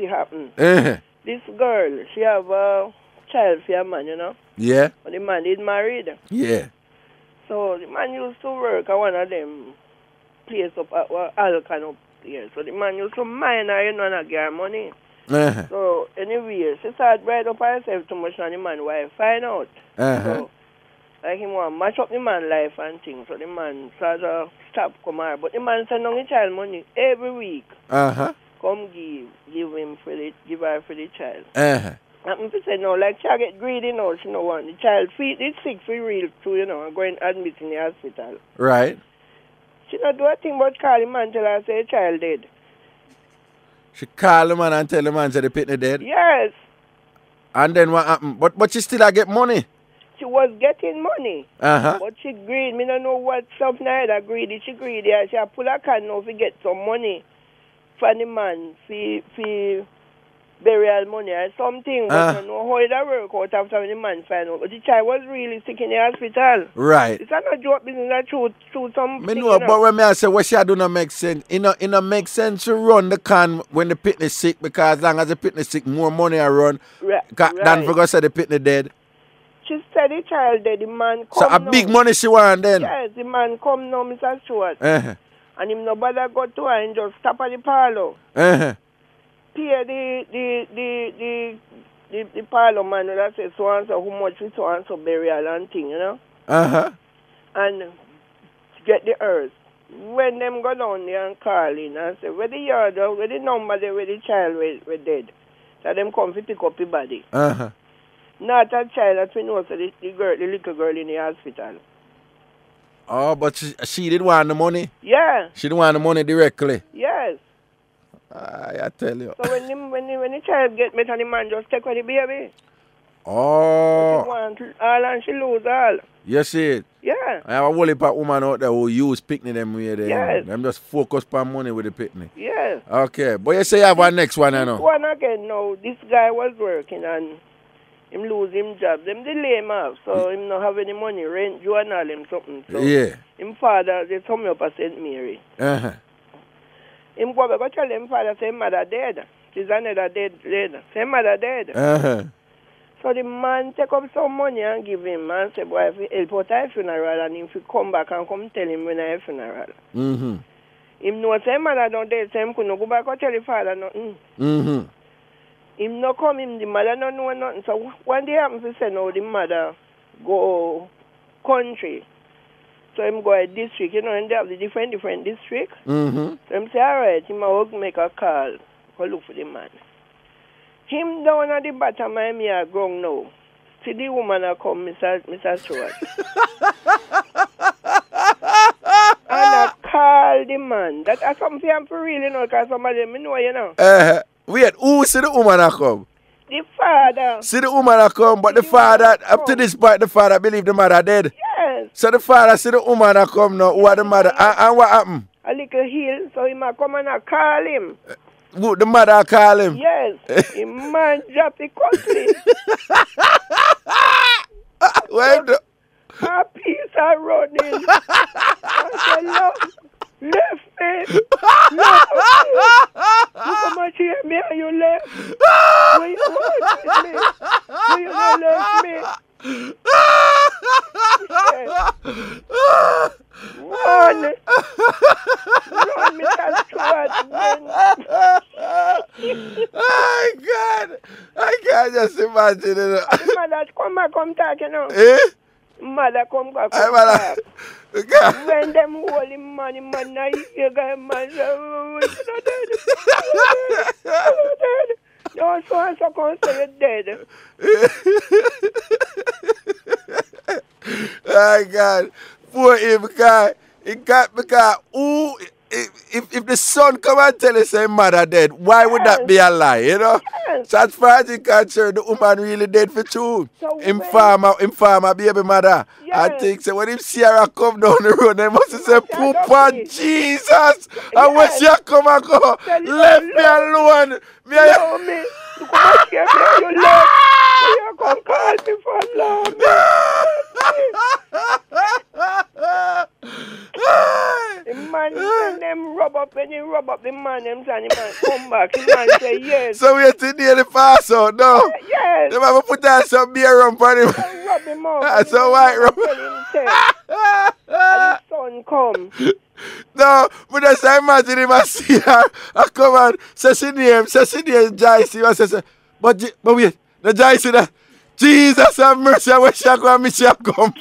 happen. This girl, she have a child for a man, you know. Yeah. But the man is married. Yeah. So the man used to work at one of them place up at Alcan up here. So the man used to mine her, you know, and get money. So anyway, she started bright up herself too much and the man wife find out. So like him want to mash up the man life and things. So the man started to stop come here. But the man send on the child money every week. Come give her for the child. And people say no, like she get greedy now, she no want the child is sick for real too, you know, and go and admit in the hospital. Right. She not do a thing but call the man tell her say the child dead. She call the man and tell the man say the pitney dead? Yes. And then what happened? But she still get money. She was getting money. But she greedy. Me don't know what stuff now that greedy. She greedy. She pull a can now to get some money for the man for burial money or something. But I don't know how it work out after the man find out. But the child was really sick in the hospital. Right. It's not a joke business. That's true something. Me know, but when I say what she do not make sense. It not make sense to run the can when the pitney sick, because as long as the pitney sick, more money I run. Than for God say the pitney dead. She said the child dead, the man come. So a big money she want then? Yes, the man come now, Mr. Stewart. And him no bother go to her and just stop at the parlor. Pay the parlor man that says so and so how much we so and so burial and thing, you know. And get the earth. When them go down there and call in and say where the yard, where the number there, where the child were dead. So them come to pick up the body. Not a child that we know, so the little girl in the hospital. Oh, but she didn't want the money? Yeah. She didn't want the money directly? Yes. I tell you. So when the child get met and the man just take away the baby. Oh. She want all and she lose all. You see it? Yeah. I have a whole heap of woman out there who use picnic them way there. Yes. Them just focus on money with the picnic. Yes. Okay. But you say you have one next one, I know. One again now. This guy was working and him lose him job. Them delay him off. So him not have any money. Rent, you and all him something. So yeah. Him father, they told me up at St. Mary. Him go back tell him father say mother dead. She's another dead. Say mother dead. So the man take up some money and give him and say, boy, if he help out a funeral and if he come back and come tell him when I have funeral. Him know say mother don't dead, so him couldn't go back and tell the father nothing. Him no come, him the mother don't know nothing. So one day happens to say no, the mother go country. So him go a district, you know, and they have the different districts. So him say, all right, him will make a call, go look for the man. Him down at the bottom of me a ground now. See the woman a come, Mr. Stewart. And I call the man. That is something I'm for real, you know, because somebody me know, you know. Wait, who see the woman a come? The father. See the woman a come, but the father, up to this point, the father believe the mother dead. Yes. So the father see the woman a come now, who are the mother, and what happened? A little hill, so he might come and I call him. Who, the mother call him? Yes. The man drop the country. Where the... A piece of running. I said, love, left me. Left me. You come and hear me and you left. When you want me. When you don't left me. Run, Mr. Stewart. Oh, God. I can't just imagine it. The mother come back, come talk, you know. Mother come back, come talk. When them holy man, the man, you got man, he's not dead. No, so and so come say you're dead. Oh, God. Poor him, because who if the son come and tell us his mother dead, why would that be a lie, you know? So as far as he's concerned, the woman really dead for true. So him farmer baby mother. I think so when him see her come down the road, they must say, Poopa Jesus! And when she come and go, left me alone. Me. You come here, you left. You come call me for long. The man and them rub up, when you rub up the man, them say the man come back. The man say yes. So we have to near the pass out, no? Yes. They have to put down some beer rum for him. Rub him up. That's so white rum. And his son come. No, but just imagine him and see her. I come and say she name Joyce. He say, but wait, the Joyce that Jesus have mercy, I wish I go and miss you come.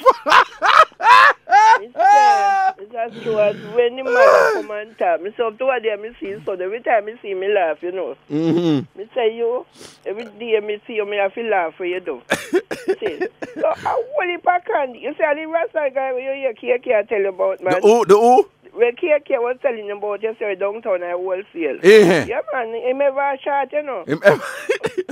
It's Stewart, when the man come and tap me, so two of them I see his son, every time I see me laugh, you know. Me say you, every day I see you, me have to laugh for you though. See? So I will it back on. You see, the Rasta guy when you hear KK tell you about, man. The who? Well, KK was telling you about yesterday downtown at wholesale. Yeah, man, him ever shot, you know.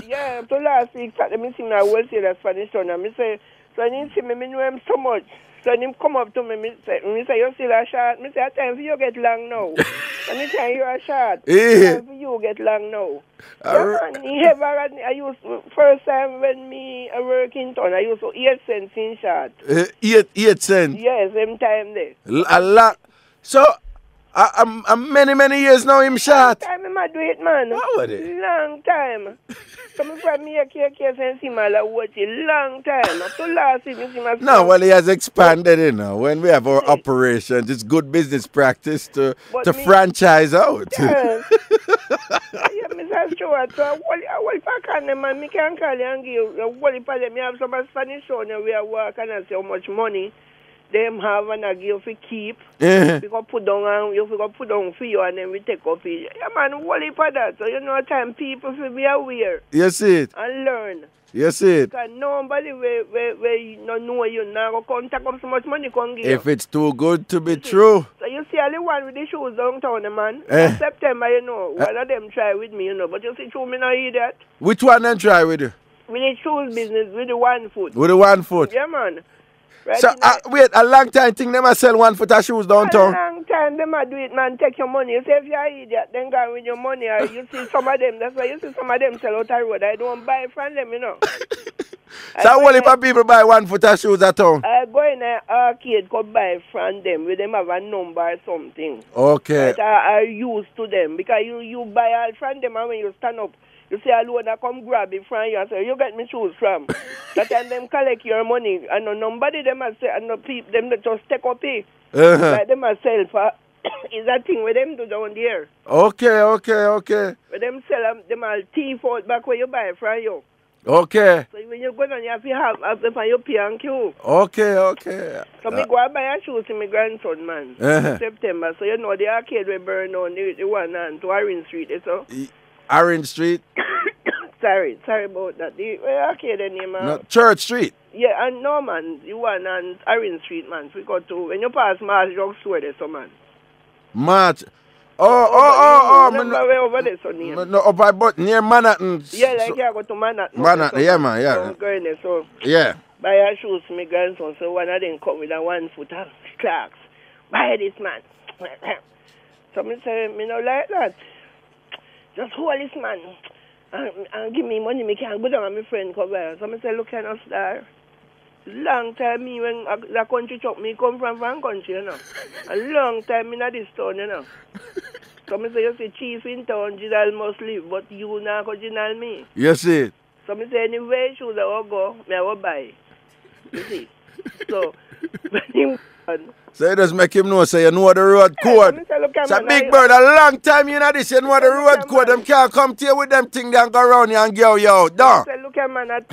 Yeah, so last week, let me see my wholesale at Spanish Town, and me say, so I didn't see me know him so much. So him come up to me, me say, you still a shot? Me say, at time for you get long now. And me say, you a shot. Time for you get long now. Man, he ever, I used, first time when me work in town, I used to 8 cents in shot. 8 cents? Yes, same time there. A lot. So, I'm many years now him shot. Long time I do it, man. How was it? Long time. Come from me a KK and see my watch a long time. Up to last week, you see my no, well, he has expanded, you know. When we have our operations, it's good business practice to franchise out. Yes. Yeah, Mr. Stewart, so I will pack on them, and I can call you and give you a whole heap of them. You have some Spanish on where I work and I say how much money them have and I give for keep. We can put down and you can put down for you and then we take off it. Yeah, man, whole heap of that. So you know time people should be aware. You see it. And learn. You see it. Because nobody where you don't know you now go take up so much money can give. If it's too good to be true. So you see only one with the shoes downtown, man. In September, you know, one of them try with me, you know. But you see, true, me not hear that. Which one then try with you? With the shoes business, with the 1 foot. With the 1 foot? Yeah, man. Right so, wait, a long time thing them a sell 1 foot of shoes downtown? A long time them a do it, man. Take your money. You say if you're an idiot, then go with your money. You see some of them, that's why you see some of them sell out the road. I don't buy from them, you know. So what if people buy 1 foot of shoes at home? I go in an arcade, go buy from them. With them have a number or something. Okay. That are used to them. Because you buy all from them and when you stand up, you see a load that come grab it from you and say, you get me shoes from. That time them collect your money. And nobody them a say, and no people, them that just take up it. Like them a sell for, is that thing where them do down there. Okay. Where them sell them all thief out back where you buy from you. Okay. So when you go down, you have to have them for your pay and queue. Okay. So me go and buy a shoes to my grandson, man. In September. So you know the arcade will burn on the one on to Orange Street, so. Orange Street? Sorry about that. The arcade name, man. No, Church Street? Yeah, and no, man. The one on Orange Street, man. We got to, when you pass March Drugstore there, so, man. March? Remember where over there, so near? No, up by near Manhattan. Yeah, like you go to Manhattan. Manhattan, yeah, man, yeah. So, going there, so. Yeah. Buy a shoes to my grandson, so one of them come with a 1 foot of Clarks. Buy this, man. So me say, me no like that. Just hold this, man. And give me money, me can go down and my friend cover. So I say, look at us there. Long time me when the country chop me come from country, you know. A long time in this town, you know. So I say, you see, chief in town, Ginal must live, but you not go Ginal me. You see. So I say, anyway, shoes I will go, me I will buy. You see. So, when him so you just make him know, say you know the road code. It's a big bird, a long time you know this, you know the road code. Them can't come to you with them things and go around you and get you out. No. Look at man, at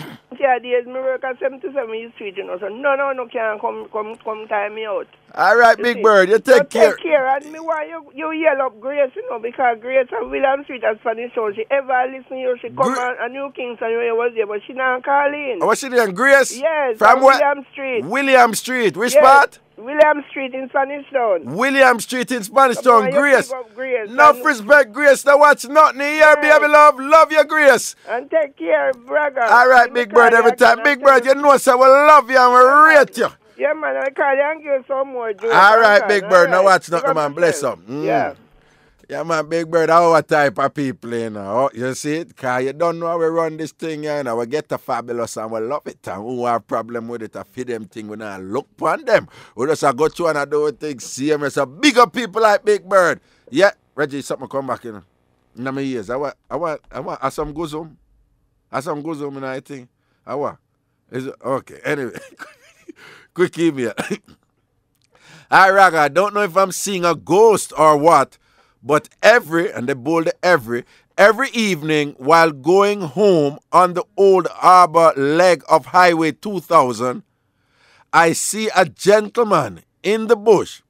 days, me work at 77 Street, you know, so no, can't come time me out. All right, big bird, you take care. Take care, and me want you yell up Grace, you know, because Grace and William Street as Spanish show. She ever listen to you, she come and New Kingston when you was there, but she not call in. What's she doing, Grace? Yes, from William Street. William Street, which part? William Street in Spanish Town. William Street in Spanish Town, Grace. Grace. Enough respect, Grace. Now watch nothing here, baby love. Love you, Grace. And take care, brother. All right, Big Bird, every time. Big Bird, you know, so we love you and we rate you. Yeah, man, I call you and give you some more. All right, Big Bird. Now watch nothing, man. Bless up. Yeah. Yeah, man, Big Bird, our type of people, you know. You see it? Because you don't know how we run this thing, you know. We get the fabulous and we love it. And who have problem with it, I feed them thing, we not look upon them. We just go through and do things, see them as a bigger people like Big Bird. Yeah, Reggie, something come back, you know. In my ears, I want some guzum. Some guzum, I think. I want. Is it? Okay, anyway. Quick email. Hi, Raga, I don't know if I'm seeing a ghost or what. But every evening while going home on the old harbor leg of Highway 2000, I see a gentleman in the bush.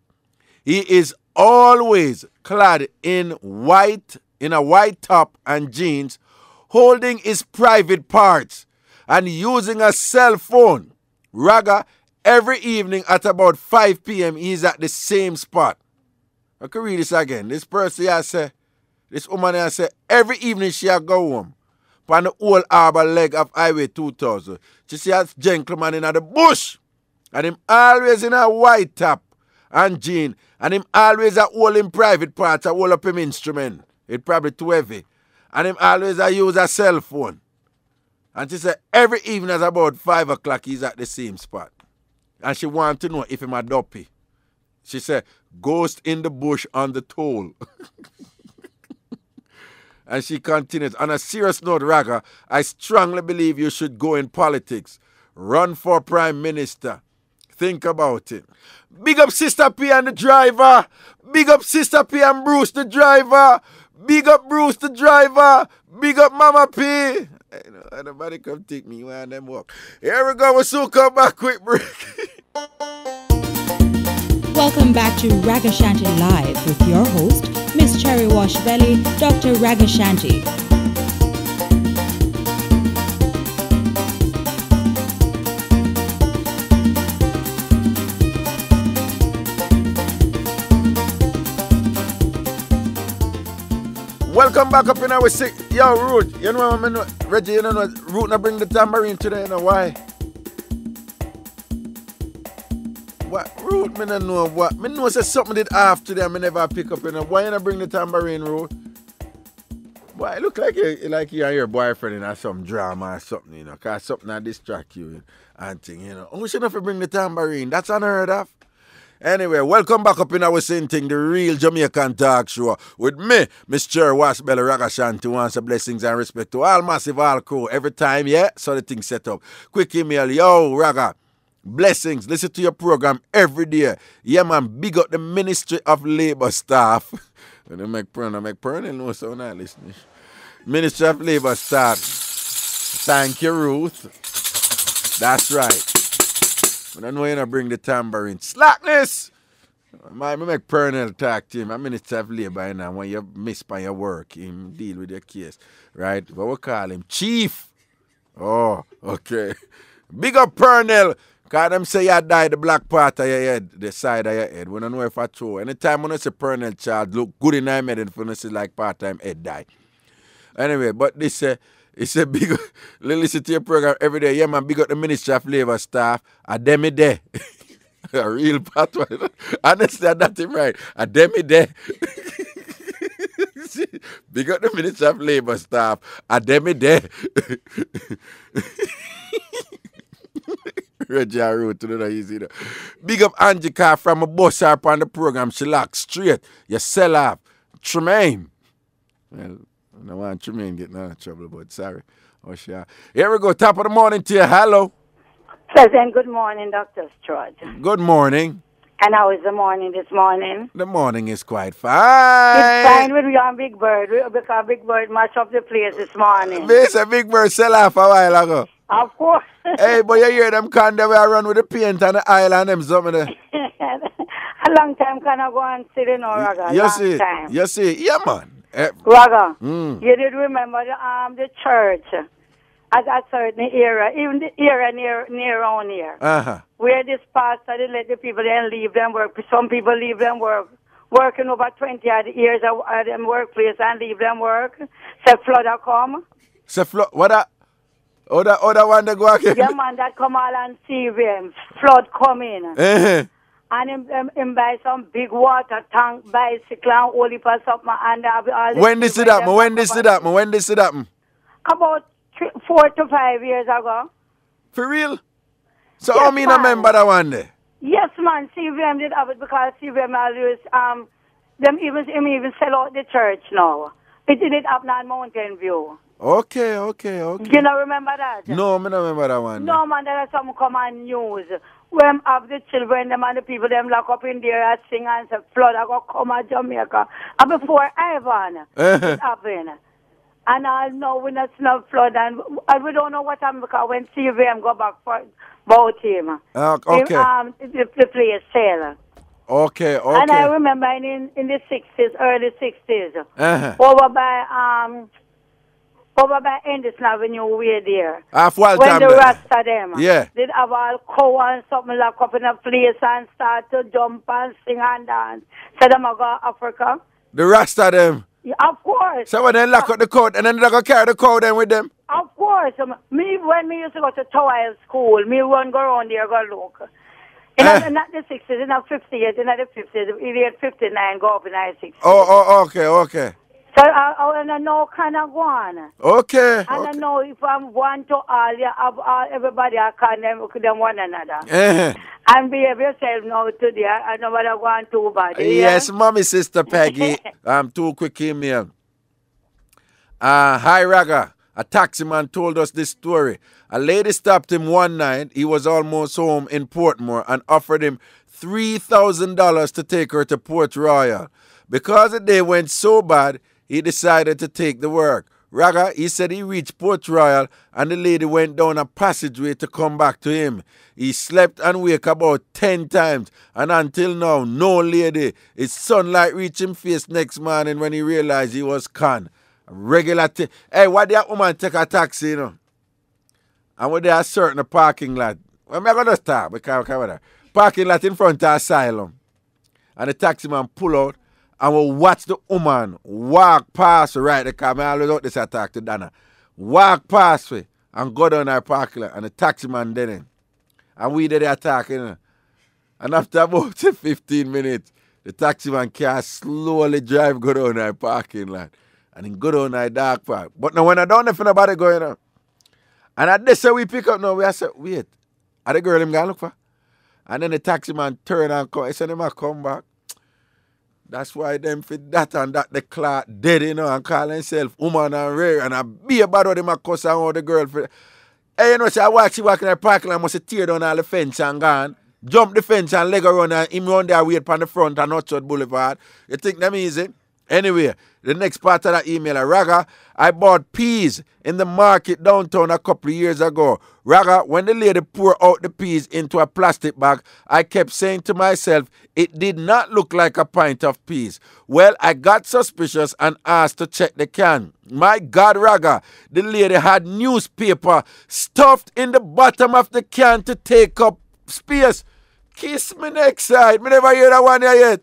He is always clad in a white top and jeans, holding his private parts and using a cell phone. Raga, every evening at about 5 p.m. he's at the same spot. I can read this again. This person here say, this woman here say, every evening she a go home on the old harbor leg of Highway 2000. She see a gentleman in the bush. And him always in a white top and jean. And him always a hold in private parts, a hold up him instrument. It probably too heavy. And him always a use a cell phone. And she said every evening at about 5 o'clock he's at the same spot. And she want to know if him a dopey. She said, ghost in the bush on the toll. And she continues, on a serious note, Raga, I strongly believe you should go in politics. Run for prime minister. Think about it. Big up Sister P and the driver. Big up Sister P and Bruce the driver. Big up Bruce the driver. Big up Mama P. Hey, no, nobody come take me when them walk. Here we go. We'll soon come back. Quick break. Welcome back to Ragashanti Live with your host, Miss Cherry Wash Belly, Dr. Ragashanti. Welcome back up in our sick. Yo, Root, you know, Reggie, you know, Root not bring the tambourine today, you know why? What? Root, me don't know what. Me know say something did after them, I never pick up, you know. Why you not bring the tambourine, Root? Why, it look like you and your boyfriend in some drama or something, you know, because something that distract you and thing, you know. Oh, we shouldn't have bring the tambourine. That's unheard of. Anyway, welcome back up in our same thing, the real Jamaican talk show with me, Miss Cherry Wash Belly Ragashanti. Wants blessings and respect to all massive, all crew every time, yeah? So the thing set up. Quick email, yo, Raga. Blessings. Listen to your program every day. Yeah, man, big up the Ministry of Labor staff. When they make pern, no, so not listening. Ministry of Labor staff. Thank you, Ruth. That's right. I know you not bring the tambourine. Slackness! I make Pernell talk to him. I'm Minister of Labor, you know, when you miss by your work, him deal with your case. Right? What we call him? Chief. Oh, okay. Big up Pernell. Because them say you die the black part of your head, the side of your head. We don't know if I true. Anytime when I say Pernell child, look good in my head, and when I say like part-time head die. Anyway, but this it's a big, listen to your program every day. Yeah, man, big up the Ministry of Labor staff. A demi day. A real part one. Honestly, I'm not right. A demi day. Big up the Ministry of Labor staff. A demi day. Reggie Road to the easy. Big up Angie Car from a bus up on the program. She locks straight. You sell off. Tremaine. Well, I don't want Tremaine getting out of trouble, but sorry. Oh, sure. Here we go. Top of the morning to you. Hello. Pleasant good morning, Dr. Stewart. Good morning. And how is the morning this morning? The morning is quite fine. It's fine with you and Big Bird, because Big Bird mashed up the place this morning. They said Big Bird sell off a while ago. Of course. Hey, but you hear them kind of run with the paint on the aisle and them something there. A long time can I go and sit in Raga. You see, yeah, man. Raga, you did remember the church at a certain era, even the era near around here, where this pastor they let the people then leave them work. Some people leave them work, working over 20 odd years at them workplace and leave them work. Say flood a come. Say flood, what that? Other one that go again? Yeah, man, that come all and see them. Flood coming. And him buy some big water tank, bicycle and all it or something. And all when this did happen? When this did happen? When this did happen? About 4 to 5 years ago. For real? So yes, how me not remember that one day? Yes, man. CVM did have it because CVM always him even sell out the church now. It did happen on Mountain View. Okay. You don't remember that? No, I don't remember that one. No, man, there are some come on news. When have the children, them and the people, them lock up in there and sing and say, flood, I go come to Jamaica. And before Ivan, it happened. And I know when it's not flood, and we don't know what happened because when CVM go back for about him, the place sale. Okay. And I remember in the 60s, early 60s, over by Anderson Avenue, way there. When the Rasta them, they'd have all cow and something lock up in a place and start to jump and sing and dance. So them go to Africa. The Rasta them? Yeah, of course. So when they lock up the coat and then they go carry the cow then with them? Of course. When me used to go to Tower School, me run go around there, go look. In not the 60s, in the 50s, in the 50s, in 59, go up in the 60s. Okay. So I know kind of one. Okay. And I know if I'm one to all, everybody I can them one another. And behave yourself now today. I know what I want too bad. Yes, mommy, sister Peggy. I'm too quick email. Hi, Raga. A taxi man told us this story. A lady stopped him one night. He was almost home in Portmore and offered him $3,000 to take her to Port Royal. Because the day went so bad, he decided to take the work. Raga, he said he reached Port Royal and the lady went down a passageway to come back to him. He slept and wake about 10 times and until now, no lady. His sunlight reached him face next morning when he realized he was con. Regular hey, why that woman take a taxi, you know? And when they are certain parking lot, well, I'm going to start because parking lot in front of Asylum. And the taxi man pull out and we watch the woman walk past right the car. I always out this attack to Dana. Walk past me and go down our parking lot and the taxi man did it. And we did the attack, you know. And after about 15 minutes, the taxi man can slowly drive go down our parking lot. And then go down our dark park. But now when I don't know if nobody going on. And at this we pick up now, we say, wait, are the girl him going to look for? And then the taxi man turn and come. He said, him come back. That's why them fit that and that the clock dead, you know, and call himself woman and rare. And I be a bad them a cuss and all the girl for. Hey, you know, so I watch she walking in the parking lot, must tear down all the fence and gone. Jump the fence and leg around and him run there wait on the front and Hotshot Boulevard. You think them easy? Anyway, the next part of that email, Raga, I bought peas in the market downtown a couple of years ago. Raga, when the lady poured out the peas into a plastic bag, I kept saying to myself, it did not look like a pint of peas. Well, I got suspicious and asked to check the can. My God, Raga, the lady had newspaper stuffed in the bottom of the can to take up space. Kiss me next side. Me never hear that one here yet.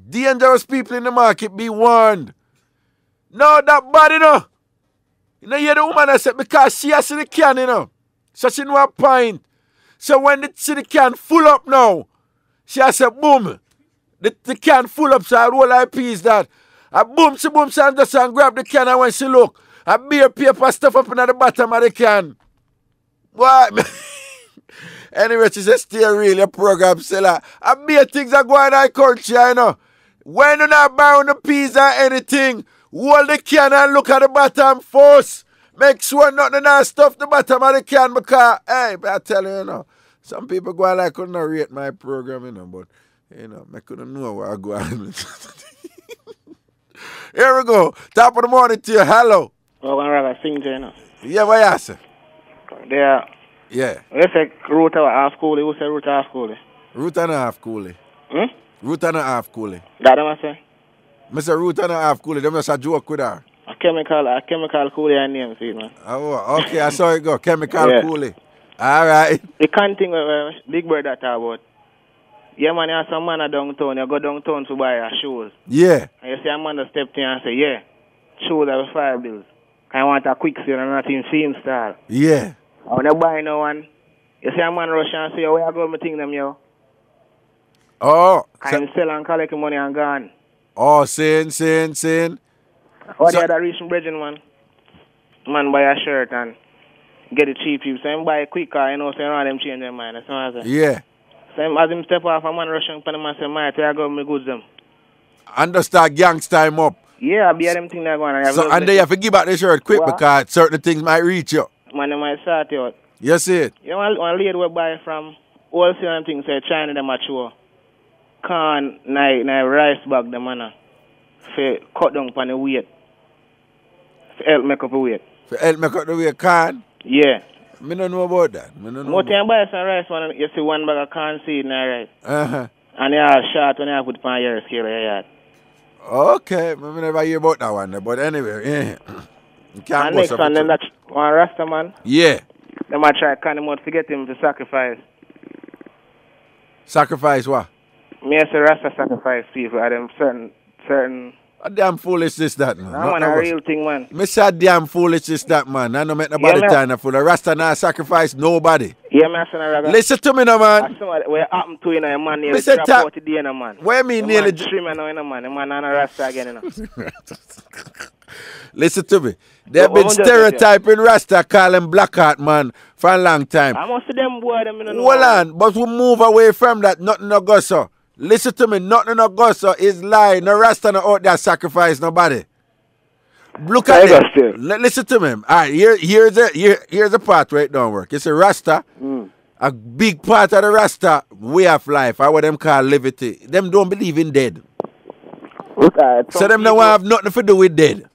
Dangerous people in the market, be warned. No, that bad, you know. You know, hear the woman I said, because she has the can, you know. So she know a pint. So when the, see the can full up now, she has said, boom. The can full up, so I roll her piece that. I boom, she and just and grab the can, and when she look, I beer paper stuff up in the bottom of the can. What? Anyway, she said, stay real, your program seller. I beer things are going on in country, you know. When you not buy the peas or anything, hold the can and look at the bottom first. Make sure nothing not stuff the bottom of the can because, hey, I tell you, you know, some people go like couldn't rate my program, you know, but, you know, I couldn't know where I go on. Here we go. Top of the morning to you. Hello. Oh, I'm rather sing to you know. Yeah, what you say? There. Yeah. Let's say root and a half coolie. Who say root and a half coolie? Root and a half coolie. Root and a half coolie. That them I say? I say root and a half coolie. Them just a joke with her. A chemical coolie and name for it, man. Oh, okay, I saw it go. Chemical Yeah. coolie. All right. The kind thing Big Brother talk about. Yeah, man, you have some man downtown. You go downtown to buy shoes. Yeah. And you see a man that step in and say, yeah, shoes are $5. I want a quick sale and not in same style. Yeah. I want to buy no one. You see a man rush and say, where you go, me think them, yo. Oh. I'm sell and collect money and gone. Oh, saying. What the other reason, brethren, man? Man buy a shirt and get it cheap. So him buy a quick car, you know, so around them change their mind. That's what I say. Yeah. So him, as him step off, a man rushing upon him and say, man, I go me goods them. Understand gangsta him up. Yeah, I be them thing that going on. So, and then you have to give back the shirt quick because certain things might reach you. Man, they might start you out. You see it? You know, one lady will buy from wholesale and things, say China, them mature. Corn, rice bag, the man. For cut down on the weight. For help make up the weight. For help make up the weight, corn? Yeah. Me don't know about that. More time buy some rice, man, you see one bag of corn seed in rice. Uh-huh. And you are short when you put it on your scale of your yard. Okay, I never hear about that one. But anyway, yeah. You can't and go next one, then that one Rasta man. Yeah. They might try to him out to get him to sacrifice. Sacrifice what? Me as a Rasta sacrifice people are them certain. A damn foolish is that, man. Nah, man, a real thing, man. Me say damn foolish is that, man. I don't make nobody time for the Rasta not sacrifice nobody. Yeah, man, son. Listen to me now, man. What happened to you, man? Man, Me say drop out the end, man. Where me nearly... man. The man and a Rasta again, you know. Listen to me. They've been stereotyping Rasta, calling Blackheart, man, for a long time. I must see them boy, them, you know. Hold on, but we move away from that. Nothing no go so. Listen to me, nothing no go so is lie. No Rasta no out there sacrifice nobody. Look at it. Listen to me. All right, here's a part where it don't work. It's a Rasta. A big part of the Rasta way of life, or what them call liberty. Them don't believe in dead. So them don't have nothing to do with dead.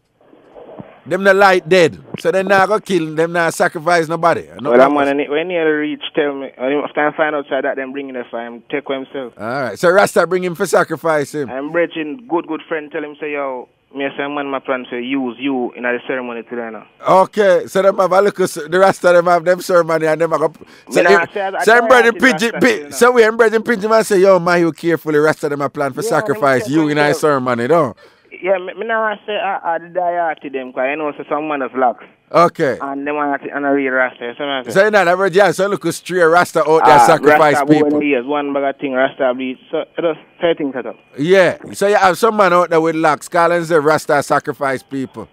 Them not like dead. So they not go kill them, not sacrifice nobody. Well, man, when you reach, tell me. After I find outside that, them bringing it for him, take for himself. All right. So Rasta bring him for sacrifice him. I'm bridging good friend, tell him, say, yo, me say, man, my plan say, use you in the ceremony today now. Okay. So them have a look, the Rasta them have them ceremony and them have a... So I'm bridging pigeon, so we am bridging pigeon and say, yo, man, you carefully, Rasta them a plan for sacrifice you in a ceremony, don't? Yeah, me now say I did die to them because I know so some man is lax. Okay. And them are a real Rasta. So you're not average, yeah, so look straight Rasta out there sacrifice Rasta people. Years, one bag of thing, Rasta bleed. So it does certain set up. Yeah. So you have some man out there with lax, calling say Rasta sacrifice people.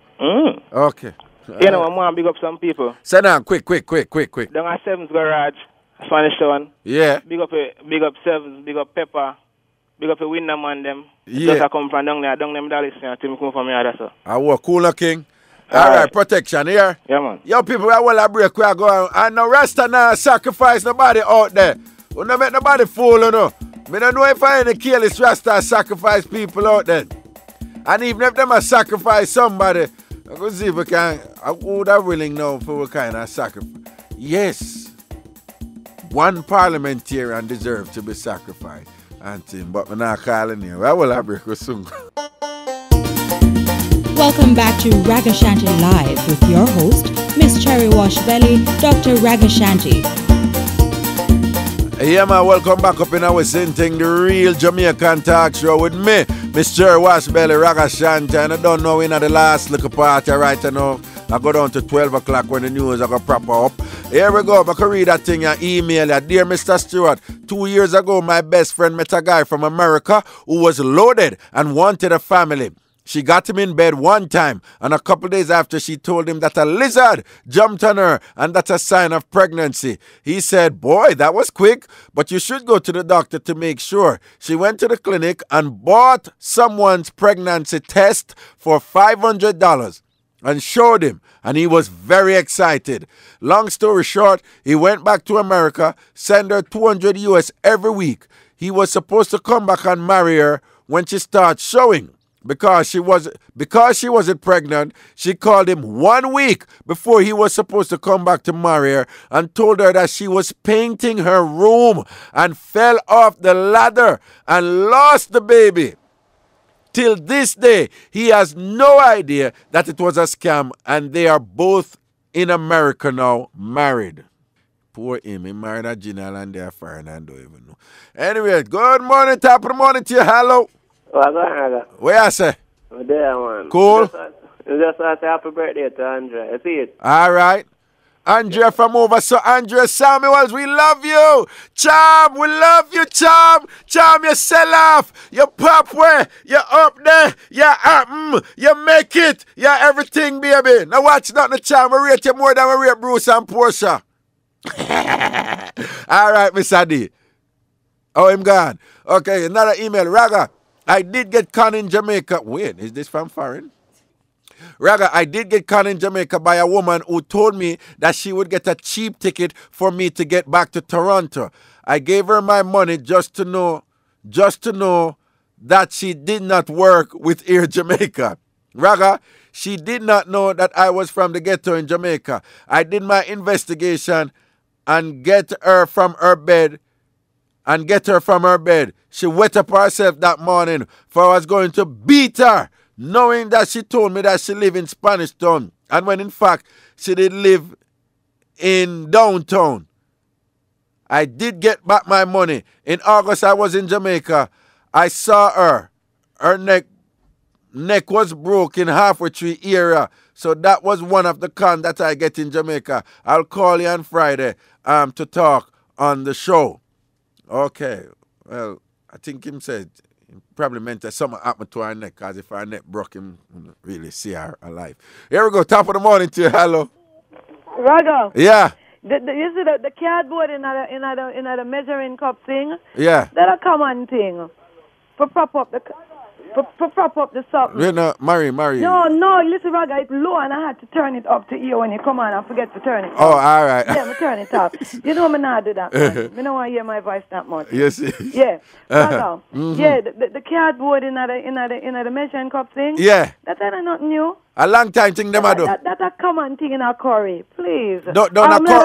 Okay. You know, I'm going to big up some people. So now, quick. Down at 7th Garage, Spanish Town. Yeah. Big up 7th, big up Pepper. Big up a winner man them. Yeah. Just I come from down there that listen to me come from here, that's all. I work cooler king. All right, protection here. Yeah, man. Yo, people, we will break, we are going. And no Rasta now sacrifice nobody out there. We don't make nobody fool, you know. Me don't know if I any careless Rasta sacrifice people out there. And even if them a sacrifice somebody, I go see if we can, I would have willing now for what kind of sacrifice. Yes, one parliamentarian deserves to be sacrificed. But we're not calling you. I will have break soon. Welcome back to Ragashanti Live with your host, Miss Cherry Wash Belly, Dr. Ragashanti. Yeah, man, welcome back up in our same thing, the real Jamaican talk show with me, Miss Cherry Wash Belly, Ragashanti. And I don't know, in the last little party right now, I go down to 12 o'clock when the news I go proper up. Here we go. I can read that thing and email it. Dear Mr. Stewart, 2 years ago, my best friend met a guy from America who was loaded and wanted a family. She got him in bed one time, and a couple days after, she told him that a lizard jumped on her, and that's a sign of pregnancy. He said, boy, that was quick, but you should go to the doctor to make sure. She went to the clinic and bought someone's pregnancy test for $500. And showed him, and he was very excited. Long story short, he went back to America, sent her $200 US every week. He was supposed to come back and marry her when she starts showing. Because she wasn't pregnant, she called him 1 week before he was supposed to come back to marry her and told her that she was painting her room and fell off the ladder and lost the baby. Till this day, he has no idea that it was a scam, and they are both in America now, married. Poor him. He married a general and they're foreign and don't even know. Anyway, good morning, top of the morning to you. Hello. Where I say? There, man. Cool. Just say happy birthday to Andrea. You see it? All right. Andrea from over. So, Andrea Samuels, we love you. Charm, we love you, Charm. Charm, you sell off. You pop where? You up there. You make it. You everything, baby. Now watch nothing, Charm. We rate you more than we rate Bruce and Portia. All right, Miss Adi. Oh, him gone. Okay, another email. Raga, I did get conned in Jamaica. Wait, is this from foreign? Raga, I did get conned in Jamaica by a woman who told me that she would get a cheap ticket for me to get back to Toronto. I gave her my money just to know that she did not work with Air Jamaica. Raga, she did not know that I was from the ghetto in Jamaica. I did my investigation and get her from her bed. She wet up herself that morning, for I was going to beat her, knowing that she told me that she lived in Spanish Town, and when in fact she did live in downtown. I did get back my money. In August, I was in Jamaica. I saw her. Her neck was broken halfway through area. So that was one of the cons that I get in Jamaica. I'll call you on Friday to talk on the show. Okay. Well, I think him said he probably meant that something happened to her neck, because if her neck broke, him wouldn't really see her alive. Here we go. Top of the morning to you. Hello. Raga. Yeah. You see the cardboard in the measuring cup thing? Yeah. That's a common thing. For prop up the something. You know, Mary. No, listen, Raga, it's low and I had to turn it up to ear when you come on and forget to turn it up. Oh, all right. Yeah, me turn it up. You know me not do that, man. Me don't want to hear my voice that much. Yes. Yeah. Raga, yeah, the cardboard in the measuring cup thing? Yeah. That's not new. A long time thing them I do. That's a common thing in a curry, please.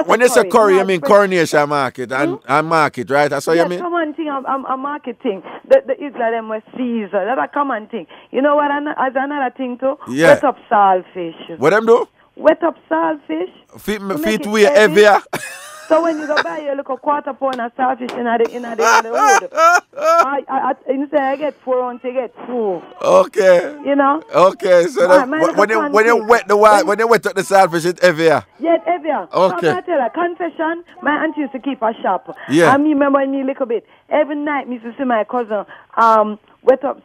When you say curry, you mean Coronation Market and market, right? That's what you mean? Common thing, a market thing. The Israel them was Caesar. That's a common thing. You know what? As another thing too. Yeah. Wet up saltfish. What them do? Wet up saltfish. Feet way heavier. So when you go buy your little quarter pound of saltfish in the wood, instead I get 4 ounces, you get 2. Okay. You know? Okay, so when you wet up the saltfish, it's heavier. Yeah, it's heavier. Okay. So I tell her, confession, my auntie used to keep a shop. Yeah. I remember me a little bit. Every night, me used to see my cousin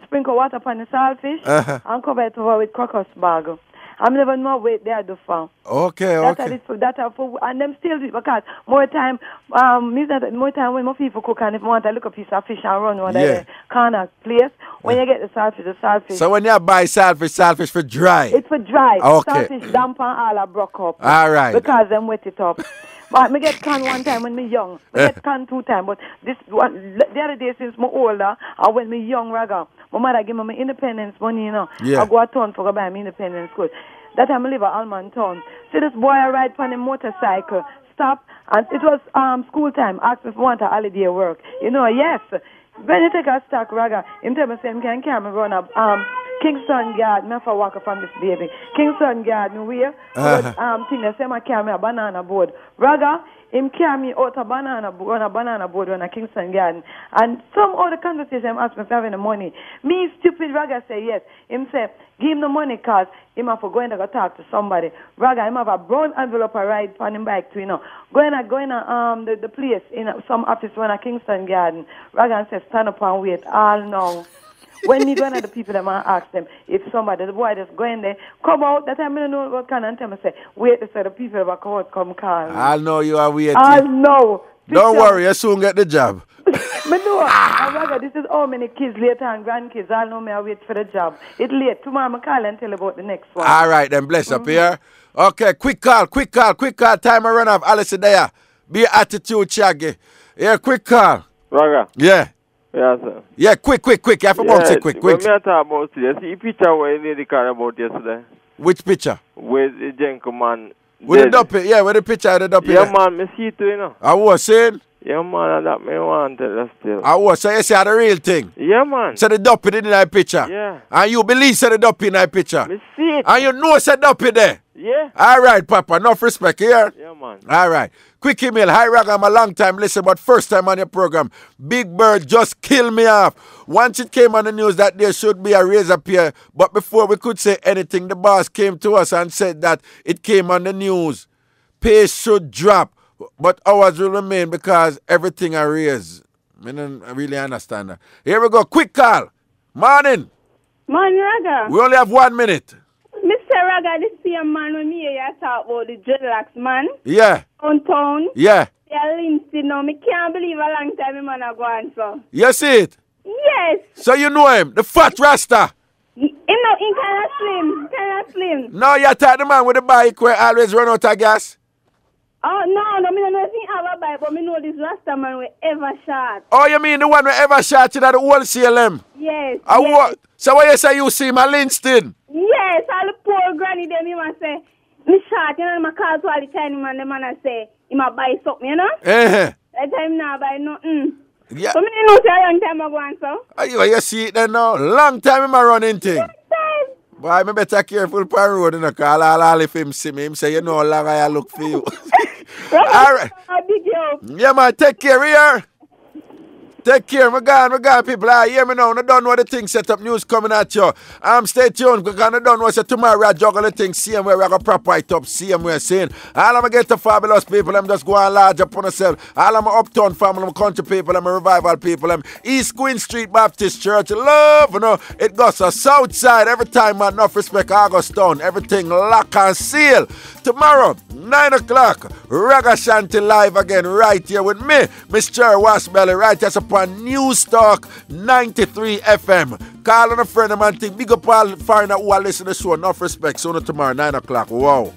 sprinkle water upon the saltfish and cover it over with crocus bag. I'm never know wait there do for. Okay. That's for and them still do it because more time when more people cook and if you want to look a piece of fish and run on the corner place, when you get the saltfish. So when you buy saltfish for dry? It's for dry. Okay. Saltfish damp and all are broke up. All right. Because them wet it up. But me get canned one time when me young. Me get canned 2 times. But this one, the other day since me older, and when me young, Raga, my mother give me my independence money, you know. Yeah. I go a town for go buy me independence good. That time I live at Alman town. See this boy I ride on a motorcycle. Stop. And it was school time. Ask me if I want a holiday work. You know, yes. When you take a stock, Raga, him tell me say him can carry me run up Kingston Guard, me have to walk up from this baby. Kingston Guard, me where? Thing they say me carry me a banana board. Raga, him carry me out a banana board on a Kingston Garden. And some other conversation ask me if I have any money. Me stupid Raga say yes. Him say, give him the money cause him have to go in and go talk to somebody. Raga, him have a brown envelope I ride on him bike too, you know. Go in the place in some office on a Kingston Garden. Raga and say, stand up and wait all now. When me go in at the people, them and ask them if somebody, the boy just go in there, come out, that time I don't know what kind of time I say, wait, they say the people about come out, come call me. I'll know you are waiting. I'll know. Don't worry, you soon get the job. Me know. Raga, this is how many kids later and grandkids. I'll know me, I wait for the job. It's late. Tomorrow I call and tell about the next one. All right, then bless up here. Okay, quick call. Time I run off. Alice there. Be attitude, Shaggy. Yeah, quick call. Raga. Yeah. Yeah, sir. Yeah, quick. You have to bounce it quick. When me talk about today, see the picture where you nearly car about yesterday. Which picture? With the gentleman. With the duppy, with the picture of the duppy. Yeah, man, me see it too, you know. I was saying? Yeah, man, and that me wanted that still. I was. So you say the real thing? Yeah, man. So the duppy in that picture? Yeah. And you believe so the duppy in that picture? Me see it. And you know so duppy there? Yeah. All right, Papa. Enough respect here. Yeah, man. All right. Quick email. Hi, Raga. I'm a long time listener, but first time on your program. Big Bird just killed me off. Once it came on the news that there should be a razor pair, but before we could say anything, the boss came to us and said that it came on the news. Pay should drop, but ours will remain because everything are raised. I don't really understand that. Here we go. Quick call. Morning. Morning, Raga. We only have 1 minute. Mr. Raga, this same man when me hear you talk about the dreadlocks man. Yeah. Downtown. Yeah. Yeah, Lindsay now. Me can't believe a long time the man a go on so. You see it? Yes. So you know him, the fat Rasta. He kind of slim. No, you talk the man with the bike where always run out of gas. Oh, no, me don't know if he have a bike, but me know this Rasta man will ever shot. Oh, you mean the one who ever shot you at the wholesale him? Yes. What? So what you say you see my Kingston? Yes, all the poor granny them, he must say, me shot, you know, my call to all the time, man, the man I say, he might buy something, you know? Uh-huh. That time now buy nothing. Yeah. So me know say a long time ago and so. You see it then now? Long time him a running thing. Boy, I better careful per road, you know, because all if him see me, him say, you know how long I look for you. All right. Yeah, man, take care here. Take care, my God, people. Hear me now. I don't know the thing set up news coming at you. Stay tuned because I don't know say tomorrow I juggle the thing, same way we got proper it up, same way saying. All I'm get to fabulous people, I'm just going large upon myself. All I'm uptown family, I'm country people, I'm revival people, I'm East Queen Street Baptist Church. Love, you know, it goes to south side every time, man. Enough respect, Augusttown. Everything lock and seal. Tomorrow, 9 o'clock, Ragashanti live again, right here with me, Mr. Washbelly, right here upon News Talk 93 FM. Call on a friend of mine, big up all foreigner who are listening to the show. Enough respect. So tomorrow, 9 o'clock. Wow.